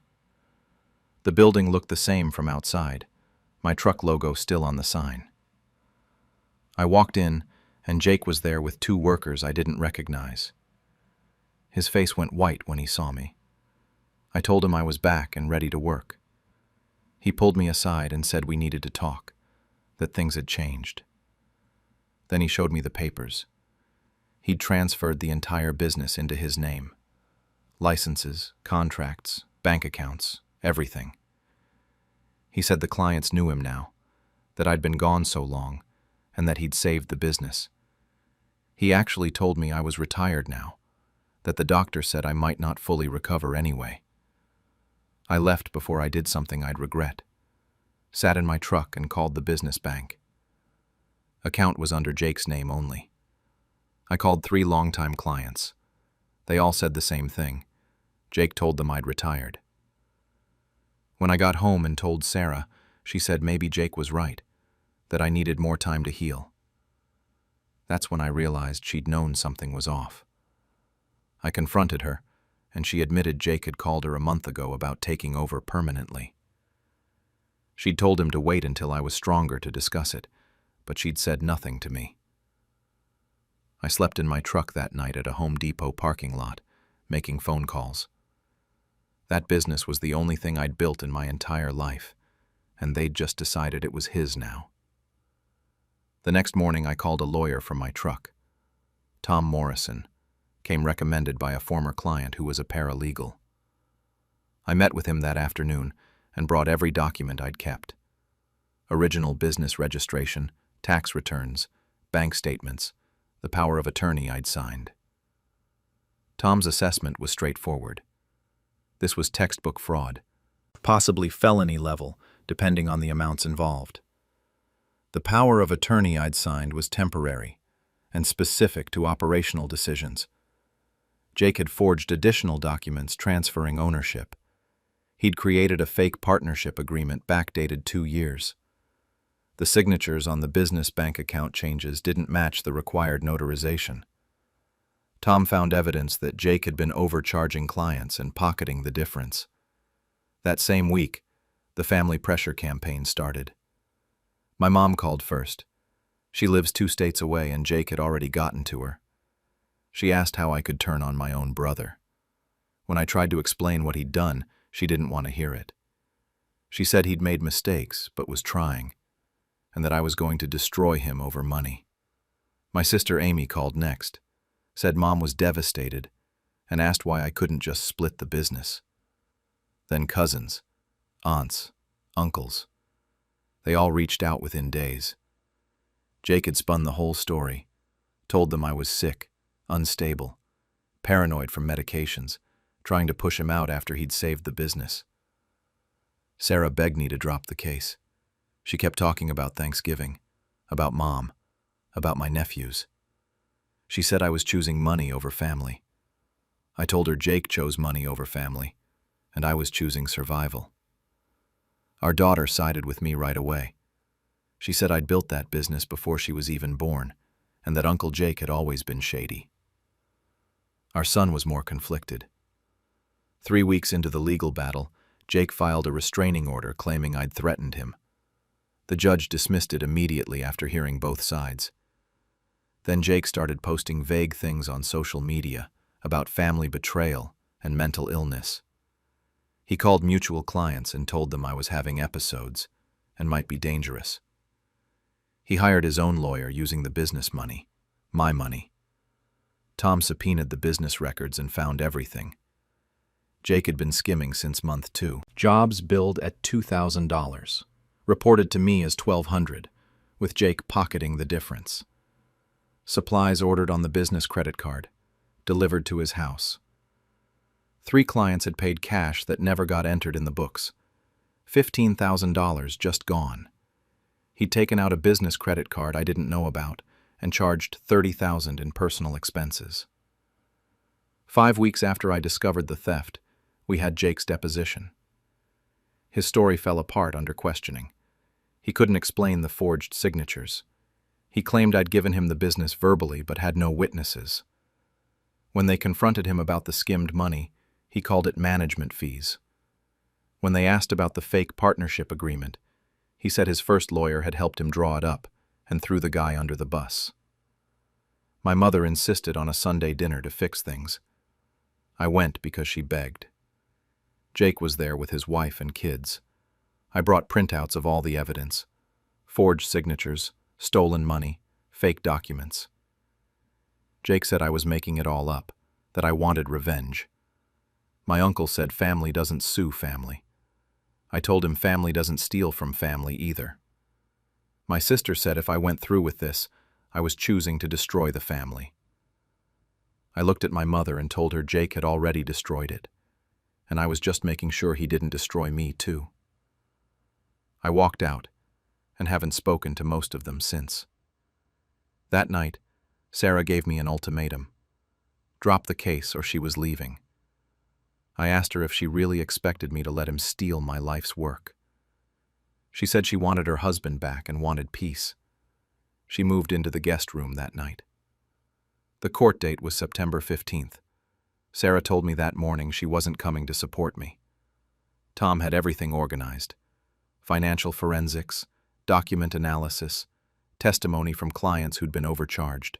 The building looked the same from outside, my truck logo still on the sign. I walked in, and Jake was there with 2 workers I didn't recognize. His face went white when he saw me. I told him I was back and ready to work. He pulled me aside and said we needed to talk, that things had changed. Then he showed me the papers. He'd transferred the entire business into his name. Licenses, contracts, bank accounts, everything. He said the clients knew him now, that I'd been gone so long, and that he'd saved the business. He actually told me I was retired now, that the doctor said I might not fully recover anyway. I left before I did something I'd regret. Sat in my truck and called the business bank. Account was under Jake's name only. I called 3 longtime clients. They all said the same thing. Jake told them I'd retired. When I got home and told Sarah, she said maybe Jake was right, that I needed more time to heal. That's when I realized she'd known something was off. I confronted her, and she admitted Jake had called her a month ago about taking over permanently. She'd told him to wait until I was stronger to discuss it, but she'd said nothing to me. I slept in my truck that night at a Home Depot parking lot, making phone calls. That business was the only thing I'd built in my entire life, and they'd just decided it was his now. The next morning I called a lawyer from my truck. Tom Morrison, came recommended by a former client who was a paralegal. I met with him that afternoon and brought every document I'd kept. Original business registration, tax returns, bank statements, the power of attorney I'd signed. Tom's assessment was straightforward. This was textbook fraud, possibly felony level, depending on the amounts involved. The power of attorney I'd signed was temporary and specific to operational decisions. Jake had forged additional documents transferring ownership. He'd created a fake partnership agreement backdated 2 years. The signatures on the business bank account changes didn't match the required notarization. Tom found evidence that Jake had been overcharging clients and pocketing the difference. That same week, the family pressure campaign started. My mom called first. She lives 2 states away and Jake had already gotten to her. She asked how I could turn on my own brother. When I tried to explain what he'd done, she didn't want to hear it. She said he'd made mistakes, but was trying, and that I was going to destroy him over money. My sister Amy called next, said Mom was devastated, and asked why I couldn't just split the business. Then cousins, aunts, uncles. They all reached out within days. Jake had spun the whole story, told them I was sick, unstable, paranoid from medications, trying to push him out after he'd saved the business. Sarah begged me to drop the case. She kept talking about Thanksgiving, about Mom, about my nephews. She said I was choosing money over family. I told her Jake chose money over family, and I was choosing survival. Our daughter sided with me right away. She said I'd built that business before she was even born, and that Uncle Jake had always been shady. Our son was more conflicted. 3 weeks into the legal battle, Jake filed a restraining order claiming I'd threatened him. The judge dismissed it immediately after hearing both sides. Then Jake started posting vague things on social media about family betrayal and mental illness. He called mutual clients and told them I was having episodes and might be dangerous. He hired his own lawyer using the business money, my money. Tom subpoenaed the business records and found everything. Jake had been skimming since month 2. Jobs billed at $2,000, reported to me as $1,200, with Jake pocketing the difference. Supplies ordered on the business credit card, delivered to his house. 3 clients had paid cash that never got entered in the books. $15,000 just gone. He'd taken out a business credit card I didn't know about and charged $30,000 in personal expenses. 5 weeks after I discovered the theft, we had Jake's deposition. His story fell apart under questioning. He couldn't explain the forged signatures. He claimed I'd given him the business verbally but had no witnesses. When they confronted him about the skimmed money, he called it management fees. When they asked about the fake partnership agreement, he said his first lawyer had helped him draw it up and threw the guy under the bus. My mother insisted on a Sunday dinner to fix things. I went because she begged. Jake was there with his wife and kids. I brought printouts of all the evidence: forged signatures, stolen money, fake documents. Jake said I was making it all up, that I wanted revenge. My uncle said family doesn't sue family. I told him family doesn't steal from family either. My sister said if I went through with this, I was choosing to destroy the family. I looked at my mother and told her Jake had already destroyed it, and I was just making sure he didn't destroy me too. I walked out, and haven't spoken to most of them since. That night, Sarah gave me an ultimatum: drop the case or she was leaving. I asked her if she really expected me to let him steal my life's work. She said she wanted her husband back and wanted peace. She moved into the guest room that night. The court date was September 15th. Sarah told me that morning she wasn't coming to support me. Tom had everything organized: financial forensics, document analysis, testimony from clients who'd been overcharged.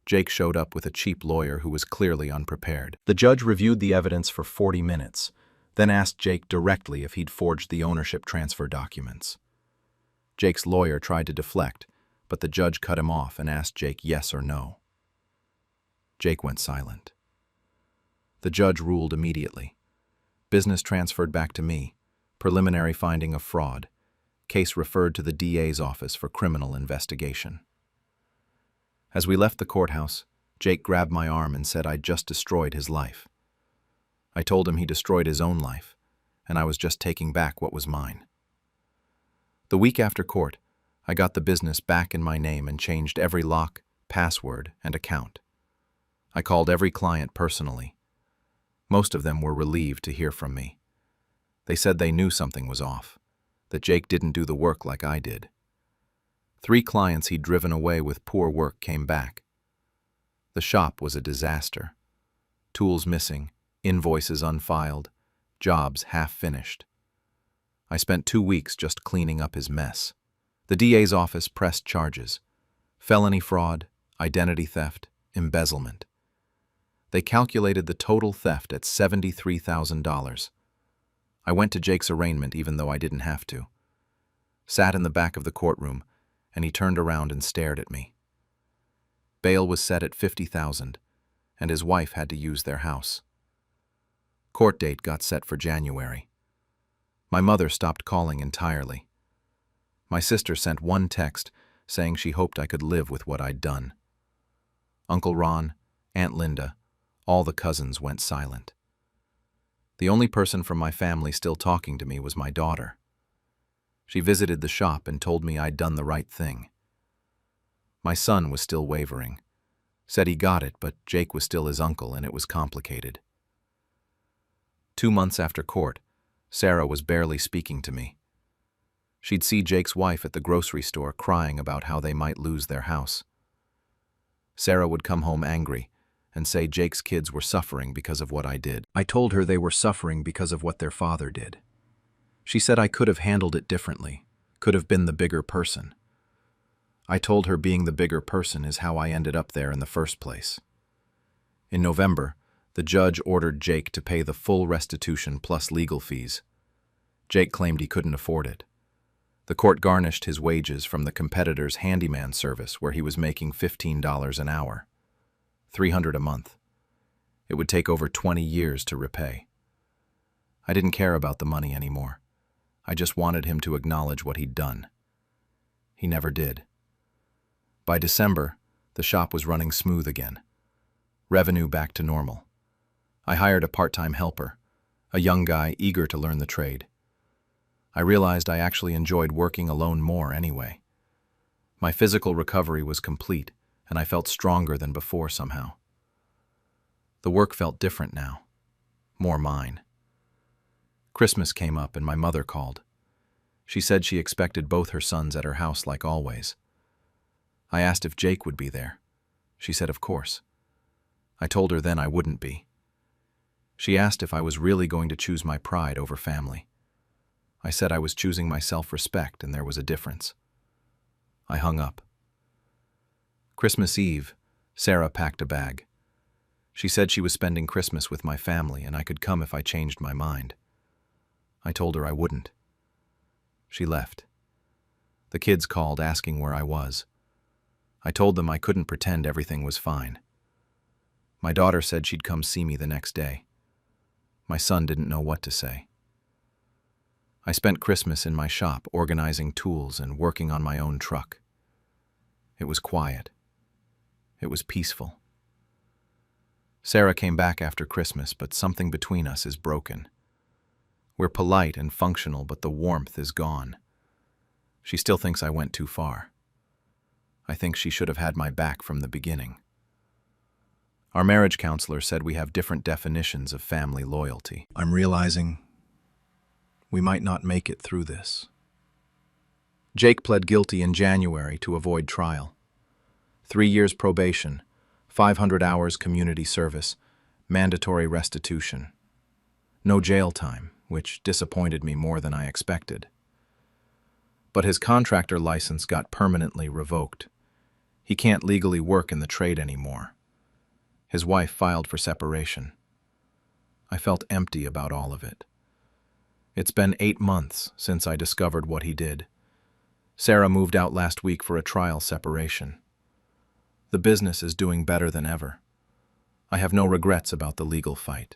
Jake showed up with a cheap lawyer who was clearly unprepared. The judge reviewed the evidence for 40 minutes, then asked Jake directly if he'd forged the ownership transfer documents. Jake's lawyer tried to deflect, but the judge cut him off and asked Jake yes or no. Jake went silent. The judge ruled immediately. Business transferred back to me, preliminary finding of fraud, case referred to the DA's office for criminal investigation. As we left the courthouse, Jake grabbed my arm and said I'd just destroyed his life. I told him he destroyed his own life, and I was just taking back what was mine. The week after court, I got the business back in my name and changed every lock, password, and account. I called every client personally. Most of them were relieved to hear from me. They said they knew something was off, that Jake didn't do the work like I did. 3 clients he'd driven away with poor work came back. The shop was a disaster. Tools missing, invoices unfiled, jobs half-finished. I spent 2 weeks just cleaning up his mess. The DA's office pressed charges: felony fraud, identity theft, embezzlement. They calculated the total theft at $73,000. I went to Jake's arraignment even though I didn't have to. Sat in the back of the courtroom, and he turned around and stared at me. Bail was set at $50,000, and his wife had to use their house. Court date got set for January. My mother stopped calling entirely. My sister sent one text saying she hoped I could live with what I'd done. Uncle Ron, Aunt Linda, all the cousins went silent. The only person from my family still talking to me was my daughter. She visited the shop and told me I'd done the right thing. My son was still wavering. Said he got it, but Jake was still his uncle and it was complicated. 2 months after court, Sarah was barely speaking to me. She'd see Jake's wife at the grocery store crying about how they might lose their house. Sarah would come home angry and say Jake's kids were suffering because of what I did. I told her they were suffering because of what their father did. She said I could have handled it differently, could have been the bigger person. I told her being the bigger person is how I ended up there in the first place. In November, The judge ordered Jake to pay the full restitution plus legal fees. Jake claimed he couldn't afford it. The court garnished his wages from the competitor's handyman service, where he was making $15 an hour, $300 a month. It would take over 20 years to repay. I didn't care about the money anymore. I just wanted him to acknowledge what he'd done. He never did. By December, the shop was running smooth again. Revenue back to normal. I hired a part-time helper, a young guy eager to learn the trade. I realized I actually enjoyed working alone more anyway. My physical recovery was complete, and I felt stronger than before somehow. The work felt different now, more mine. Christmas came up and my mother called. She said she expected both her sons at her house like always. I asked if Jake would be there. She said of course. I told her then I wouldn't be. She asked if I was really going to choose my pride over family. I said I was choosing my self-respect and there was a difference. I hung up. Christmas Eve, Sarah packed a bag. She said she was spending Christmas with my family and I could come if I changed my mind. I told her I wouldn't. She left. The kids called asking where I was. I told them I couldn't pretend everything was fine. My daughter said she'd come see me the next day. My son didn't know what to say. I spent Christmas in my shop organizing tools and working on my own truck. It was quiet. It was peaceful. Sarah came back after Christmas, but something between us is broken. We're polite and functional, but the warmth is gone. She still thinks I went too far. I think she should have had my back from the beginning. Our marriage counselor said we have different definitions of family loyalty. I'm realizing we might not make it through this. Jake pled guilty in January to avoid trial. 3 years probation, 500 hours community service, mandatory restitution. No jail time, which disappointed me more than I expected. But his contractor license got permanently revoked. He can't legally work in the trade anymore. His wife filed for separation. I felt empty about all of it. It's been 8 months since I discovered what he did. Sarah moved out last week for a trial separation. The business is doing better than ever. I have no regrets about the legal fight.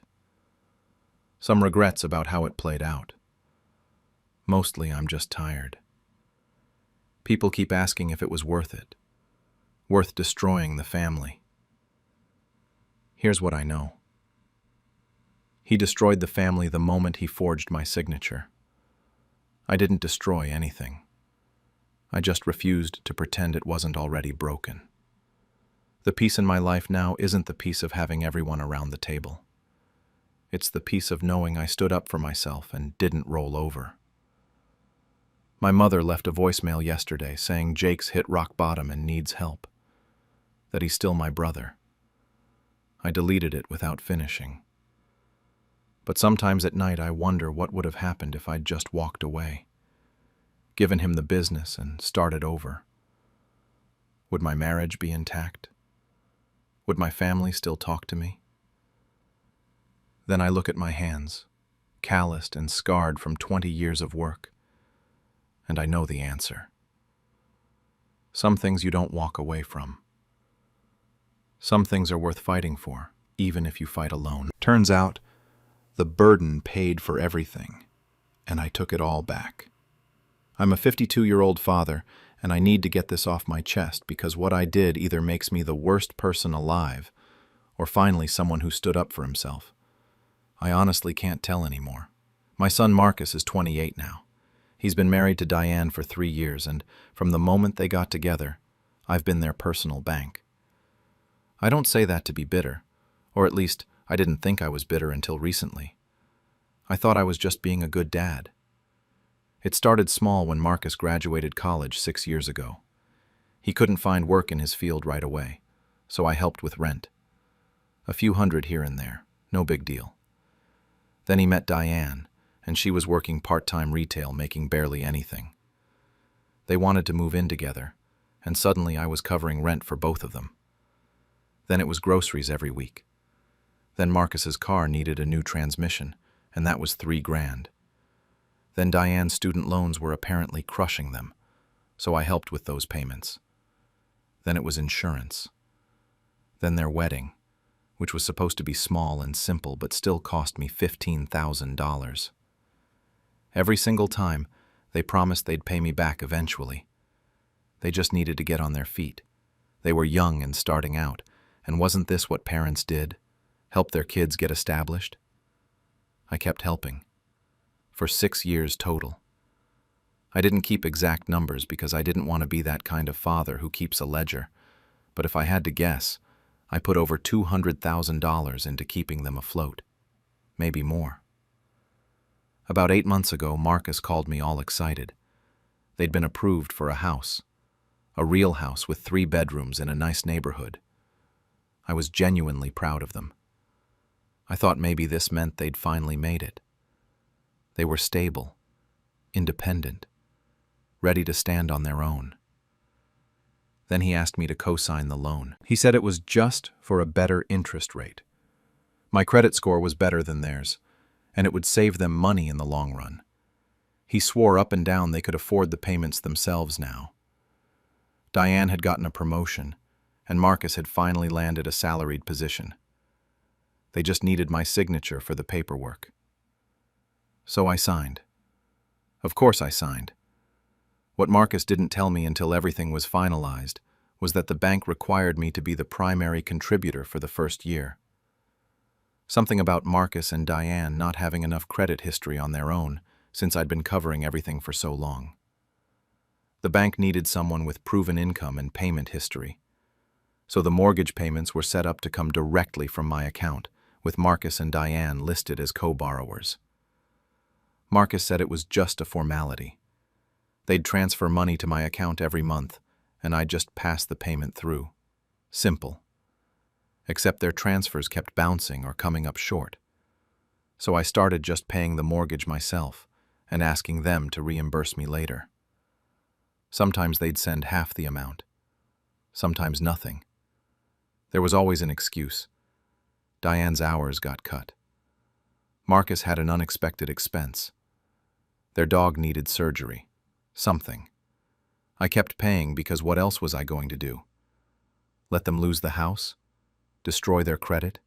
Some regrets about how it played out. Mostly I'm just tired. People keep asking if it was worth it. Worth destroying the family. Here's what I know. He destroyed the family the moment he forged my signature. I didn't destroy anything. I just refused to pretend it wasn't already broken. The peace in my life now isn't the peace of having everyone around the table. It's the peace of knowing I stood up for myself and didn't roll over. My mother left a voicemail yesterday saying Jake's hit rock bottom and needs help. That he's still my brother. I deleted it without finishing. But sometimes at night I wonder what would have happened if I'd just walked away, given him the business and started over. Would my marriage be intact? Would my family still talk to me? Then I look at my hands, calloused and scarred from 20 years of work, and I know the answer. Some things you don't walk away from. Some things are worth fighting for, even if you fight alone. Turns out, the burden paid for everything, and I took it all back. I'm a 52-year-old father, and I need to get this off my chest because what I did either makes me the worst person alive, or finally someone who stood up for himself. I honestly can't tell anymore. My son Marcus is 28 now. He's been married to Diane for 3 years, and from the moment they got together, I've been their personal bank. I don't say that to be bitter, or at least I didn't think I was bitter until recently. I thought I was just being a good dad. It started small when Marcus graduated college 6 years ago. He couldn't find work in his field right away, so I helped with rent. A few hundred here and there, no big deal. Then he met Diane, and she was working part-time retail, making barely anything. They wanted to move in together, and suddenly I was covering rent for both of them. Then it was groceries every week. Then Marcus's car needed a new transmission, and that was $3,000. Then Diane's student loans were apparently crushing them, so I helped with those payments. Then it was insurance. Then their wedding, which was supposed to be small and simple but still cost me $15,000. Every single time, they promised they'd pay me back eventually. They just needed to get on their feet. They were young and starting out, and wasn't this what parents did? Help their kids get established? I kept helping. For 6 years total. I didn't keep exact numbers because I didn't want to be that kind of father who keeps a ledger, but if I had to guess, I put over $200,000 into keeping them afloat. Maybe more. About 8 months ago, Marcus called me all excited. They'd been approved for a house. A real house with 3 bedrooms in a nice neighborhood. I was genuinely proud of them. I thought maybe this meant they'd finally made it. They were stable, independent, ready to stand on their own. Then he asked me to co-sign the loan. He said it was just for a better interest rate. My credit score was better than theirs, and it would save them money in the long run. He swore up and down they could afford the payments themselves now. Diane had gotten a promotion, and Marcus had finally landed a salaried position. They just needed my signature for the paperwork. So I signed. Of course I signed. What Marcus didn't tell me until everything was finalized was that the bank required me to be the primary contributor for the first year. Something about Marcus and Diane not having enough credit history on their own since I'd been covering everything for so long. The bank needed someone with proven income and payment history. So the mortgage payments were set up to come directly from my account, with Marcus and Diane listed as co-borrowers. Marcus said it was just a formality. They'd transfer money to my account every month, and I'd just pass the payment through. Simple. Except their transfers kept bouncing or coming up short. So I started just paying the mortgage myself and asking them to reimburse me later. Sometimes they'd send half the amount. Sometimes nothing. There was always an excuse. Diane's hours got cut. Marcus had an unexpected expense. Their dog needed surgery. Something. I kept paying because what else was I going to do? Let them lose the house? Destroy their credit?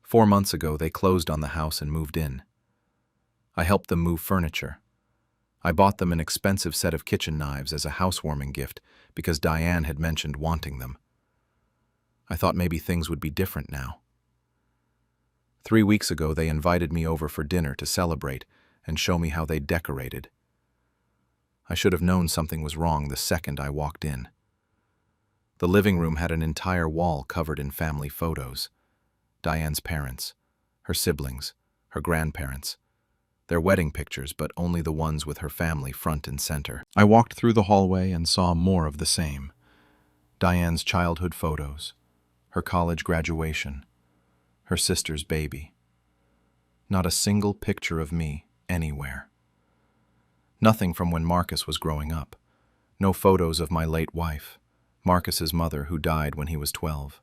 4 months ago, they closed on the house and moved in. I helped them move furniture. I bought them an expensive set of kitchen knives as a housewarming gift because Diane had mentioned wanting them. I thought maybe things would be different now. 3 weeks ago, they invited me over for dinner to celebrate and show me how they decorated. I should have known something was wrong the second I walked in. The living room had an entire wall covered in family photos. Diane's parents, her siblings, her grandparents, their wedding pictures, but only the ones with her family front and center. I walked through the hallway and saw more of the same. Diane's childhood photos, her college graduation, her sister's baby. Not a single picture of me anywhere. Nothing from when Marcus was growing up. No photos of my late wife, Marcus's mother, who died when he was 12.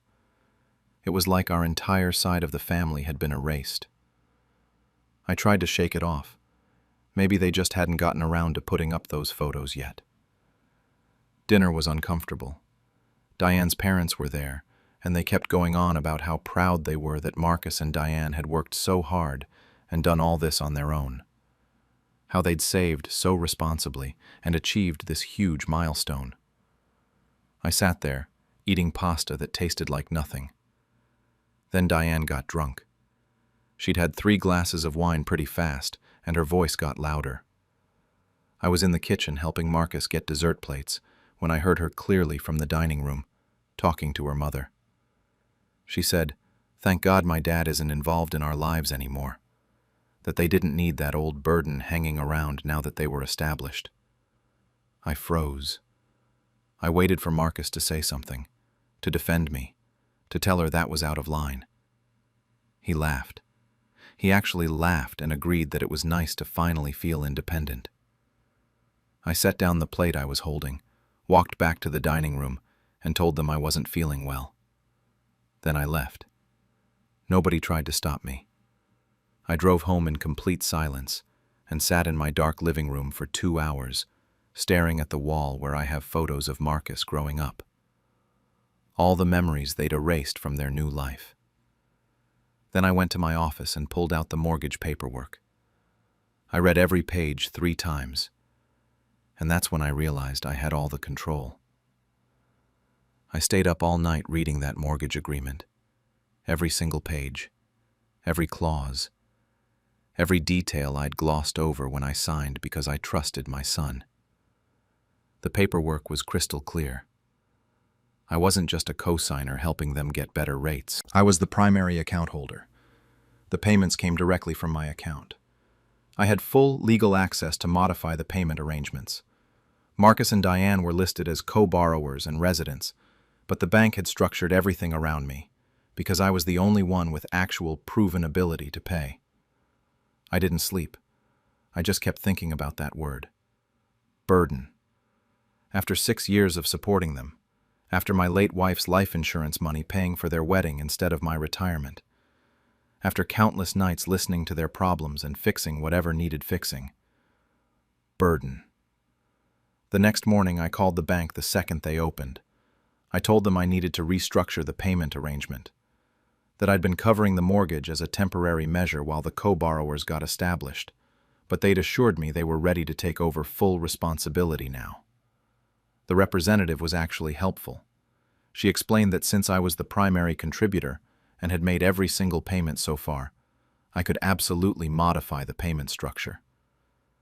It was like our entire side of the family had been erased. I tried to shake it off. Maybe they just hadn't gotten around to putting up those photos yet. Dinner was uncomfortable. Diane's parents were there, and they kept going on about how proud they were that Marcus and Diane had worked so hard and done all this on their own. How they'd saved so responsibly and achieved this huge milestone. I sat there, eating pasta that tasted like nothing. Then Diane got drunk. She'd had 3 glasses of wine pretty fast, and her voice got louder. I was in the kitchen helping Marcus get dessert plates when I heard her clearly from the dining room, talking to her mother. She said, "Thank God my dad isn't involved in our lives anymore. That they didn't need that old burden hanging around now that they were established." I froze. I waited for Marcus to say something, to defend me, to tell her that was out of line. He laughed. He actually laughed and agreed that it was nice to finally feel independent. I set down the plate I was holding, walked back to the dining room, and told them I wasn't feeling well. Then I left. Nobody tried to stop me. I drove home in complete silence and sat in my dark living room for 2 hours, staring at the wall where I have photos of Marcus growing up. All the memories they'd erased from their new life. Then I went to my office and pulled out the mortgage paperwork. I read every page 3 times, and that's when I realized I had all the control. I stayed up all night reading that mortgage agreement. Every single page, every clause, every detail I'd glossed over when I signed because I trusted my son. The paperwork was crystal clear. I wasn't just a co-signer helping them get better rates. I was the primary account holder. The payments came directly from my account. I had full legal access to modify the payment arrangements. Marcus and Diane were listed as co-borrowers and residents, but the bank had structured everything around me, because I was the only one with actual proven ability to pay. I didn't sleep. I just kept thinking about that word. Burden. After 6 years of supporting them, after my late wife's life insurance money paying for their wedding instead of my retirement, after countless nights listening to their problems and fixing whatever needed fixing. Burden. The next morning I called the bank the second they opened. I told them I needed to restructure the payment arrangement, that I'd been covering the mortgage as a temporary measure while the co-borrowers got established, but they'd assured me they were ready to take over full responsibility now. The representative was actually helpful. She explained that since I was the primary contributor and had made every single payment so far, I could absolutely modify the payment structure.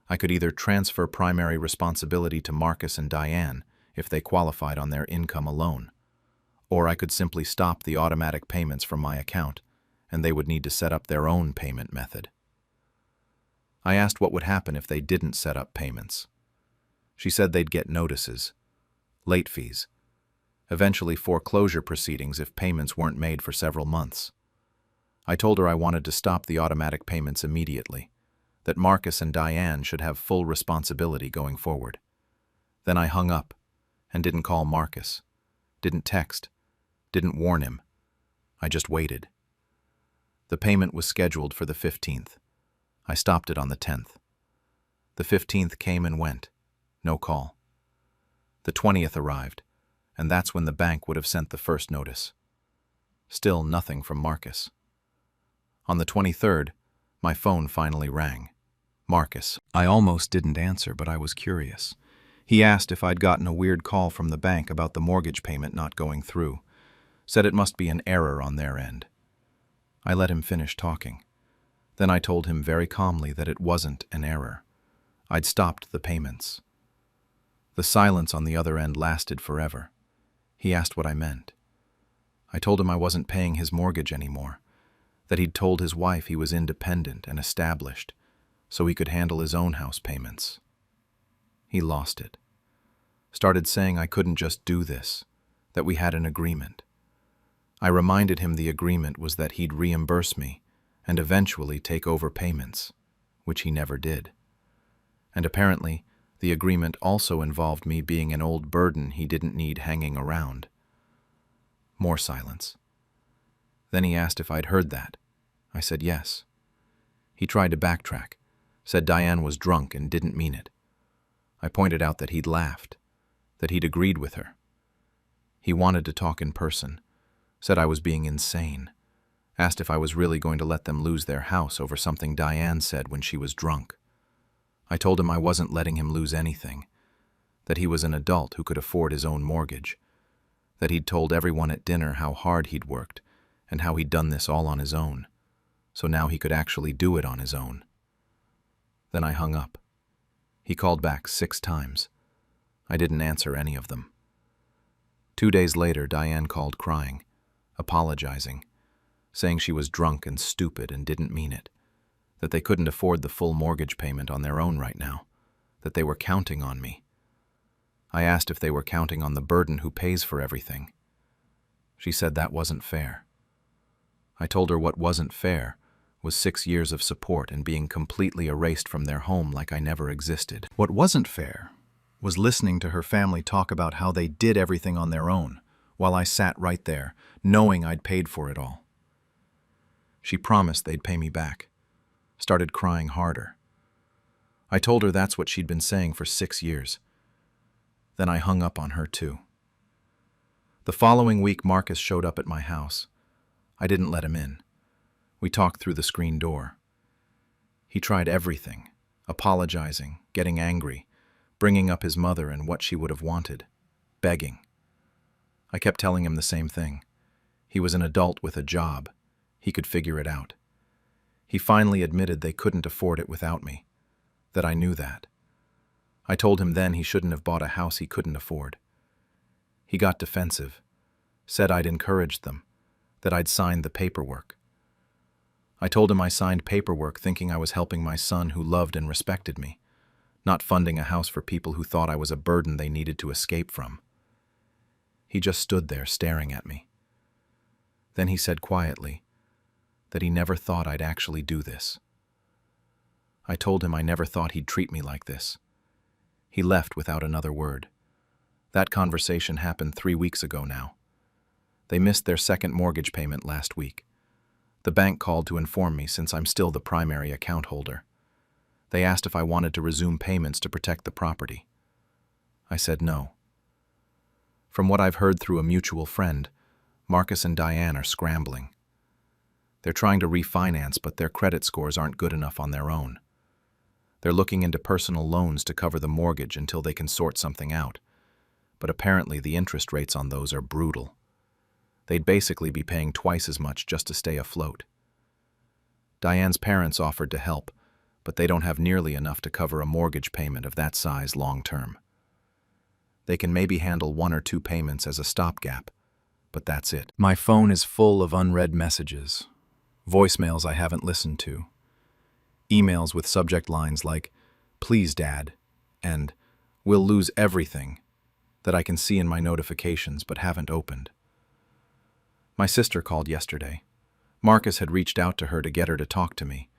I could either transfer primary responsibility to Marcus and Diane if they qualified on their income alone, or I could simply stop the automatic payments from my account, and they would need to set up their own payment method. I asked what would happen if they didn't set up payments. She said they'd get notices, late fees, eventually foreclosure proceedings if payments weren't made for several months. I told her I wanted to stop the automatic payments immediately, that Marcus and Diane should have full responsibility going forward. Then I hung up and didn't call Marcus, didn't text, didn't warn him. I just waited. The payment was scheduled for the 15th. I stopped it on the 10th. The 15th came and went. No call. The 20th arrived, and that's when the bank would have sent the first notice. Still nothing from Marcus. On the 23rd, my phone finally rang. Marcus. I almost didn't answer, but I was curious. He asked if I'd gotten a weird call from the bank about the mortgage payment not going through. Said it must be an error on their end. I let him finish talking. Then I told him very calmly that it wasn't an error. I'd stopped the payments. The silence on the other end lasted forever. He asked what I meant. I told him I wasn't paying his mortgage anymore, that he'd told his wife he was independent and established, so he could handle his own house payments. He lost it. Started saying I couldn't just do this, that we had an agreement. I reminded him the agreement was that he'd reimburse me and eventually take over payments, which he never did. And apparently, the agreement also involved me being an old burden he didn't need hanging around. More silence. Then he asked if I'd heard that. I said yes. He tried to backtrack, said Diane was drunk and didn't mean it. I pointed out that he'd laughed, that he'd agreed with her. He wanted to talk in person, said I was being insane, asked if I was really going to let them lose their house over something Diane said when she was drunk. I told him I wasn't letting him lose anything, that he was an adult who could afford his own mortgage, that he'd told everyone at dinner how hard he'd worked and how he'd done this all on his own, so now he could actually do it on his own. Then I hung up. He called back 6 times. I didn't answer any of them. 2 days later, Diane called crying, apologizing, saying she was drunk and stupid and didn't mean it, that they couldn't afford the full mortgage payment on their own right now, that they were counting on me. I asked if they were counting on the burden who pays for everything. She said that wasn't fair. I told her what wasn't fair was 6 years of support and being completely erased from their home like I never existed. What wasn't fair was listening to her family talk about how they did everything on their own, while I sat right there, knowing I'd paid for it all. She promised they'd pay me back. Started crying harder. I told her that's what she'd been saying for 6 years. Then I hung up on her too. The following week, Marcus showed up at my house. I didn't let him in. We talked through the screen door. He tried everything, apologizing, getting angry, bringing up his mother and what she would have wanted, begging. I kept telling him the same thing. He was an adult with a job. He could figure it out. He finally admitted they couldn't afford it without me, that I knew that. I told him then he shouldn't have bought a house he couldn't afford. He got defensive, said I'd encouraged them, that I'd signed the paperwork. I told him I signed paperwork thinking I was helping my son who loved and respected me, not funding a house for people who thought I was a burden they needed to escape from. He just stood there staring at me. Then he said quietly that he never thought I'd actually do this. I told him I never thought he'd treat me like this. He left without another word. That conversation happened 3 weeks ago now. They missed their second mortgage payment last week. The bank called to inform me since I'm still the primary account holder. They asked if I wanted to resume payments to protect the property. I said no. From what I've heard through a mutual friend, Marcus and Diane are scrambling. They're trying to refinance, but their credit scores aren't good enough on their own. They're looking into personal loans to cover the mortgage until they can sort something out, but apparently the interest rates on those are brutal. They'd basically be paying twice as much just to stay afloat. Diane's parents offered to help, but they don't have nearly enough to cover a mortgage payment of that size long term. They can maybe handle 1 or 2 payments as a stopgap, but that's it. My phone is full of unread messages, voicemails I haven't listened to, emails with subject lines like, "Please, Dad," and "We'll lose everything," that I can see in my notifications but haven't opened. My sister called yesterday. Marcus had reached out to her to get her to talk to me.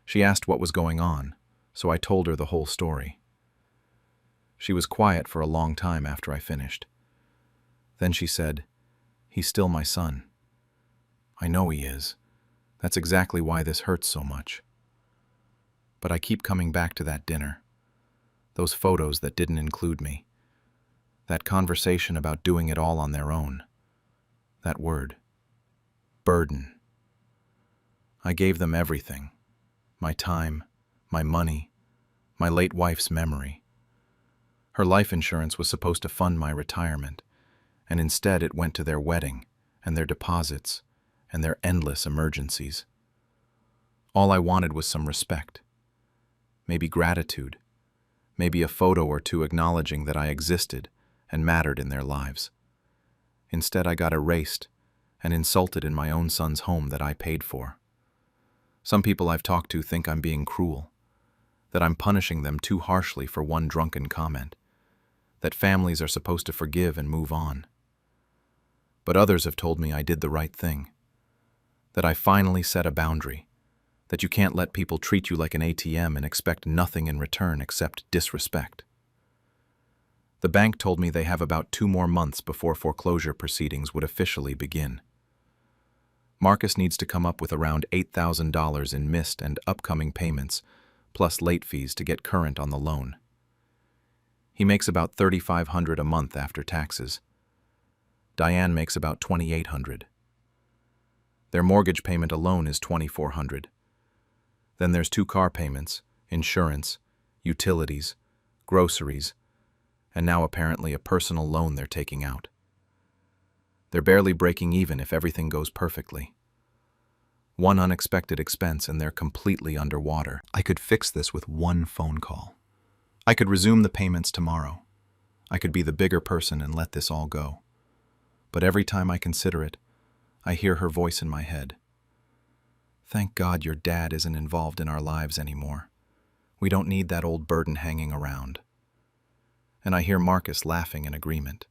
She asked what was going on, so I told her the whole story. She was quiet for a long time after I finished. Then she said, "He's still my son." I know he is. That's exactly why this hurts so much. But I keep coming back to that dinner, those photos that didn't include me, that conversation about doing it all on their own, that word, burden. I gave them everything, my time, my money, my late wife's memory. Her life insurance was supposed to fund my retirement, and instead it went to their wedding and their deposits and their endless emergencies. All I wanted was some respect, maybe gratitude, maybe a photo or two acknowledging that I existed and mattered in their lives. Instead, I got erased and insulted in my own son's home that I paid for. Some people I've talked to think I'm being cruel, that I'm punishing them too harshly for one drunken comment, that families are supposed to forgive and move on. But others have told me I did the right thing, that I finally set a boundary, that you can't let people treat you like an ATM and expect nothing in return except disrespect. The bank told me they have about 2 more months before foreclosure proceedings would officially begin. Marcus needs to come up with around $8,000 in missed and upcoming payments, plus late fees to get current on the loan. He makes about $3,500 a month after taxes. Diane makes about $2,800. Their mortgage payment alone is $2,400. Then there's 2 car payments, insurance, utilities, groceries, and now apparently a personal loan they're taking out. They're barely breaking even if everything goes perfectly. One unexpected expense and they're completely underwater. I could fix this with 1 phone call. I could resume the payments tomorrow. I could be the bigger person and let this all go. But every time I consider it, I hear her voice in my head. "Thank God your dad isn't involved in our lives anymore. We don't need that old burden hanging around." And I hear Marcus laughing in agreement.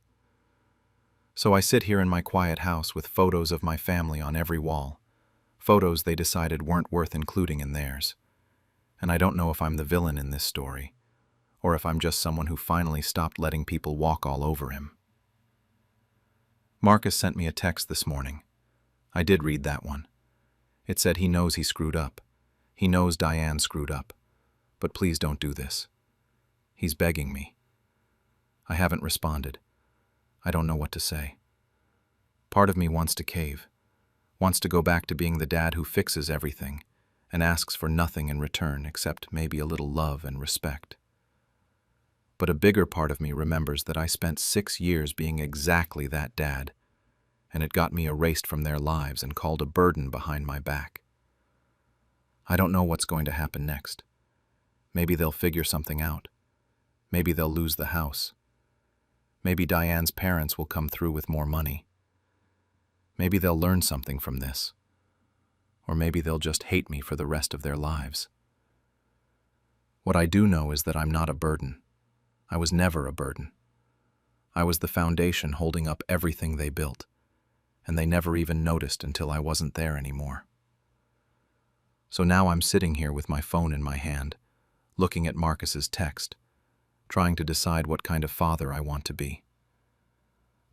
So I sit here in my quiet house with photos of my family on every wall, photos they decided weren't worth including in theirs. And I don't know if I'm the villain in this story, or if I'm just someone who finally stopped letting people walk all over him. Marcus sent me a text this morning. I did read that one. It said he knows he screwed up. He knows Diane screwed up. But please don't do this. He's begging me. I haven't responded. I don't know what to say. Part of me wants to cave, wants to go back to being the dad who fixes everything and asks for nothing in return except maybe a little love and respect. But a bigger part of me remembers that I spent 6 years being exactly that dad, and it got me erased from their lives and called a burden behind my back. I don't know what's going to happen next. Maybe they'll figure something out. Maybe they'll lose the house. Maybe Diane's parents will come through with more money. Maybe they'll learn something from this. Or maybe they'll just hate me for the rest of their lives. What I do know is that I'm not a burden. I was never a burden. I was the foundation holding up everything they built, and they never even noticed until I wasn't there anymore. So now I'm sitting here with my phone in my hand, looking at Marcus's text, trying to decide what kind of father I want to be.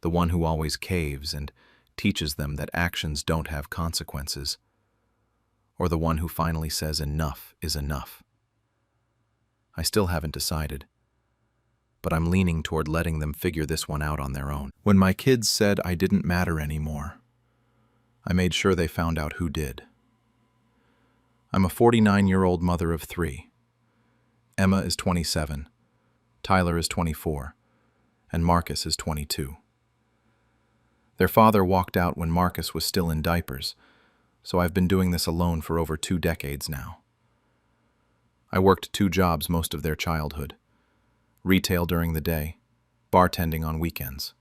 The one who always caves and teaches them that actions don't have consequences, or the one who finally says enough is enough. I still haven't decided, but I'm leaning toward letting them figure this one out on their own. When my kids said I didn't matter anymore, I made sure they found out who did. I'm a 49-year-old mother of 3. Emma is 27, Tyler is 24, and Marcus is 22. Their father walked out when Marcus was still in diapers, so I've been doing this alone for over 2 decades now. I worked 2 jobs most of their childhood: retail during the day, bartending on weekends.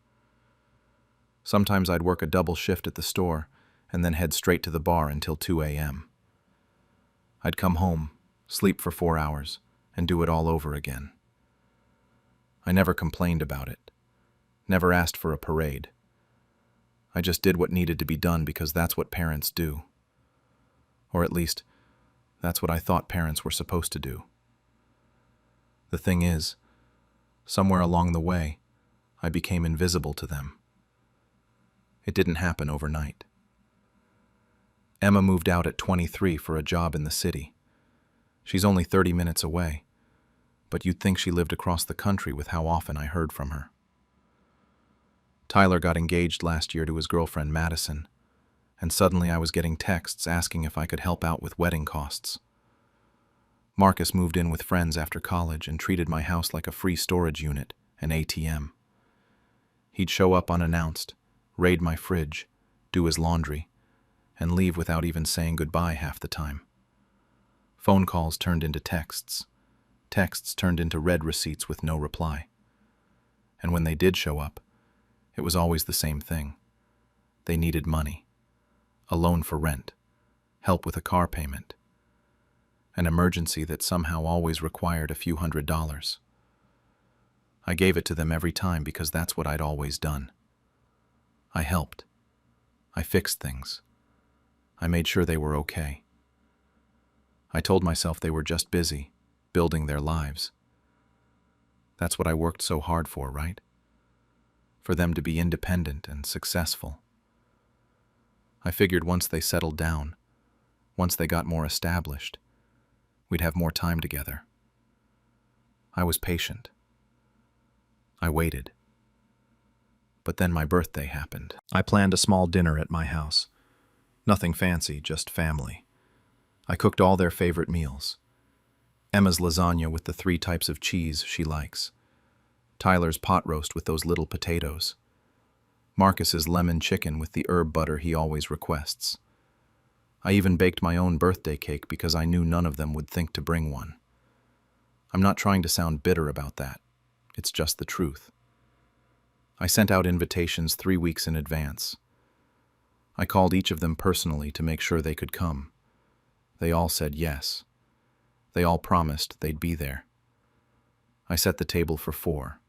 Sometimes I'd work a double shift at the store and then head straight to the bar until 2 a.m. I'd come home, sleep for 4 hours, and do it all over again. I never complained about it, never asked for a parade. I just did what needed to be done because that's what parents do. Or at least, that's what I thought parents were supposed to do. The thing is, somewhere along the way, I became invisible to them. It didn't happen overnight. Emma moved out at 23 for a job in the city. She's only 30 minutes away, but you'd think she lived across the country with how often I heard from her. Tyler got engaged last year to his girlfriend Madison, and suddenly I was getting texts asking if I could help out with wedding costs. Marcus moved in with friends after college and treated my house like a free storage unit, an ATM. He'd show up unannounced, raid my fridge, do his laundry, and leave without even saying goodbye half the time. Phone calls turned into texts. Texts turned into read receipts with no reply. And when they did show up, it was always the same thing. They needed money, a loan for rent, help with a car payment, an emergency that somehow always required a few $100s. I gave it to them every time because that's what I'd always done. I helped. I fixed things. I made sure they were okay. I told myself they were just busy, building their lives. That's what I worked so hard for, right? For them to be independent and successful. I figured once they settled down, once they got more established, we'd have more time together. I was patient. I waited. But then my birthday happened. I planned a small dinner at my house. Nothing fancy, just family. I cooked all their favorite meals. Emma's lasagna with the 3 types of cheese she likes. Tyler's pot roast with those little potatoes. Marcus's lemon chicken with the herb butter he always requests. I even baked my own birthday cake because I knew none of them would think to bring one. I'm not trying to sound bitter about that. It's just the truth. I sent out invitations 3 weeks in advance. I called each of them personally to make sure they could come. They all said yes. They all promised they'd be there. I set the table for 4.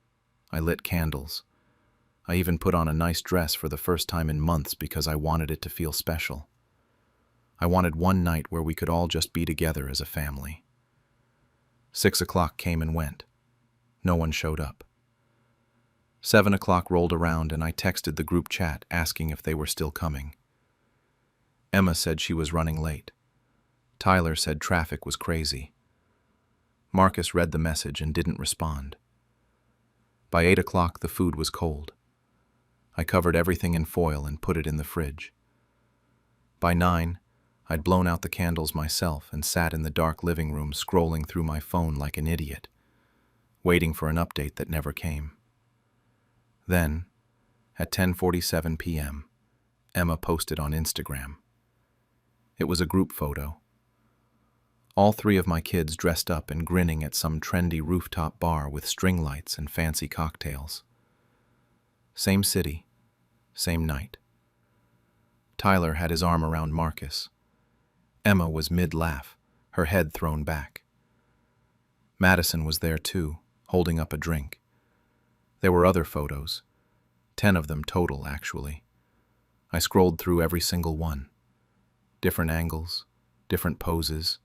I lit candles. I even put on a nice dress for the first time in months because I wanted it to feel special. I wanted one night where we could all just be together as a family. 6 o'clock came and went. No one showed up. 7 o'clock rolled around and I texted the group chat asking if they were still coming. Emma said she was running late. Tyler said traffic was crazy. Marcus read the message and didn't respond. By 8 o'clock, the food was cold. I covered everything in foil and put it in the fridge. By 9, I'd blown out the candles myself and sat in the dark living room scrolling through my phone like an idiot, waiting for an update that never came. Then, at 10:47 p.m., Emma posted on Instagram. It was a group photo. All 3 of my kids dressed up and grinning at some trendy rooftop bar with string lights and fancy cocktails. Same city, same night. Tyler had his arm around Marcus. Emma was mid-laugh, her head thrown back. Madison was there too, holding up a drink. There were other photos, 10 of them total, actually. I scrolled through every single one. Different angles, different poses,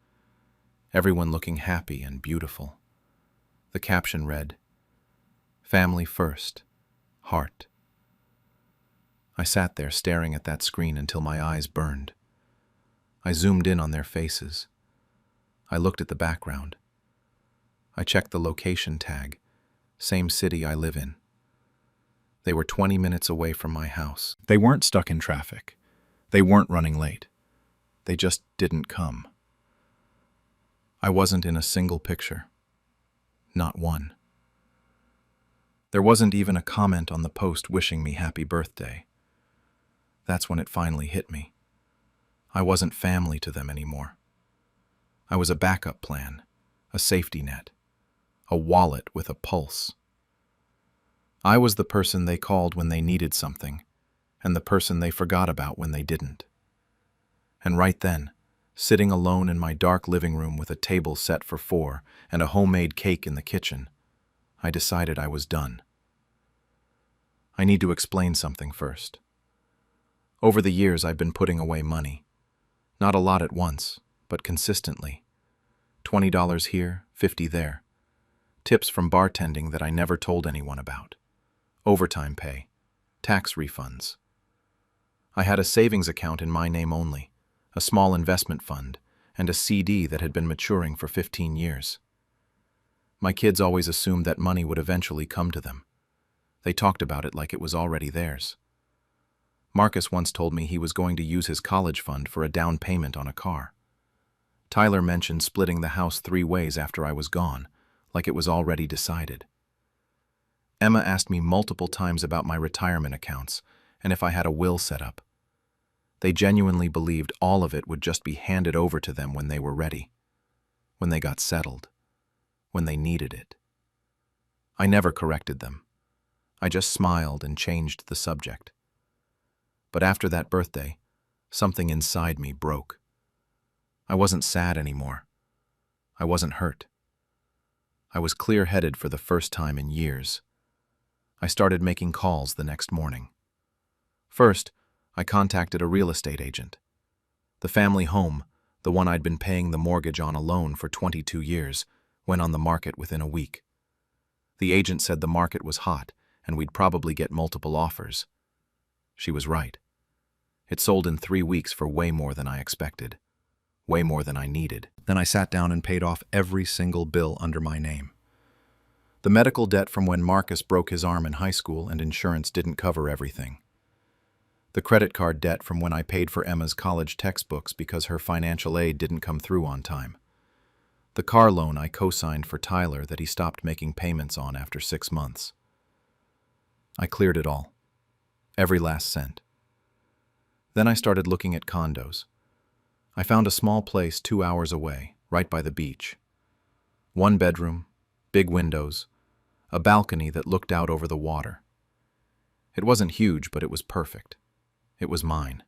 everyone looking happy and beautiful. The caption read, "Family first, heart." I sat there staring at that screen until my eyes burned. I zoomed in on their faces. I looked at the background. I checked the location tag, same city I live in. They were 20 minutes away from my house. They weren't stuck in traffic. They weren't running late. They just didn't come. I wasn't in a single picture. Not one. There wasn't even a comment on the post wishing me happy birthday. That's when it finally hit me. I wasn't family to them anymore. I was a backup plan, a safety net, a wallet with a pulse. I was the person they called when they needed something, and the person they forgot about when they didn't. And right then, sitting alone in my dark living room with a table set for 4 and a homemade cake in the kitchen, I decided I was done. I need to explain something first. Over the years, I've been putting away money. Not a lot at once, but consistently. $20 here, $50 there. Tips from bartending that I never told anyone about. Overtime pay. Tax refunds. I had a savings account in my name only, a small investment fund, and a CD that had been maturing for 15 years. My kids always assumed that money would eventually come to them. They talked about it like it was already theirs. Marcus once told me he was going to use his college fund for a down payment on a car. Tyler mentioned splitting the house 3 ways after I was gone, like it was already decided. Emma asked me multiple times about my retirement accounts and if I had a will set up. They genuinely believed all of it would just be handed over to them when they were ready, when they got settled, when they needed it. I never corrected them. I just smiled and changed the subject. But after that birthday, something inside me broke. I wasn't sad anymore. I wasn't hurt. I was clear-headed for the first time in years. I started making calls the next morning. First, I contacted a real estate agent. The family home, the one I'd been paying the mortgage on alone for 22 years, went on the market within a week. The agent said the market was hot and we'd probably get multiple offers. She was right. It sold in 3 weeks for way more than I expected, way more than I needed. Then I sat down and paid off every single bill under my name. The medical debt from when Marcus broke his arm in high school and insurance didn't cover everything. The credit card debt from when I paid for Emma's college textbooks because her financial aid didn't come through on time. The car loan I co-signed for Tyler that he stopped making payments on after 6 months. I cleared it all. Every last cent. Then I started looking at condos. I found a small place 2 hours away, right by the beach. 1 bedroom, big windows, a balcony that looked out over the water. It wasn't huge, but it was perfect. It was mine.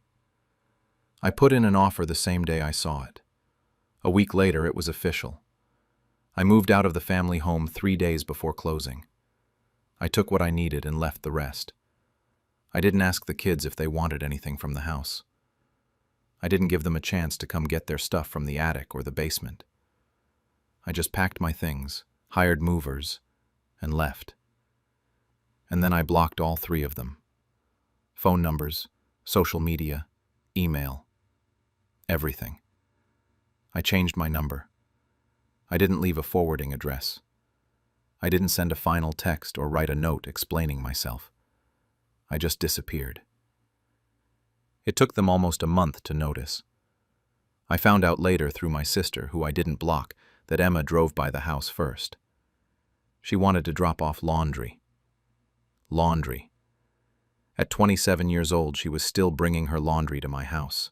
I put in an offer the same day I saw it. A week later, it was official. I moved out of the family home 3 days before closing. I took what I needed and left the rest. I didn't ask the kids if they wanted anything from the house. I didn't give them a chance to come get their stuff from the attic or the basement. I just packed my things, hired movers, and left. And then I blocked all 3 of them. Phone numbers, social media, email, Everything. I changed my number. I didn't leave a forwarding address. I didn't send a final text or write a note explaining myself. I just disappeared. It took them almost a month to notice. I found out later through my sister, who I didn't block, that Emma drove by the house first. She wanted to drop off laundry. Laundry. At 27 years old, she was still bringing her laundry to my house.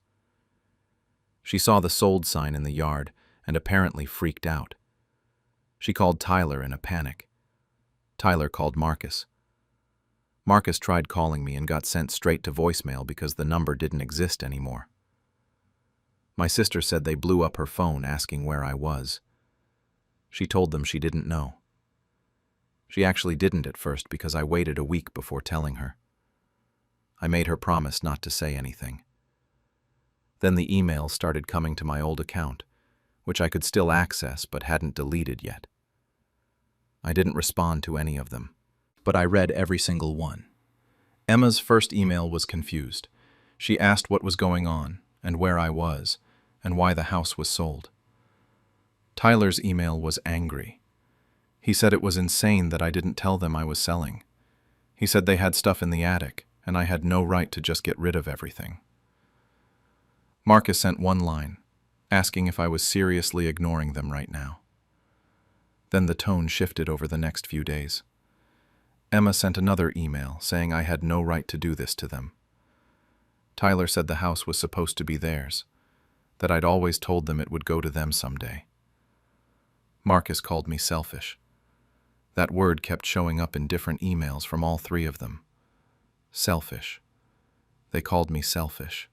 She saw the sold sign in the yard and apparently freaked out. She called Tyler in a panic. Tyler called Marcus. Marcus tried calling me and got sent straight to voicemail because the number didn't exist anymore. My sister said they blew up her phone asking where I was. She told them she didn't know. She actually didn't at first because I waited a week before telling her. I made her promise not to say anything. Then the emails started coming to my old account, which I could still access but hadn't deleted yet. I didn't respond to any of them, but I read every single one. Emma's first email was confused. She asked what was going on and where I was and why the house was sold. Tyler's email was angry. He said it was insane that I didn't tell them I was selling. He said they had stuff in the attic and I had no right to just get rid of everything. Marcus sent one line, asking if I was seriously ignoring them right now. Then the tone shifted over the next few days. Emma sent another email saying I had no right to do this to them. Tyler said the house was supposed to be theirs, that I'd always told them it would go to them someday. Marcus called me selfish. That word kept showing up in different emails from all three of them. Selfish. They called me selfish.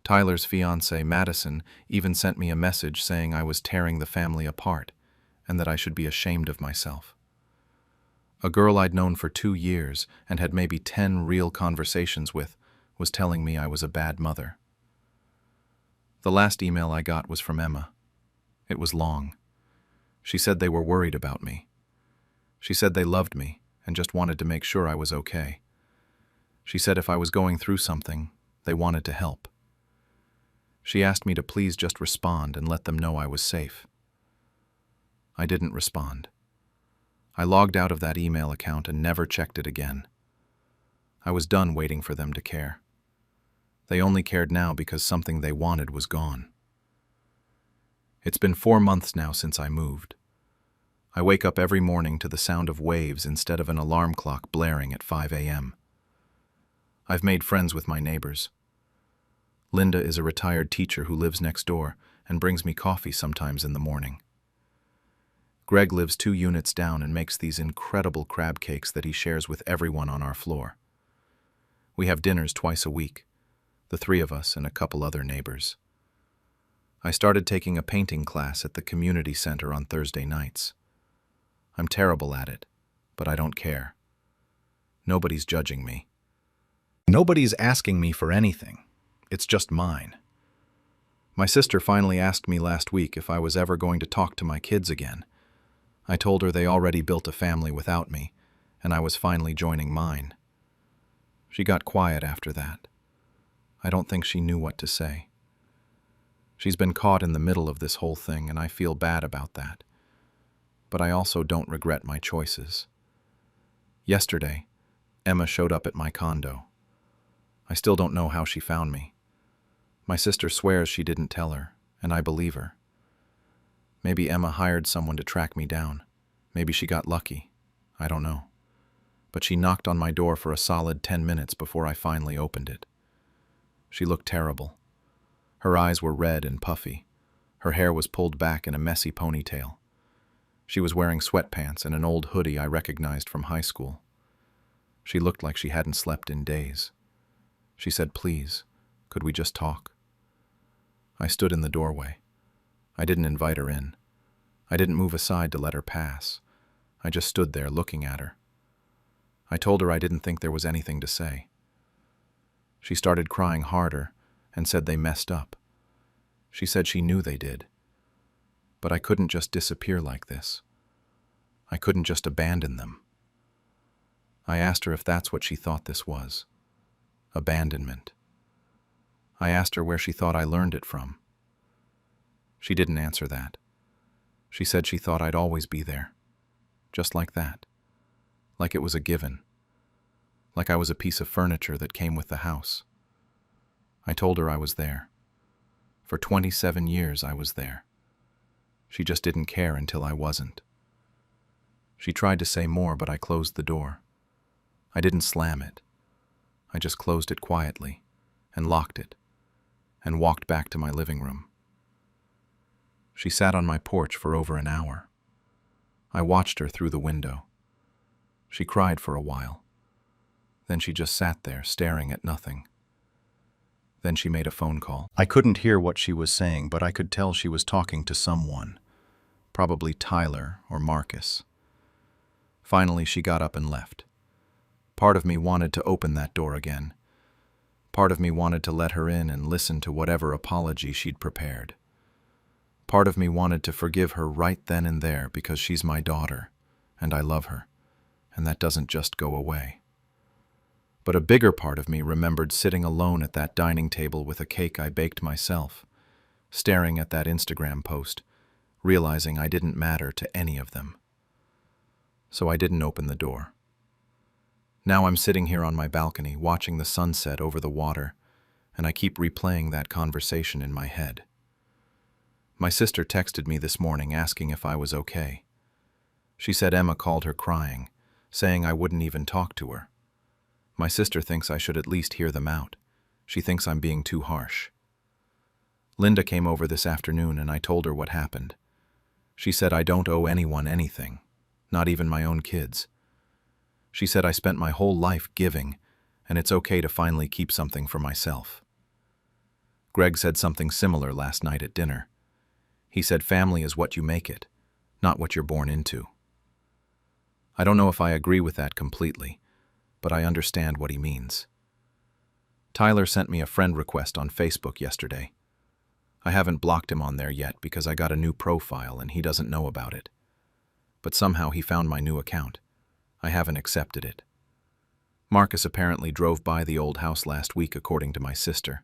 Tyler's fiancée, Madison, even sent me a message saying I was tearing the family apart and that I should be ashamed of myself. A girl I'd known for 2 years and had maybe 10 real conversations with was telling me I was a bad mother. The last email I got was from Emma. It was long. She said they were worried about me. She said they loved me and just wanted to make sure I was okay. She said if I was going through something, they wanted to help. She asked me to please just respond and let them know I was safe. I didn't respond. I logged out of that email account and never checked it again. I was done waiting for them to care. They only cared now because something they wanted was gone. It's been 4 months now since I moved. I wake up every morning to the sound of waves instead of an alarm clock blaring at 5 a.m. I've made friends with my neighbors. Linda is a retired teacher who lives next door and brings me coffee sometimes in the morning. Greg lives 2 units down and makes these incredible crab cakes that he shares with everyone on our floor. We have dinners twice a week, the 3 of us and a couple other neighbors. I started taking a painting class at the community center on Thursday nights. I'm terrible at it, but I don't care. Nobody's judging me. Nobody's asking me for anything. It's just mine. My sister finally asked me last week if I was ever going to talk to my kids again. I told her they already built a family without me, and I was finally joining mine. She got quiet after that. I don't think she knew what to say. She's been caught in the middle of this whole thing, and I feel bad about that. But I also don't regret my choices. Yesterday, Emma showed up at my condo. I still don't know how she found me. My sister swears she didn't tell her, and I believe her. Maybe Emma hired someone to track me down. Maybe she got lucky. I don't know. But she knocked on my door for a solid 10 minutes before I finally opened it. She looked terrible. Her eyes were red and puffy. Her hair was pulled back in a messy ponytail. She was wearing sweatpants and an old hoodie I recognized from high school. She looked like she hadn't slept in days. She said, "Please, could we just talk?" I stood in the doorway. I didn't invite her in. I didn't move aside to let her pass. I just stood there looking at her. I told her I didn't think there was anything to say. She started crying harder and said they messed up. She said she knew they did. But I couldn't just disappear like this. I couldn't just abandon them. I asked her if that's what she thought this was. Abandonment. I asked her where she thought I learned it from. She didn't answer that. She said she thought I'd always be there. Just like that. Like it was a given. Like I was a piece of furniture that came with the house. I told her I was there. For 27 years I was there. She just didn't care until I wasn't. She tried to say more, but I closed the door. I didn't slam it. I just closed it quietly and locked it and walked back to my living room. She sat on my porch for over an hour. I watched her through the window. She cried for a while. Then she just sat there staring at nothing. Then she made a phone call. I couldn't hear what she was saying, but I could tell she was talking to someone. Probably Tyler or Marcus. Finally, she got up and left. Part of me wanted to open that door again. Part of me wanted to let her in and listen to whatever apology she'd prepared. Part of me wanted to forgive her right then and there because she's my daughter, and I love her, and that doesn't just go away. But a bigger part of me remembered sitting alone at that dining table with a cake I baked myself, staring at that Instagram post, realizing I didn't matter to any of them. So I didn't open the door. Now I'm sitting here on my balcony watching the sunset over the water, and I keep replaying that conversation in my head. My sister texted me this morning asking if I was okay. She said Emma called her crying, saying I wouldn't even talk to her. My sister thinks I should at least hear them out. She thinks I'm being too harsh. Linda came over this afternoon and I told her what happened. She said I don't owe anyone anything, not even my own kids. She said I spent my whole life giving, and it's okay to finally keep something for myself. Greg said something similar last night at dinner. He said family is what you make it, not what you're born into. I don't know if I agree with that completely, but I understand what he means. Tyler sent me a friend request on Facebook yesterday. I haven't blocked him on there yet because I got a new profile and he doesn't know about it. But somehow he found my new account. I haven't accepted it. Marcus apparently drove by the old house last week, according to my sister.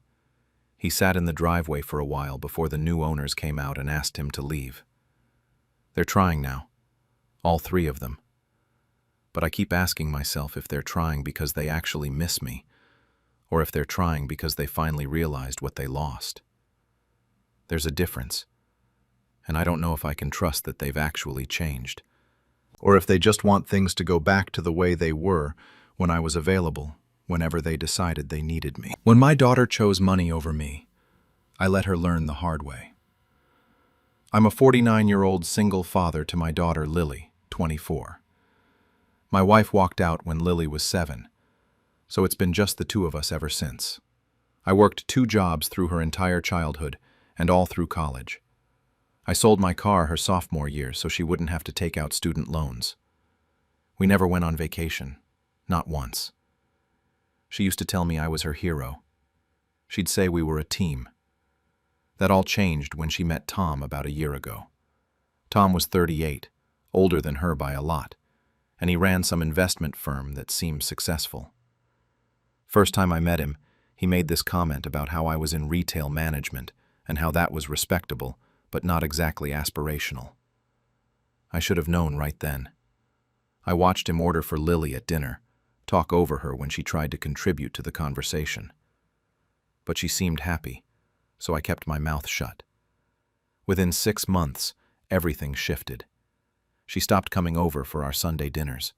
He sat in the driveway for a while before the new owners came out and asked him to leave. They're trying now, all three of them. But I keep asking myself if they're trying because they actually miss me, or if they're trying because they finally realized what they lost. There's a difference, and I don't know if I can trust that they've actually changed, or if they just want things to go back to the way they were when I was available, whenever they decided they needed me. When my daughter chose money over me, I let her learn the hard way. I'm a 49-year-old single father to my daughter Lily, 24. My wife walked out when Lily was 7, so it's been just the two of us ever since. I worked 2 jobs through her entire childhood and all through college. I sold my car her sophomore year so she wouldn't have to take out student loans. We never went on vacation, not once. She used to tell me I was her hero. She'd say we were a team. That all changed when she met Tom about a year ago. Tom was 38, older than her by a lot, and he ran some investment firm that seemed successful. First time I met him, he made this comment about how I was in retail management and how that was respectable, but not exactly aspirational. I should have known right then. I watched him order for Lily at dinner, talk over her when she tried to contribute to the conversation. But she seemed happy, so I kept my mouth shut. Within 6 months, everything shifted. She stopped coming over for our Sunday dinners.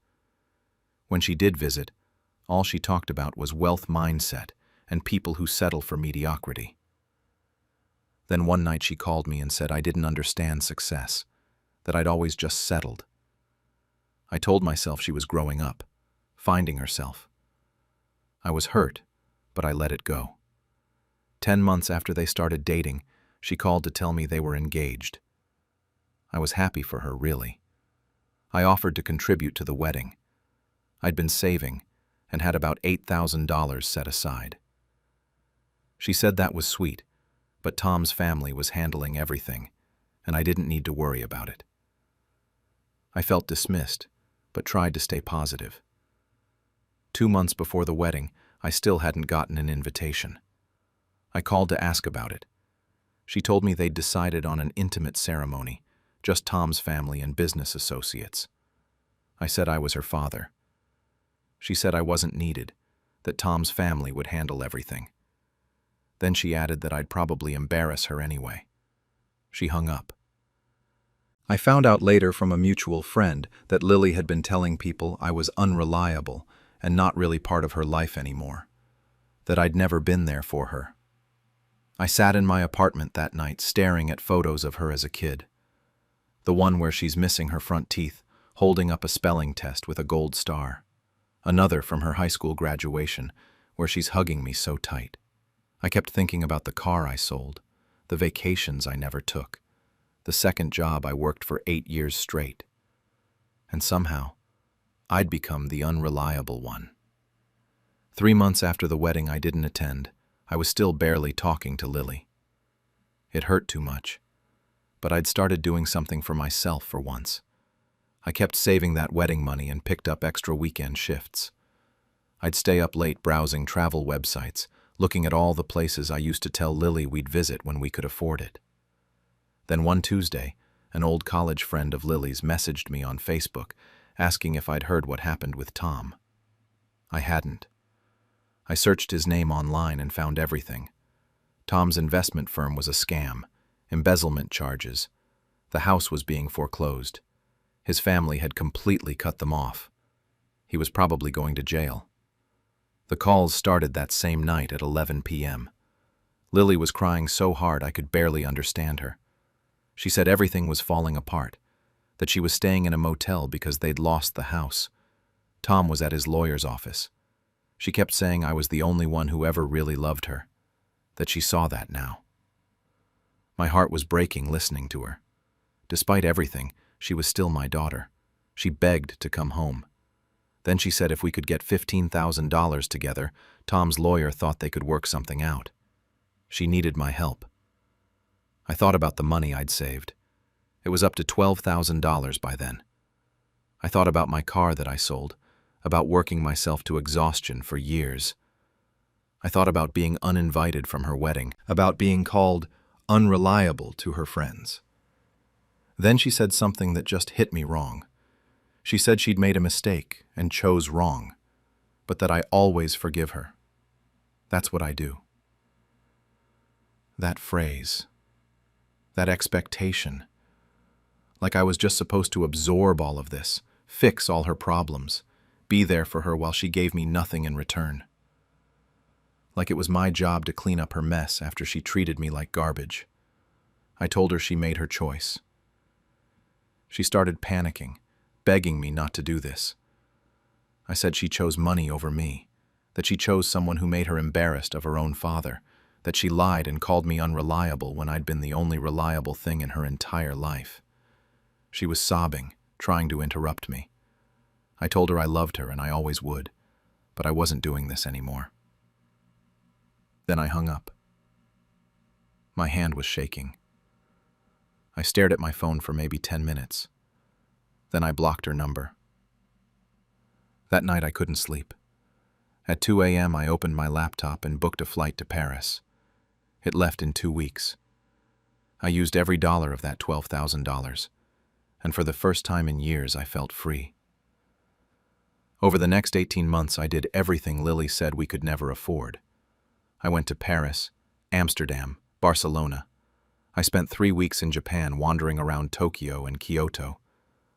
When she did visit, all she talked about was wealth mindset and people who settle for mediocrity. Then one night she called me and said I didn't understand success, that I'd always just settled. I told myself she was growing up, finding herself. I was hurt, but I let it go. 10 months after they started dating, she called to tell me they were engaged. I was happy for her, really. I offered to contribute to the wedding. I'd been saving and had about $8,000 set aside. She said that was sweet, but Tom's family was handling everything, and I didn't need to worry about it. I felt dismissed, but tried to stay positive. 2 months before the wedding, I still hadn't gotten an invitation. I called to ask about it. She told me they'd decided on an intimate ceremony, just Tom's family and business associates. I said I was her father. She said I wasn't needed, that Tom's family would handle everything. Then she added that I'd probably embarrass her anyway. She hung up. I found out later from a mutual friend that Lily had been telling people I was unreliable and not really part of her life anymore, that I'd never been there for her. I sat in my apartment that night staring at photos of her as a kid. The one where she's missing her front teeth, holding up a spelling test with a gold star. Another from her high school graduation, where she's hugging me so tight. I kept thinking about the car I sold, the vacations I never took, the second job I worked for 8 years straight. And somehow, I'd become the unreliable one. 3 months after the wedding I didn't attend, I was still barely talking to Lily. It hurt too much, but I'd started doing something for myself for once. I kept saving that wedding money and picked up extra weekend shifts. I'd stay up late browsing travel websites, looking at all the places I used to tell Lily we'd visit when we could afford it. Then one Tuesday, an old college friend of Lily's messaged me on Facebook, asking if I'd heard what happened with Tom. I hadn't. I searched his name online and found everything. Tom's investment firm was a scam, embezzlement charges. The house was being foreclosed. His family had completely cut them off. He was probably going to jail. The calls started that same night at 11 p.m. Lily was crying so hard I could barely understand her. She said everything was falling apart, that she was staying in a motel because they'd lost the house. Tom was at his lawyer's office. She kept saying I was the only one who ever really loved her, that she saw that now. My heart was breaking listening to her. Despite everything, she was still my daughter. She begged to come home. Then she said if we could get $15,000 together, Tom's lawyer thought they could work something out. She needed my help. I thought about the money I'd saved. It was up to $12,000 by then. I thought about my car that I sold, about working myself to exhaustion for years. I thought about being uninvited from her wedding, about being called unreliable to her friends. Then she said something that just hit me wrong. She said she'd made a mistake and chose wrong, but that I always forgive her. That's what I do. That phrase, that expectation, like I was just supposed to absorb all of this, fix all her problems, be there for her while she gave me nothing in return. Like it was my job to clean up her mess after she treated me like garbage. I told her she made her choice. She started panicking, begging me not to do this. I said she chose money over me, that she chose someone who made her embarrassed of her own father, that she lied and called me unreliable when I'd been the only reliable thing in her entire life. She was sobbing, trying to interrupt me. I told her I loved her and I always would, but I wasn't doing this anymore. Then I hung up. My hand was shaking. I stared at my phone for maybe 10 minutes. Then I blocked her number. That night I couldn't sleep. At 2 a.m. I opened my laptop and booked a flight to Paris. It left in 2 weeks. I used every dollar of that $12,000, and for the first time in years I felt free. Over the next 18 months I did everything Lily said we could never afford. I went to Paris, Amsterdam, Barcelona. I spent 3 weeks in Japan wandering around Tokyo and Kyoto.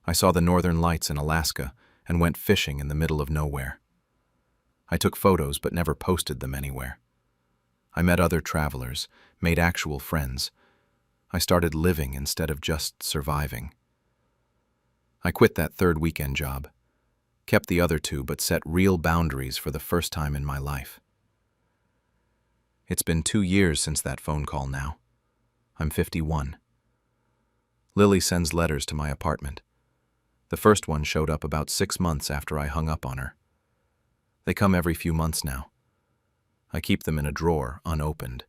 I saw the northern lights in Alaska and went fishing in the middle of nowhere. I took photos but never posted them anywhere. I met other travelers, made actual friends. I started living instead of just surviving. I quit that third weekend job, kept the other 2 but set real boundaries for the first time in my life. It's been 2 years since that phone call now. I'm 51. Lily sends letters to my apartment. The first one showed up about 6 months after I hung up on her. They come every few months now. I keep them in a drawer, unopened.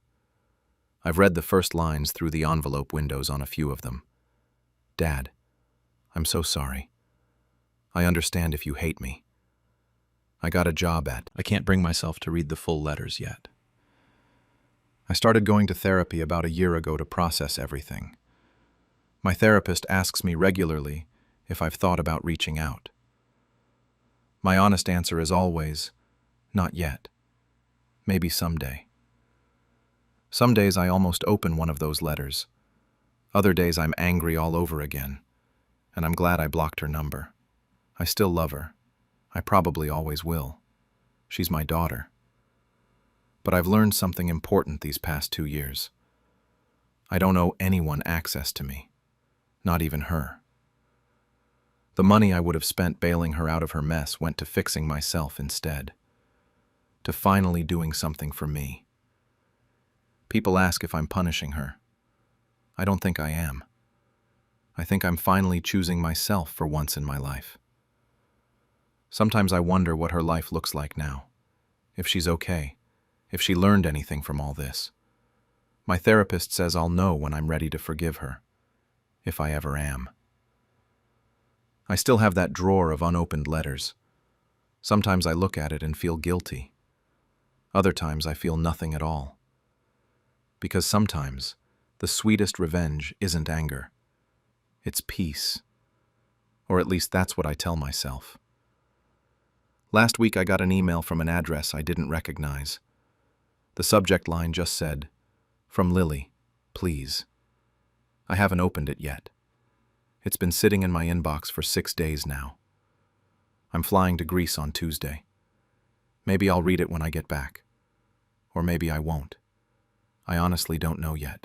I've read the first lines through the envelope windows on a few of them. Dad, I'm so sorry. I understand if you hate me. I got a job at... I can't bring myself to read the full letters yet. I started going to therapy about a year ago to process everything. My therapist asks me regularly if I've thought about reaching out. My honest answer is always, not yet. Maybe someday. Some days I almost open one of those letters. Other days I'm angry all over again, and I'm glad I blocked her number. I still love her. I probably always will. She's my daughter. But I've learned something important these past 2 years. I don't owe anyone access to me, not even her. The money I would have spent bailing her out of her mess went to fixing myself instead, to finally doing something for me. People ask if I'm punishing her. I don't think I am. I think I'm finally choosing myself for once in my life. Sometimes I wonder what her life looks like now, if she's okay, if she learned anything from all this. My therapist says I'll know when I'm ready to forgive her, if I ever am. I still have that drawer of unopened letters. Sometimes I look at it and feel guilty. Other times I feel nothing at all. Because sometimes the sweetest revenge isn't anger. It's peace. Or at least that's what I tell myself. Last week I got an email from an address I didn't recognize. The subject line just said, "From Lily, please." I haven't opened it yet. It's been sitting in my inbox for 6 days now. I'm flying to Greece on Tuesday. Maybe I'll read it when I get back. Or maybe I won't. I honestly don't know yet.